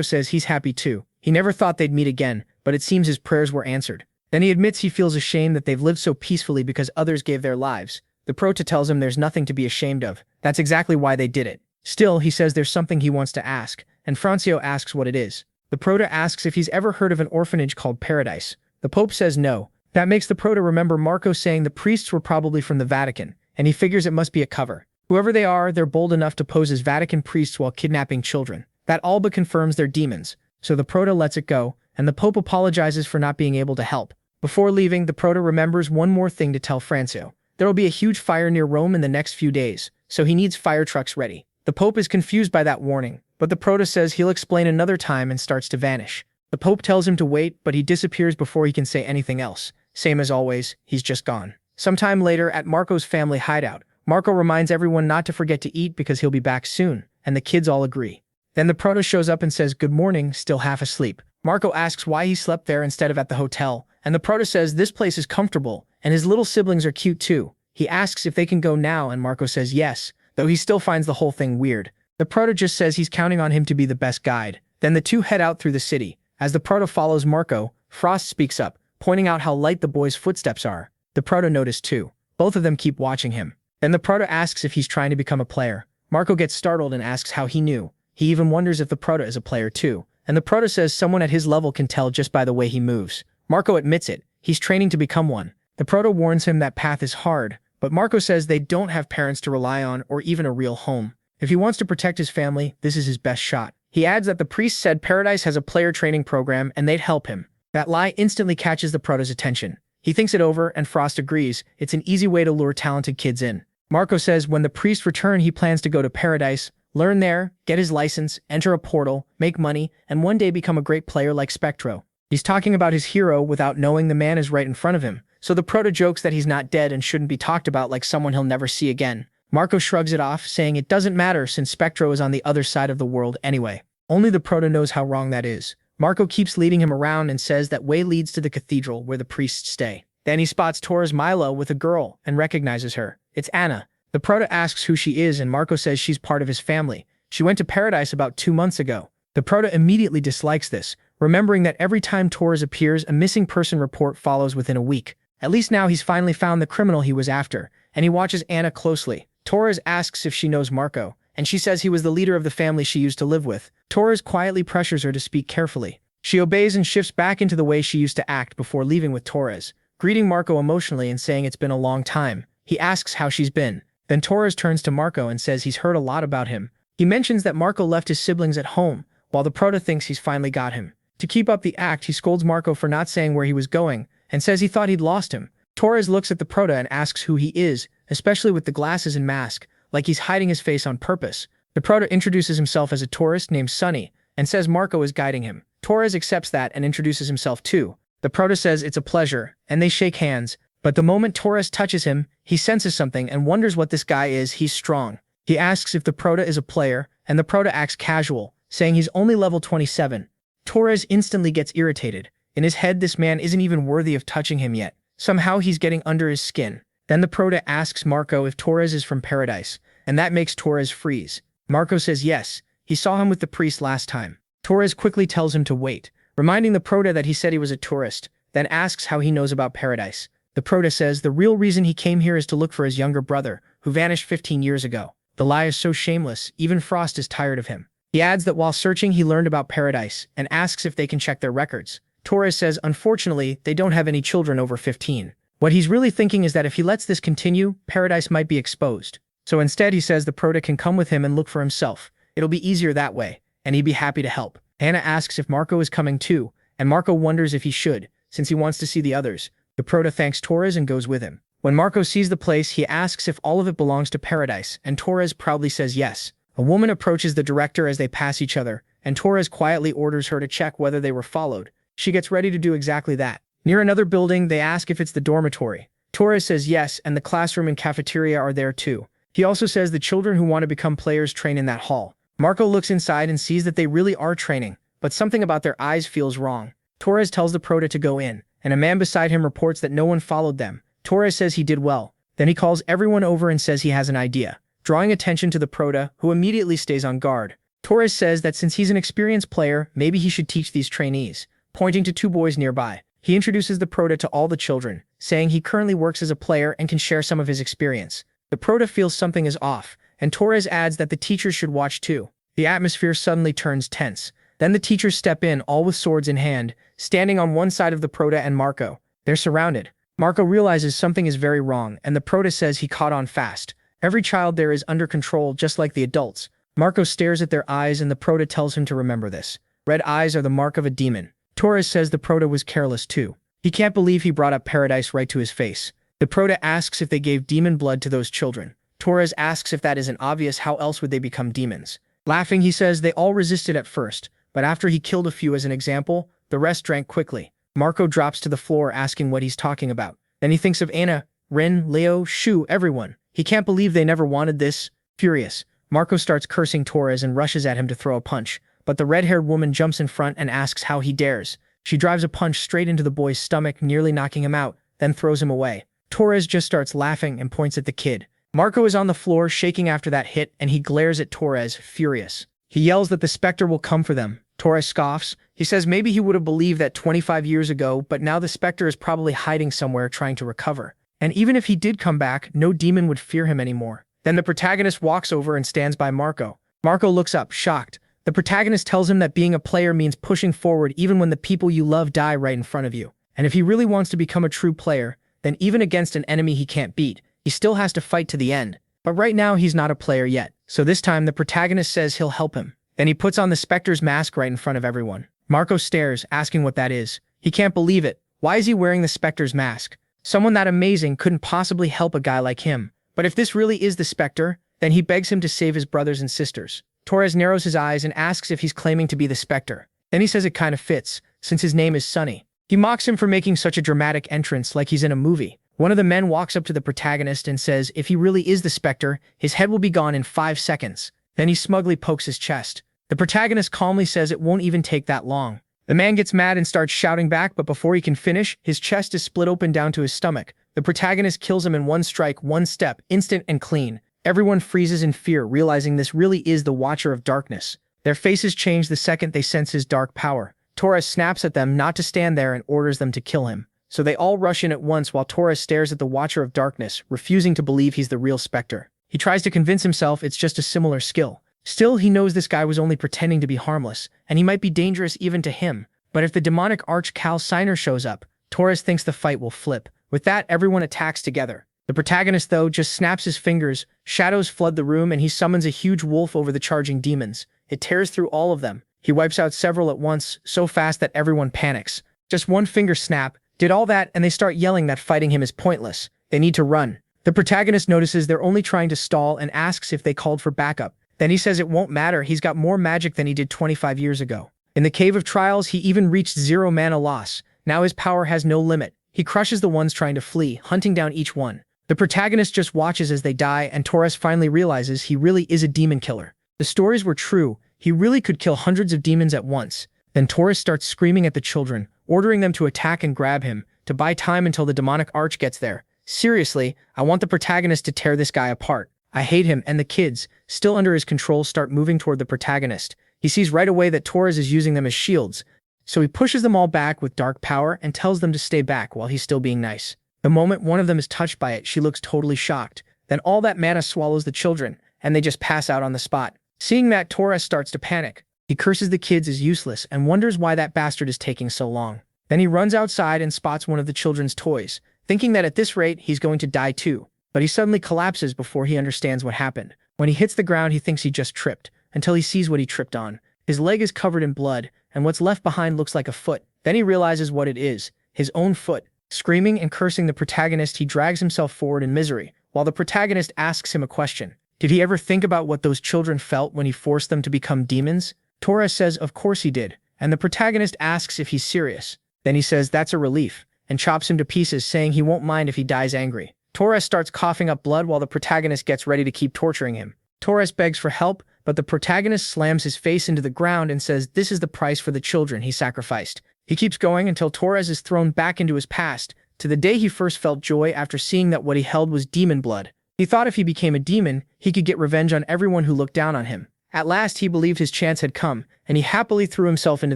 says he's happy too. He never thought they'd meet again, but it seems his prayers were answered. Then he admits he feels ashamed that they've lived so peacefully because others gave their lives. The protagonist tells him there's nothing to be ashamed of. That's exactly why they did it. Still, he says there's something he wants to ask, and Francio asks what it is. The protagonist asks if he's ever heard of an orphanage called Paradise. The Pope says no. That makes the protagonist remember Marco saying the priests were probably from the Vatican, and he figures it must be a cover. Whoever they are, they're bold enough to pose as Vatican priests while kidnapping children. That all but confirms they're demons. So the protagonist lets it go, and the Pope apologizes for not being able to help. Before leaving, the protagonist remembers one more thing to tell Francio. There will be a huge fire near Rome in the next few days, so he needs fire trucks ready. The Pope is confused by that warning, but the protagonist says he'll explain another time and starts to vanish. The Pope tells him to wait, but he disappears before he can say anything else. Same as always, he's just gone. Sometime later, at Marco's family hideout, Marco reminds everyone not to forget to eat because he'll be back soon, and the kids all agree. Then the protagonist shows up and says good morning, still half asleep. Marco asks why he slept there instead of at the hotel, and the protagonist says this place is comfortable, and his little siblings are cute too. He asks if they can go now, and Marco says yes, though he still finds the whole thing weird. The protagonist just says he's counting on him to be the best guide. Then the two head out through the city. As the protagonist follows Marco, Frost speaks up, pointing out how light the boy's footsteps are. The protagonist notices too. Both of them keep watching him. Then the protagonist asks if he's trying to become a player. Marco gets startled and asks how he knew. He even wonders if the protagonist is a player too. And the protagonist says someone at his level can tell just by the way he moves. Marco admits it. He's training to become one. The protagonist warns him that path is hard, but Marco says they don't have parents to rely on or even a real home. If he wants to protect his family, this is his best shot. He adds that the priest said Paradise has a player training program and they'd help him. That lie instantly catches the protagonist's attention. He thinks it over and Frost agrees. It's an easy way to lure talented kids in. Marco says when the priests return, he plans to go to Paradise, learn there, get his license, enter a portal, make money, and one day become a great player like Spectro. He's talking about his hero without knowing the man is right in front of him, so the protagonist jokes that he's not dead and shouldn't be talked about like someone he'll never see again. Marco shrugs it off, saying it doesn't matter since Spectro is on the other side of the world anyway. Only the protagonist knows how wrong that is. Marco keeps leading him around and says that way leads to the cathedral where the priests stay. Then he spots Torres Milo with a girl and recognizes her. It's Anna. The protagonist asks who she is and Marco says she's part of his family. She went to Paradise about 2 months ago. The protagonist immediately dislikes this, remembering that every time Torres appears, a missing person report follows within a week. At least now he's finally found the criminal he was after, and he watches Anna closely. Torres asks if she knows Marco, and she says he was the leader of the family she used to live with. Torres quietly pressures her to speak carefully. She obeys and shifts back into the way she used to act before leaving with Torres, greeting Marco emotionally and saying it's been a long time. He asks how she's been. Then Torres turns to Marco and says he's heard a lot about him. He mentions that Marco left his siblings at home, while the protagonist thinks he's finally got him. To keep up the act, he scolds Marco for not saying where he was going, and says he thought he'd lost him. Torres looks at the protagonist and asks who he is, especially with the glasses and mask, like he's hiding his face on purpose. The protagonist introduces himself as a tourist named Sunny, and says Marco is guiding him. Torres accepts that and introduces himself too. The Prota says it's a pleasure, and they shake hands. But the moment Torres touches him, he senses something and wonders what this guy is. He's strong. He asks if the Prota is a player, and the Prota acts casual, saying he's only level 27. Torres instantly gets irritated. In his head, this man isn't even worthy of touching him yet. Somehow he's getting under his skin. Then the Prota asks Marco if Torres is from paradise, and that makes Torres freeze. Marco says yes, he saw him with the priest last time. Torres quickly tells him to wait, reminding the Prota that he said he was a tourist, then asks how he knows about paradise. The Prota says the real reason he came here is to look for his younger brother, who vanished 15 years ago. The lie is so shameless, even Frost is tired of him. He adds that while searching he learned about paradise, and asks if they can check their records. Torres says unfortunately they don't have any children over 15. What he's really thinking is that if he lets this continue, paradise might be exposed. So instead he says the Prota can come with him and look for himself. It'll be easier that way, and he'd be happy to help. Anna asks if Marco is coming too, and Marco wonders if he should, since he wants to see the others. The Prota thanks Torres and goes with him. When Marco sees the place, he asks if all of it belongs to paradise, and Torres proudly says yes. A woman approaches the director as they pass each other, and Torres quietly orders her to check whether they were followed. She gets ready to do exactly that. Near another building, they ask if it's the dormitory. Torres says yes, and the classroom and cafeteria are there too. He also says the children who want to become players train in that hall. Marco looks inside and sees that they really are training, but something about their eyes feels wrong. Torres tells the Prota to go in, and a man beside him reports that no one followed them. Torres says he did well. Then he calls everyone over and says he has an idea, drawing attention to the Prota, who immediately stays on guard. Torres says that since he's an experienced player, maybe he should teach these trainees, pointing to two boys nearby. He introduces the Prota to all the children, saying he currently works as a player and can share some of his experience. The Prota feels something is off, and Torres adds that the teachers should watch too. The atmosphere suddenly turns tense. Then the teachers step in, all with swords in hand, standing on one side of the Prota and Marco. They're surrounded. Marco realizes something is very wrong, and the Prota says he caught on fast. Every child there is under control, just like the adults. Marco stares at their eyes, and the Prota tells him to remember this. Red eyes are the mark of a demon. Torres says the Prota was careless too. He can't believe he brought up paradise right to his face. The Prota asks if they gave demon blood to those children. Torres asks if that isn't obvious, how else would they become demons? Laughing, he says they all resisted at first, but after he killed a few as an example, the rest drank quickly. Marco drops to the floor asking what he's talking about. Then he thinks of Anna, Rin, Leo, Shu, everyone. He can't believe they never wanted this. Furious, Marco starts cursing Torres and rushes at him to throw a punch, but the red-haired woman jumps in front and asks how he dares. She drives a punch straight into the boy's stomach, nearly knocking him out, then throws him away. Torres just starts laughing and points at the kid. Marco is on the floor shaking after that hit, and he glares at Torres, furious. He yells that the Spectre will come for them. Torres scoffs. He says maybe he would have believed that 25 years ago, but now the Spectre is probably hiding somewhere trying to recover. And even if he did come back, no demon would fear him anymore. Then the protagonist walks over and stands by Marco. Marco looks up, shocked. The protagonist tells him that being a player means pushing forward even when the people you love die right in front of you. And if he really wants to become a true player, then even against an enemy he can't beat, he still has to fight to the end. But right now he's not a player yet, so this time the protagonist says he'll help him. Then he puts on the Spectre's mask right in front of everyone. Marco stares, asking what that is. He can't believe it. Why is he wearing the Spectre's mask? Someone that amazing couldn't possibly help a guy like him. But if this really is the Spectre, then he begs him to save his brothers and sisters. Torres narrows his eyes and asks if he's claiming to be the Spectre. Then he says it kind of fits, since his name is Sunny. He mocks him for making such a dramatic entrance like he's in a movie. One of the men walks up to the protagonist and says if he really is the Spectre, his head will be gone in 5 seconds. Then he smugly pokes his chest. The protagonist calmly says it won't even take that long. The man gets mad and starts shouting back, but before he can finish, his chest is split open down to his stomach. The protagonist kills him in one strike, one step, instant and clean. Everyone freezes in fear, realizing this really is the Watcher of Darkness. Their faces change the second they sense his dark power. Torres snaps at them not to stand there and orders them to kill him. So they all rush in at once while Torres stares at the Watcher of Darkness, refusing to believe he's the real Spectre. He tries to convince himself it's just a similar skill. Still, he knows this guy was only pretending to be harmless, and he might be dangerous even to him. But if the demonic Arch-Cal Signer shows up, Torres thinks the fight will flip. With that, everyone attacks together. The protagonist, though, just snaps his fingers, shadows flood the room, and he summons a huge wolf over the charging demons. It tears through all of them. He wipes out several at once, so fast that everyone panics. Just one finger snap, did all that, and they start yelling that fighting him is pointless. They need to run. The protagonist notices they're only trying to stall and asks if they called for backup. Then he says it won't matter, he's got more magic than he did 25 years ago. In the Cave of Trials, he even reached 0 mana loss, Now his power has no limit. He crushes the ones trying to flee, hunting down each one. The protagonist just watches as they die, and Torres finally realizes he really is a demon killer. The stories were true. He really could kill hundreds of demons at once. Then Torres starts screaming at the children, ordering them to attack and grab him, to buy time until the demonic arch gets there. Seriously, I want the protagonist to tear this guy apart. I hate him, and the kids, still under his control, start moving toward the protagonist. He sees right away that Torres is using them as shields, so he pushes them all back with dark power and tells them to stay back while he's still being nice. The moment one of them is touched by it, she looks totally shocked. Then all that mana swallows the children, and they just pass out on the spot. Seeing that, Torres starts to panic. He curses the kids as useless and wonders why that bastard is taking so long. Then he runs outside and spots one of the children's toys, thinking that at this rate he's going to die too. But he suddenly collapses before he understands what happened. When he hits the ground, he thinks he just tripped, until he sees what he tripped on. His leg is covered in blood, and what's left behind looks like a foot. Then he realizes what it is, his own foot. Screaming and cursing the protagonist, he drags himself forward in misery, while the protagonist asks him a question. Did he ever think about what those children felt when he forced them to become demons? Torres says of course he did, and the protagonist asks if he's serious. Then he says that's a relief, and chops him to pieces, saying he won't mind if he dies angry. Torres starts coughing up blood while the protagonist gets ready to keep torturing him. Torres begs for help, but the protagonist slams his face into the ground and says this is the price for the children he sacrificed. He keeps going until Torres is thrown back into his past, to the day he first felt joy after seeing that what he held was demon blood. He thought if he became a demon, he could get revenge on everyone who looked down on him. At last, he believed his chance had come, and he happily threw himself into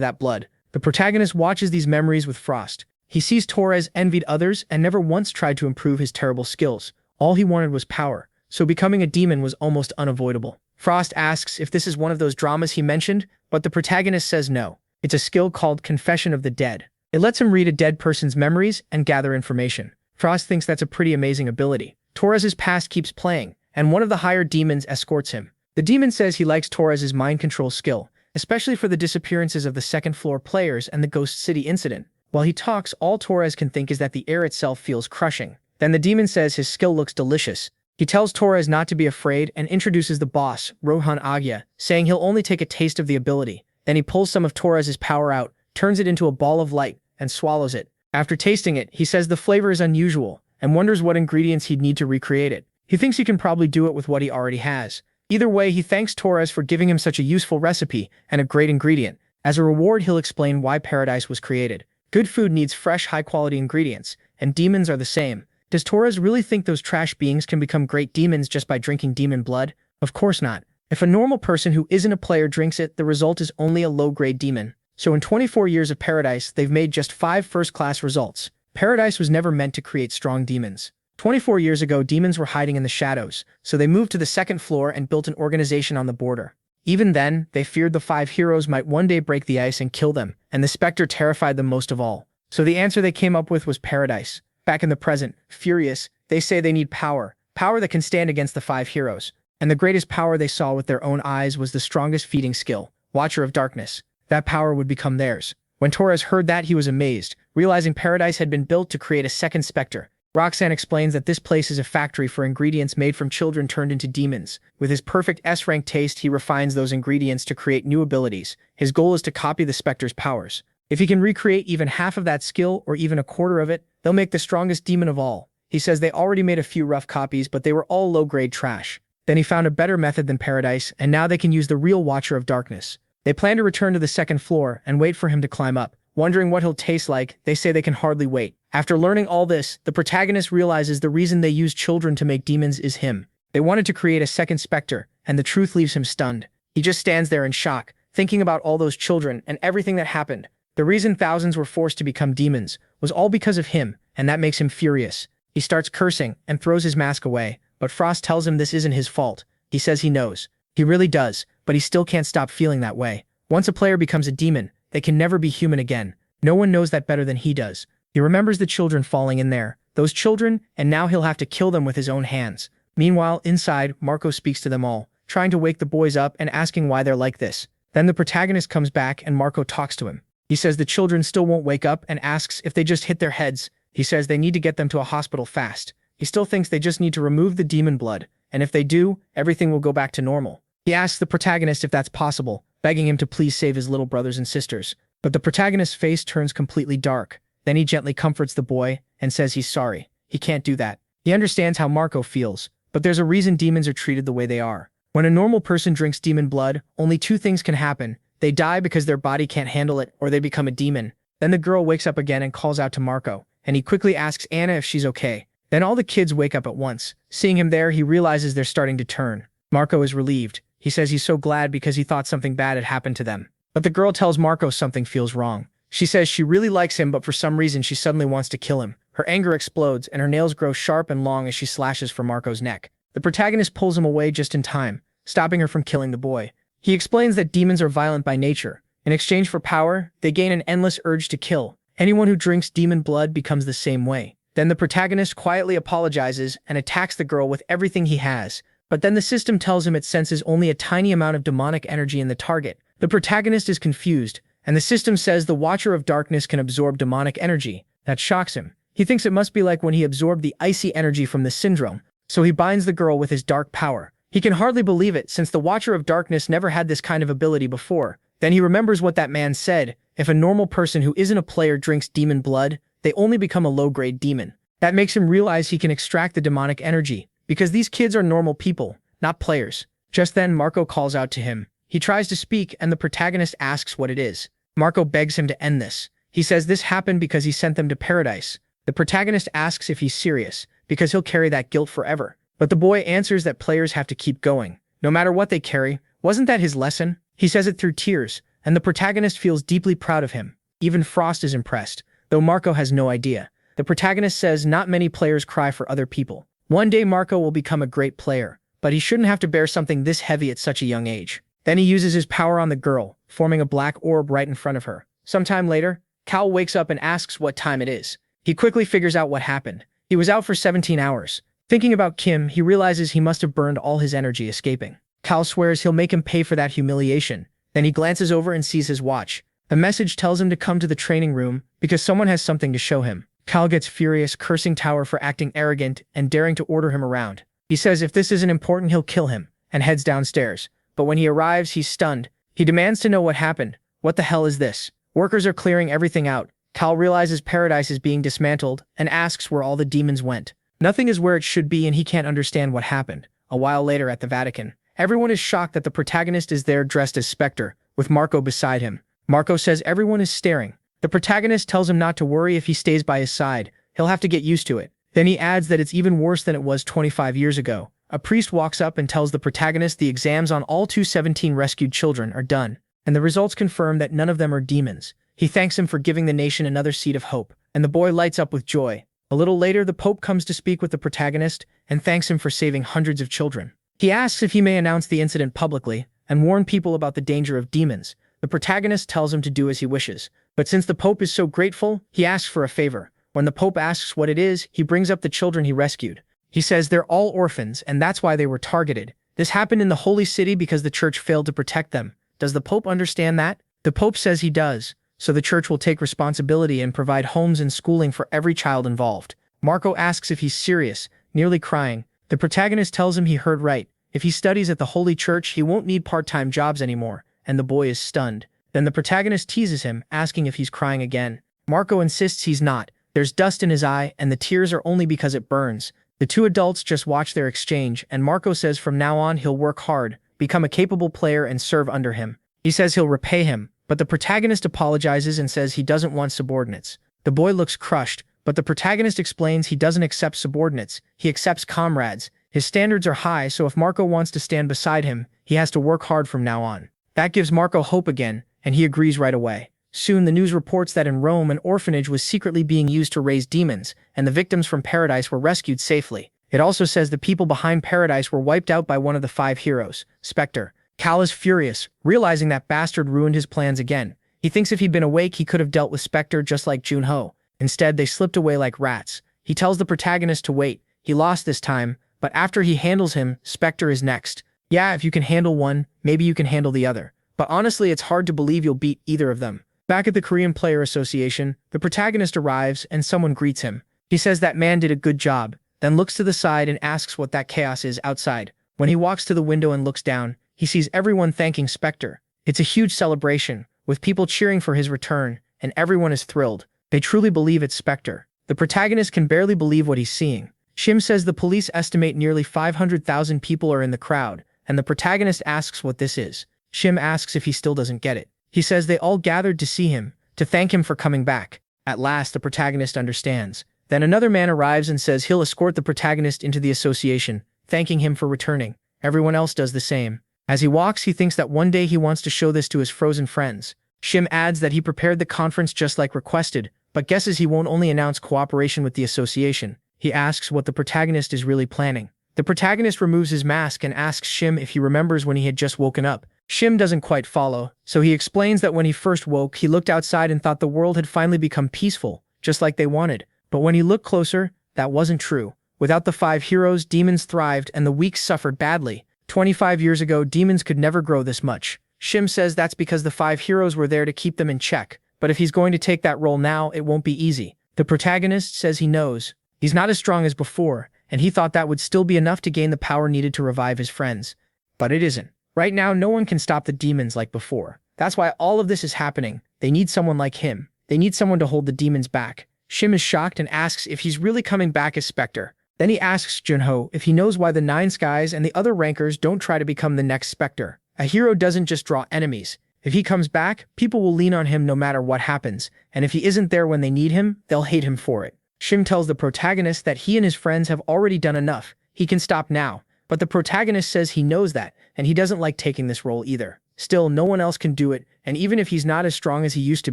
that blood. The protagonist watches these memories with Frost. He sees Torres envied others and never once tried to improve his terrible skills. All he wanted was power, so becoming a demon was almost unavoidable. Frost asks if this is one of those dramas he mentioned, but the protagonist says no. It's a skill called Confession of the Dead. It lets him read a dead person's memories and gather information. Frost thinks that's a pretty amazing ability. Torres's past keeps playing, and one of the higher demons escorts him. The demon says he likes Torres's mind control skill, especially for the disappearances of the second-floor players and the Ghost City incident. While he talks, all Torres can think is that the air itself feels crushing. Then the demon says his skill looks delicious. He tells Torres not to be afraid and introduces the boss, Rohan Agya, saying he'll only take a taste of the ability. Then he pulls some of Torres's power out, turns it into a ball of light, and swallows it. After tasting it, he says the flavor is unusual, and wonders what ingredients he'd need to recreate it. He thinks he can probably do it with what he already has. Either way, he thanks Torres for giving him such a useful recipe and a great ingredient. As a reward, he'll explain why paradise was created. Good food needs fresh, high-quality ingredients, and demons are the same. Does Torres really think those trash beings can become great demons just by drinking demon blood? Of course not. If a normal person who isn't a player drinks it, the result is only a low-grade demon. So in 24 years of Paradise, they've made just 5 first-class results. Paradise was never meant to create strong demons. 24 years ago, demons were hiding in the shadows, so they moved to the second floor and built an organization on the border. Even then, they feared the 5 heroes might one day break the ice and kill them, and the Spectre terrified them most of all. So the answer they came up with was Paradise. Back in the present, furious, they say they need power. Power that can stand against the 5 heroes. And the greatest power they saw with their own eyes was the strongest feeding skill, Watcher of Darkness. That power would become theirs. When Torres heard that, he was amazed, realizing Paradise had been built to create a second Spectre. Roxanne explains that this place is a factory for ingredients made from children turned into demons. With his perfect S-rank taste, he refines those ingredients to create new abilities. His goal is to copy the Spectre's powers. If he can recreate even half of that skill, or even a quarter of it, they'll make the strongest demon of all. He says they already made a few rough copies, but they were all low-grade trash. Then he found a better method than Paradise, and now they can use the real Watcher of Darkness. They plan to return to the second floor and wait for him to climb up. Wondering what he'll taste like, they say they can hardly wait. After learning all this, the protagonist realizes the reason they use children to make demons is him. They wanted to create a second Spectre, and the truth leaves him stunned. He just stands there in shock, thinking about all those children and everything that happened. The reason thousands were forced to become demons was all because of him, and that makes him furious. He starts cursing and throws his mask away, but Frost tells him this isn't his fault. He says he knows. He really does, but he still can't stop feeling that way. Once a player becomes a demon, they can never be human again. No one knows that better than he does. He remembers the children falling in there, those children, and now he'll have to kill them with his own hands. Meanwhile, inside, Marco speaks to them all, trying to wake the boys up and asking why they're like this. Then the protagonist comes back and Marco talks to him. He says the children still won't wake up and asks if they just hit their heads. He says they need to get them to a hospital fast. He still thinks they just need to remove the demon blood, and if they do, everything will go back to normal. He asks the protagonist if that's possible, begging him to please save his little brothers and sisters. But the protagonist's face turns completely dark. Then he gently comforts the boy and says he's sorry. He can't do that. He understands how Marco feels, but there's a reason demons are treated the way they are. When a normal person drinks demon blood, only two things can happen. They die because their body can't handle it, or they become a demon. Then the girl wakes up again and calls out to Marco, and he quickly asks Anna if she's okay. Then all the kids wake up at once. Seeing him there, he realizes they're starting to turn. Marco is relieved. He says he's so glad because he thought something bad had happened to them. But the girl tells Marco something feels wrong. She says she really likes him, but for some reason she suddenly wants to kill him. Her anger explodes, and her nails grow sharp and long as she slashes for Marco's neck. The protagonist pulls him away just in time, stopping her from killing the boy. He explains that demons are violent by nature. In exchange for power, they gain an endless urge to kill. Anyone who drinks demon blood becomes the same way. Then the protagonist quietly apologizes and attacks the girl with everything he has. But then the system tells him it senses only a tiny amount of demonic energy in the target. The protagonist is confused, and the system says the Watcher of Darkness can absorb demonic energy. That shocks him. He thinks it must be like when he absorbed the icy energy from the syndrome, so he binds the girl with his dark power. He can hardly believe it since the Watcher of Darkness never had this kind of ability before. Then he remembers what that man said. If a normal person who isn't a player drinks demon blood, they only become a low-grade demon. That makes him realize he can extract the demonic energy, because these kids are normal people, not players. Just then, Marco calls out to him. He tries to speak, and the protagonist asks what it is. Marco begs him to end this. He says this happened because he sent them to paradise. The protagonist asks if he's serious, because he'll carry that guilt forever. But the boy answers that players have to keep going, no matter what they carry. Wasn't that his lesson? He says it through tears, and the protagonist feels deeply proud of him. Even Frost is impressed, though Marco has no idea. The protagonist says not many players cry for other people. One day Marco will become a great player, but he shouldn't have to bear something this heavy at such a young age. Then he uses his power on the girl, forming a black orb right in front of her. Sometime later, Cal wakes up and asks what time it is. He quickly figures out what happened. He was out for 17 hours. Thinking about Kim, he realizes he must have burned all his energy escaping. Cal swears he'll make him pay for that humiliation. Then he glances over and sees his watch. A message tells him to come to the training room because someone has something to show him. Cal gets furious, cursing Tower for acting arrogant and daring to order him around. He says if this isn't important, he'll kill him, and heads downstairs. But when he arrives, he's stunned. He demands to know what happened. What the hell is this? Workers are clearing everything out. Cal realizes paradise is being dismantled and asks where all the demons went. Nothing is where it should be, and he can't understand what happened. A while later at the Vatican, everyone is shocked that the protagonist is there dressed as Spectre, with Marco beside him. Marco says everyone is staring. The protagonist tells him not to worry if he stays by his side. He'll have to get used to it. Then he adds that it's even worse than it was 25 years ago. A priest walks up and tells the protagonist the exams on all 217 rescued children are done, and the results confirm that none of them are demons. He thanks him for giving the nation another seed of hope, and the boy lights up with joy. A little later, the Pope comes to speak with the protagonist and thanks him for saving hundreds of children. He asks if he may announce the incident publicly and warn people about the danger of demons. The protagonist tells him to do as he wishes, but since the Pope is so grateful, he asks for a favor. When the Pope asks what it is, he brings up the children he rescued. He says they're all orphans, and that's why they were targeted. This happened in the Holy City because the Church failed to protect them. Does the Pope understand that? The Pope says he does, so the Church will take responsibility and provide homes and schooling for every child involved. Marco asks if he's serious, nearly crying. The protagonist tells him he heard right. If he studies at the Holy Church, he won't need part-time jobs anymore, and the boy is stunned. Then the protagonist teases him, asking if he's crying again. Marco insists he's not. There's dust in his eye, and the tears are only because it burns. The two adults just watch their exchange, and Marco says from now on he'll work hard, become a capable player, and serve under him. He says he'll repay him, but the protagonist apologizes and says he doesn't want subordinates. The boy looks crushed, but the protagonist explains he doesn't accept subordinates, he accepts comrades. His standards are high, so if Marco wants to stand beside him, he has to work hard from now on. That gives Marco hope again, and he agrees right away. Soon the news reports that in Rome an orphanage was secretly being used to raise demons, and the victims from paradise were rescued safely. It also says the people behind paradise were wiped out by one of the 5 heroes, Spectre. Cal is furious, realizing that bastard ruined his plans again. He thinks if he'd been awake he could have dealt with Spectre just like Junho. Instead, they slipped away like rats. He tells the protagonist to wait. He lost this time, but after he handles him, Spectre is next. Yeah, if you can handle one, maybe you can handle the other. But honestly, it's hard to believe you'll beat either of them. Back at the Korean Player Association, the protagonist arrives and someone greets him. He says that man did a good job, then looks to the side and asks what that chaos is outside. When he walks to the window and looks down, he sees everyone thanking Spectre. It's a huge celebration, with people cheering for his return, and everyone is thrilled. They truly believe it's Spectre. The protagonist can barely believe what he's seeing. Shim says the police estimate nearly 500,000 people are in the crowd, and the protagonist asks what this is. Shim asks if he still doesn't get it. He says they all gathered to see him, to thank him for coming back. At last, the protagonist understands. Then another man arrives and says he'll escort the protagonist into the association, thanking him for returning. Everyone else does the same. As he walks, he thinks that one day he wants to show this to his frozen friends. Shim adds that he prepared the conference just like requested, but guesses he won't only announce cooperation with the association. He asks what the protagonist is really planning. The protagonist removes his mask and asks Shim if he remembers when he had just woken up. Shim doesn't quite follow, so he explains that when he first woke, he looked outside and thought the world had finally become peaceful, just like they wanted. But when he looked closer, that wasn't true. Without the 5 heroes, demons thrived and the weak suffered badly. 25 years ago, demons could never grow this much. Shim says that's because the 5 heroes were there to keep them in check. But if he's going to take that role now, it won't be easy. The protagonist says he knows. He's not as strong as before, and he thought that would still be enough to gain the power needed to revive his friends. But it isn't. Right now, no one can stop the demons like before. That's why all of this is happening. They need someone like him. They need someone to hold the demons back. Shim is shocked and asks if he's really coming back as Spectre. Then he asks Junho if he knows why the 9 Skies and the other rankers don't try to become the next Spectre. A hero doesn't just draw enemies. If he comes back, people will lean on him no matter what happens, and if he isn't there when they need him, they'll hate him for it. Shim tells the protagonist that he and his friends have already done enough. He can stop now. But the protagonist says he knows that, and he doesn't like taking this role either. Still, no one else can do it, and even if he's not as strong as he used to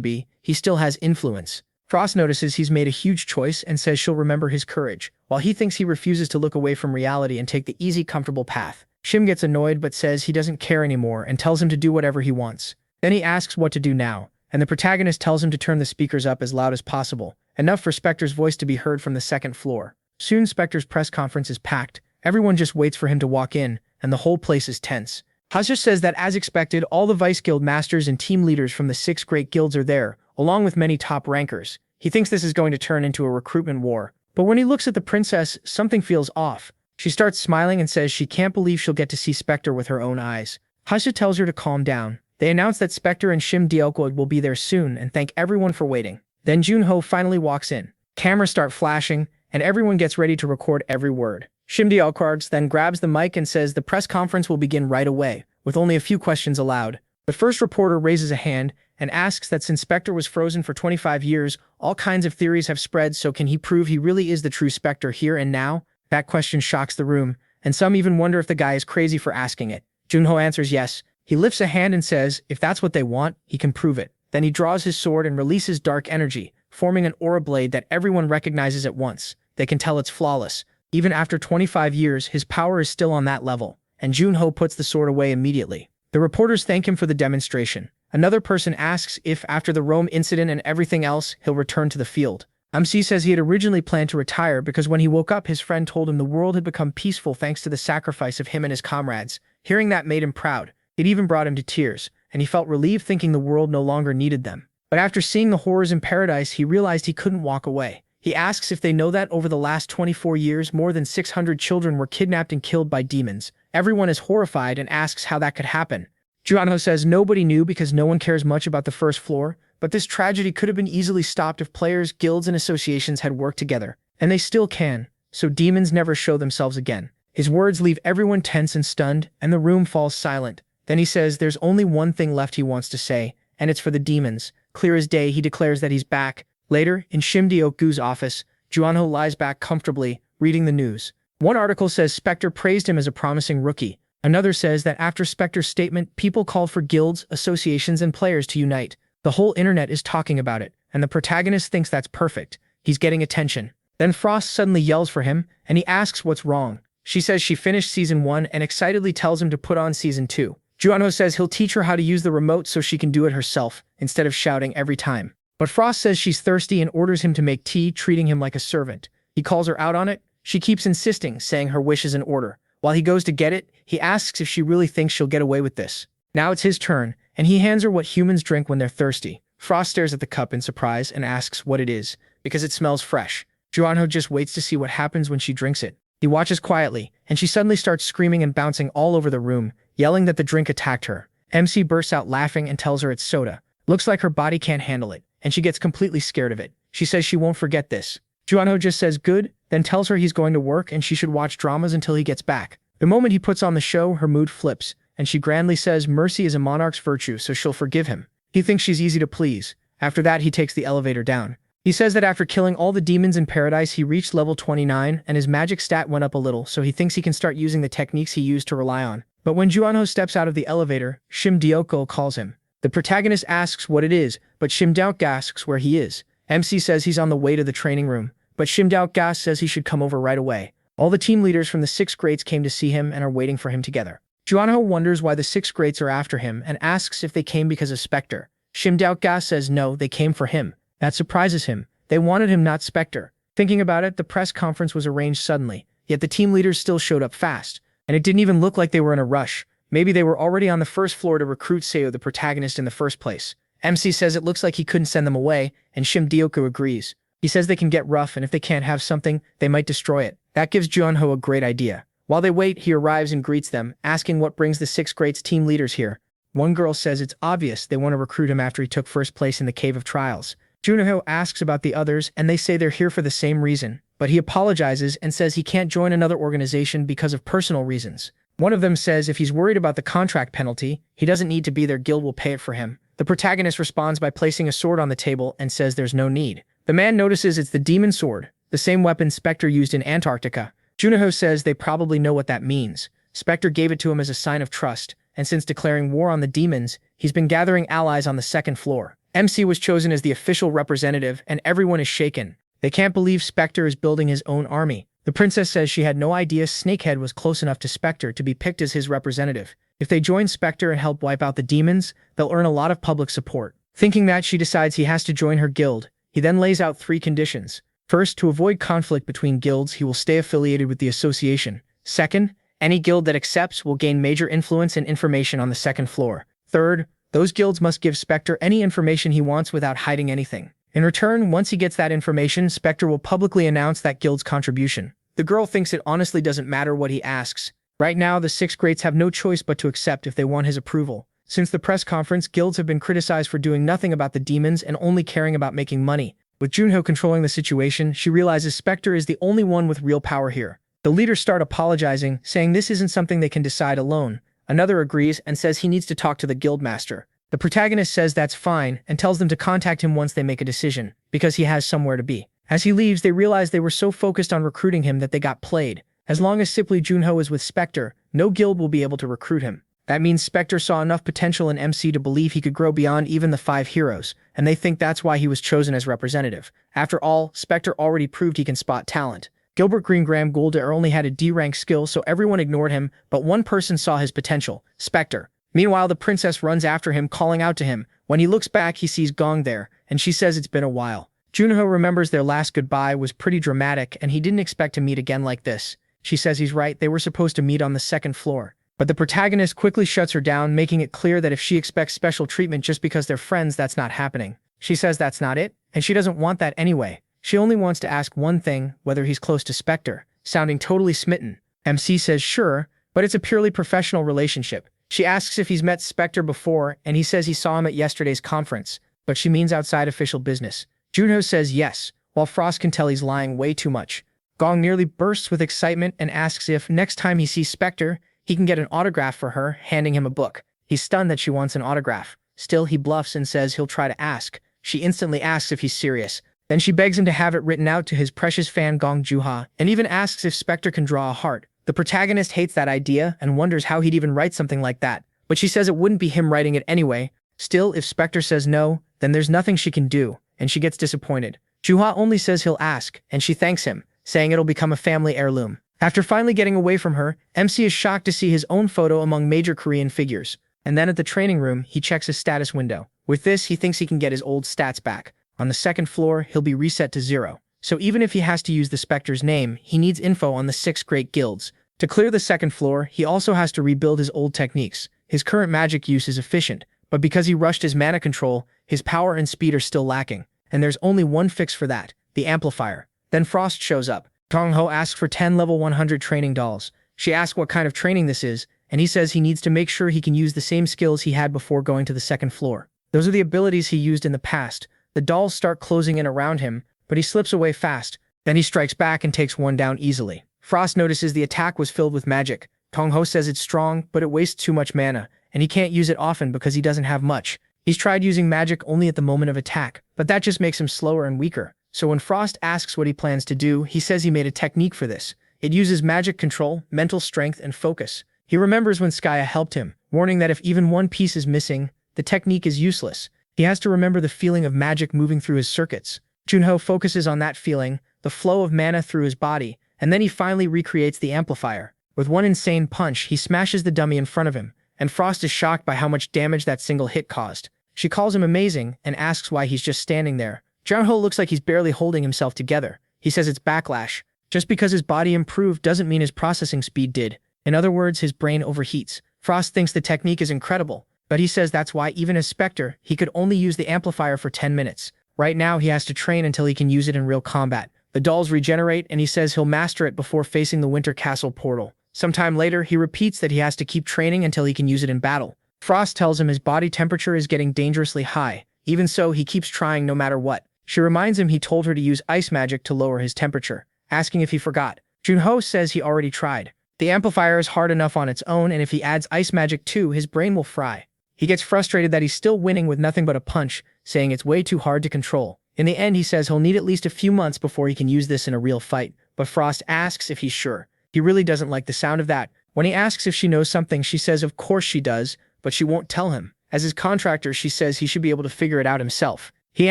be, he still has influence. Frost notices he's made a huge choice and says she'll remember his courage, while he thinks he refuses to look away from reality and take the easy, comfortable path. Shim gets annoyed but says he doesn't care anymore and tells him to do whatever he wants. Then he asks what to do now, and the protagonist tells him to turn the speakers up as loud as possible, enough for Spectre's voice to be heard from the 2nd floor. Soon Spectre's press conference is packed. Everyone just waits for him to walk in, and the whole place is tense. Hasha says that as expected, all the Vice Guild masters and team leaders from the 6 great guilds are there, along with many top rankers. He thinks this is going to turn into a recruitment war. But when he looks at the princess, something feels off. She starts smiling and says she can't believe she'll get to see Spectre with her own eyes. Hasha tells her to calm down. They announce that Spectre and Shim Dielquod will be there soon and thank everyone for waiting. Then Junho finally walks in. Cameras start flashing, and everyone gets ready to record every word. Shim Dielquod then grabs the mic and says the press conference will begin right away, with only a few questions allowed. The first reporter raises a hand and asks that since Spectre was frozen for 25 years, all kinds of theories have spread, so can he prove he really is the true Spectre here and now? That question shocks the room, and some even wonder if the guy is crazy for asking it. Junho answers yes. He lifts a hand and says if that's what they want, he can prove it. Then he draws his sword and releases dark energy, forming an aura blade that everyone recognizes at once. They can tell it's flawless. Even after 25 years, his power is still on that level, and Junho puts the sword away immediately. The reporters thank him for the demonstration. Another person asks if, after the Rome incident and everything else, he'll return to the field. MC says he had originally planned to retire because when he woke up, his friend told him the world had become peaceful thanks to the sacrifice of him and his comrades. Hearing that made him proud. It even brought him to tears, and he felt relieved thinking the world no longer needed them. But after seeing the horrors in paradise, he realized he couldn't walk away. He asks if they know that over the last 24 years, more than 600 children were kidnapped and killed by demons. Everyone is horrified and asks how that could happen. Junho says nobody knew because no one cares much about the 1st floor, but this tragedy could have been easily stopped if players, guilds, and associations had worked together. And they still can, so demons never show themselves again. His words leave everyone tense and stunned, and the room falls silent. Then he says there's only one thing left he wants to say, and it's for the demons. Clear as day, he declares that he's back. Later, in Shim Dielquod's office, Junho lies back comfortably, reading the news. One article says Spectre praised him as a promising rookie. Another says that after Spectre's statement, people called for guilds, associations, and players to unite. The whole internet is talking about it, and the protagonist thinks that's perfect. He's getting attention. Then Frost suddenly yells for him, and he asks what's wrong. She says she finished Season 1 and excitedly tells him to put on Season 2. Junho says he'll teach her how to use the remote so she can do it herself, instead of shouting every time. But Frost says she's thirsty and orders him to make tea, treating him like a servant. He calls her out on it. She keeps insisting, saying her wish is in order. While he goes to get it, he asks if she really thinks she'll get away with this. Now it's his turn, and he hands her what humans drink when they're thirsty. Frost stares at the cup in surprise and asks what it is, because it smells fresh. Junho just waits to see what happens when she drinks it. He watches quietly, and she suddenly starts screaming and bouncing all over the room, yelling that the drink attacked her. MC bursts out laughing and tells her it's soda. Looks like her body can't handle it, and she gets completely scared of it. She says she won't forget this. Junho just says good, then tells her he's going to work and she should watch dramas until he gets back. The moment he puts on the show, her mood flips, and she grandly says mercy is a monarch's virtue, so she'll forgive him. He thinks she's easy to please. After that, he takes the elevator down. He says that after killing all the demons in paradise, he reached level 29 and his magic stat went up a little, so he thinks he can start using the techniques he used to rely on. But when Junho steps out of the elevator, Shim Dyoko calls him. The protagonist asks what it is, but Shim Dyoko asks where he is. MC says he's on the way to the training room, but Shim Dyoko says he should come over right away. All the team leaders from the 6th grades came to see him and are waiting for him together. Junho wonders why the 6th grades are after him and asks if they came because of Spectre. Shim Dyoko says no, they came for him. That surprises him. They wanted him, not Spectre. Thinking about it, the press conference was arranged suddenly, yet the team leaders still showed up fast. And it didn't even look like they were in a rush. Maybe they were already on the first floor to recruit Seo, the protagonist, in the first place. MC says it looks like he couldn't send them away, and Shim Dyoko agrees. He says they can get rough, and if they can't have something, they might destroy it. That gives Junho a great idea. While they wait, he arrives and greets them, asking what brings the 6th grades team leaders here. One girl says it's obvious they want to recruit him after he took first place in the Cave of Trials. Junho asks about the others, and they say they're here for the same reason, but he apologizes and says he can't join another organization because of personal reasons. One of them says if he's worried about the contract penalty, he doesn't need to be there, Guild will pay it for him. The protagonist responds by placing a sword on the table and says there's no need. The man notices it's the demon sword, the same weapon Spectre used in Antarctica. Junho says they probably know what that means. Spectre gave it to him as a sign of trust, and since declaring war on the demons, he's been gathering allies on the 2nd floor. MC was chosen as the official representative, and everyone is shaken. They can't believe Spectre is building his own army. The princess says she had no idea Snakehead was close enough to Spectre to be picked as his representative. If they join Spectre and help wipe out the demons, they'll earn a lot of public support. Thinking that, she decides he has to join her guild. He then lays out 3 conditions. First, to avoid conflict between guilds, he will stay affiliated with the association. Second, any guild that accepts will gain major influence and information on the 2nd floor. Third, those guilds must give Spectre any information he wants without hiding anything. In return, once he gets that information, Spectre will publicly announce that guild's contribution. The girl thinks it honestly doesn't matter what he asks. Right now, the 6th grades have no choice but to accept if they want his approval. Since the press conference, guilds have been criticized for doing nothing about the demons and only caring about making money. With Junho controlling the situation, she realizes Spectre is the only one with real power here. The leaders start apologizing, saying this isn't something they can decide alone. Another agrees and says he needs to talk to the guildmaster. The protagonist says that's fine and tells them to contact him once they make a decision, because he has somewhere to be. As he leaves, they realize they were so focused on recruiting him that they got played. As long as simply Junho is with Spectre, no guild will be able to recruit him. That means Spectre saw enough potential in MC to believe he could grow beyond even the 5 heroes, and they think that's why he was chosen as representative. After all, Spectre already proved he can spot talent. Gilbert Greengram Goldair only had a D-rank skill, so everyone ignored him, but one person saw his potential, Spectre. Meanwhile, the princess runs after him, calling out to him. When he looks back, he sees Gong there, and she says it's been a while. Junho remembers their last goodbye was pretty dramatic, and he didn't expect to meet again like this. She says he's right, they were supposed to meet on the 2nd floor. But the protagonist quickly shuts her down, making it clear that if she expects special treatment just because they're friends, that's not happening. She says that's not it, and she doesn't want that anyway. She only wants to ask one thing, whether he's close to Spectre, sounding totally smitten. MC says sure, but it's a purely professional relationship. She asks if he's met Spectre before, and he says he saw him at yesterday's conference, but she means outside official business. Junho says yes, while Frost can tell he's lying way too much. Gong nearly bursts with excitement and asks if, next time he sees Spectre, he can get an autograph for her, handing him a book. He's stunned that she wants an autograph. Still, he bluffs and says he'll try to ask. She instantly asks if he's serious. Then she begs him to have it written out to his precious fan Gong Juha, and even asks if Spectre can draw a heart. The protagonist hates that idea and wonders how he'd even write something like that, but she says it wouldn't be him writing it anyway. Still, if Spectre says no, then there's nothing she can do, and she gets disappointed. Juha only says he'll ask, and she thanks him, saying it'll become a family heirloom. After finally getting away from her, MC is shocked to see his own photo among major Korean figures. And then at the training room, he checks his status window. With this, he thinks he can get his old stats back. On the 2nd floor, he'll be reset to 0. So even if he has to use the Spectre's name, he needs info on the 6 great guilds. To clear the 2nd floor, he also has to rebuild his old techniques. His current magic use is efficient, but because he rushed his mana control, his power and speed are still lacking. And there's only one fix for that, the amplifier. Then Frost shows up. Tong Ho asks for 10 level 100 training dolls. She asks what kind of training this is, and he says he needs to make sure he can use the same skills he had before going to the 2nd floor. Those are the abilities he used in the past, The dolls start closing in around him, but he slips away fast. Then he strikes back and takes one down easily. Frost notices the attack was filled with magic. Tongho says it's strong, but it wastes too much mana, and he can't use it often because he doesn't have much. He's tried using magic only at the moment of attack, but that just makes him slower and weaker. So when Frost asks what he plans to do, he says he made a technique for this. It uses magic control, mental strength, and focus. He remembers when Skya helped him, warning that if even one piece is missing, the technique is useless. He has to remember the feeling of magic moving through his circuits. Junho focuses on that feeling, the flow of mana through his body, and then he finally recreates the amplifier. With one insane punch, he smashes the dummy in front of him, and Frost is shocked by how much damage that single hit caused. She calls him amazing and asks why he's just standing there. Junho looks like he's barely holding himself together. He says it's backlash. Just because his body improved doesn't mean his processing speed did. In other words, his brain overheats. Frost thinks the technique is incredible, but he says that's why even as Spectre, he could only use the amplifier for 10 minutes. Right now, he has to train until he can use it in real combat. The dolls regenerate, and he says he'll master it before facing the Winter Castle portal. Sometime later, he repeats that he has to keep training until he can use it in battle. Frost tells him his body temperature is getting dangerously high. Even so, he keeps trying no matter what. She reminds him he told her to use ice magic to lower his temperature, asking if he forgot. Junho says he already tried. The amplifier is hard enough on its own, and if he adds ice magic too, his brain will fry. He gets frustrated that he's still winning with nothing but a punch, saying it's way too hard to control. In the end, he says he'll need at least a few months before he can use this in a real fight, but Frost asks if he's sure. He really doesn't like the sound of that. When he asks if she knows something, she says of course she does, but she won't tell him. As his contractor, she says he should be able to figure it out himself. He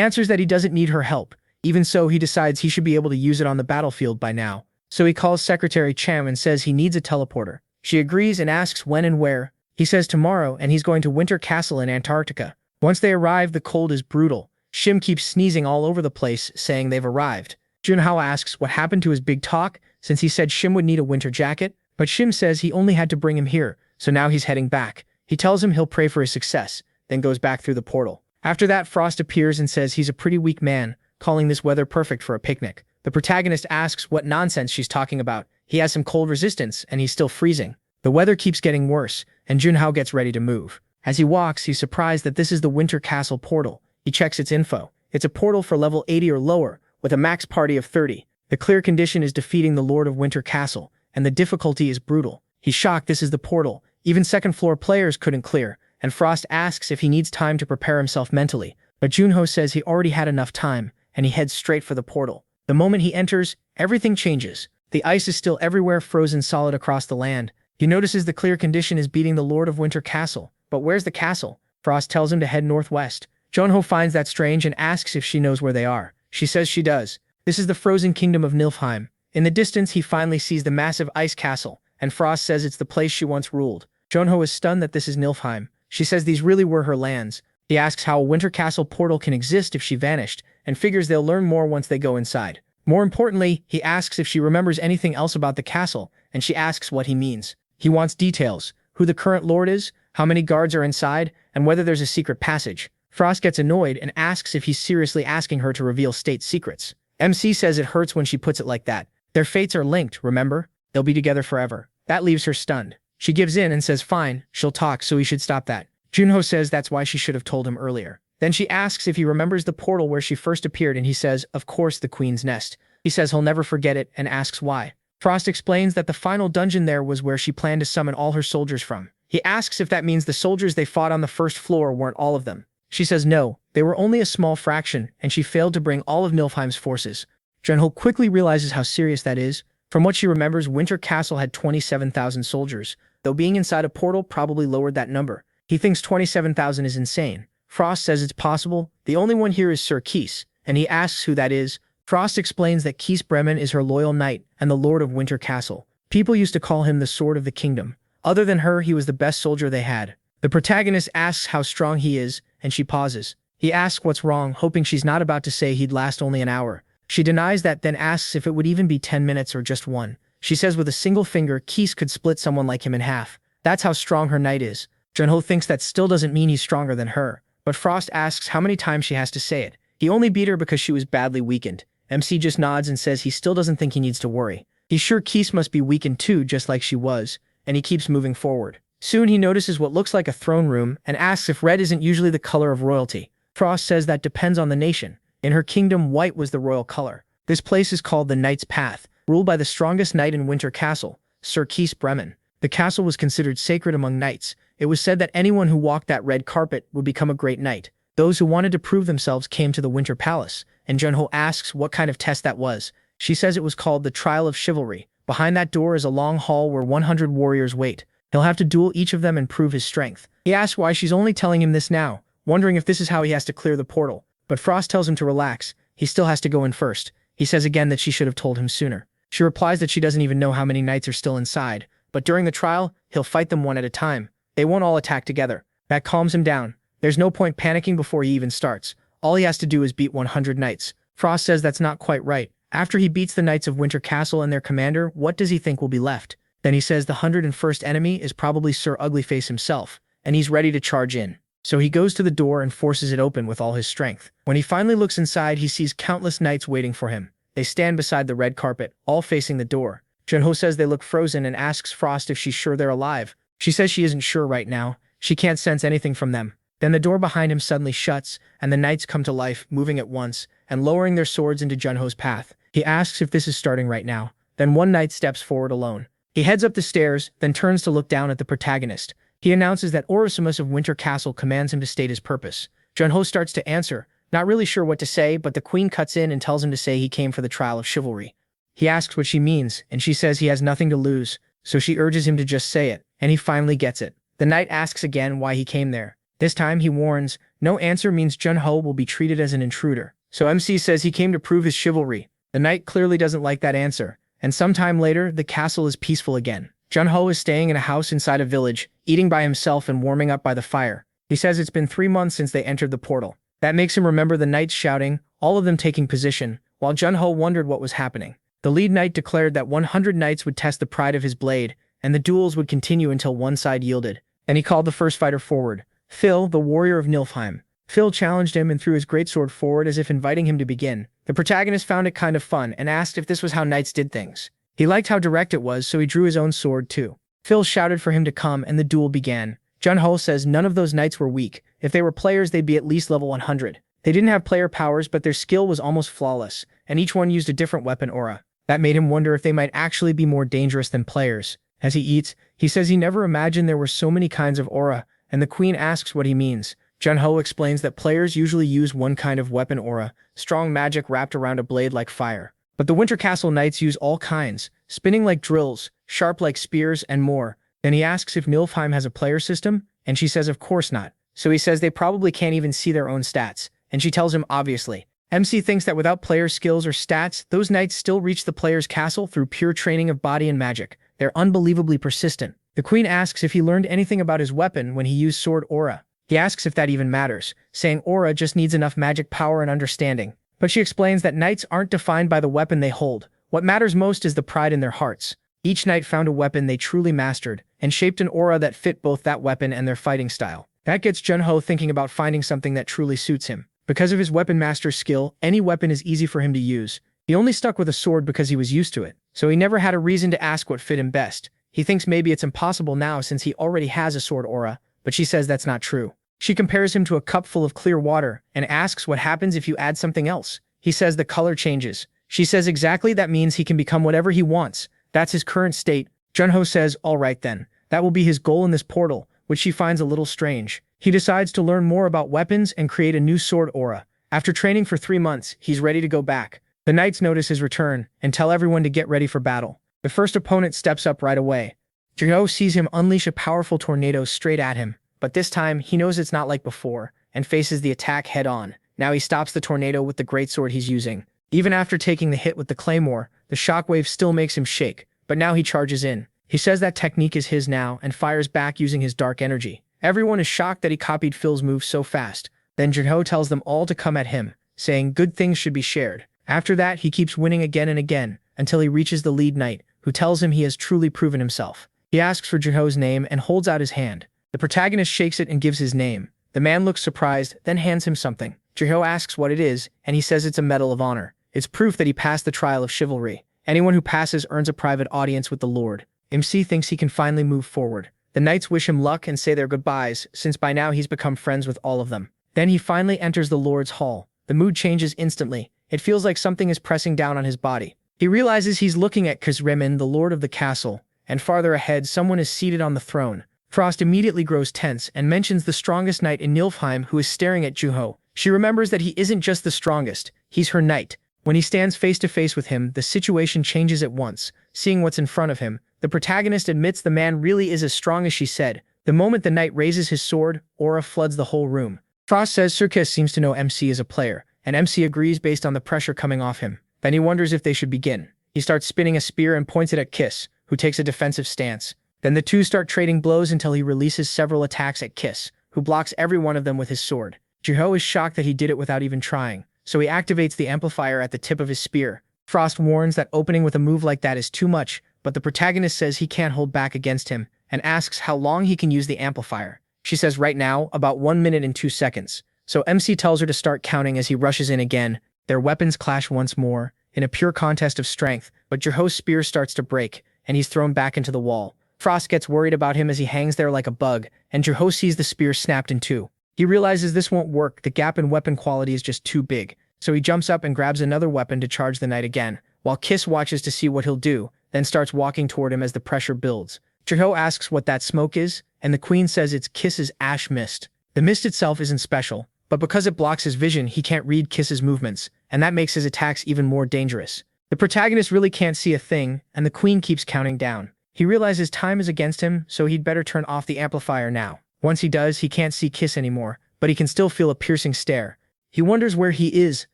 answers that he doesn't need her help. Even so, he decides he should be able to use it on the battlefield by now. So he calls Secretary Cham and says he needs a teleporter. She agrees and asks when and where. He says tomorrow, and he's going to Winter Castle in Antarctica. Once they arrive, the cold is brutal. Shim keeps sneezing all over the place, saying they've arrived. Junho asks what happened to his big talk, since he said Shim would need a winter jacket, but Shim says he only had to bring him here, so now he's heading back. He tells him he'll pray for his success, then goes back through the portal. After that, Frost appears and says he's a pretty weak man, calling this weather perfect for a picnic. The protagonist asks what nonsense she's talking about. He has some cold resistance, and he's still freezing. The weather keeps getting worse, and Junho gets ready to move. As he walks, he's surprised that this is the Winter Castle portal. He checks its info. It's a portal for level 80 or lower, with a max party of 30. The clear condition is defeating the Lord of Winter Castle, and the difficulty is brutal. He's shocked this is the portal. Even second-floor players couldn't clear, and Frost asks if he needs time to prepare himself mentally. But Junho says he already had enough time, and he heads straight for the portal. The moment he enters, everything changes. The ice is still everywhere, frozen solid across the land. He notices the clear condition is beating the Lord of Winter Castle. But where's the castle? Frost tells him to head northwest. Junho finds that strange and asks if she knows where they are. She says she does. This is the frozen kingdom of Nilfheim. In the distance, he finally sees the massive ice castle, and Frost says it's the place she once ruled. Junho is stunned that this is Nilfheim. She says these really were her lands. He asks how a Winter Castle portal can exist if she vanished, and figures they'll learn more once they go inside. More importantly, he asks if she remembers anything else about the castle, and she asks what he means. He wants details, who the current lord is, how many guards are inside, and whether there's a secret passage. Frost gets annoyed and asks if he's seriously asking her to reveal state secrets. MC says it hurts when she puts it like that. Their fates are linked, remember? They'll be together forever. That leaves her stunned. She gives in and says fine, she'll talk, so he should stop that. Junho says that's why she should have told him earlier. Then she asks if he remembers the portal where she first appeared, and he says, of course, the Queen's Nest. He says he'll never forget it and asks why. Frost explains that the final dungeon there was where she planned to summon all her soldiers from. He asks if that means the soldiers they fought on the first floor weren't all of them. She says no, they were only a small fraction, and she failed to bring all of Nilfheim's forces. Junho quickly realizes how serious that is. From what she remembers, Winter Castle had 27,000 soldiers, though being inside a portal probably lowered that number. He thinks 27,000 is insane. Frost says it's possible. The only one here is Sir Keese, and he asks who that is. Frost explains that Keese Bremen is her loyal knight and the Lord of Winter Castle. People used to call him the Sword of the Kingdom. Other than her, he was the best soldier they had. The protagonist asks how strong he is, and she pauses. He asks what's wrong, hoping she's not about to say he'd last only an hour. She denies that, then asks if it would even be 10 minutes or just one. She says with a single finger, Keese could split someone like him in half. That's how strong her knight is. Junho thinks that still doesn't mean he's stronger than her, but Frost asks how many times she has to say it. He only beat her because she was badly weakened. MC just nods and says he still doesn't think he needs to worry. He's sure Keese must be weakened too, just like she was, and he keeps moving forward. Soon he notices what looks like a throne room and asks if red isn't usually the color of royalty. Frost says that depends on the nation. In her kingdom, white was the royal color. This place is called the Knight's Path, ruled by the strongest knight in Winter Castle, Sir Kees Bremen. The castle was considered sacred among knights. It was said that anyone who walked that red carpet would become a great knight. Those who wanted to prove themselves came to the Winter Palace, and Junho asks what kind of test that was. She says it was called the Trial of Chivalry. Behind that door is a long hall where 100 warriors wait. He'll have to duel each of them and prove his strength. He asks why she's only telling him this now, wondering if this is how he has to clear the portal. But Frost tells him to relax. He still has to go in first. He says again that she should have told him sooner. She replies that she doesn't even know how many knights are still inside, but during the trial, he'll fight them one at a time. They won't all attack together. That calms him down. There's no point panicking before he even starts. All he has to do is beat 100 knights. Frost says that's not quite right. After he beats the knights of Winter Castle and their commander, what does he think will be left? Then he says the 101st enemy is probably Sir Uglyface himself, and he's ready to charge in. So he goes to the door and forces it open with all his strength. When he finally looks inside, he sees countless knights waiting for him. They stand beside the red carpet, all facing the door. Junho says they look frozen and asks Frost if she's sure they're alive. She says she isn't sure right now. She can't sense anything from them. Then the door behind him suddenly shuts, and the knights come to life, moving at once, and lowering their swords into Junho's path. He asks if this is starting right now. Then one knight steps forward alone. He heads up the stairs, then turns to look down at the protagonist. He announces that Orosimus of Winter Castle commands him to state his purpose. Junho starts to answer, not really sure what to say, but the queen cuts in and tells him to say he came for the trial of chivalry. He asks what she means, and she says he has nothing to lose, so she urges him to just say it, and he finally gets it. The knight asks again why he came there. This time he warns, no answer means Junho will be treated as an intruder. So MC says he came to prove his chivalry. The knight clearly doesn't like that answer, and sometime later, the castle is peaceful again. Junho is staying in a house inside a village, eating by himself and warming up by the fire. He says it's been 3 months since they entered the portal. That makes him remember the knights shouting, all of them taking position, while Junho wondered what was happening. The lead knight declared that 100 knights would test the pride of his blade, and the duels would continue until one side yielded. And he called the first fighter forward, Phil, the warrior of Nilfheim. Phil challenged him and threw his greatsword forward as if inviting him to begin. The protagonist found it kind of fun and asked if this was how knights did things. He liked how direct it was, so he drew his own sword too. Phil shouted for him to come and the duel began. Junho says none of those knights were weak. If they were players, they'd be at least level 100. They didn't have player powers, but their skill was almost flawless, and each one used a different weapon aura. That made him wonder if they might actually be more dangerous than players. As he eats, he says he never imagined there were so many kinds of aura, and the queen asks what he means. Junho explains that players usually use one kind of weapon aura, strong magic wrapped around a blade like fire. But the Winter Castle knights use all kinds, spinning like drills, sharp like spears, and more. Then he asks if Nilfheim has a player system, and she says of course not. So he says they probably can't even see their own stats, and she tells him obviously. MC thinks that without player skills or stats, those knights still reach the player's castle through pure training of body and magic. They're unbelievably persistent. The queen asks if he learned anything about his weapon when he used sword aura. He asks if that even matters, saying aura just needs enough magic power and understanding. But she explains that knights aren't defined by the weapon they hold. What matters most is the pride in their hearts. Each knight found a weapon they truly mastered, and shaped an aura that fit both that weapon and their fighting style. That gets Junho thinking about finding something that truly suits him. Because of his weapon master skill, any weapon is easy for him to use. He only stuck with a sword because he was used to it, so he never had a reason to ask what fit him best. He thinks maybe it's impossible now since he already has a sword aura, but she says that's not true. She compares him to a cup full of clear water and asks what happens if you add something else. He says the color changes. She says exactly that means he can become whatever he wants. That's his current state. Junho says, all right then. That will be his goal in this portal, which she finds a little strange. He decides to learn more about weapons and create a new sword aura. After training for 3 months, he's ready to go back. The knights notice his return and tell everyone to get ready for battle. The first opponent steps up right away. Junho sees him unleash a powerful tornado straight at him, but this time he knows it's not like before and faces the attack head on. Now he stops the tornado with the greatsword he's using. Even after taking the hit with the claymore, the shockwave still makes him shake, but now he charges in. He says that technique is his now and fires back using his dark energy. Everyone is shocked that he copied Phil's move so fast. Then Junho tells them all to come at him, saying good things should be shared. After that, he keeps winning again and again, until he reaches the lead knight, who tells him he has truly proven himself. He asks for Junho's name and holds out his hand. The protagonist shakes it and gives his name. The man looks surprised, then hands him something. Junho asks what it is, and he says it's a medal of honor. It's proof that he passed the trial of chivalry. Anyone who passes earns a private audience with the Lord. MC thinks he can finally move forward. The knights wish him luck and say their goodbyes, since by now he's become friends with all of them. Then he finally enters the Lord's Hall. The mood changes instantly. It feels like something is pressing down on his body. He realizes he's looking at Kazremin, the lord of the castle, and farther ahead someone is seated on the throne. Frost immediately grows tense and mentions the strongest knight in Nilfheim who is staring at Juho. She remembers that he isn't just the strongest, he's her knight. When he stands face to face with him, the situation changes at once. Seeing what's in front of him, the protagonist admits the man really is as strong as she said. The moment the knight raises his sword, aura floods the whole room. Frost says Surkis seems to know MC is a player, and MC agrees based on the pressure coming off him. Then he wonders if they should begin. He starts spinning a spear and points it at Kiss, who takes a defensive stance. Then the two start trading blows until he releases several attacks at Kiss, who blocks every one of them with his sword. Juho is shocked that he did it without even trying, so he activates the amplifier at the tip of his spear. Frost warns that opening with a move like that is too much, but the protagonist says he can't hold back against him, and asks how long he can use the amplifier. She says right now, about 1 minute and 2 seconds. So MC tells her to start counting as he rushes in again. Their weapons clash once more, in a pure contest of strength, but Juho's spear starts to break, and he's thrown back into the wall. Frost gets worried about him as he hangs there like a bug, and Juho sees the spear snapped in two. He realizes this won't work, the gap in weapon quality is just too big, so he jumps up and grabs another weapon to charge the knight again, while Kiss watches to see what he'll do, then starts walking toward him as the pressure builds. Juho asks what that smoke is, and the queen says it's Kiss's ash mist. The mist itself isn't special, but because it blocks his vision, he can't read Kiss's movements, and that makes his attacks even more dangerous. The protagonist really can't see a thing, and the queen keeps counting down. He realizes time is against him, so he'd better turn off the amplifier now. Once he does, he can't see Kiss anymore, but he can still feel a piercing stare. He wonders where he is,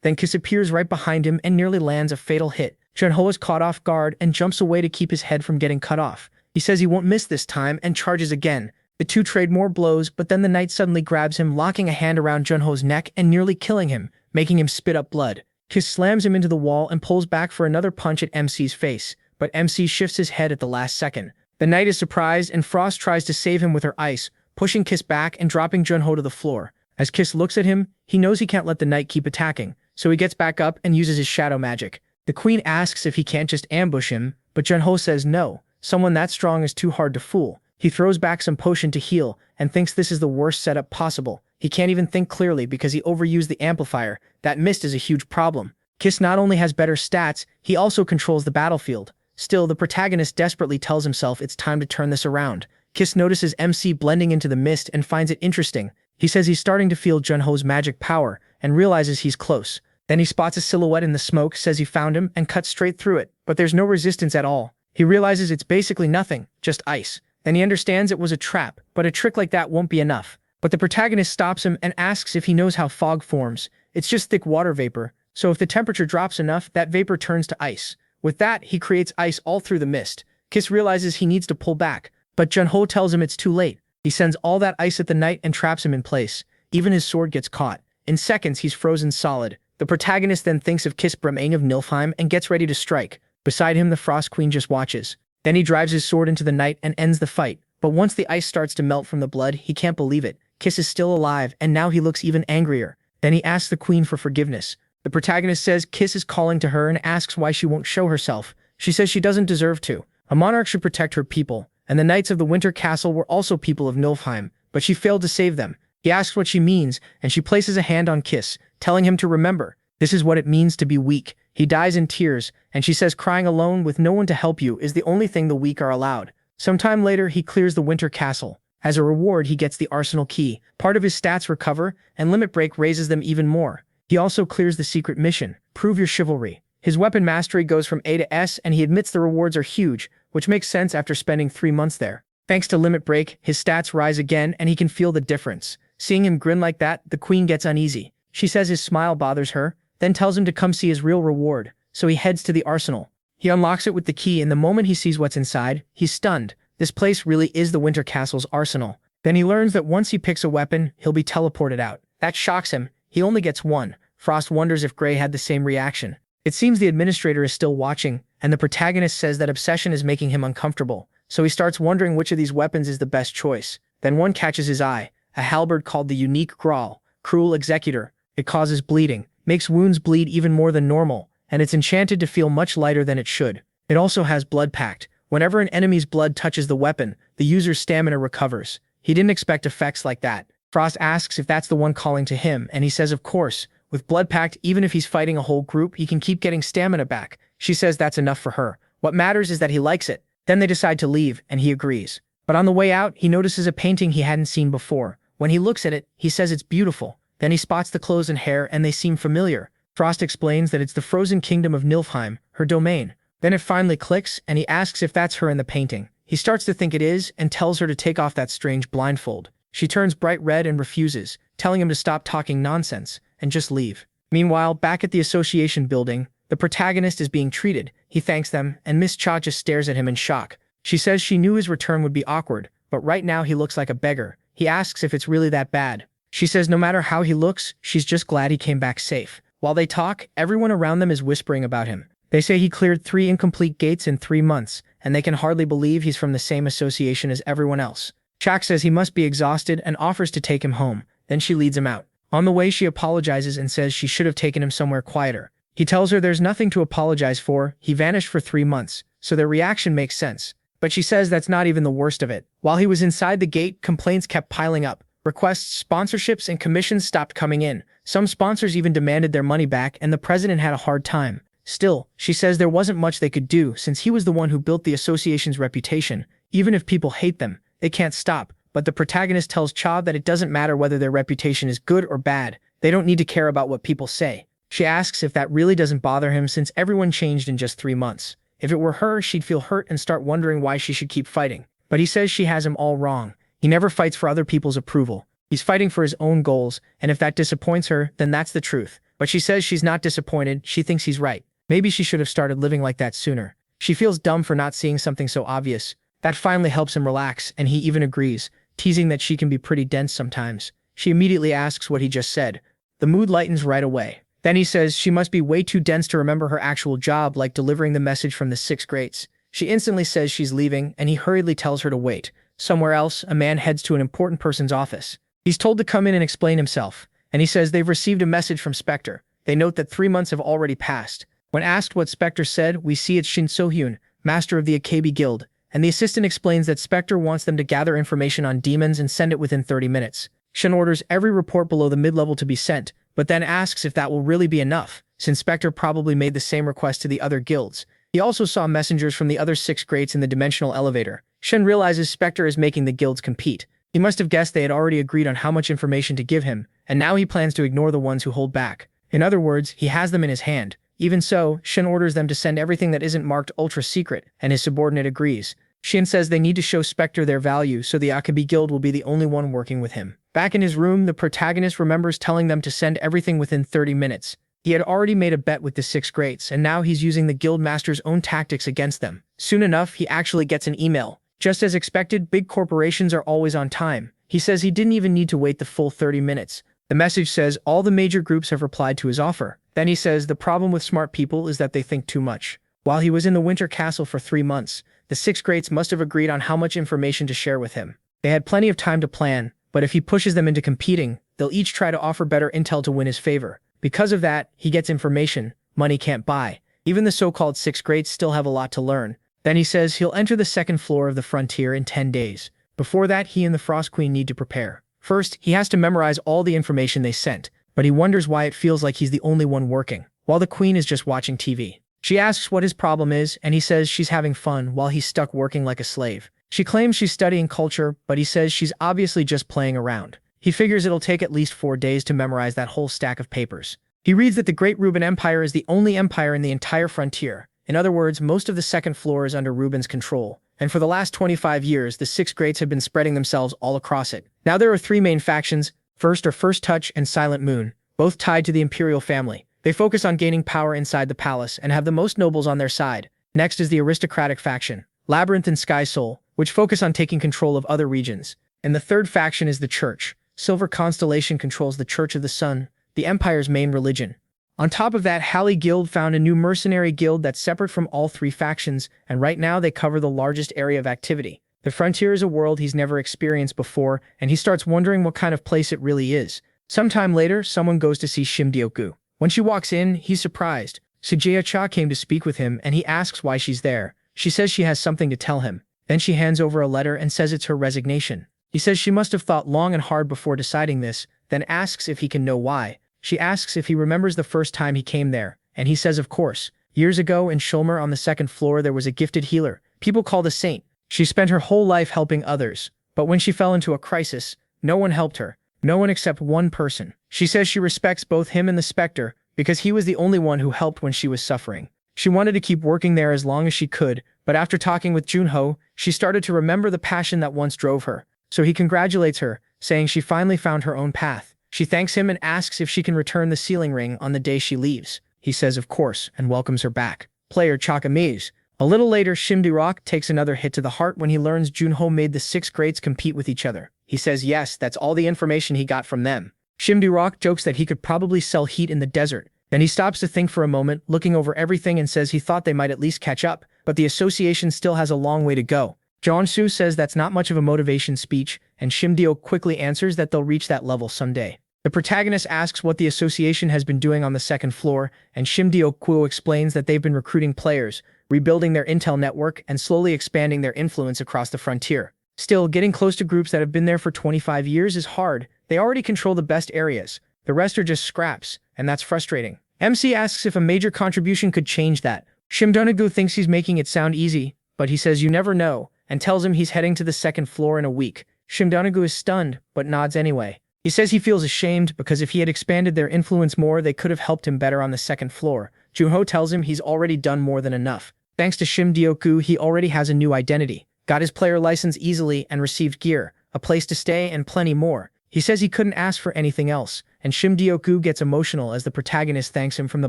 then Kiss appears right behind him and nearly lands a fatal hit. Junho is caught off guard and jumps away to keep his head from getting cut off. He says he won't miss this time and charges again. The two trade more blows, but then the knight suddenly grabs him, locking a hand around Junho's neck and nearly killing him, making him spit up blood. Kiss slams him into the wall and pulls back for another punch at MC's face, but MC shifts his head at the last second. The knight is surprised and Frost tries to save him with her ice, pushing Kiss back and dropping Junho to the floor. As Kiss looks at him, he knows he can't let the knight keep attacking, so he gets back up and uses his shadow magic. The queen asks if he can't just ambush him, but Junho says no. Someone that strong is too hard to fool. He throws back some potion to heal and thinks this is the worst setup possible. He can't even think clearly because he overused the amplifier. That mist is a huge problem. Kiss not only has better stats, he also controls the battlefield. Still, the protagonist desperately tells himself it's time to turn this around. Kiss notices MC blending into the mist and finds it interesting. He says he's starting to feel Junho's magic power and realizes he's close. Then he spots a silhouette in the smoke, says he found him, and cuts straight through it, but there's no resistance at all. He realizes it's basically nothing, just ice. Then he understands it was a trap, but a trick like that won't be enough. But the protagonist stops him and asks if he knows how fog forms. It's just thick water vapor, so if the temperature drops enough, that vapor turns to ice. With that, he creates ice all through the mist. Kiss realizes he needs to pull back, but Junho tells him it's too late. He sends all that ice at the knight and traps him in place. Even his sword gets caught. In seconds, he's frozen solid. The protagonist then thinks of Kiss Bramang of Nilfheim and gets ready to strike. Beside him, the Frost Queen just watches. Then he drives his sword into the knight and ends the fight. But once the ice starts to melt from the blood, he can't believe it. Kiss is still alive, and now he looks even angrier. Then he asks the queen for forgiveness. The protagonist says Kiss is calling to her and asks why she won't show herself. She says she doesn't deserve to. A monarch should protect her people, and the knights of the Winter Castle were also people of Nilfheim, but she failed to save them. He asks what she means, and she places a hand on Kiss, telling him to remember. This is what it means to be weak. He dies in tears, and she says crying alone with no one to help you is the only thing the weak are allowed. Sometime later, he clears the Winter Castle. As a reward, he gets the arsenal key. Part of his stats recover, and Limit Break raises them even more. He also clears the secret mission, Prove Your Chivalry. His weapon mastery goes from A to S, and he admits the rewards are huge, which makes sense after spending 3 months there. Thanks to Limit Break, his stats rise again, and he can feel the difference. Seeing him grin like that, the queen gets uneasy. She says his smile bothers her, then tells him to come see his real reward, so he heads to the arsenal. He unlocks it with the key, and the moment he sees what's inside, he's stunned. This place really is the Winter Castle's arsenal. Then he learns that once he picks a weapon, he'll be teleported out. That shocks him. He only gets one. Frost wonders if Gray had the same reaction. It seems the administrator is still watching, and the protagonist says that obsession is making him uncomfortable, so he starts wondering which of these weapons is the best choice. Then one catches his eye, a halberd called the Unique Grawl, Cruel Executor. It causes bleeding, makes wounds bleed even more than normal, and it's enchanted to feel much lighter than it should. It also has Blood Pact. Whenever an enemy's blood touches the weapon, the user's stamina recovers. He didn't expect effects like that. Frost asks if that's the one calling to him, and he says of course. With Blood Pact, even if he's fighting a whole group, he can keep getting stamina back. She says that's enough for her. What matters is that he likes it. Then they decide to leave, and he agrees. But on the way out, he notices a painting he hadn't seen before. When he looks at it, he says it's beautiful. Then he spots the clothes and hair, and they seem familiar. Frost explains that it's the frozen kingdom of Nilfheim, her domain. Then it finally clicks, and he asks if that's her in the painting. He starts to think it is, and tells her to take off that strange blindfold. She turns bright red and refuses, telling him to stop talking nonsense and just leave. Meanwhile, back at the association building, the protagonist is being treated. He thanks them, and Miss Cha just stares at him in shock. She says she knew his return would be awkward, but right now he looks like a beggar. He asks if it's really that bad. She says no matter how he looks, she's just glad he came back safe. While they talk, everyone around them is whispering about him. They say he cleared 3 incomplete gates in 3 months, and they can hardly believe he's from the same association as everyone else. Chak says he must be exhausted and offers to take him home. Then she leads him out. On the way, she apologizes and says she should have taken him somewhere quieter. He tells her there's nothing to apologize for. He vanished for 3 months, so their reaction makes sense. But she says that's not even the worst of it. While he was inside the gate, complaints kept piling up. Requests, sponsorships, and commissions stopped coming in. Some sponsors even demanded their money back, and the president had a hard time. Still, she says there wasn't much they could do since he was the one who built the association's reputation. Even if people hate them, they can't stop. But the protagonist tells Cha that it doesn't matter whether their reputation is good or bad. They don't need to care about what people say. She asks if that really doesn't bother him since everyone changed in just 3 months. If it were her, she'd feel hurt and start wondering why she should keep fighting. But he says she has him all wrong. He never fights for other people's approval. He's fighting for his own goals, and if that disappoints her, then that's the truth. But she says she's not disappointed. She thinks he's right. Maybe she should have started living like that sooner. She feels dumb for not seeing something so obvious. That finally helps him relax, and he even agrees, teasing that she can be pretty dense sometimes. She immediately asks what he just said. The mood lightens right away. Then he says she must be way too dense to remember her actual job, like delivering the message from the 6th grades. She instantly says she's leaving, and he hurriedly tells her to wait. Somewhere else, a man heads to an important person's office. He's told to come in and explain himself, and he says they've received a message from Spectre. They note that 3 months have already passed. When asked what Spectre said, we see it's Shin So-hyun, master of the Akebi Guild, and the assistant explains that Spectre wants them to gather information on demons and send it within 30 minutes. Shin orders every report below the mid-level to be sent, but then asks if that will really be enough, since Spectre probably made the same request to the other guilds. He also saw messengers from the other 6 grades in the dimensional elevator. Shin realizes Spectre is making the guilds compete. He must have guessed they had already agreed on how much information to give him, and now he plans to ignore the ones who hold back. In other words, he has them in his hand. Even so, Shin orders them to send everything that isn't marked ultra-secret, and his subordinate agrees. Shin says they need to show Spectre their value, so the Akebi Guild will be the only one working with him. Back in his room, the protagonist remembers telling them to send everything within 30 minutes. He had already made a bet with the 6 grades, and now he's using the guild master's own tactics against them. Soon enough, he actually gets an email. Just as expected, big corporations are always on time. He says he didn't even need to wait the full 30 minutes. The message says all the major groups have replied to his offer. Then he says the problem with smart people is that they think too much. While he was in the Winter Castle for 3 months, the 6 grades must have agreed on how much information to share with him. They had plenty of time to plan, but if he pushes them into competing, they'll each try to offer better intel to win his favor. Because of that, he gets information money can't buy. Even the so-called 6 grades still have a lot to learn. Then he says he'll enter the 2nd floor of the frontier in 10 days. Before that, he and the Frost Queen need to prepare. First, he has to memorize all the information they sent, but he wonders why it feels like he's the only one working, while the Queen is just watching TV. She asks what his problem is, and he says she's having fun while he's stuck working like a slave. She claims she's studying culture, but he says she's obviously just playing around. He figures it'll take at least 4 days to memorize that whole stack of papers. He reads that the Great Ruben Empire is the only empire in the entire frontier. In other words, most of the 2nd floor is under Ruben's control, and for the last 25 years, the 6 grades have been spreading themselves all across it. Now there are 3 main factions. First are First Touch and Silent Moon, both tied to the imperial family. They focus on gaining power inside the palace and have the most nobles on their side. Next is the aristocratic faction, Labyrinth and Sky Soul, which focus on taking control of other regions. And the third faction is the Church. Silver Constellation controls the Church of the Sun, the Empire's main religion. On top of that, Halley Guild found a new mercenary guild that's separate from all 3 factions, and right now they cover the largest area of activity. The frontier is a world he's never experienced before, and he starts wondering what kind of place it really is. Sometime later, someone goes to see Shim Dioku. When she walks in, he's surprised. Sujaya Cha came to speak with him, and he asks why she's there. She says she has something to tell him. Then she hands over a letter and says it's her resignation. He says she must have thought long and hard before deciding this, then asks if he can know why. She asks if he remembers the first time he came there, and he says of course. Years ago in Shulmer on the second floor there was a gifted healer, people called a saint. She spent her whole life helping others, but when she fell into a crisis, no one helped her. No one except one person. She says she respects both him and the Spectre, because he was the only one who helped when she was suffering. She wanted to keep working there as long as she could, but after talking with Junho, she started to remember the passion that once drove her. So he congratulates her, saying she finally found her own path. She thanks him and asks if she can return the sealing ring on the day she leaves. He says of course, and welcomes her back. Player Chakamise. A little later, Shimdi-rock takes another hit to the heart when he learns Junho made the 6 grades compete with each other. He says yes, that's all the information he got from them. Shimdi-rock jokes that he could probably sell heat in the desert. Then he stops to think for a moment, looking over everything and says he thought they might at least catch up, but the association still has a long way to go. Jeonsu says that's not much of a motivation speech, and Shimdio quickly answers that they'll reach that level someday. The protagonist asks what the association has been doing on the second floor, and Shimdio Kuo explains that they've been recruiting players, rebuilding their intel network, and slowly expanding their influence across the frontier. Still, getting close to groups that have been there for 25 years is hard. They already control the best areas. The rest are just scraps, and that's frustrating. MC asks if a major contribution could change that. Shimdonagu thinks he's making it sound easy, but he says you never know, and tells him he's heading to the second floor in a week. Shimdonagu is stunned, but nods anyway. He says he feels ashamed because if he had expanded their influence more, they could have helped him better on the second floor. Junho tells him he's already done more than enough. Thanks to Shimdioku, he already has a new identity, got his player license easily and received gear, a place to stay, and plenty more. He says he couldn't ask for anything else, and Shimdioku gets emotional as the protagonist thanks him from the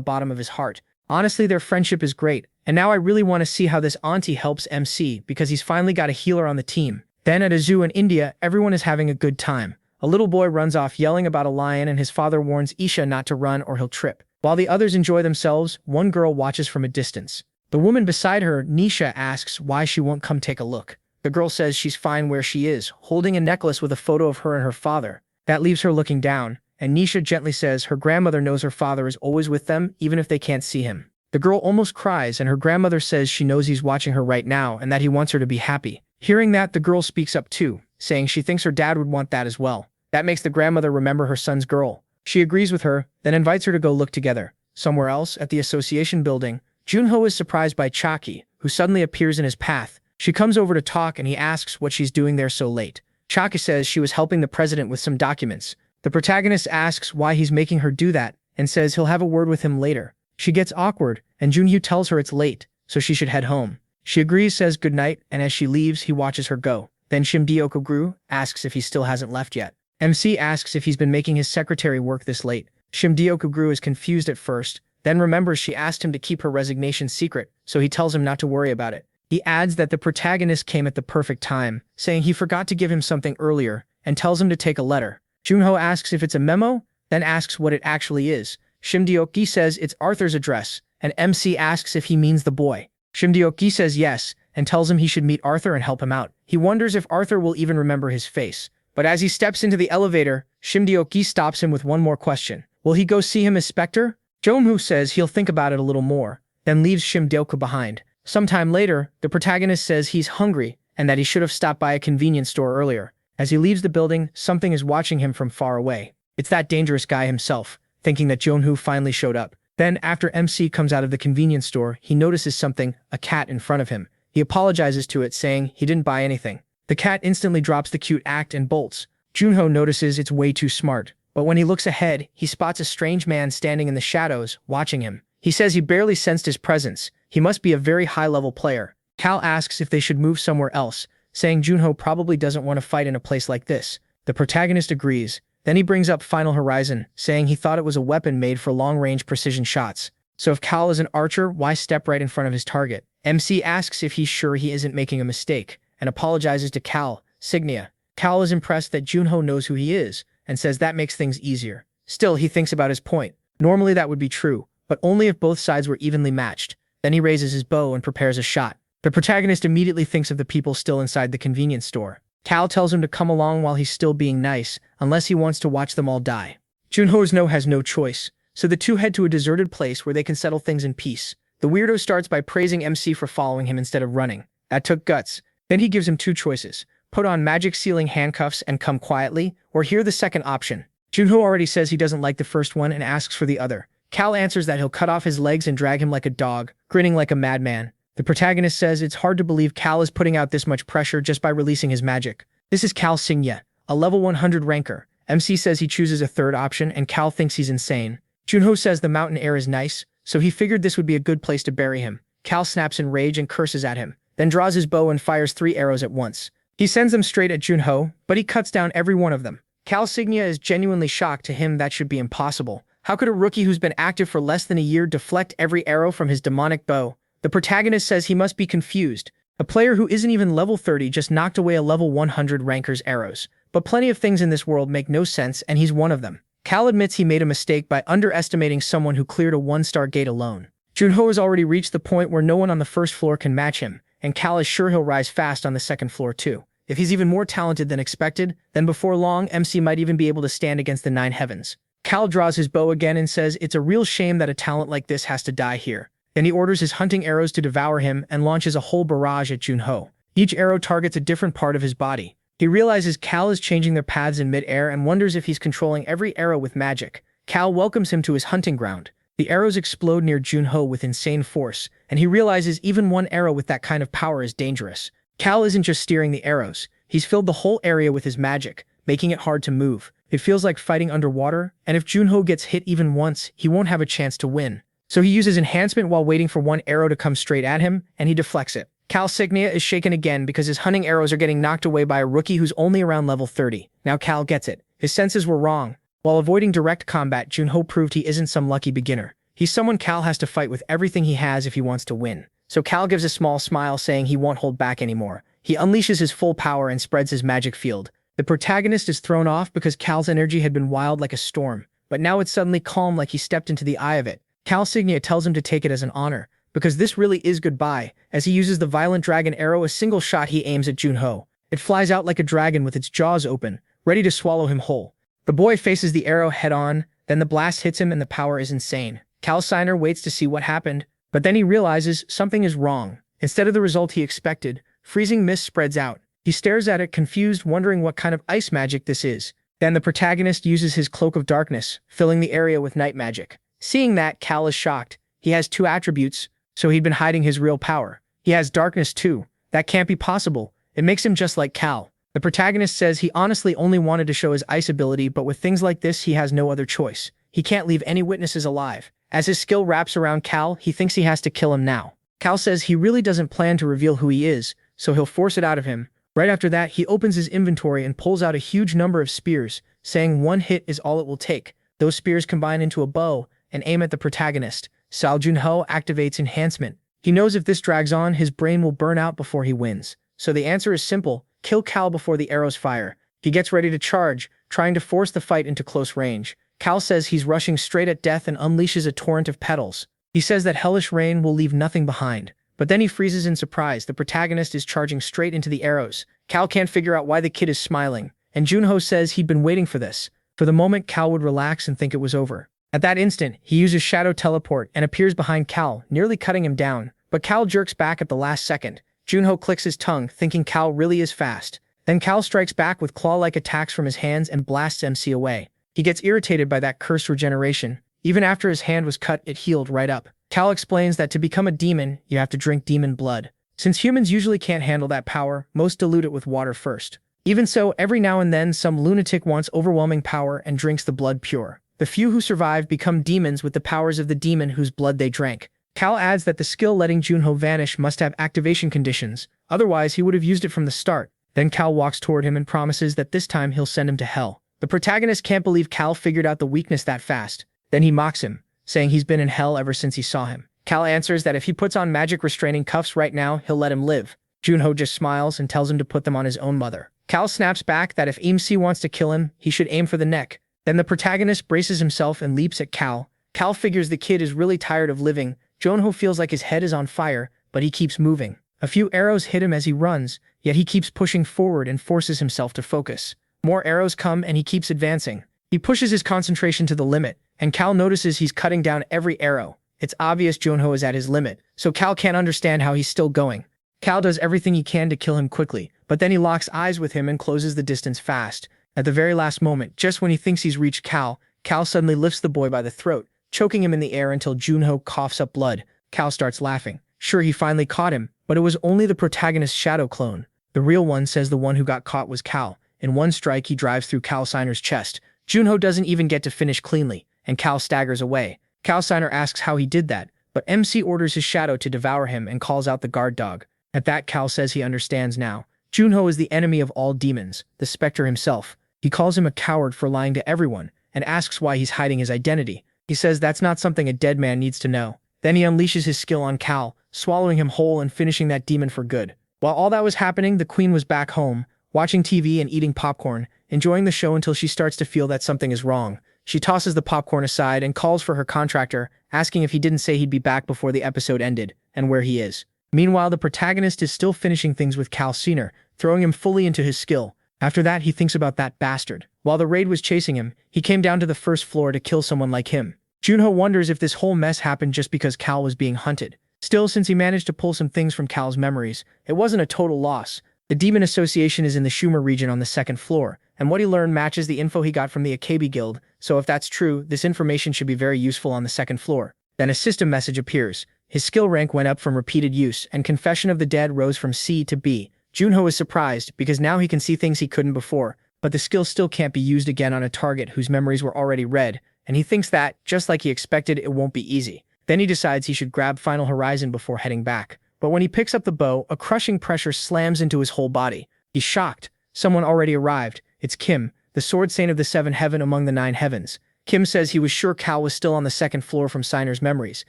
bottom of his heart. Honestly, their friendship is great, and now I really want to see how this auntie helps MC because he's finally got a healer on the team. Then at a zoo in India, everyone is having a good time. A little boy runs off yelling about a lion and his father warns Isha not to run or he'll trip. While the others enjoy themselves, one girl watches from a distance. The woman beside her, Nisha, asks why she won't come take a look. The girl says she's fine where she is, holding a necklace with a photo of her and her father. That leaves her looking down, and Nisha gently says her grandmother knows her father is always with them, even if they can't see him. The girl almost cries, and her grandmother says she knows he's watching her right now and that he wants her to be happy. Hearing that, the girl speaks up too, saying she thinks her dad would want that as well. That makes the grandmother remember her son's girl. She agrees with her, then invites her to go look together. Somewhere else, at the association building, Junho is surprised by Chaki, who suddenly appears in his path. She comes over to talk and he asks what she's doing there so late. Chaki says she was helping the president with some documents. The protagonist asks why he's making her do that, and says he'll have a word with him later. She gets awkward, and Junho tells her it's late, so she should head home. She agrees, says goodnight, and as she leaves, he watches her go. Then Shimdiokoguru asks if he still hasn't left yet. MC asks if he's been making his secretary work this late. Shimdiokoguru is confused at first, then remembers she asked him to keep her resignation secret, so he tells him not to worry about it. He adds that the protagonist came at the perfect time, saying he forgot to give him something earlier, and tells him to take a letter. Junho asks if it's a memo, then asks what it actually is. Shimdioki says it's Arthur's address, and MC asks if he means the boy. Shimdioki says yes, and tells him he should meet Arthur and help him out. He wonders if Arthur will even remember his face. But as he steps into the elevator, Shimdioki stops him with one more question. Will he go see him as Spectre? Jonmu says he'll think about it a little more, then leaves Shimdioku behind. Sometime later, the protagonist says he's hungry and that he should have stopped by a convenience store earlier. As he leaves the building, something is watching him from far away. It's that dangerous guy himself, thinking that Jonhu finally showed up. Then, after MC comes out of the convenience store, he notices something, a cat in front of him. He apologizes to it, saying he didn't buy anything. The cat instantly drops the cute act and bolts. Junho notices it's way too smart, but when he looks ahead, he spots a strange man standing in the shadows, watching him. He says he barely sensed his presence. He must be a very high-level player. Cal asks if they should move somewhere else, saying Junho probably doesn't want to fight in a place like this. The protagonist agrees. Then he brings up Final Horizon, saying he thought it was a weapon made for long-range precision shots. So if Cal is an archer, why step right in front of his target? MC asks if he's sure he isn't making a mistake, and apologizes to Cal, Signia. Cal is impressed that Junho knows who he is, and says that makes things easier. Still, he thinks about his point. Normally that would be true, but only if both sides were evenly matched. Then he raises his bow and prepares a shot. The protagonist immediately thinks of the people still inside the convenience store. Cal tells him to come along while he's still being nice, unless he wants to watch them all die. Junho's no has no choice, so the two head to a deserted place where they can settle things in peace. The weirdo starts by praising MC for following him instead of running. That took guts. Then he gives him two choices. put on magic sealing handcuffs and come quietly, or hear the second option. Junho already says he doesn't like the first one and asks for the other. Cal answers that he'll cut off his legs and drag him like a dog, grinning like a madman. The protagonist says it's hard to believe Cal is putting out this much pressure just by releasing his magic. This is Cal Signia, a level 100 ranker. MC says he chooses a third option and Cal thinks he's insane. Junho says the mountain air is nice, so he figured this would be a good place to bury him. Cal snaps in rage and curses at him, then draws his bow and fires 3 arrows at once. He sends them straight at Junho, but he cuts down every one of them. Cal Signia is genuinely shocked. To him that should be impossible. How could a rookie who's been active for less than a year deflect every arrow from his demonic bow? The protagonist says he must be confused. A player who isn't even level 30 just knocked away a level 100 ranker's arrows. But plenty of things in this world make no sense, and he's one of them. Cal admits he made a mistake by underestimating someone who cleared a 1-star gate alone. Junho has already reached the point where no one on the first floor can match him, and Cal is sure he'll rise fast on the second floor too. If he's even more talented than expected, then before long MC might even be able to stand against the 9 heavens. Cal draws his bow again and says it's a real shame that a talent like this has to die here. Then he orders his hunting arrows to devour him and launches a whole barrage at Junho. Each arrow targets a different part of his body. He realizes Cal is changing their paths in mid-air and wonders if he's controlling every arrow with magic. Cal welcomes him to his hunting ground. The arrows explode near Junho with insane force, and he realizes even one arrow with that kind of power is dangerous. Cal isn't just steering the arrows, he's filled the whole area with his magic, making it hard to move. It feels like fighting underwater, and if Junho gets hit even once, he won't have a chance to win. So he uses enhancement while waiting for one arrow to come straight at him, and he deflects it. Cal Signia is shaken again because his hunting arrows are getting knocked away by a rookie who's only around level 30. Now Cal gets it. His senses were wrong. While avoiding direct combat, Junho proved he isn't some lucky beginner. He's someone Cal has to fight with everything he has if he wants to win. So Cal gives a small smile saying he won't hold back anymore. He unleashes his full power and spreads his magic field. The protagonist is thrown off because Cal's energy had been wild like a storm, but now it's suddenly calm like he stepped into the eye of it. Cal Signia tells him to take it as an honor, because this really is goodbye. As he uses the violent dragon arrow, a single shot he aims at Junho. It flies out like a dragon with its jaws open, ready to swallow him whole. The boy faces the arrow head-on, then the blast hits him and the power is insane. Cal Signer waits to see what happened, but then he realizes something is wrong. Instead of the result he expected, freezing mist spreads out. He stares at it, confused, wondering what kind of ice magic this is. Then the protagonist uses his cloak of darkness, filling the area with night magic. Seeing that, Cal is shocked. He has 2 attributes, so he'd been hiding his real power. He has darkness too. That can't be possible. It makes him just like Cal. The protagonist says he honestly only wanted to show his ice ability, but with things like this, he has no other choice. He can't leave any witnesses alive. As his skill wraps around Cal, he thinks he has to kill him now. Cal says he really doesn't plan to reveal who he is, so he'll force it out of him. Right after that, he opens his inventory and pulls out a huge number of spears, saying 1 hit is all it will take. Those spears combine into a bow and aim at the protagonist. Junho activates enhancement. He knows if this drags on, his brain will burn out before he wins. So the answer is simple: kill Cal before the arrows fire. He gets ready to charge, trying to force the fight into close range. Cal says he's rushing straight at death and unleashes a torrent of petals. He says that hellish rain will leave nothing behind. But then he freezes in surprise. The protagonist is charging straight into the arrows. Cal can't figure out why the kid is smiling, and Junho says he'd been waiting for this. For the moment, Cal would relax and think it was over. At that instant, he uses Shadow Teleport and appears behind Cal, nearly cutting him down. But Cal jerks back at the last second. Junho clicks his tongue, thinking Cal really is fast. Then Cal strikes back with claw-like attacks from his hands and blasts MC away. He gets irritated by that cursed regeneration. Even after his hand was cut, it healed right up. Cal explains that to become a demon, you have to drink demon blood. Since humans usually can't handle that power, most dilute it with water first. Even so, every now and then, some lunatic wants overwhelming power and drinks the blood pure. The few who survive become demons with the powers of the demon whose blood they drank. Cal adds that the skill letting Junho vanish must have activation conditions, otherwise he would have used it from the start. Then Cal walks toward him and promises that this time he'll send him to hell. The protagonist can't believe Cal figured out the weakness that fast. Then he mocks him, saying he's been in hell ever since he saw him. Cal answers that if he puts on magic restraining cuffs right now, he'll let him live. Junho just smiles and tells him to put them on his own mother. Cal snaps back that if MC wants to kill him, he should aim for the neck. Then the protagonist braces himself and leaps at Cal. Cal figures the kid is really tired of living. Junho feels like his head is on fire, but he keeps moving. A few arrows hit him as he runs, yet he keeps pushing forward and forces himself to focus. More arrows come and he keeps advancing. He pushes his concentration to the limit, and Cal notices he's cutting down every arrow. It's obvious Junho is at his limit, so Cal can't understand how he's still going. Cal does everything he can to kill him quickly, but then he locks eyes with him and closes the distance fast. At the very last moment, just when he thinks he's reached Cal, Cal suddenly lifts the boy by the throat, choking him in the air until Junho coughs up blood. Cal starts laughing. Sure, he finally caught him, but it was only the protagonist's shadow clone. The real one says the one who got caught was Cal. In one strike, he drives through Cal Signer's chest. Junho doesn't even get to finish cleanly, and Cal staggers away. Cal Signer asks how he did that, but MC orders his shadow to devour him and calls out the guard dog. At that, Cal says he understands now. Junho is the enemy of all demons, the Spectre himself. He calls him a coward for lying to everyone, and asks why he's hiding his identity. He says that's not something a dead man needs to know. Then he unleashes his skill on Cal, swallowing him whole and finishing that demon for good. While all that was happening, the queen was back home, watching TV and eating popcorn, enjoying the show until she starts to feel that something is wrong. She tosses the popcorn aside and calls for her contractor, asking if he didn't say he'd be back before the episode ended, and where he is. Meanwhile, the protagonist is still finishing things with Cal Signer, throwing him fully into his skill. After that, he thinks about that bastard. While the raid was chasing him, he came down to the first floor to kill someone like him. Junho wonders if this whole mess happened just because Cal was being hunted. Still, since he managed to pull some things from Cal's memories, it wasn't a total loss. The Demon Association is in the Schumer region on the second floor, and what he learned matches the info he got from the Akebi Guild, so if that's true, this information should be very useful on the second floor. Then a system message appears. His skill rank went up from repeated use, and Confession of the Dead rose from C to B. Junho is surprised, because now he can see things he couldn't before, but the skill still can't be used again on a target whose memories were already read, and he thinks that, just like he expected, it won't be easy. Then he decides he should grab Final Horizon before heading back. But when he picks up the bow, a crushing pressure slams into his whole body. He's shocked. Someone already arrived. It's Kim, the sword saint of the seven heaven among the nine heavens. Kim says he was sure Cal was still on the second floor from Signer's memories,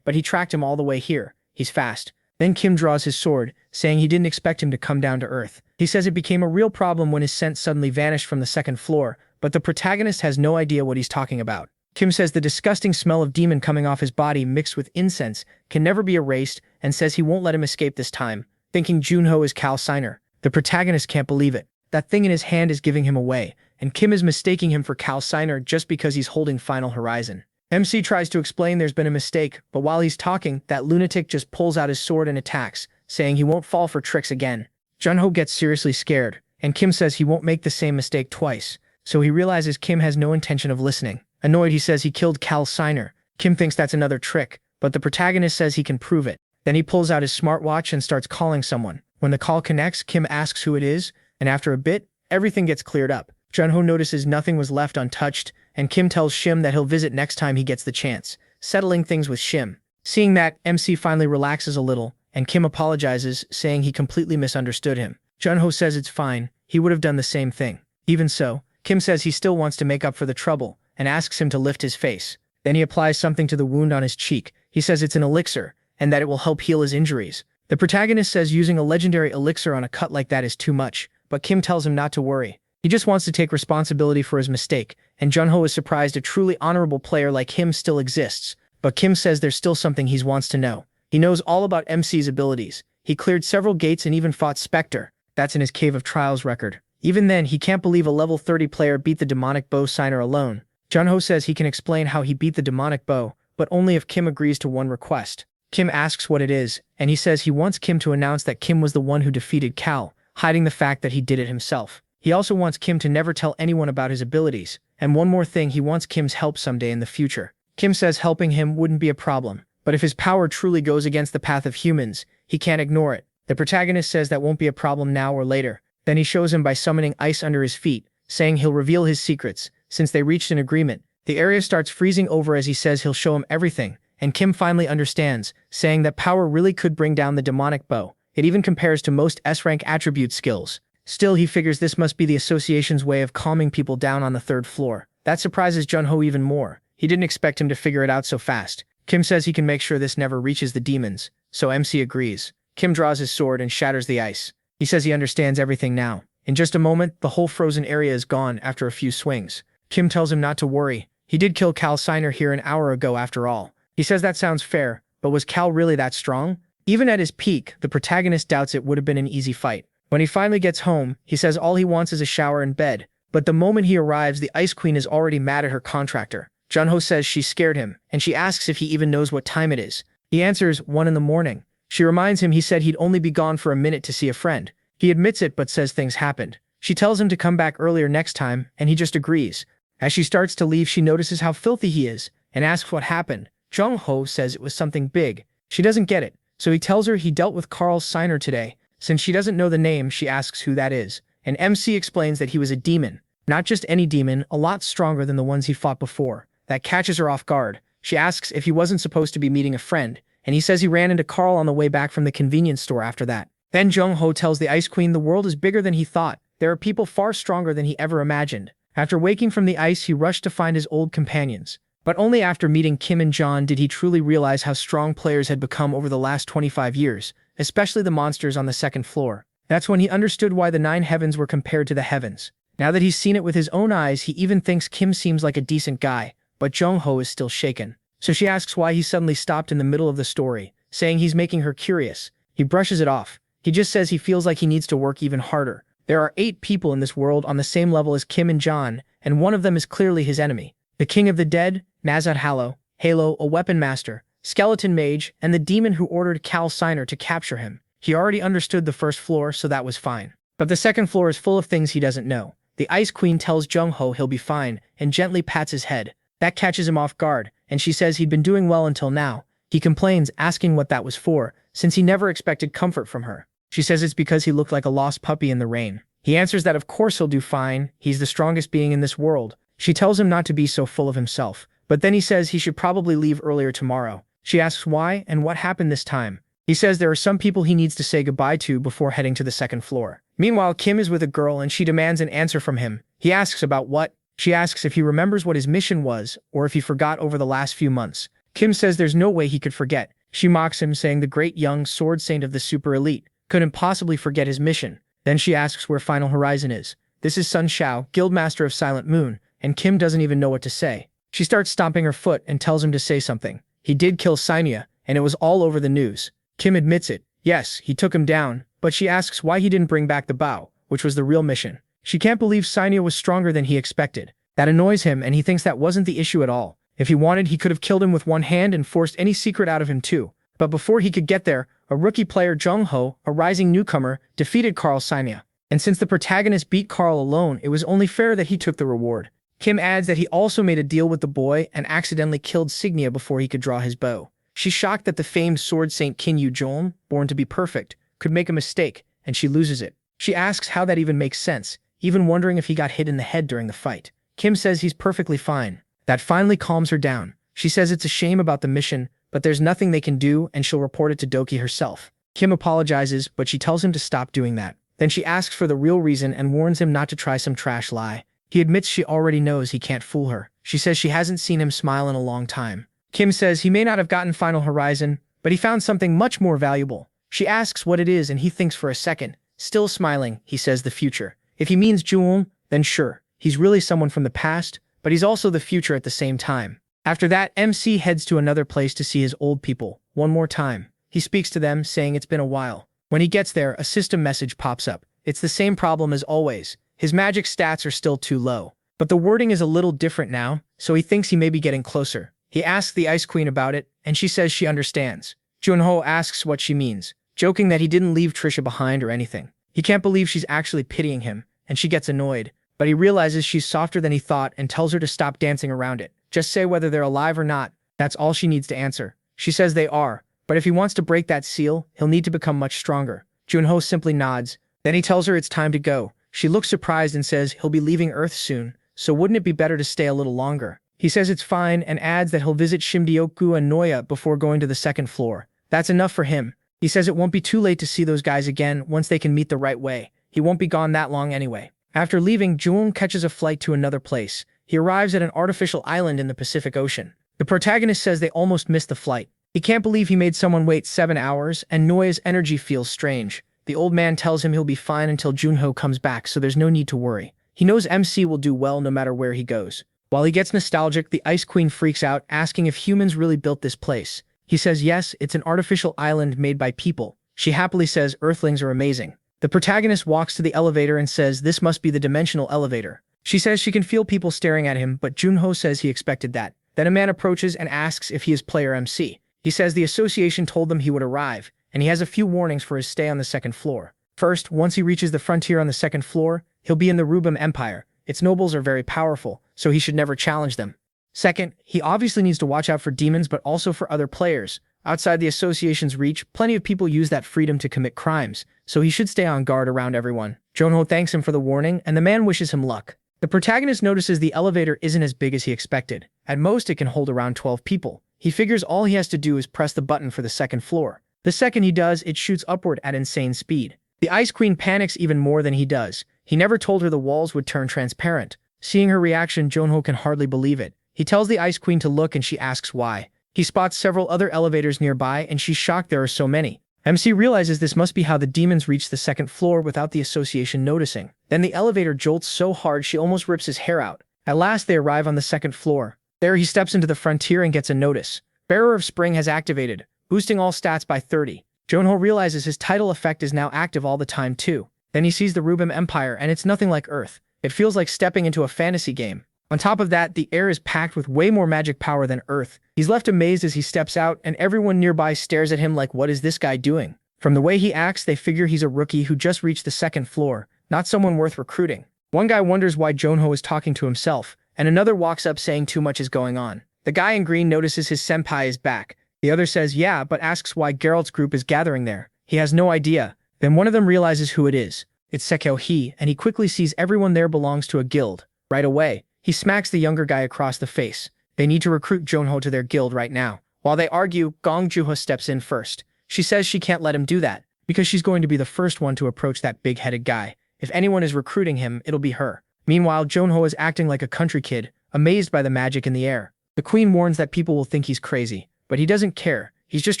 but he tracked him all the way here. He's fast. Then Kim draws his sword, saying he didn't expect him to come down to earth. He says it became a real problem when his scent suddenly vanished from the second floor, but the protagonist has no idea what he's talking about. Kim says the disgusting smell of demon coming off his body mixed with incense can never be erased and says he won't let him escape this time, thinking Junho is Cal Signer. The protagonist can't believe it. That thing in his hand is giving him away, and Kim is mistaking him for Cal Signer just because he's holding Final Horizon. MC tries to explain there's been a mistake, but while he's talking, that lunatic just pulls out his sword and attacks, saying he won't fall for tricks again. Junho gets seriously scared, and Kim says he won't make the same mistake twice, so he realizes Kim has no intention of listening. Annoyed, he says he killed Cal Signer. Kim thinks that's another trick, but the protagonist says he can prove it. Then he pulls out his smartwatch and starts calling someone. When the call connects, Kim asks who it is, and after a bit, everything gets cleared up. Junho notices nothing was left untouched, and Kim tells Shim that he'll visit next time he gets the chance, settling things with Shim. Seeing that, MC finally relaxes a little, and Kim apologizes, saying he completely misunderstood him. Junho says it's fine, he would have done the same thing. Even so, Kim says he still wants to make up for the trouble, and asks him to lift his face. Then he applies something to the wound on his cheek. He says it's an elixir, and that it will help heal his injuries. The protagonist says using a legendary elixir on a cut like that is too much, but Kim tells him not to worry. He just wants to take responsibility for his mistake, and Junho is surprised a truly honorable player like him still exists. But Kim says there's still something he wants to know. He knows all about MC's abilities. He cleared several gates and even fought Spectre. That's in his Cave of Trials record. Even then, he can't believe a level 30 player beat the demonic bow Signer alone. Junho says he can explain how he beat the demonic bow, but only if Kim agrees to one request. Kim asks what it is, and he says he wants Kim to announce that Kim was the one who defeated Cal, hiding the fact that he did it himself. He also wants Kim to never tell anyone about his abilities, and one more thing, he wants Kim's help someday in the future. Kim says helping him wouldn't be a problem, but if his power truly goes against the path of humans, he can't ignore it. The protagonist says that won't be a problem now or later. Then he shows him by summoning ice under his feet, saying he'll reveal his secrets. Since they reached an agreement, the area starts freezing over as he says he'll show him everything, and Kim finally understands, saying that power really could bring down the demonic bow. It even compares to most S-rank attribute skills. Still, he figures this must be the association's way of calming people down on the third floor. That surprises Junho even more. He didn't expect him to figure it out so fast. Kim says he can make sure this never reaches the demons, so MC agrees. Kim draws his sword and shatters the ice. He says he understands everything now. In just a moment, the whole frozen area is gone after a few swings. Kim tells him not to worry. He did kill Cal Signer here an hour ago after all. He says that sounds fair, but was Cal really that strong? Even at his peak, the protagonist doubts it would have been an easy fight. When he finally gets home, he says all he wants is a shower and bed. But the moment he arrives, the Ice Queen is already mad at her contractor. Junho says she scared him, and she asks if he even knows what time it is. He answers 1 in the morning. She reminds him he said he'd only be gone for a minute to see a friend. He admits it but says things happened. She tells him to come back earlier next time, and he just agrees. As she starts to leave, she notices how filthy he is and asks what happened. Jung-ho says it was something big. She doesn't get it, so he tells her he dealt with Carl's signer today. Since she doesn't know the name, she asks who that is, and MC explains that he was a demon. Not just any demon, a lot stronger than the ones he fought before. That catches her off guard. She asks if he wasn't supposed to be meeting a friend, and he says he ran into Carl on the way back from the convenience store after that. Then Jung-ho tells the Ice Queen the world is bigger than he thought. There are people far stronger than he ever imagined. After waking from the ice, he rushed to find his old companions. But only after meeting Kim and John did he truly realize how strong players had become over the last 25 years, especially the monsters on the second floor. That's when he understood why the 9 heavens were compared to the heavens. Now that he's seen it with his own eyes, he even thinks Kim seems like a decent guy, but Jung-ho is still shaken. So she asks why he suddenly stopped in the middle of the story, saying he's making her curious. He brushes it off. He just says he feels like he needs to work even harder. There are 8 people in this world on the same level as Kim and John, and one of them is clearly his enemy. The King of the Dead, Yahello, Halo, a weapon master, skeleton mage, and the demon who ordered Cal Signer to capture him. He already understood the first floor, so that was fine. But the second floor is full of things he doesn't know. The Ice Queen tells Jung-ho he'll be fine, and gently pats his head. That catches him off guard, and she says he'd been doing well until now. He complains, asking what that was for, since he never expected comfort from her. She says it's because he looked like a lost puppy in the rain. He answers that of course he'll do fine, he's the strongest being in this world. She tells him not to be so full of himself, but then he says he should probably leave earlier tomorrow. She asks why and what happened this time. He says there are some people he needs to say goodbye to before heading to the second floor. Meanwhile, Kim is with a girl and she demands an answer from him. He asks about what? She asks if he remembers what his mission was, or if he forgot over the last few months. Kim says there's no way he could forget. She mocks him, saying the great young sword saint of the super elite couldn't possibly forget his mission. Then she asks where Final Horizon is. This is Sun Shao, Guildmaster of Silent Moon, and Kim doesn't even know what to say. She starts stomping her foot and tells him to say something. He did kill Sainya, and it was all over the news. Kim admits it. Yes, he took him down, but she asks why he didn't bring back the bow, which was the real mission. She can't believe Sainya was stronger than he expected. That annoys him, and he thinks that wasn't the issue at all. If he wanted, he could have killed him with one hand and forced any secret out of him too. But before he could get there, a rookie player, Jung-ho, a rising newcomer, defeated Carl Sainya. And since the protagonist beat Carl alone, it was only fair that he took the reward. Kim adds that he also made a deal with the boy and accidentally killed Signia before he could draw his bow. She's shocked that the famed sword saint Kin Yu-jeon, born to be perfect, could make a mistake, and she loses it. She asks how that even makes sense, even wondering if he got hit in the head during the fight. Kim says he's perfectly fine. That finally calms her down. She says it's a shame about the mission, but there's nothing they can do, and she'll report it to Doki herself. Kim apologizes, but she tells him to stop doing that. Then she asks for the real reason and warns him not to try some trash lie. He admits she already knows he can't fool her. She says she hasn't seen him smile in a long time. Kim says he may not have gotten Final Horizon, but he found something much more valuable. She asks what it is and he thinks for a second. Still smiling, he says the future. If he means Jewel, then sure. He's really someone from the past, but he's also the future at the same time. After that, MC heads to another place to see his old people, one more time. He speaks to them, saying it's been a while. When he gets there, a system message pops up. It's the same problem as always. His magic stats are still too low. But the wording is a little different now, so he thinks he may be getting closer. He asks the Ice Queen about it, and she says she understands. Junho asks what she means, joking that he didn't leave Trisha behind or anything. He can't believe she's actually pitying him, and she gets annoyed. But he realizes she's softer than he thought and tells her to stop dancing around it. Just say whether they're alive or not. That's all she needs to answer. She says they are, but if he wants to break that seal, he'll need to become much stronger. Junho simply nods. Then he tells her it's time to go. She looks surprised and says he'll be leaving Earth soon, so wouldn't it be better to stay a little longer? He says it's fine and adds that he'll visit Shimdioku and Noya before going to the second floor. That's enough for him. He says it won't be too late to see those guys again once they can meet the right way. He won't be gone that long anyway. After leaving, Jung catches a flight to another place. He arrives at an artificial island in the Pacific Ocean. The protagonist says they almost missed the flight. He can't believe he made someone wait 7 hours, and Noya's energy feels strange. The old man tells him he'll be fine until Junho comes back, so there's no need to worry. He knows MC will do well no matter where he goes. While he gets nostalgic, the Ice Queen freaks out, asking if humans really built this place. He says yes, it's an artificial island made by people. She happily says Earthlings are amazing. The protagonist walks to the elevator and says this must be the dimensional elevator. She says she can feel people staring at him, but Junho says he expected that. Then a man approaches and asks if he is player MC. He says the association told them he would arrive, and he has a few warnings for his stay on the second floor. First, once he reaches the frontier on the second floor, he'll be in the Rubim Empire. Its nobles are very powerful, so he should never challenge them. Second, he obviously needs to watch out for demons but also for other players. Outside the association's reach, plenty of people use that freedom to commit crimes, so he should stay on guard around everyone. Junho thanks him for the warning, and the man wishes him luck. The protagonist notices the elevator isn't as big as he expected. At most, it can hold around 12 people. He figures all he has to do is press the button for the second floor. The second he does, it shoots upward at insane speed. The Ice Queen panics even more than he does. He never told her the walls would turn transparent. Seeing her reaction, Junho can hardly believe it. He tells the Ice Queen to look and she asks why. He spots several other elevators nearby and she's shocked there are so many. MC realizes this must be how the demons reach the second floor without the association noticing. Then the elevator jolts so hard she almost rips his hair out. At last they arrive on the second floor. There he steps into the frontier and gets a notice. Bearer of Spring has activated, boosting all stats by 30. Junho realizes his title effect is now active all the time too. Then he sees the Rubim Empire and it's nothing like Earth. It feels like stepping into a fantasy game. On top of that, the air is packed with way more magic power than Earth. He's left amazed as he steps out and everyone nearby stares at him like, what is this guy doing? From the way he acts, they figure he's a rookie who just reached the second floor, not someone worth recruiting. One guy wonders why Junho is talking to himself, and another walks up saying too much is going on. The guy in green notices his senpai is back. The other says yeah, but asks why Geralt's group is gathering there. He has no idea. Then one of them realizes who it is. It's Sekyo-hee, and he quickly sees everyone there belongs to a guild. Right away, he smacks the younger guy across the face. They need to recruit Junho to their guild right now. While they argue, Gong Juha steps in first. She says she can't let him do that, because she's going to be the first one to approach that big-headed guy. If anyone is recruiting him, it'll be her. Meanwhile, Junho is acting like a country kid, amazed by the magic in the air. The queen warns that people will think he's crazy, but he doesn't care. He's just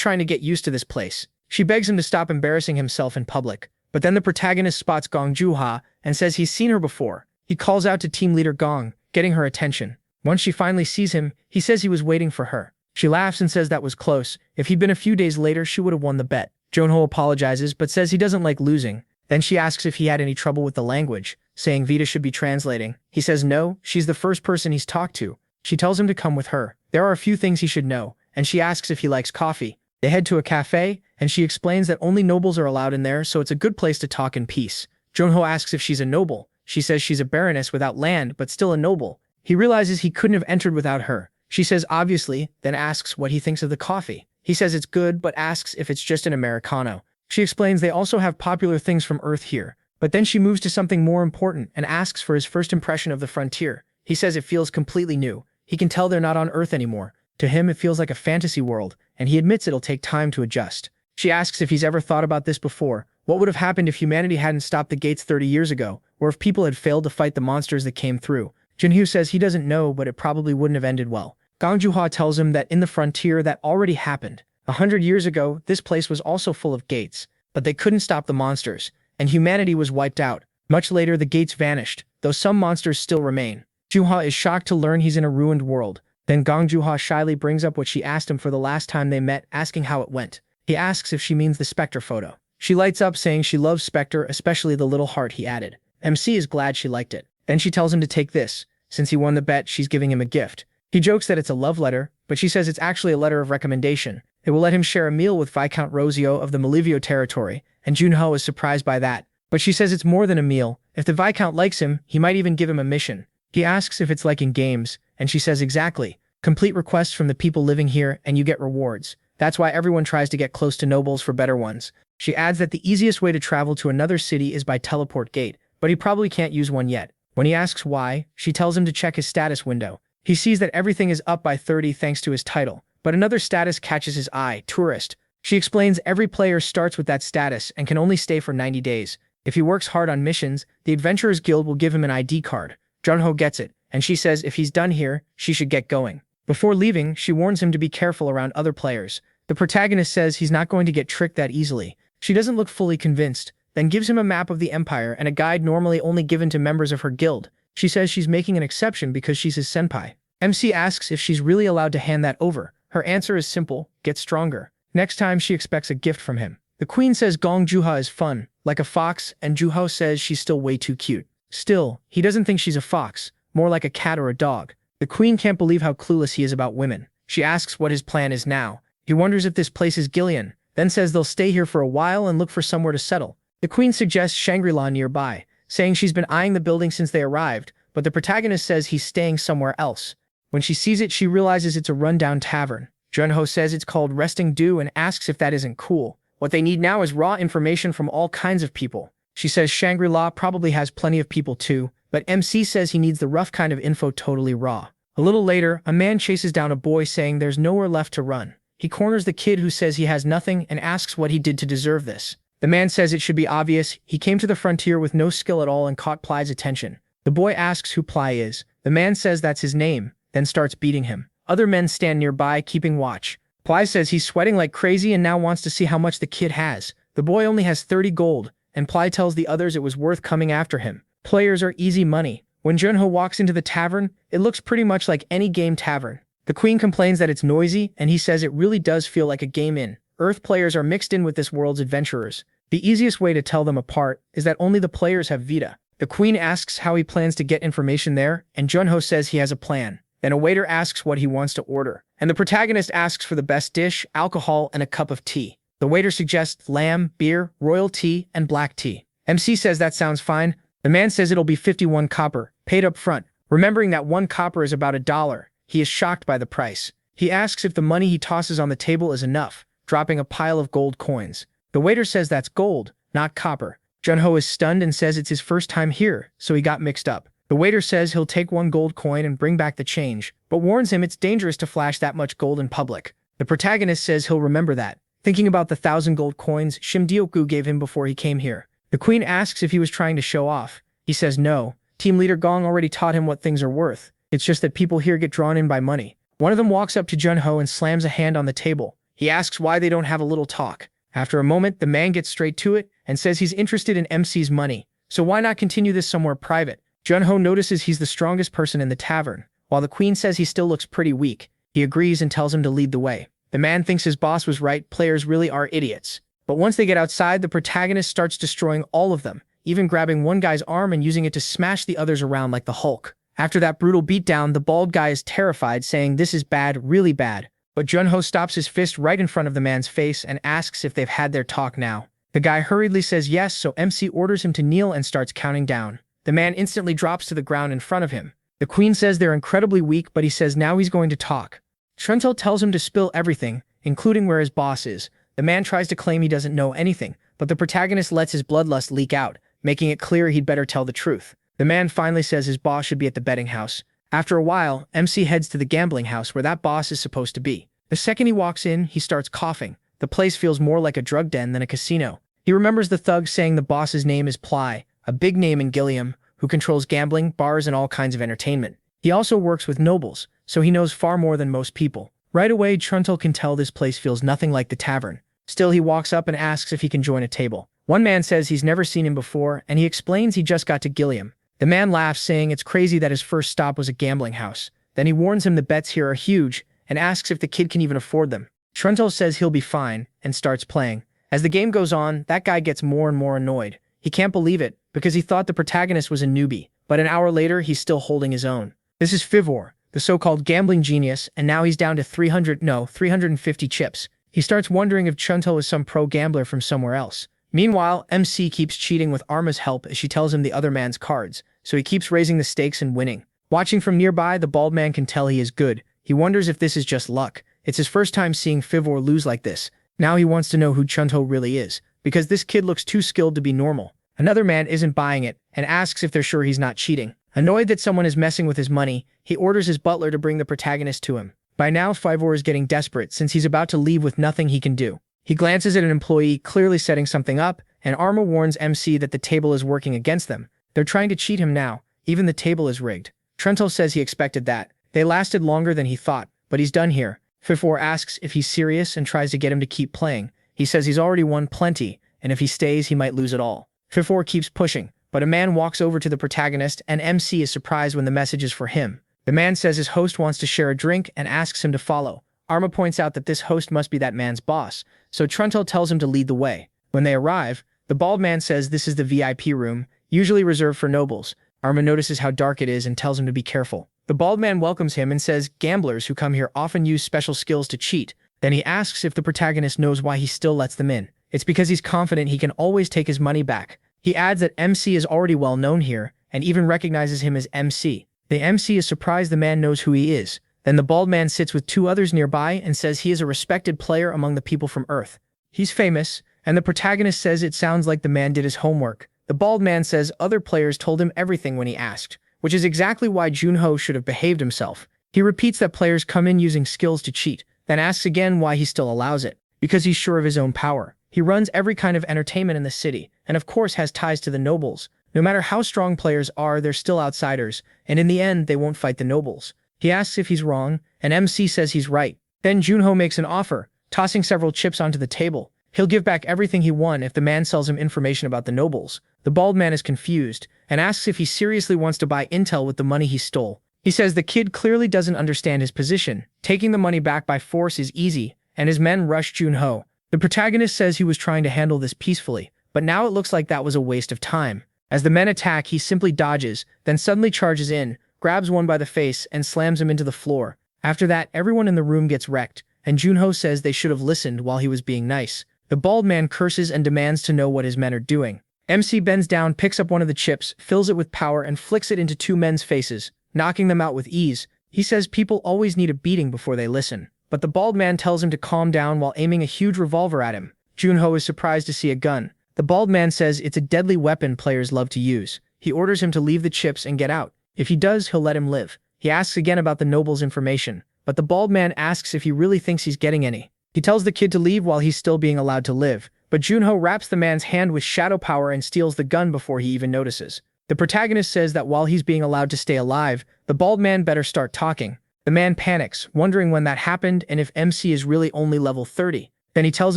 trying to get used to this place. She begs him to stop embarrassing himself in public. But then the protagonist spots Gong Juha and says he's seen her before. He calls out to team leader Gong, getting her attention. Once she finally sees him, he says he was waiting for her. She laughs and says that was close. If he'd been a few days later, she would have won the bet. Junho apologizes but says he doesn't like losing. Then she asks if he had any trouble with the language, saying Vita should be translating. He says no, she's the first person he's talked to. She tells him to come with her. There are a few things he should know, and she asks if he likes coffee. They head to a cafe, and she explains that only nobles are allowed in there, so it's a good place to talk in peace. Junho asks if she's a noble. She says she's a baroness without land, but still a noble. He realizes he couldn't have entered without her. She says obviously, then asks what he thinks of the coffee. He says it's good, but asks if it's just an Americano. She explains they also have popular things from Earth here, but then she moves to something more important and asks for his first impression of the frontier. He says it feels completely new. He can tell they're not on Earth anymore. To him, it feels like a fantasy world, and he admits it'll take time to adjust. She asks if he's ever thought about this before. What would have happened if humanity hadn't stopped the gates 30 years ago, or if people had failed to fight the monsters that came through? Junho says he doesn't know, but it probably wouldn't have ended well. Gong Juha tells him that in the frontier that already happened. 100 years ago, this place was also full of gates, but they couldn't stop the monsters, and humanity was wiped out. Much later, the gates vanished, though some monsters still remain. Juha is shocked to learn he's in a ruined world. Then Gong Juha shyly brings up what she asked him for the last time they met, asking how it went. He asks if she means the Spectre photo. She lights up saying she loves Spectre, especially the little heart he added. MC is glad she liked it. Then she tells him to take this. Since he won the bet, she's giving him a gift. He jokes that it's a love letter, but she says it's actually a letter of recommendation. It will let him share a meal with Viscount Rosio of the Malivio territory, and Junho is surprised by that. But she says it's more than a meal. If the Viscount likes him, he might even give him a mission. He asks if it's like in games, and she says exactly. Complete requests from the people living here, and you get rewards. That's why everyone tries to get close to nobles for better ones. She adds that the easiest way to travel to another city is by teleport gate, but he probably can't use one yet. When he asks why, she tells him to check his status window. He sees that everything is up by 30 thanks to his title, but another status catches his eye, tourist. She explains every player starts with that status and can only stay for 90 days. If he works hard on missions, the Adventurers Guild will give him an ID card. Junho gets it, and she says if he's done here, she should get going. Before leaving, she warns him to be careful around other players. The protagonist says he's not going to get tricked that easily. She doesn't look fully convinced, then gives him a map of the Empire and a guide normally only given to members of her guild. She says she's making an exception because she's his senpai. MC asks if she's really allowed to hand that over. Her answer is simple, get stronger. Next time she expects a gift from him. The queen says Gong Juha is fun, like a fox, and Juho says she's still way too cute. Still, he doesn't think she's a fox, more like a cat or a dog. The queen can't believe how clueless he is about women. She asks what his plan is now. He wonders if this place is Gillian, then says they'll stay here for a while and look for somewhere to settle. The queen suggests Shangri-La nearby, saying she's been eyeing the building since they arrived, but the protagonist says he's staying somewhere else. When she sees it, she realizes it's a rundown tavern. Junho says it's called Resting Dew and asks if that isn't cool. What they need now is raw information from all kinds of people. She says Shangri-La probably has plenty of people too, but MC says he needs the rough kind of info totally raw. A little later, a man chases down a boy saying there's nowhere left to run. He corners the kid who says he has nothing and asks what he did to deserve this. The man says it should be obvious, he came to the frontier with no skill at all and caught Ply's attention. The boy asks who Ply is. The man says that's his name, then starts beating him. Other men stand nearby, keeping watch. Ply says he's sweating like crazy and now wants to see how much the kid has. The boy only has 30 gold, and Ply tells the others it was worth coming after him. Players are easy money. When Junho walks into the tavern, it looks pretty much like any game tavern. The queen complains that it's noisy, and he says it really does feel like a game in. Earth players are mixed in with this world's adventurers. The easiest way to tell them apart is that only the players have Vita. The queen asks how he plans to get information there, and Junho says he has a plan. Then a waiter asks what he wants to order, and the protagonist asks for the best dish, alcohol, and a cup of tea. The waiter suggests lamb, beer, royal tea, and black tea. MC says that sounds fine. The man says it'll be 51 copper, paid up front. Remembering that 1 copper is about $1, he is shocked by the price. He asks if the money he tosses on the table is enough, dropping a pile of gold coins. The waiter says that's gold, not copper. Junho is stunned and says it's his first time here, so he got mixed up. The waiter says he'll take 1 gold coin and bring back the change, but warns him it's dangerous to flash that much gold in public. The protagonist says he'll remember that, thinking about the 1,000 gold coins Shimdioku gave him before he came here. The queen asks if he was trying to show off. He says no. Team leader Gong already taught him what things are worth. It's just that people here get drawn in by money. One of them walks up to Junho and slams a hand on the table. He asks why they don't have a little talk. After a moment, the man gets straight to it and says he's interested in MC's money. So why not continue this somewhere private? Junho notices he's the strongest person in the tavern. While the queen says he still looks pretty weak, he agrees and tells him to lead the way. The man thinks his boss was right, players really are idiots. But once they get outside, the protagonist starts destroying all of them, even grabbing one guy's arm and using it to smash the others around like the Hulk. After that brutal beatdown, the bald guy is terrified, saying this is bad, really bad. But Junho stops his fist right in front of the man's face and asks if they've had their talk now. The guy hurriedly says yes, so MC orders him to kneel and starts counting down. The man instantly drops to the ground in front of him. The queen says they're incredibly weak, but he says now he's going to talk. Truntel tells him to spill everything, including where his boss is. The man tries to claim he doesn't know anything, but the protagonist lets his bloodlust leak out, making it clear he'd better tell the truth. The man finally says his boss should be at the betting house. After a while, MC heads to the gambling house where that boss is supposed to be. The second he walks in, he starts coughing. The place feels more like a drug den than a casino. He remembers the thug saying the boss's name is Ply, a big name in Gilliam, who controls gambling, bars, and all kinds of entertainment. He also works with nobles, so he knows far more than most people. Right away, Truntel can tell this place feels nothing like the tavern. Still, he walks up and asks if he can join a table. One man says he's never seen him before, and he explains he just got to Gilliam. The man laughs, saying it's crazy that his first stop was a gambling house. Then he warns him the bets here are huge, and asks if the kid can even afford them. Truntel says he'll be fine, and starts playing. As the game goes on, that guy gets more and more annoyed. He can't believe it, because he thought the protagonist was a newbie, but an hour later he's still holding his own. This is Fivor, the so-called gambling genius, and now he's down to 350 chips. He starts wondering if Truntel is some pro gambler from somewhere else. Meanwhile, MC keeps cheating with Arma's help as she tells him the other man's cards, so he keeps raising the stakes and winning. Watching from nearby, the bald man can tell he is good. He wonders if this is just luck. It's his first time seeing Fivor lose like this. Now he wants to know who Chunto really is, because this kid looks too skilled to be normal. Another man isn't buying it, and asks if they're sure he's not cheating. Annoyed that someone is messing with his money, he orders his butler to bring the protagonist to him. By now, Fivor is getting desperate since he's about to leave with nothing he can do. He glances at an employee clearly setting something up, and Arma warns MC that the table is working against them. They're trying to cheat him now. Even the table is rigged. Truntel says he expected that. They lasted longer than he thought, but he's done here. Fivor asks if he's serious and tries to get him to keep playing. He says he's already won plenty, and if he stays, he might lose it all. Fivor keeps pushing, but a man walks over to the protagonist, and MC is surprised when the message is for him. The man says his host wants to share a drink and asks him to follow. Arma points out that this host must be that man's boss, so Truntel tells him to lead the way. When they arrive, the bald man says this is the VIP room, usually reserved for nobles. Arma notices how dark it is and tells him to be careful. The bald man welcomes him and says gamblers who come here often use special skills to cheat. Then he asks if the protagonist knows why he still lets them in. It's because he's confident he can always take his money back. He adds that MC is already well known here, and even recognizes him as MC. The MC is surprised the man knows who he is. Then the bald man sits with two others nearby and says he is a respected player among the people from Earth. He's famous, and the protagonist says it sounds like the man did his homework. The bald man says other players told him everything when he asked, which is exactly why Junho should have behaved himself. He repeats that players come in using skills to cheat, then asks again why he still allows it. Because he's sure of his own power. He runs every kind of entertainment in the city, and of course has ties to the nobles. No matter how strong players are, they're still outsiders, and in the end, they won't fight the nobles. He asks if he's wrong, and MC says he's right. Then Junho makes an offer, tossing several chips onto the table. He'll give back everything he won if the man sells him information about the nobles. The bald man is confused, and asks if he seriously wants to buy intel with the money he stole. He says the kid clearly doesn't understand his position. Taking the money back by force is easy, and his men rush Junho. The protagonist says he was trying to handle this peacefully, but now it looks like that was a waste of time. As the men attack, he simply dodges, then suddenly charges in, grabs one by the face, and slams him into the floor. After that, everyone in the room gets wrecked, and Junho says they should have listened while he was being nice. The bald man curses and demands to know what his men are doing. MC bends down, picks up one of the chips, fills it with power, and flicks it into two men's faces, knocking them out with ease. He says people always need a beating before they listen. But the bald man tells him to calm down while aiming a huge revolver at him. Junho is surprised to see a gun. The bald man says it's a deadly weapon players love to use. He orders him to leave the chips and get out. If he does, he'll let him live. He asks again about the noble's information, but the bald man asks if he really thinks he's getting any. He tells the kid to leave while he's still being allowed to live, but Junho wraps the man's hand with shadow power and steals the gun before he even notices. The protagonist says that while he's being allowed to stay alive, the bald man better start talking. The man panics, wondering when that happened and if MC is really only level 30. Then he tells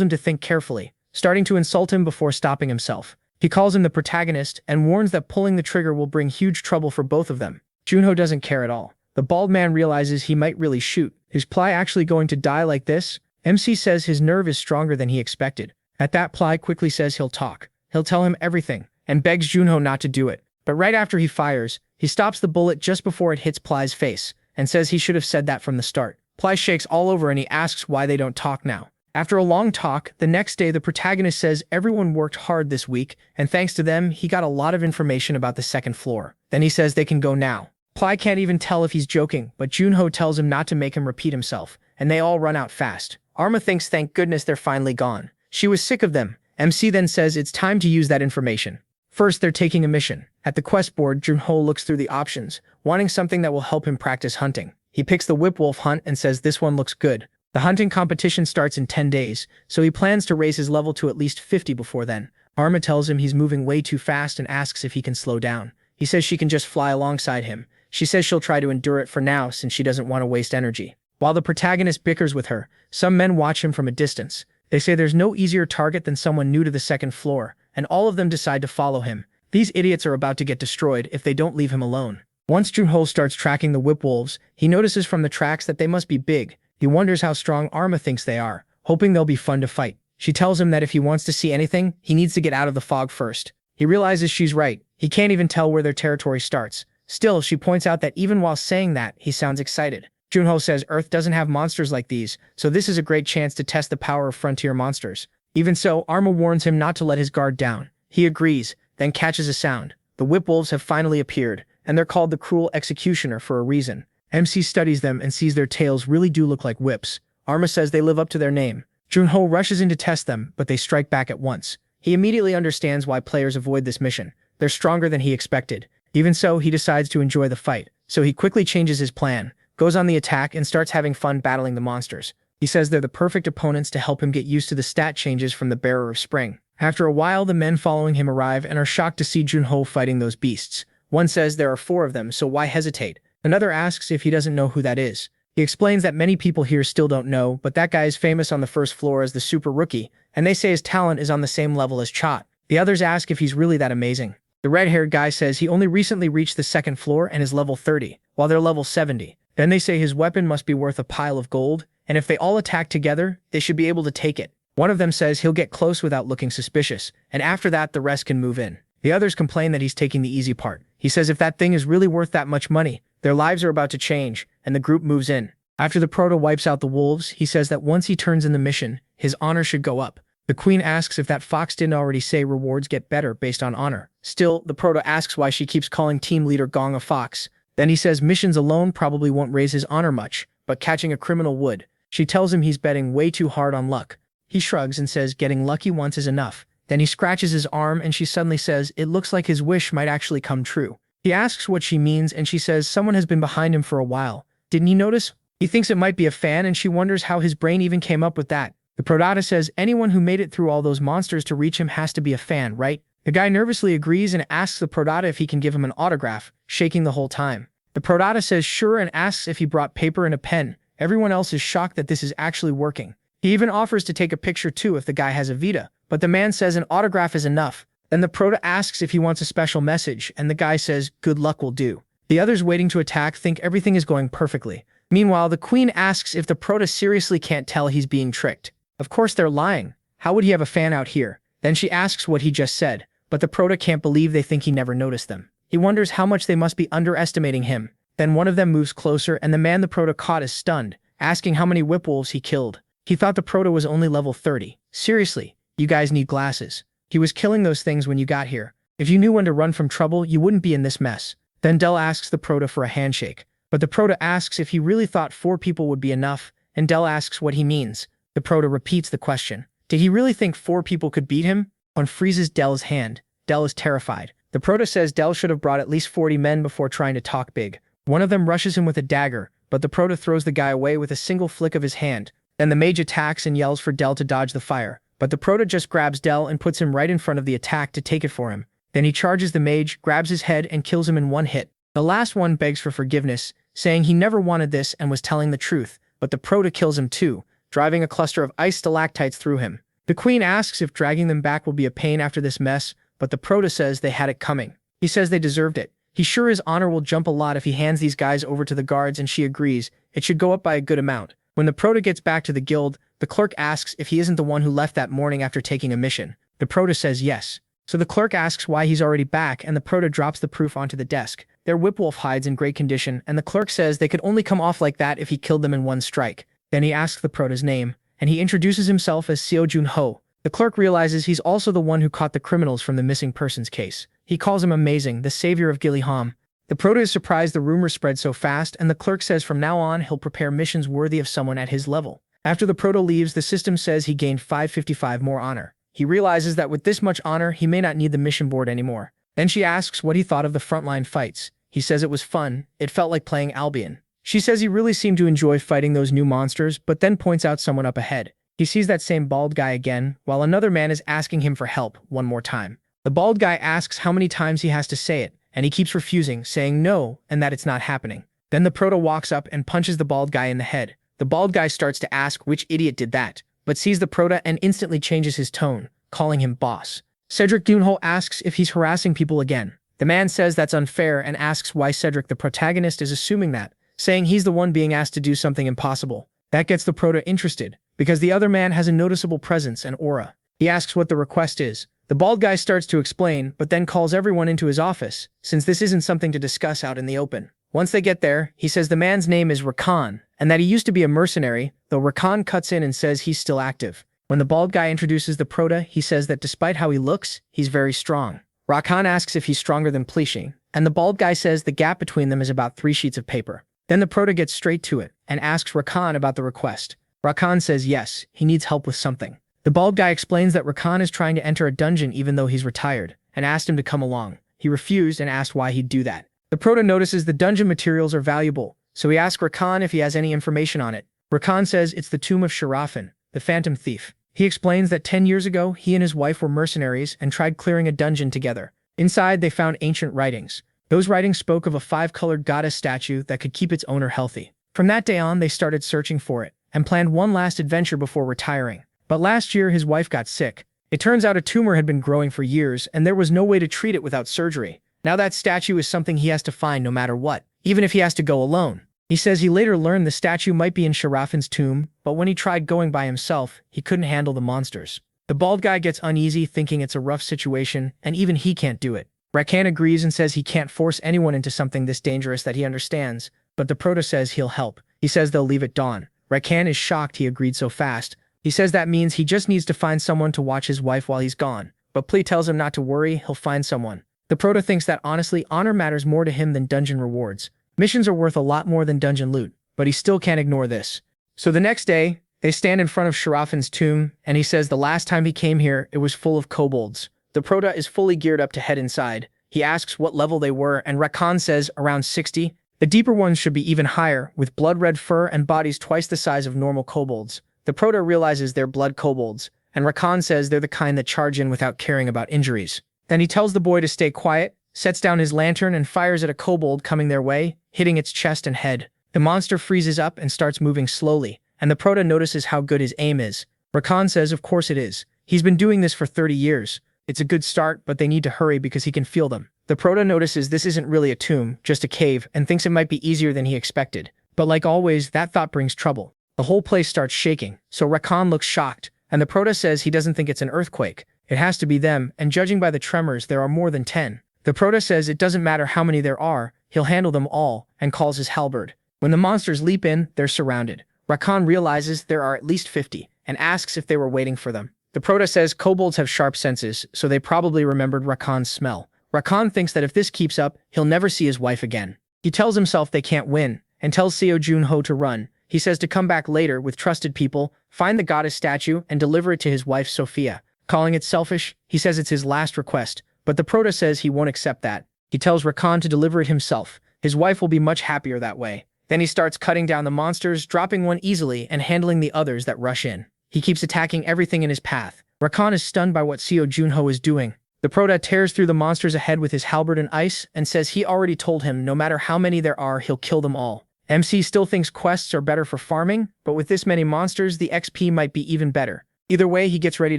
him to think carefully, starting to insult him before stopping himself. He calls him the protagonist and warns that pulling the trigger will bring huge trouble for both of them. Junho doesn't care at all. The bald man realizes he might really shoot. Is Ply actually going to die like this? MC says his nerve is stronger than he expected. At that, Ply quickly says he'll talk. He'll tell him everything, and begs Junho not to do it. But right after he fires, he stops the bullet just before it hits Ply's face, and says he should have said that from the start. Ply shakes all over and he asks why they don't talk now. After a long talk, the next day the protagonist says everyone worked hard this week, and thanks to them, he got a lot of information about the second floor. Then he says they can go now. Ply can't even tell if he's joking, but Junho tells him not to make him repeat himself, and they all run out fast. Arma thinks thank goodness they're finally gone. She was sick of them. MC then says it's time to use that information. First, they're taking a mission. At the quest board, Junho looks through the options, wanting something that will help him practice hunting. He picks the whip-wolf hunt and says this one looks good. The hunting competition starts in 10 days, so he plans to raise his level to at least 50 before then. Arma tells him he's moving way too fast and asks if he can slow down. He says she can just fly alongside him. She says she'll try to endure it for now since she doesn't want to waste energy. While the protagonist bickers with her, some men watch him from a distance. They say there's no easier target than someone new to the second floor, and all of them decide to follow him. These idiots are about to get destroyed if they don't leave him alone. Once Junho starts tracking the whip wolves, he notices from the tracks that they must be big. He wonders how strong Arma thinks they are, hoping they'll be fun to fight. She tells him that if he wants to see anything, he needs to get out of the fog first. He realizes she's right. He can't even tell where their territory starts. Still, she points out that even while saying that, he sounds excited. Junho says Earth doesn't have monsters like these, so this is a great chance to test the power of frontier monsters. Even so, Arma warns him not to let his guard down. He agrees, then catches a sound. The whip wolves have finally appeared, and they're called the Cruel Executioner for a reason. MC studies them and sees their tails really do look like whips. Arma says they live up to their name. Junho rushes in to test them, but they strike back at once. He immediately understands why players avoid this mission. They're stronger than he expected. Even so, he decides to enjoy the fight, so he quickly changes his plan, goes on the attack, and starts having fun battling the monsters. He says they're the perfect opponents to help him get used to the stat changes from the Bearer of Spring. After a while, the men following him arrive and are shocked to see Junho fighting those beasts. One says there are 4 of them, so why hesitate? Another asks if he doesn't know who that is. He explains that many people here still don't know, but that guy is famous on the first floor as the super rookie, and they say his talent is on the same level as Chot. The others ask if he's really that amazing. The red-haired guy says he only recently reached the second floor and is level 30, while they're level 70. Then they say his weapon must be worth a pile of gold, and if they all attack together, they should be able to take it. One of them says he'll get close without looking suspicious, and after that the rest can move in. The others complain that he's taking the easy part. He says if that thing is really worth that much money, their lives are about to change, and the group moves in. After the proto wipes out the wolves, he says that once he turns in the mission, his honor should go up. The queen asks if that fox didn't already say rewards get better based on honor. Still, the proto asks why she keeps calling team leader Gong a fox. Then he says missions alone probably won't raise his honor much, but catching a criminal would. She tells him he's betting way too hard on luck. He shrugs and says getting lucky once is enough. Then he scratches his arm and she suddenly says it looks like his wish might actually come true. He asks what she means and she says someone has been behind him for a while. Didn't he notice? He thinks it might be a fan and she wonders how his brain even came up with that. The Prodata says anyone who made it through all those monsters to reach him has to be a fan, right? The guy nervously agrees and asks the Prodata if he can give him an autograph, shaking the whole time. The Prodata says sure and asks if he brought paper and a pen. Everyone else is shocked that this is actually working. He even offers to take a picture too if the guy has a Vita, but the man says an autograph is enough. Then the Proto asks if he wants a special message, and the guy says good luck will do. The others waiting to attack think everything is going perfectly. Meanwhile, the queen asks if the Proto seriously can't tell he's being tricked. Of course they're lying. How would he have a fan out here? Then she asks what he just said, but the Proto can't believe they think he never noticed them. He wonders how much they must be underestimating him. Then one of them moves closer and the man the Proto caught is stunned, asking how many whipwolves he killed. He thought the Proto was only level 30. Seriously, you guys need glasses. He was killing those things when you got here. If you knew when to run from trouble, you wouldn't be in this mess. Then Dell asks the Proto for a handshake. But the Proto asks if he really thought 4 people would be enough, and Dell asks what he means. The Proto repeats the question. Did he really think 4 people could beat him? On freezes Dell's hand. Dell is terrified. The Proto says Dell should have brought at least 40 men before trying to talk big. One of them rushes him with a dagger, but the Proto throws the guy away with a single flick of his hand. Then the mage attacks and yells for Dell to dodge the fire. But the Proto just grabs Dell and puts him right in front of the attack to take it for him. Then he charges the mage, grabs his head, and kills him in one hit. The last one begs for forgiveness, saying he never wanted this and was telling the truth, but the Proto kills him too, driving a cluster of ice stalactites through him. The queen asks if dragging them back will be a pain after this mess, but the Proto says they had it coming. He says they deserved it. He's sure his honor will jump a lot if he hands these guys over to the guards, and she agrees. It should go up by a good amount. When the Proto gets back to the guild, the clerk asks if he isn't the one who left that morning after taking a mission. The Proto says yes. So the clerk asks why he's already back, and the Proto drops the proof onto the desk. Their whipwolf hides in great condition, and the clerk says they could only come off like that if he killed them in one strike. Then he asks the Proto's name, and he introduces himself as Seo Jun-ho. The clerk realizes he's also the one who caught the criminals from the missing persons case. He calls him amazing, the savior of Giliham. The Proto is surprised the rumors spread so fast, and the clerk says from now on he'll prepare missions worthy of someone at his level. After the Proto leaves, the system says he gained 555 more honor. He realizes that with this much honor, he may not need the mission board anymore. Then she asks what he thought of the frontline fights. He says it was fun. It felt like playing Albion. She says he really seemed to enjoy fighting those new monsters, but then points out someone up ahead. He sees that same bald guy again, while another man is asking him for help one more time. The bald guy asks how many times he has to say it, and he keeps refusing, saying no, and that it's not happening. Then the Proto walks up and punches the bald guy in the head. The bald guy starts to ask which idiot did that, but sees the Proto and instantly changes his tone, calling him boss. Cedric Dunho asks if he's harassing people again. The man says that's unfair and asks why Cedric, the protagonist, is assuming that, saying he's the one being asked to do something impossible. That gets the Proto interested, because the other man has a noticeable presence and aura. He asks what the request is. The bald guy starts to explain, but then calls everyone into his office, since this isn't something to discuss out in the open. Once they get there, he says the man's name is Rakan, and that he used to be a mercenary, though Rakan cuts in and says he's still active. When the bald guy introduces the Proto, he says that despite how he looks, he's very strong. Rakan asks if he's stronger than Pleashing, and the bald guy says the gap between them is about 3 sheets of paper. Then the Proto gets straight to it, and asks Rakan about the request. Rakan says yes, he needs help with something. The bald guy explains that Rakan is trying to enter a dungeon even though he's retired, and asked him to come along. He refused and asked why he'd do that. The Proto notices the dungeon materials are valuable, so he asks Rakan if he has any information on it. Rakan says it's the tomb of Sharafin, the phantom thief. He explains that 10 years ago, he and his wife were mercenaries and tried clearing a dungeon together. Inside, they found ancient writings. Those writings spoke of a 5-colored goddess statue that could keep its owner healthy. From that day on, they started searching for it, and planned one last adventure before retiring. But last year, his wife got sick. It turns out a tumor had been growing for years, and there was no way to treat it without surgery. Now that statue is something he has to find no matter what, even if he has to go alone. He says he later learned the statue might be in Sharafin's tomb, but when he tried going by himself, he couldn't handle the monsters. The bald guy gets uneasy, thinking it's a rough situation, and even he can't do it. Rakan agrees and says he can't force anyone into something this dangerous that he understands, but the Proto says he'll help. He says they'll leave at dawn. Rakan is shocked he agreed so fast, He says that means he just needs to find someone to watch his wife while he's gone, but Plee tells him not to worry, he'll find someone. The Proto thinks that honestly, honor matters more to him than dungeon rewards. Missions are worth a lot more than dungeon loot, but he still can't ignore this. So the next day, they stand in front of Shirafin's tomb, and he says the last time he came here, it was full of kobolds. The Proto is fully geared up to head inside. He asks what level they were, and Rakan says around 60. The deeper ones should be even higher, with blood-red fur and bodies twice the size of normal kobolds. The Proto realizes they're blood kobolds, and Rakan says they're the kind that charge in without caring about injuries. Then he tells the boy to stay quiet, sets down his lantern and fires at a kobold coming their way, hitting its chest and head. The monster freezes up and starts moving slowly, and the Proto notices how good his aim is. Rakan says of course it is. He's been doing this for 30 years. It's a good start, but they need to hurry because he can feel them. The Proto notices this isn't really a tomb, just a cave, and thinks it might be easier than he expected. But like always, that thought brings trouble. The whole place starts shaking, so Rakan looks shocked, and the Proto says he doesn't think it's an earthquake. It has to be them, and judging by the tremors, there are more than 10. The Proto says it doesn't matter how many there are, he'll handle them all, and calls his halberd. When the monsters leap in, they're surrounded. Rakan realizes there are at least 50, and asks if they were waiting for them. The Proto says kobolds have sharp senses, so they probably remembered Rakan's smell. Rakan thinks that if this keeps up, he'll never see his wife again. He tells himself they can't win, and tells Seo Junho to run. He says to come back later with trusted people, find the goddess statue, and deliver it to his wife Sophia. Calling it selfish, he says it's his last request, but the Proto says he won't accept that. He tells Rakan to deliver it himself. His wife will be much happier that way. Then he starts cutting down the monsters, dropping one easily and handling the others that rush in. He keeps attacking everything in his path. Rakan is stunned by what Seo Junho is doing. The Proto tears through the monsters ahead with his halberd and ice and says he already told him no matter how many there are, he'll kill them all. MC still thinks quests are better for farming, but with this many monsters, the XP might be even better. Either way, he gets ready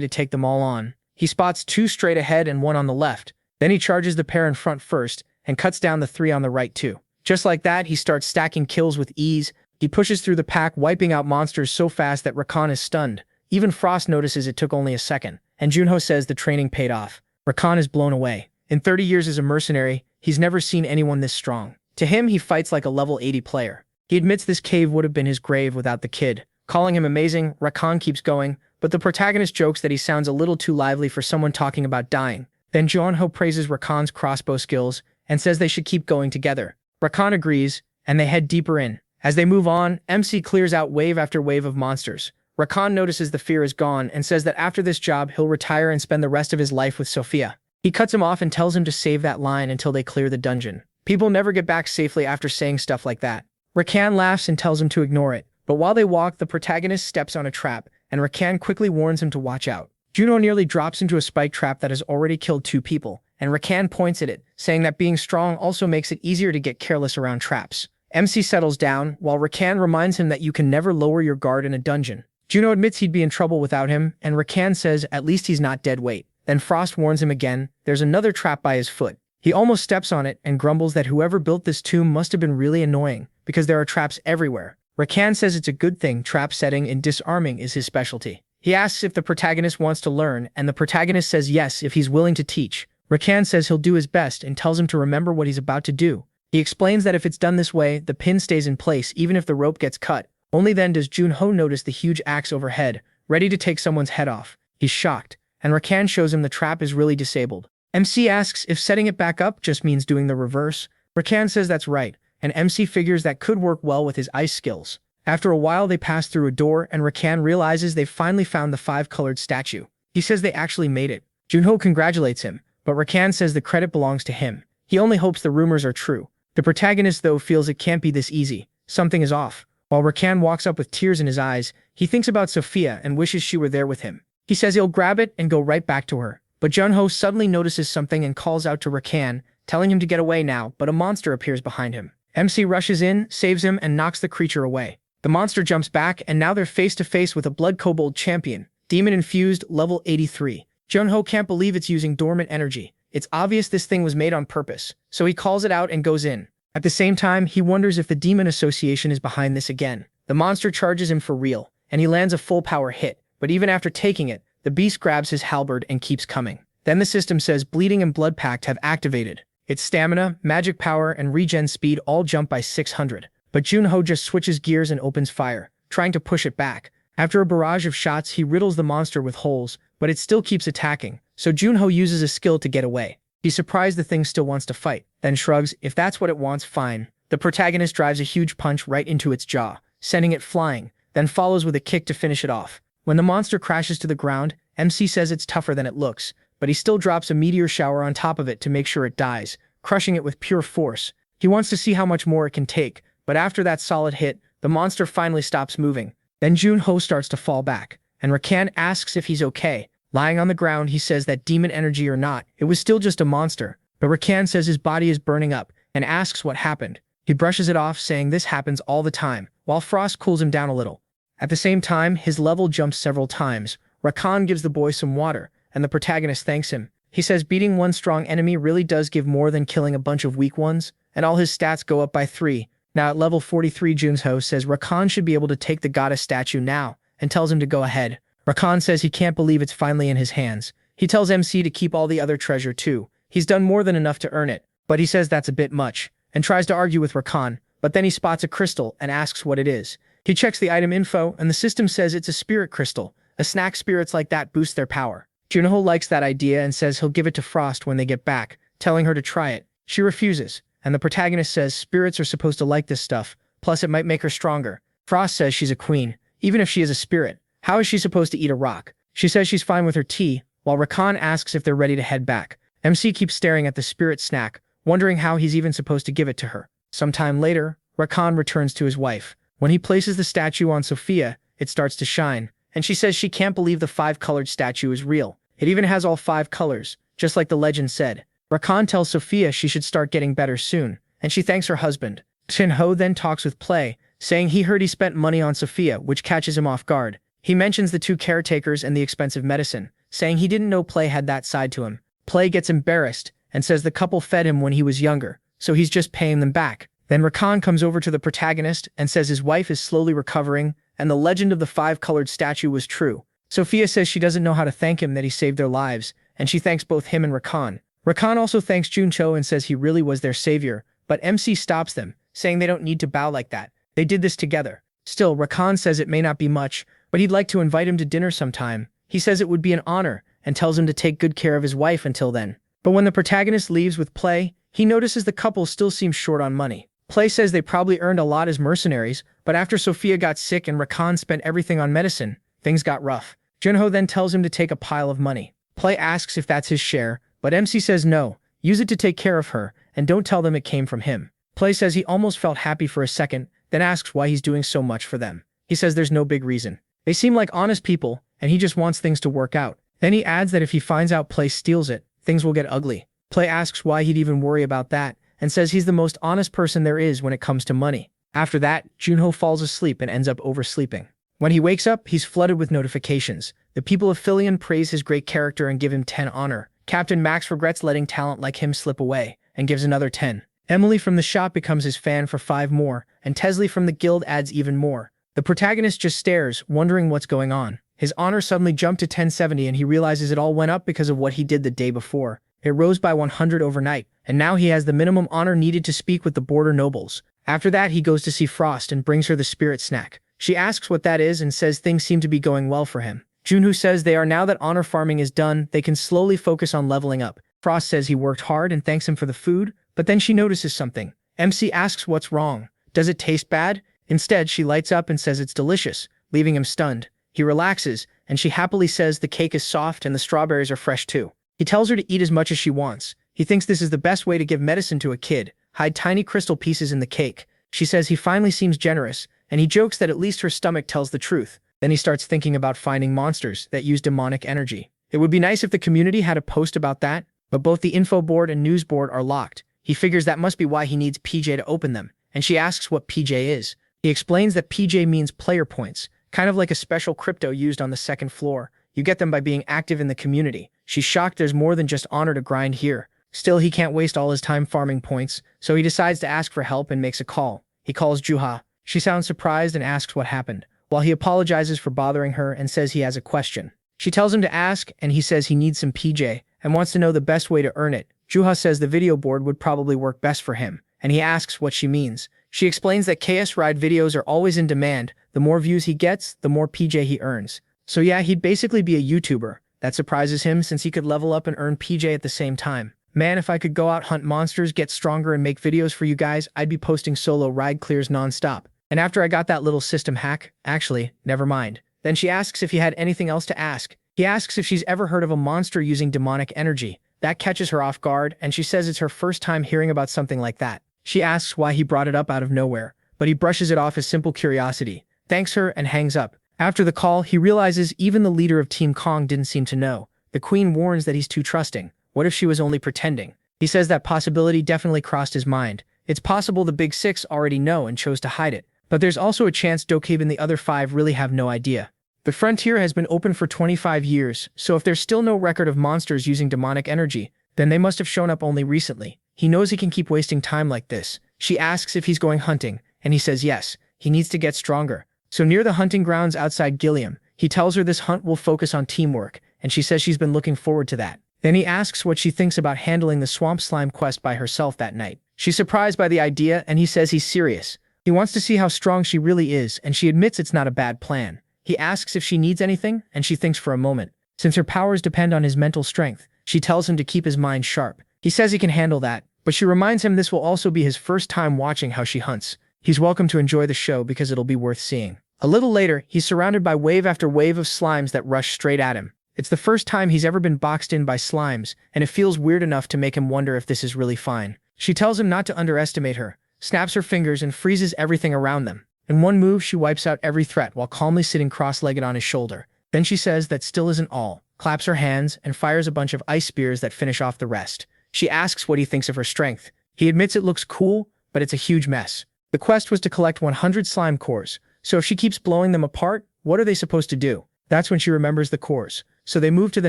to take them all on. He spots 2 straight ahead and 1 on the left. Then he charges the pair in front first and cuts down the 3 on the right too. Just like that, he starts stacking kills with ease. He pushes through the pack, wiping out monsters so fast that Rakan is stunned. Even Frost notices it took only a second, and Junho says the training paid off. Rakan is blown away. In 30 years as a mercenary, he's never seen anyone this strong. To him, he fights like a level 80 player. He admits this cave would have been his grave without the kid. Calling him amazing, Rakan keeps going, but the protagonist jokes that he sounds a little too lively for someone talking about dying. Then Junho praises Rakan's crossbow skills and says they should keep going together. Rakan agrees, and they head deeper in. As they move on, MC clears out wave after wave of monsters. Rakan notices the fear is gone and says that after this job, he'll retire and spend the rest of his life with Sophia. He cuts him off and tells him to save that line until they clear the dungeon. People never get back safely after saying stuff like that. Rakan laughs and tells him to ignore it. But while they walk, the protagonist steps on a trap, and Rakan quickly warns him to watch out. Juno nearly drops into a spike trap that has already killed 2 people, and Rakan points at it, saying that being strong also makes it easier to get careless around traps. MC settles down, while Rakan reminds him that you can never lower your guard in a dungeon. Juno admits he'd be in trouble without him, and Rakan says at least he's not dead weight. Then Frost warns him again, there's another trap by his foot. He almost steps on it and grumbles that whoever built this tomb must have been really annoying, because there are traps everywhere. Rakan says it's a good thing trap setting and disarming is his specialty. He asks if the protagonist wants to learn, and the protagonist says yes if he's willing to teach. Rakan says he'll do his best and tells him to remember what he's about to do. He explains that if it's done this way, the pin stays in place even if the rope gets cut. Only then does Junho notice the huge axe overhead, ready to take someone's head off. He's shocked, and Rakan shows him the trap is really disabled. MC asks if setting it back up just means doing the reverse. Rakan says that's right, and MC figures that could work well with his ice skills. After a while, they pass through a door, and Rakan realizes they've finally found the 5-colored statue. He says they actually made it. Junho congratulates him, but Rakan says the credit belongs to him. He only hopes the rumors are true. The protagonist, though, feels it can't be this easy. Something is off. While Rakan walks up with tears in his eyes, he thinks about Sophia and wishes she were there with him. He says he'll grab it and go right back to her. But Junho suddenly notices something and calls out to Rakan, telling him to get away now, but a monster appears behind him. MC rushes in, saves him, and knocks the creature away. The monster jumps back, and now they're face to face with a blood kobold champion, demon-infused, level 83. Junho can't believe it's using dormant energy. It's obvious this thing was made on purpose, so he calls it out and goes in. At the same time, he wonders if the Demon Association is behind this again. The monster charges him for real, and he lands a full power hit, but even after taking it, the beast grabs his halberd and keeps coming. Then the system says Bleeding and Blood Pact have activated. Its stamina, magic power, and regen speed all jump by 600. But Junho just switches gears and opens fire, trying to push it back. After a barrage of shots, he riddles the monster with holes, but it still keeps attacking, so Junho uses a skill to get away. He's surprised the thing still wants to fight, then shrugs, if that's what it wants, fine. The protagonist drives a huge punch right into its jaw, sending it flying, then follows with a kick to finish it off. When the monster crashes to the ground, MC says it's tougher than it looks, but he still drops a meteor shower on top of it to make sure it dies, crushing it with pure force. He wants to see how much more it can take, but after that solid hit, the monster finally stops moving. Then Junho starts to fall back, and Rakan asks if he's okay. Lying on the ground, he says that demon energy or not, it was still just a monster, but Rakan says his body is burning up, and asks what happened. He brushes it off, saying this happens all the time, while Frost cools him down a little. At the same time, his level jumps several times. Rakan gives the boy some water, and the protagonist thanks him. He says beating one strong enemy really does give more than killing a bunch of weak ones, and all his stats go up by 3. Now at level 43, Junho says Rakan should be able to take the goddess statue now, and tells him to go ahead. Rakan says he can't believe it's finally in his hands. He tells MC to keep all the other treasure too. He's done more than enough to earn it, but he says that's a bit much, and tries to argue with Rakan, but then he spots a crystal and asks what it is. He checks the item info, and the system says it's a spirit crystal. A snack spirits like that boost their power. Junho likes that idea and says he'll give it to Frost when they get back, telling her to try it. She refuses, and the protagonist says spirits are supposed to like this stuff, plus it might make her stronger. Frost says she's a queen, even if she is a spirit. How is she supposed to eat a rock? She says she's fine with her tea, while Rakan asks if they're ready to head back. MC keeps staring at the spirit snack, wondering how he's even supposed to give it to her. Sometime later, Rakan returns to his wife. When he places the statue on Sophia, it starts to shine, and she says she can't believe the 5-colored statue is real. It even has all 5 colors, just like the legend said. Rakan tells Sophia she should start getting better soon, and she thanks her husband. Junho then talks with Play, saying he heard he spent money on Sophia, which catches him off guard. He mentions the 2 caretakers and the expensive medicine, saying he didn't know Play had that side to him. Play gets embarrassed, and says the couple fed him when he was younger, so he's just paying them back. Then Rakan comes over to the protagonist and says his wife is slowly recovering, and the legend of the 5-colored statue was true. Sophia says she doesn't know how to thank him that he saved their lives, and she thanks both him and Rakan. Rakan also thanks Junho and says he really was their savior, but MC stops them, saying they don't need to bow like that. They did this together. Still, Rakan says it may not be much, but he'd like to invite him to dinner sometime. He says it would be an honor, and tells him to take good care of his wife until then. But when the protagonist leaves with Play, he notices the couple still seems short on money. Play says they probably earned a lot as mercenaries, but after Sophia got sick and Rakan spent everything on medicine, things got rough. Junho then tells him to take a pile of money. Play asks if that's his share, but MC says no, use it to take care of her, and don't tell them it came from him. Play says he almost felt happy for a second, then asks why he's doing so much for them. He says there's no big reason. They seem like honest people, and he just wants things to work out. Then he adds that if he finds out Play steals it, things will get ugly. Play asks why he'd even worry about that, and says he's the most honest person there is when it comes to money. After that, Junho falls asleep and ends up oversleeping. When he wakes up, he's flooded with notifications. The people of Philion praise his great character and give him 10 honor. Captain Max regrets letting talent like him slip away, and gives another 10. Emily from the shop becomes his fan for 5 more, and Tesley from the guild adds even more. The protagonist just stares, wondering what's going on. His honor suddenly jumped to 1070 and he realizes it all went up because of what he did the day before. It rose by 100 overnight, and now he has the minimum honor needed to speak with the border nobles. After that, he goes to see Frost and brings her the spirit snack. She asks what that is and says things seem to be going well for him. Junho says they are now that honor farming is done, they can slowly focus on leveling up. Frost says he worked hard and thanks him for the food, but then she notices something. MC asks what's wrong. Does it taste bad? Instead, she lights up and says it's delicious, leaving him stunned. He relaxes, and she happily says the cake is soft and the strawberries are fresh too. He tells her to eat as much as she wants. He thinks this is the best way to give medicine to a kid, hide tiny crystal pieces in the cake. She says he finally seems generous, and he jokes that at least her stomach tells the truth. Then he starts thinking about finding monsters that use demonic energy. It would be nice if the community had a post about that, but both the info board and news board are locked. He figures that must be why he needs PJ to open them, and she asks what PJ is. He explains that PJ means player points, kind of like a special crypto used on the 2nd floor. You get them by being active in the community. She's shocked there's more than just honor to grind here. Still, he can't waste all his time farming points, so he decides to ask for help and makes a call. He calls Juha. She sounds surprised and asks what happened, while he apologizes for bothering her and says he has a question. She tells him to ask, and he says he needs some PJ and wants to know the best way to earn it. Juha says the video board would probably work best for him, and he asks what she means. She explains that KS Ride videos are always in demand. The more views he gets, the more PJ he earns. So yeah, he'd basically be a YouTuber. That surprises him since he could level up and earn PJ at the same time. Man, if I could go out, hunt monsters, get stronger, and make videos for you guys, I'd be posting solo ride clears non-stop. And after I got that little system hack, actually, never mind. Then she asks if he had anything else to ask. He asks if she's ever heard of a monster using demonic energy. That catches her off guard, and she says it's her first time hearing about something like that. She asks why he brought it up out of nowhere, but he brushes it off as simple curiosity, thanks her, and hangs up. After the call, he realizes even the leader of Team Kong didn't seem to know. The queen warns that he's too trusting. What if she was only pretending? He says that possibility definitely crossed his mind. It's possible the Big Six already know and chose to hide it. But there's also a chance Dokkaebi and the other 5 really have no idea. The frontier has been open for 25 years, so if there's still no record of monsters using demonic energy, then they must have shown up only recently. He knows he can keep wasting time like this. She asks if he's going hunting, and he says yes, he needs to get stronger. So near the hunting grounds outside Gilliam, he tells her this hunt will focus on teamwork, and she says she's been looking forward to that. Then he asks what she thinks about handling the swamp slime quest by herself that night. She's surprised by the idea, and he says he's serious. He wants to see how strong she really is, and she admits it's not a bad plan. He asks if she needs anything, and she thinks for a moment. Since her powers depend on his mental strength, she tells him to keep his mind sharp. He says he can handle that, but she reminds him this will also be his first time watching how she hunts. He's welcome to enjoy the show because it'll be worth seeing. A little later, he's surrounded by wave after wave of slimes that rush straight at him. It's the first time he's ever been boxed in by slimes, and it feels weird enough to make him wonder if this is really fine. She tells him not to underestimate her, snaps her fingers and freezes everything around them. In one move, she wipes out every threat while calmly sitting cross-legged on his shoulder. Then she says that still isn't all, claps her hands, and fires a bunch of ice spears that finish off the rest. She asks what he thinks of her strength. He admits it looks cool, but it's a huge mess. The quest was to collect 100 slime cores, so if she keeps blowing them apart, what are they supposed to do? That's when she remembers the cores. So they move to the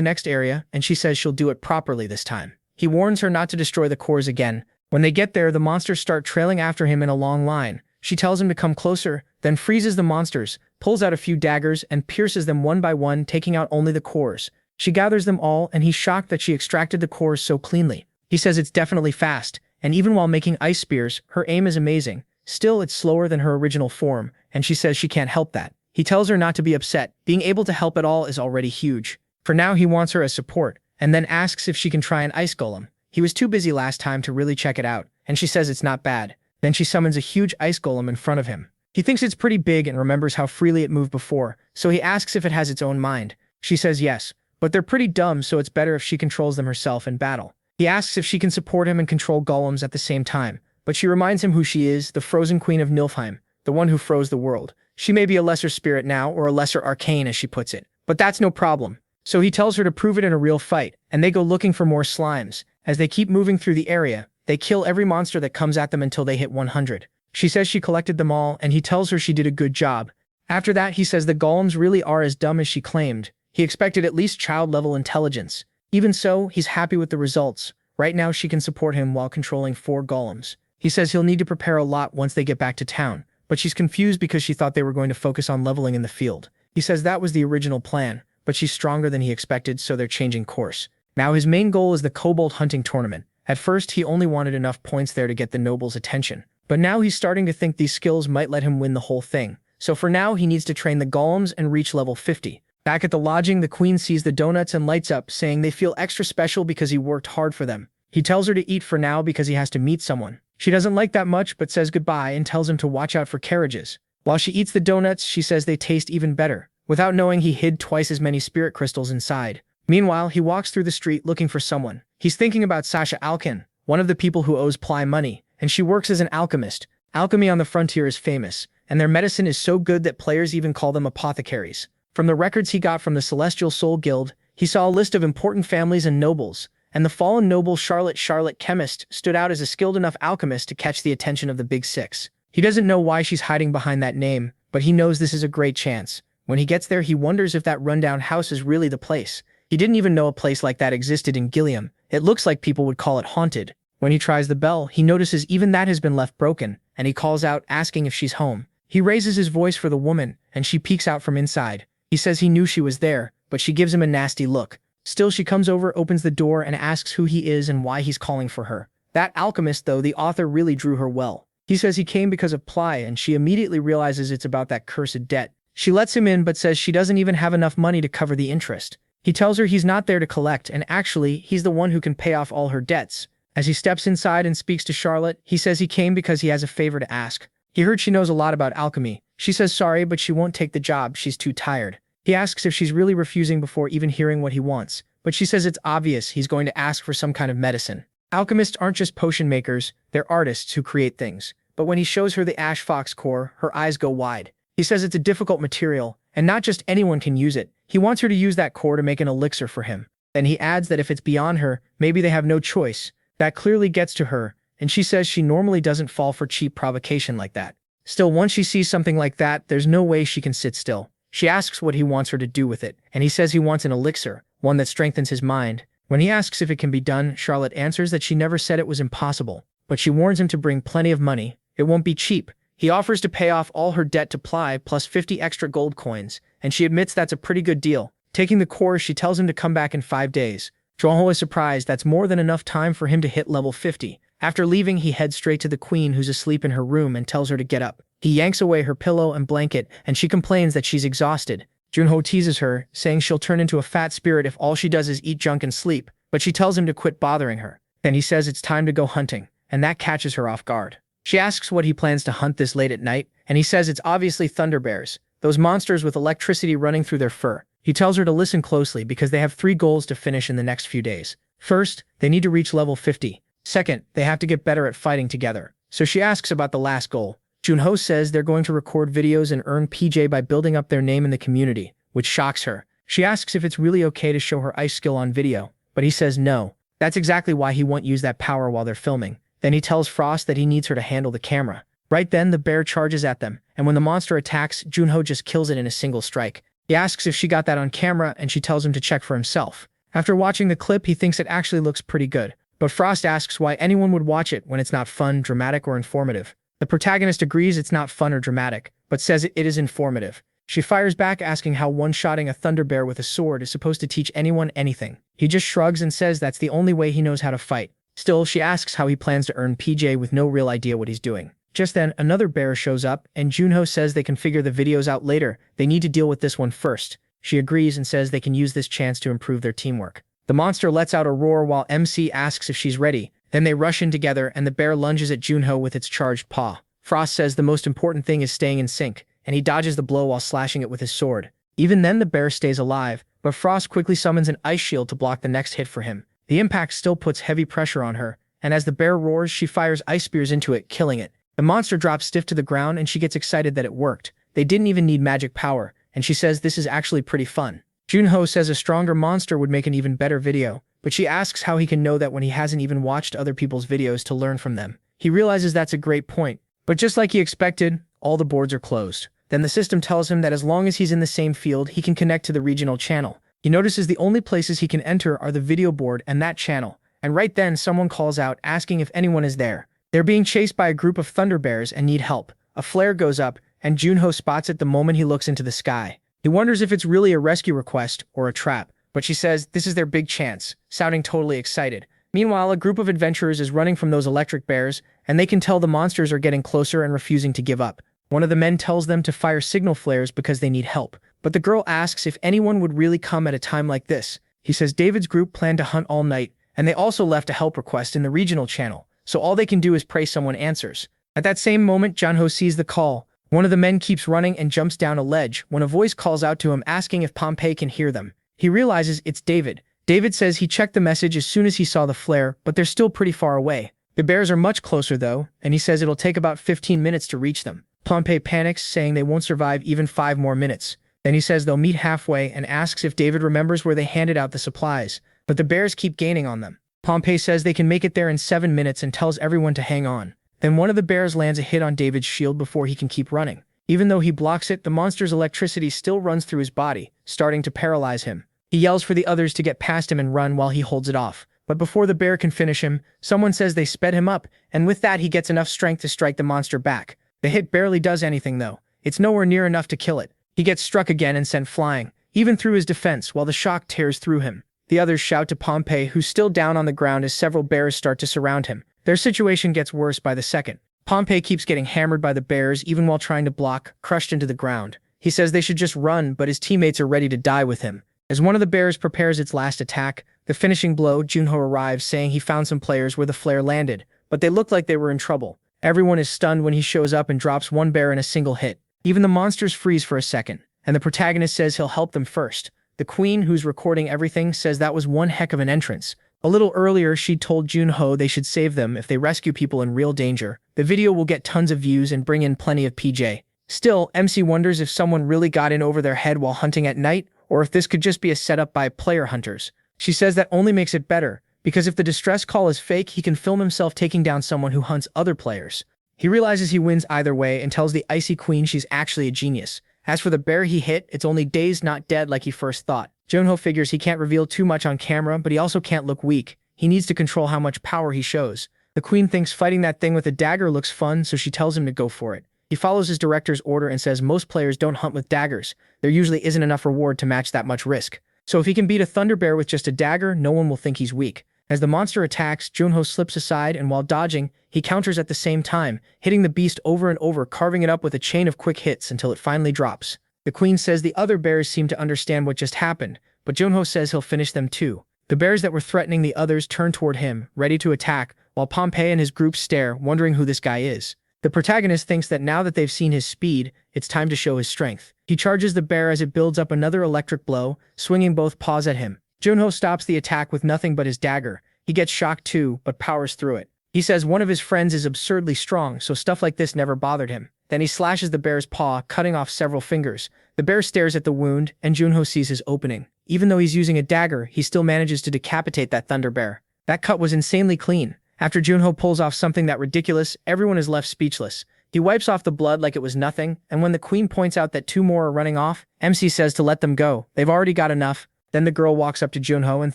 next area, and she says she'll do it properly this time. He warns her not to destroy the cores again. When they get there, the monsters start trailing after him in a long line. She tells him to come closer, then freezes the monsters, pulls out a few daggers, and pierces them one by one, taking out only the cores. She gathers them all, and he's shocked that she extracted the cores so cleanly. He says it's definitely fast, and even while making ice spears, her aim is amazing. Still, it's slower than her original form, and she says she can't help that. He tells her not to be upset. Being able to help at all is already huge. For now, he wants her as support, and then asks if she can try an ice golem. He was too busy last time to really check it out, and she says it's not bad. Then she summons a huge ice golem in front of him. He thinks it's pretty big and remembers how freely it moved before, so he asks if it has its own mind. She says yes, but they're pretty dumb, so it's better if she controls them herself in battle. He asks if she can support him and control golems at the same time, but she reminds him who she is, the frozen queen of Nilfheim, the one who froze the world. She may be a lesser spirit now, or a lesser arcane as she puts it, but that's no problem. So he tells her to prove it in a real fight, and they go looking for more slimes. As they keep moving through the area, they kill every monster that comes at them until they hit 100. She says she collected them all, and he tells her she did a good job. After that, he says the golems really are as dumb as she claimed. He expected at least child-level intelligence. Even so, he's happy with the results. Right now, she can support him while controlling 4 golems. He says he'll need to prepare a lot once they get back to town, but she's confused because she thought they were going to focus on leveling in the field. He says that was the original plan, but she's stronger than he expected, so they're changing course. Now his main goal is the kobold hunting tournament. At first, he only wanted enough points there to get the noble's attention, but now he's starting to think these skills might let him win the whole thing. So for now, he needs to train the golems and reach level 50. Back at the lodging, the queen sees the donuts and lights up, saying they feel extra special because he worked hard for them. He tells her to eat for now because he has to meet someone. She doesn't like that much, but says goodbye and tells him to watch out for carriages. While she eats the donuts, she says they taste even better. Without knowing, he hid twice as many spirit crystals inside. Meanwhile, he walks through the street looking for someone. He's thinking about Sasha Alkin, one of the people who owes Ply money, and she works as an alchemist. Alchemy on the frontier is famous, and their medicine is so good that players even call them apothecaries. From the records he got from the Celestial Soul Guild, he saw a list of important families and nobles, and the fallen noble Charlotte Chemist stood out as a skilled enough alchemist to catch the attention of the Big Six. He doesn't know why she's hiding behind that name, but he knows this is a great chance. When he gets there, he wonders if that rundown house is really the place. He didn't even know a place like that existed in Gilliam. It looks like people would call it haunted. When he tries the bell, he notices even that has been left broken, and he calls out, asking if she's home. He raises his voice for the woman, and she peeks out from inside. He says he knew she was there, but she gives him a nasty look. Still, she comes over, opens the door, and asks who he is and why he's calling for her. That alchemist, though, the author really drew her well. He says he came because of Ply, and she immediately realizes it's about that cursed debt. She lets him in but says she doesn't even have enough money to cover the interest. He tells her he's not there to collect, and actually, he's the one who can pay off all her debts. As he steps inside and speaks to Charlotte, he says he came because he has a favor to ask. He heard she knows a lot about alchemy. She says sorry, but she won't take the job, she's too tired. He asks if she's really refusing before even hearing what he wants, but she says it's obvious he's going to ask for some kind of medicine. Alchemists aren't just potion makers, they're artists who create things. But when he shows her the ash fox core, her eyes go wide. He says it's a difficult material, and not just anyone can use it. He wants her to use that core to make an elixir for him. Then he adds that if it's beyond her, maybe they have no choice. That clearly gets to her, and she says she normally doesn't fall for cheap provocation like that. Still, once she sees something like that, there's no way she can sit still. She asks what he wants her to do with it, and he says he wants an elixir, one that strengthens his mind. When he asks if it can be done, Charlotte answers that she never said it was impossible, but she warns him to bring plenty of money. It won't be cheap. He offers to pay off all her debt to Ply plus 50 extra gold coins, and she admits that's a pretty good deal. Taking the core, she tells him to come back in 5 days. Junho is surprised that's more than enough time for him to hit level 50. After leaving, he heads straight to the queen who's asleep in her room and tells her to get up. He yanks away her pillow and blanket, and she complains that she's exhausted. Junho teases her, saying she'll turn into a fat spirit if all she does is eat junk and sleep, but she tells him to quit bothering her. Then he says it's time to go hunting, and that catches her off guard. She asks what he plans to hunt this late at night, and he says it's obviously thunder bears, those monsters with electricity running through their fur. He tells her to listen closely because they have 3 goals to finish in the next few days. First, they need to reach level 50. Second, they have to get better at fighting together. So she asks about the last goal. Junho says they're going to record videos and earn PJ by building up their name in the community, which shocks her. She asks if it's really okay to show her ice skill on video, but he says no. That's exactly why he won't use that power while they're filming. Then he tells Frost that he needs her to handle the camera. Right then, the bear charges at them, and when the monster attacks, Junho just kills it in a single strike. He asks if she got that on camera, and she tells him to check for himself. After watching the clip, he thinks it actually looks pretty good. But Frost asks why anyone would watch it when it's not fun, dramatic, or informative. The protagonist agrees it's not fun or dramatic, but says it is informative. She fires back asking how one-shotting a thunder bear with a sword is supposed to teach anyone anything. He just shrugs and says that's the only way he knows how to fight. Still, she asks how he plans to earn PJ with no real idea what he's doing. Just then, another bear shows up, and Junho says they can figure the videos out later. They need to deal with this one first. She agrees and says they can use this chance to improve their teamwork. The monster lets out a roar while MC asks if she's ready. Then they rush in together, and the bear lunges at Junho with its charged paw. Frost says the most important thing is staying in sync, and he dodges the blow while slashing it with his sword. Even then, the bear stays alive, but Frost quickly summons an ice shield to block the next hit for him. The impact still puts heavy pressure on her, and as the bear roars, she fires ice spears into it, killing it. The monster drops stiff to the ground, and she gets excited that it worked. They didn't even need magic power, and she says this is actually pretty fun. Junho says a stronger monster would make an even better video, but she asks how he can know that when he hasn't even watched other people's videos to learn from them. He realizes that's a great point, but just like he expected, all the boards are closed. Then the system tells him that as long as he's in the same field, he can connect to the regional channel. He notices the only places he can enter are the video board and that channel, and right then someone calls out asking if anyone is there. They're being chased by a group of thunder bears and need help. A flare goes up, and Junho spots it the moment he looks into the sky. He wonders if it's really a rescue request or a trap, but she says this is their big chance, sounding totally excited. Meanwhile, a group of adventurers is running from those electric bears, and they can tell the monsters are getting closer and refusing to give up. One of the men tells them to fire signal flares because they need help, but the girl asks if anyone would really come at a time like this. He says David's group planned to hunt all night, and they also left a help request in the regional channel, so all they can do is pray someone answers. At that same moment, Junho sees the call. One of the men keeps running and jumps down a ledge when a voice calls out to him asking if Pompey can hear them. He realizes it's David. David says he checked the message as soon as he saw the flare, but they're still pretty far away. The bears are much closer though, and he says it'll take about 15 minutes to reach them. Pompey panics, saying they won't survive even 5 more minutes. Then he says they'll meet halfway and asks if David remembers where they handed out the supplies, but the bears keep gaining on them. Pompey says they can make it there in 7 minutes and tells everyone to hang on. Then one of the bears lands a hit on David's shield before he can keep running. Even though he blocks it, the monster's electricity still runs through his body, starting to paralyze him. He yells for the others to get past him and run while he holds it off. But before the bear can finish him, someone says they sped him up, and with that he gets enough strength to strike the monster back. The hit barely does anything though. It's nowhere near enough to kill it. He gets struck again and sent flying, even through his defense, while the shock tears through him. The others shout to Pompey, who's still down on the ground as several bears start to surround him. Their situation gets worse by the second. Pompey keeps getting hammered by the bears even while trying to block, crushed into the ground. He says they should just run, but his teammates are ready to die with him. As one of the bears prepares its last attack, the finishing blow, Junho arrives saying he found some players where the flare landed, but they looked like they were in trouble. Everyone is stunned when he shows up and drops one bear in a single hit. Even the monsters freeze for a second, and the protagonist says he'll help them first. The queen, who's recording everything, says that was one heck of an entrance. A little earlier, she told Junho they should save them if they rescue people in real danger. The video will get tons of views and bring in plenty of PJ. Still, MC wonders if someone really got in over their head while hunting at night, or if this could just be a setup by player hunters. She says that only makes it better, because if the distress call is fake, he can film himself taking down someone who hunts other players. He realizes he wins either way and tells the icy queen she's actually a genius. As for the bear he hit, it's only dazed, not dead like he first thought. Junho figures he can't reveal too much on camera, but he also can't look weak. He needs to control how much power he shows. The queen thinks fighting that thing with a dagger looks fun, so she tells him to go for it. He follows his director's order and says most players don't hunt with daggers. There usually isn't enough reward to match that much risk. So if he can beat a thunder bear with just a dagger, no one will think he's weak. As the monster attacks, Junho slips aside, and while dodging, he counters at the same time, hitting the beast over and over, carving it up with a chain of quick hits until it finally drops. The queen says the other bears seem to understand what just happened, but Junho says he'll finish them too. The bears that were threatening the others turn toward him, ready to attack, while Pompey and his group stare, wondering who this guy is. The protagonist thinks that now that they've seen his speed, it's time to show his strength. He charges the bear as it builds up another electric blow, swinging both paws at him. Junho stops the attack with nothing but his dagger. He gets shocked too, but powers through it. He says one of his friends is absurdly strong, so stuff like this never bothered him. Then he slashes the bear's paw, cutting off several fingers. The bear stares at the wound, and Junho sees his opening. Even though he's using a dagger, he still manages to decapitate that thunder bear. That cut was insanely clean. After Junho pulls off something that ridiculous, everyone is left speechless. He wipes off the blood like it was nothing, and when the queen points out that two more are running off, MC says to let them go. They've already got enough. Then the girl walks up to Junho and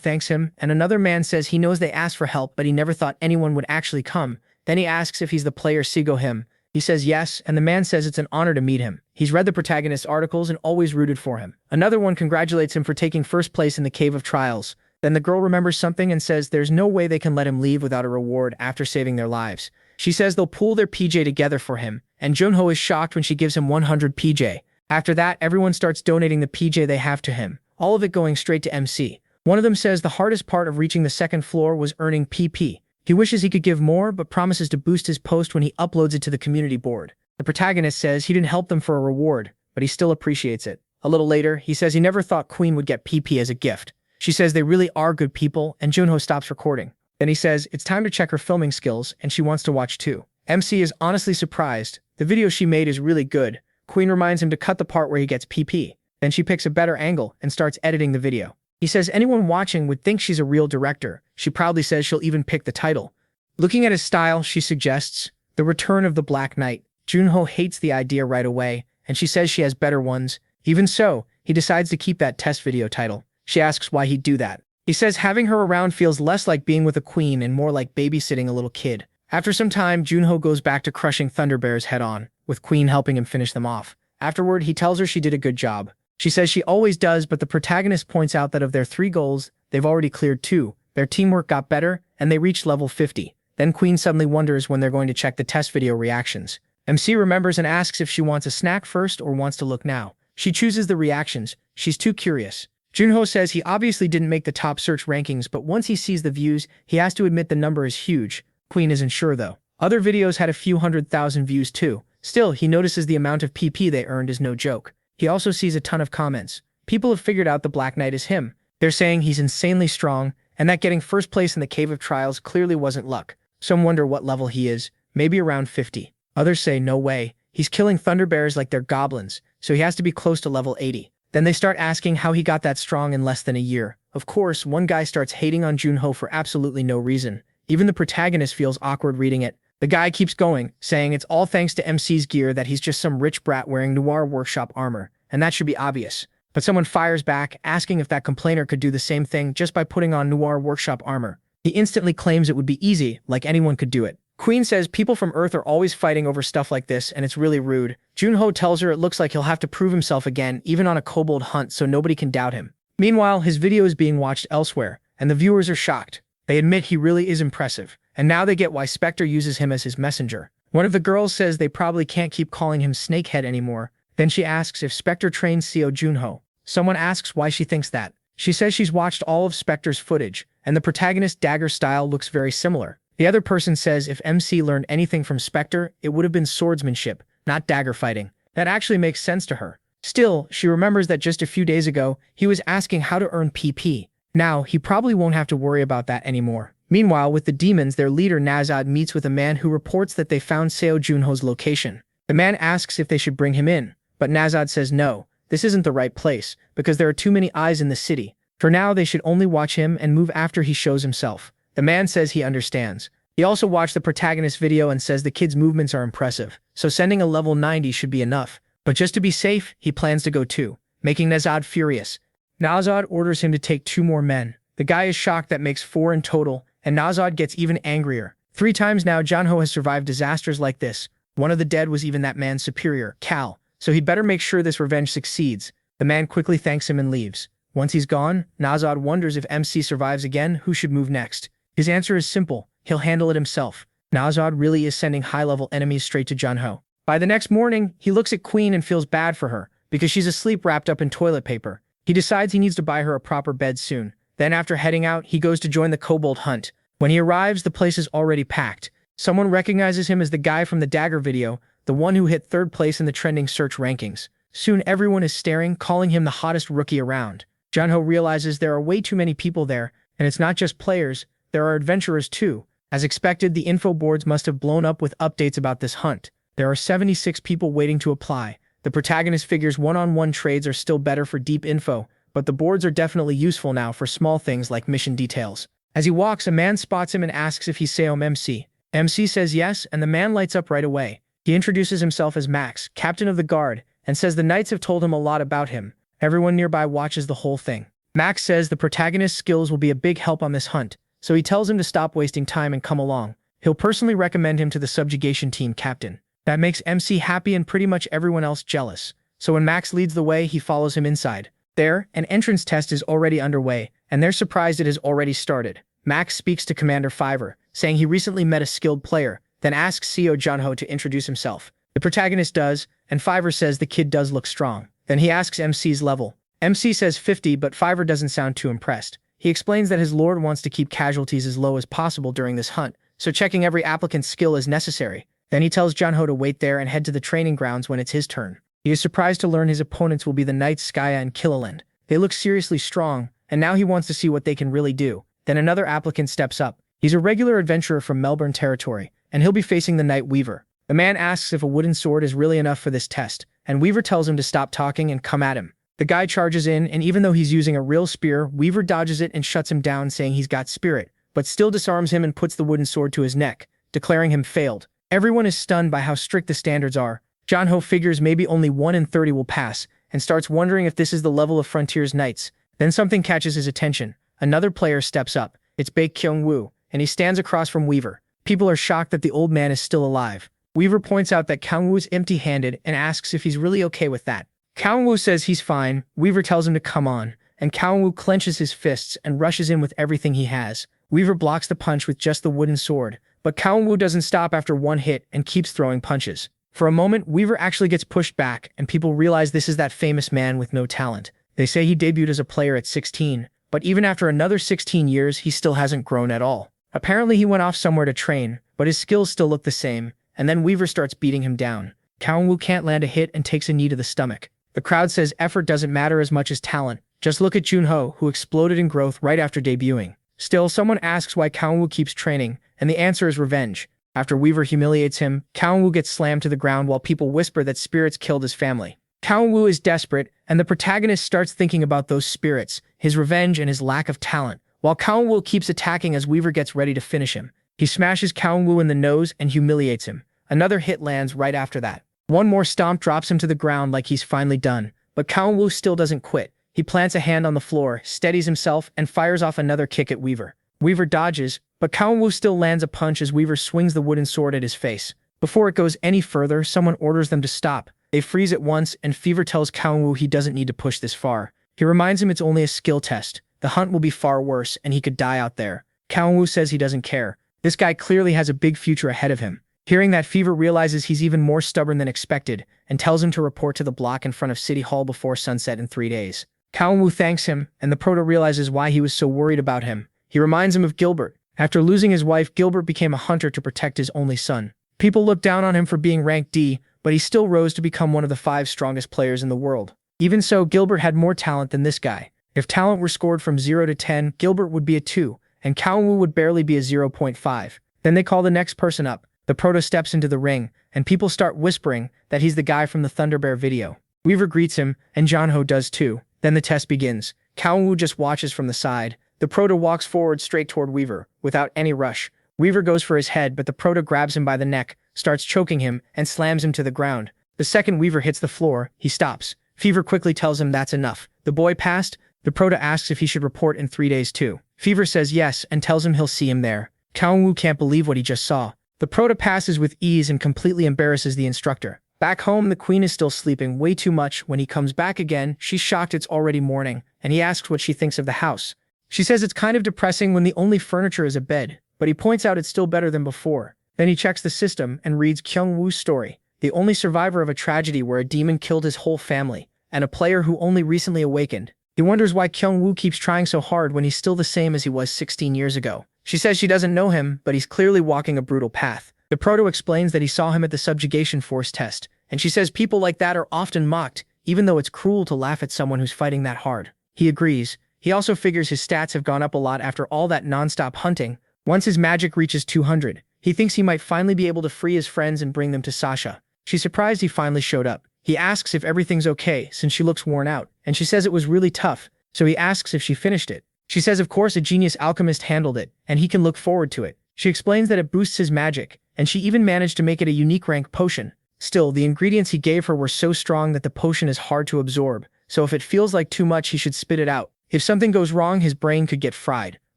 thanks him, and another man says he knows they asked for help, but he never thought anyone would actually come. Then he asks if he's the player Sigo him. He says yes, and the man says it's an honor to meet him. He's read the protagonist's articles and always rooted for him. Another one congratulates him for taking first place in the Cave of Trials. Then the girl remembers something and says there's no way they can let him leave without a reward after saving their lives. She says they'll pool their PJ together for him, and Junho is shocked when she gives him 100 PJ. After that, everyone starts donating the PJ they have to him, all of it going straight to MC. One of them says the hardest part of reaching the second floor was earning PP. He wishes he could give more, but promises to boost his post when he uploads it to the community board. The protagonist says he didn't help them for a reward, but he still appreciates it. A little later, he says he never thought Queen would get PP as a gift. She says they really are good people, and Junho stops recording. Then he says it's time to check her filming skills, and she wants to watch too. MC is honestly surprised. The video she made is really good. Queen reminds him to cut the part where he gets PP. Then she picks a better angle and starts editing the video. He says anyone watching would think she's a real director. She proudly says she'll even pick the title. Looking at his style, she suggests The Return of the Black Knight. Junho hates the idea right away, and she says she has better ones. Even so, he decides to keep that test video title. She asks why he'd do that. He says having her around feels less like being with a queen and more like babysitting a little kid. After some time, Junho goes back to crushing thunder bears head-on, with Queen helping him finish them off. Afterward, he tells her she did a good job. She says she always does, but the protagonist points out that of their 3 goals, they've already cleared 2. Their teamwork got better, and they reached level 50. Then Queen suddenly wonders when they're going to check the test video reactions. MC remembers and asks if she wants a snack first or wants to look now. She chooses the reactions. She's too curious. Junho says he obviously didn't make the top search rankings, but once he sees the views, he has to admit the number is huge. Queen isn't sure though. Other videos had a few 100,000 views too. Still, he notices the amount of PP they earned is no joke. He also sees a ton of comments. People have figured out the Black Knight is him. They're saying he's insanely strong, and that getting first place in the Cave of Trials clearly wasn't luck. Some wonder what level he is, maybe around 50. Others say no way, he's killing thunder bears like they're goblins, so he has to be close to level 80. Then they start asking how he got that strong in less than a year. Of course, one guy starts hating on Junho for absolutely no reason. Even the protagonist feels awkward reading it. The guy keeps going, saying it's all thanks to MC's gear that he's just some rich brat wearing Noir Workshop armor, and that should be obvious. But someone fires back, asking if that complainer could do the same thing just by putting on Noir Workshop armor. He instantly claims it would be easy, like anyone could do it. Queen says people from Earth are always fighting over stuff like this, and it's really rude. Junho tells her it looks like he'll have to prove himself again, even on a kobold hunt, so nobody can doubt him. Meanwhile, his video is being watched elsewhere, and the viewers are shocked. They admit he really is impressive, and now they get why Spectre uses him as his messenger. One of the girls says they probably can't keep calling him Snakehead anymore. Then she asks if Spectre trained Seo Junho. Someone asks why she thinks that. She says she's watched all of Spectre's footage, and the protagonist's dagger style looks very similar. The other person says if MC learned anything from Spectre, it would have been swordsmanship, not dagger fighting. That actually makes sense to her. Still, she remembers that just a few days ago, he was asking how to earn PP. Now, he probably won't have to worry about that anymore. Meanwhile, with the demons, their leader Nazad meets with a man who reports that they found Seo Junho's location. The man asks if they should bring him in, but Nazad says no, this isn't the right place, because there are too many eyes in the city. For now, they should only watch him and move after he shows himself. The man says he understands. He also watched the protagonist's video and says the kid's movements are impressive, so sending a level 90 should be enough. But just to be safe, he plans to go too, making Nazad furious. Nazad orders him to take 2 more men. The guy is shocked that makes 4 in total, and Nazad gets even angrier. 3 times now Junho has survived disasters like this. One of the dead was even that man's superior, Cal, so he'd better make sure this revenge succeeds. The man quickly thanks him and leaves. Once he's gone, Nazad wonders if MC survives again, who should move next. His answer is simple, he'll handle it himself. Nazad really is sending high-level enemies straight to Junho. By the next morning, he looks at Queen and feels bad for her, because she's asleep wrapped up in toilet paper. He decides he needs to buy her a proper bed soon. Then after heading out, he goes to join the kobold hunt. When he arrives, the place is already packed. Someone recognizes him as the guy from the dagger video, the one who hit 3rd place in the trending search rankings. Soon everyone is staring, calling him the hottest rookie around. Junho realizes there are way too many people there, and it's not just players, there are adventurers too. As expected, the info boards must have blown up with updates about this hunt. There are 76 people waiting to apply. The protagonist figures one-on-one trades are still better for deep info, but the boards are definitely useful now for small things like mission details. As he walks, a man spots him and asks if he's Seom MC. MC says yes, and the man lights up right away. He introduces himself as Max, captain of the guard, and says the knights have told him a lot about him. Everyone nearby watches the whole thing. Max says the protagonist's skills will be a big help on this hunt, so he tells him to stop wasting time and come along. He'll personally recommend him to the subjugation team captain. That makes MC happy and pretty much everyone else jealous. So when Max leads the way, he follows him inside. There, an entrance test is already underway, and they're surprised it has already started. Max speaks to Commander Fiverr, saying he recently met a skilled player, then asks Seo Junho to introduce himself. The protagonist does, and Fiverr says the kid does look strong. Then he asks MC's level. MC says 50, but Fiverr doesn't sound too impressed. He explains that his lord wants to keep casualties as low as possible during this hunt, so checking every applicant's skill is necessary. Then he tells Junho to wait there and head to the training grounds when it's his turn. He is surprised to learn his opponents will be the Knights Skya and Killiland. They look seriously strong, and now he wants to see what they can really do. Then another applicant steps up. He's a regular adventurer from Melbourne territory, and he'll be facing the Night Weaver. The man asks if a wooden sword is really enough for this test, and Weaver tells him to stop talking and come at him. The guy charges in, and even though he's using a real spear, Weaver dodges it and shuts him down, saying he's got spirit, but still disarms him and puts the wooden sword to his neck, declaring him failed. Everyone is stunned by how strict the standards are. Junho figures maybe only 1 in 30 will pass, and starts wondering if this is the level of Frontier's Knights. Then something catches his attention. Another player steps up. It's Baek Kyung-woo, and he stands across from Weaver. People are shocked that the old man is still alive. Weaver points out that Kyung-woo is empty-handed and asks if he's really okay with that. Kyung-woo says he's fine. Weaver tells him to come on, and Kyung-woo clenches his fists and rushes in with everything he has. Weaver blocks the punch with just the wooden sword, but Kyung-woo doesn't stop after one hit and keeps throwing punches. For a moment, Weaver actually gets pushed back, and people realize this is that famous man with no talent. They say he debuted as a player at 16, but even after another 16 years, he still hasn't grown at all. Apparently he went off somewhere to train, but his skills still look the same, and then Weaver starts beating him down. Kyung-woo can't land a hit and takes a knee to the stomach. The crowd says effort doesn't matter as much as talent. Just look at Junho, who exploded in growth right after debuting. Still, someone asks why Kyung-woo keeps training, and the answer is revenge. After Weaver humiliates him, Kyung-woo gets slammed to the ground while people whisper that spirits killed his family. Kyung-woo is desperate, and the protagonist starts thinking about those spirits, his revenge and his lack of talent, while Kyung-woo keeps attacking as Weaver gets ready to finish him. He smashes Kyung-woo in the nose and humiliates him. Another hit lands right after that. One more stomp drops him to the ground like he's finally done, but Kyung-woo still doesn't quit. He plants a hand on the floor, steadies himself, and fires off another kick at Weaver. Weaver dodges, but Kyung-woo still lands a punch as Weaver swings the wooden sword at his face. Before it goes any further, someone orders them to stop. They freeze at once, and Fever tells Kyung-woo he doesn't need to push this far. He reminds him it's only a skill test. The hunt will be far worse, and he could die out there. Kyung-woo says he doesn't care. This guy clearly has a big future ahead of him. Hearing that, Fever realizes he's even more stubborn than expected and tells him to report to the block in front of City Hall before sunset in 3 days. Kaomu thanks him, and the proto realizes why he was so worried about him. He reminds him of Gilbert. After losing his wife, Gilbert became a hunter to protect his only son. People looked down on him for being ranked D, but he still rose to become one of the 5 strongest players in the world. Even so, Gilbert had more talent than this guy. If talent were scored from 0 to 10, Gilbert would be a 2, and Kaomu would barely be a 0.5. Then they call the next person up. The proto steps into the ring, and people start whispering that he's the guy from the Thunderbear video. Weaver greets him, and Jonho does too. Then the test begins. Kaomu just watches from the side. The proto walks forward straight toward Weaver, without any rush. Weaver goes for his head, but the proto grabs him by the neck, starts choking him, and slams him to the ground. The second Weaver hits the floor, he stops. Fever quickly tells him that's enough. The boy passed. The proto asks if he should report in 3 days too. Fever says yes and tells him he'll see him there. Kaomu can't believe what he just saw. The proto passes with ease and completely embarrasses the instructor. Back home, the queen is still sleeping way too much. When he comes back again, she's shocked it's already morning, and he asks what she thinks of the house. She says it's kind of depressing when the only furniture is a bed, but he points out it's still better than before. Then he checks the system and reads Kyung-woo's story, the only survivor of a tragedy where a demon killed his whole family, and a player who only recently awakened. He wonders why Kyung-woo keeps trying so hard when he's still the same as he was 16 years ago. She says she doesn't know him, but he's clearly walking a brutal path. The proto explains that he saw him at the subjugation force test, and she says people like that are often mocked, even though it's cruel to laugh at someone who's fighting that hard. He agrees. He also figures his stats have gone up a lot after all that non-stop hunting. Once his magic reaches 200, he thinks he might finally be able to free his friends and bring them to Sasha. She's surprised he finally showed up. He asks if everything's okay since she looks worn out, and she says it was really tough, so he asks if she finished it. She says of course a genius alchemist handled it, and he can look forward to it. She explains that it boosts his magic, and she even managed to make it a unique rank potion. Still, the ingredients he gave her were so strong that the potion is hard to absorb, so if it feels like too much he should spit it out. If something goes wrong, his brain could get fried.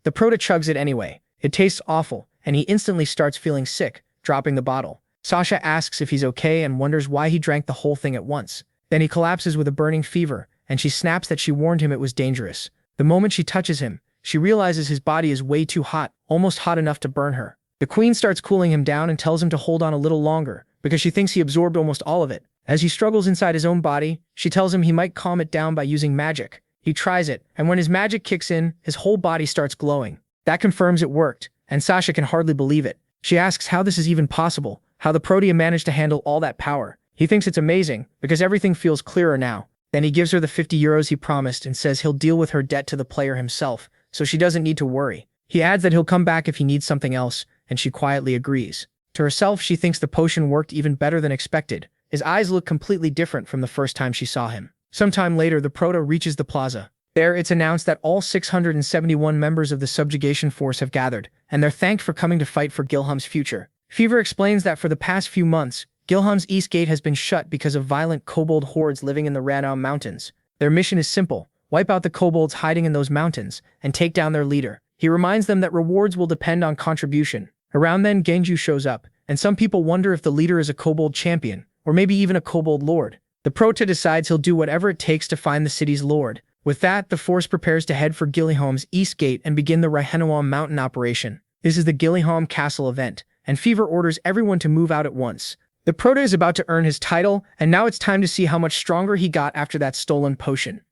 The proto chugs it anyway. It tastes awful, and he instantly starts feeling sick, dropping the bottle. Sasha asks if he's okay and wonders why he drank the whole thing at once. Then he collapses with a burning fever, and she snaps that she warned him it was dangerous. The moment she touches him, she realizes his body is way too hot, almost hot enough to burn her. The queen starts cooling him down and tells him to hold on a little longer, because she thinks he absorbed almost all of it. As he struggles inside his own body, she tells him he might calm it down by using magic. He tries it, and when his magic kicks in, his whole body starts glowing. That confirms it worked, and Sasha can hardly believe it. She asks how this is even possible, how the Protea managed to handle all that power. He thinks it's amazing, because everything feels clearer now. Then he gives her the 50 euros he promised and says he'll deal with her debt to the player himself, so she doesn't need to worry. He adds that he'll come back if he needs something else, and she quietly agrees. To herself, she thinks the potion worked even better than expected. His eyes look completely different from the first time she saw him. Sometime later, the proto reaches the plaza. There, it's announced that all 671 members of the subjugation force have gathered, and they're thanked for coming to fight for Gilham's future. Fever explains that for the past few months, Gilham's east gate has been shut because of violent kobold hordes living in the Ranau Mountains. Their mission is simple: wipe out the kobolds hiding in those mountains, and take down their leader. He reminds them that rewards will depend on contribution. Around then, Genju shows up, and some people wonder if the leader is a kobold champion, or maybe even a kobold lord. The Proto decides he'll do whatever it takes to find the city's lord. With that, the force prepares to head for Gilliham's east gate and begin the Raihenawam mountain operation. This is the Gilliham Castle event, and Fever orders everyone to move out at once. The Proto is about to earn his title, and now it's time to see how much stronger he got after that stolen potion.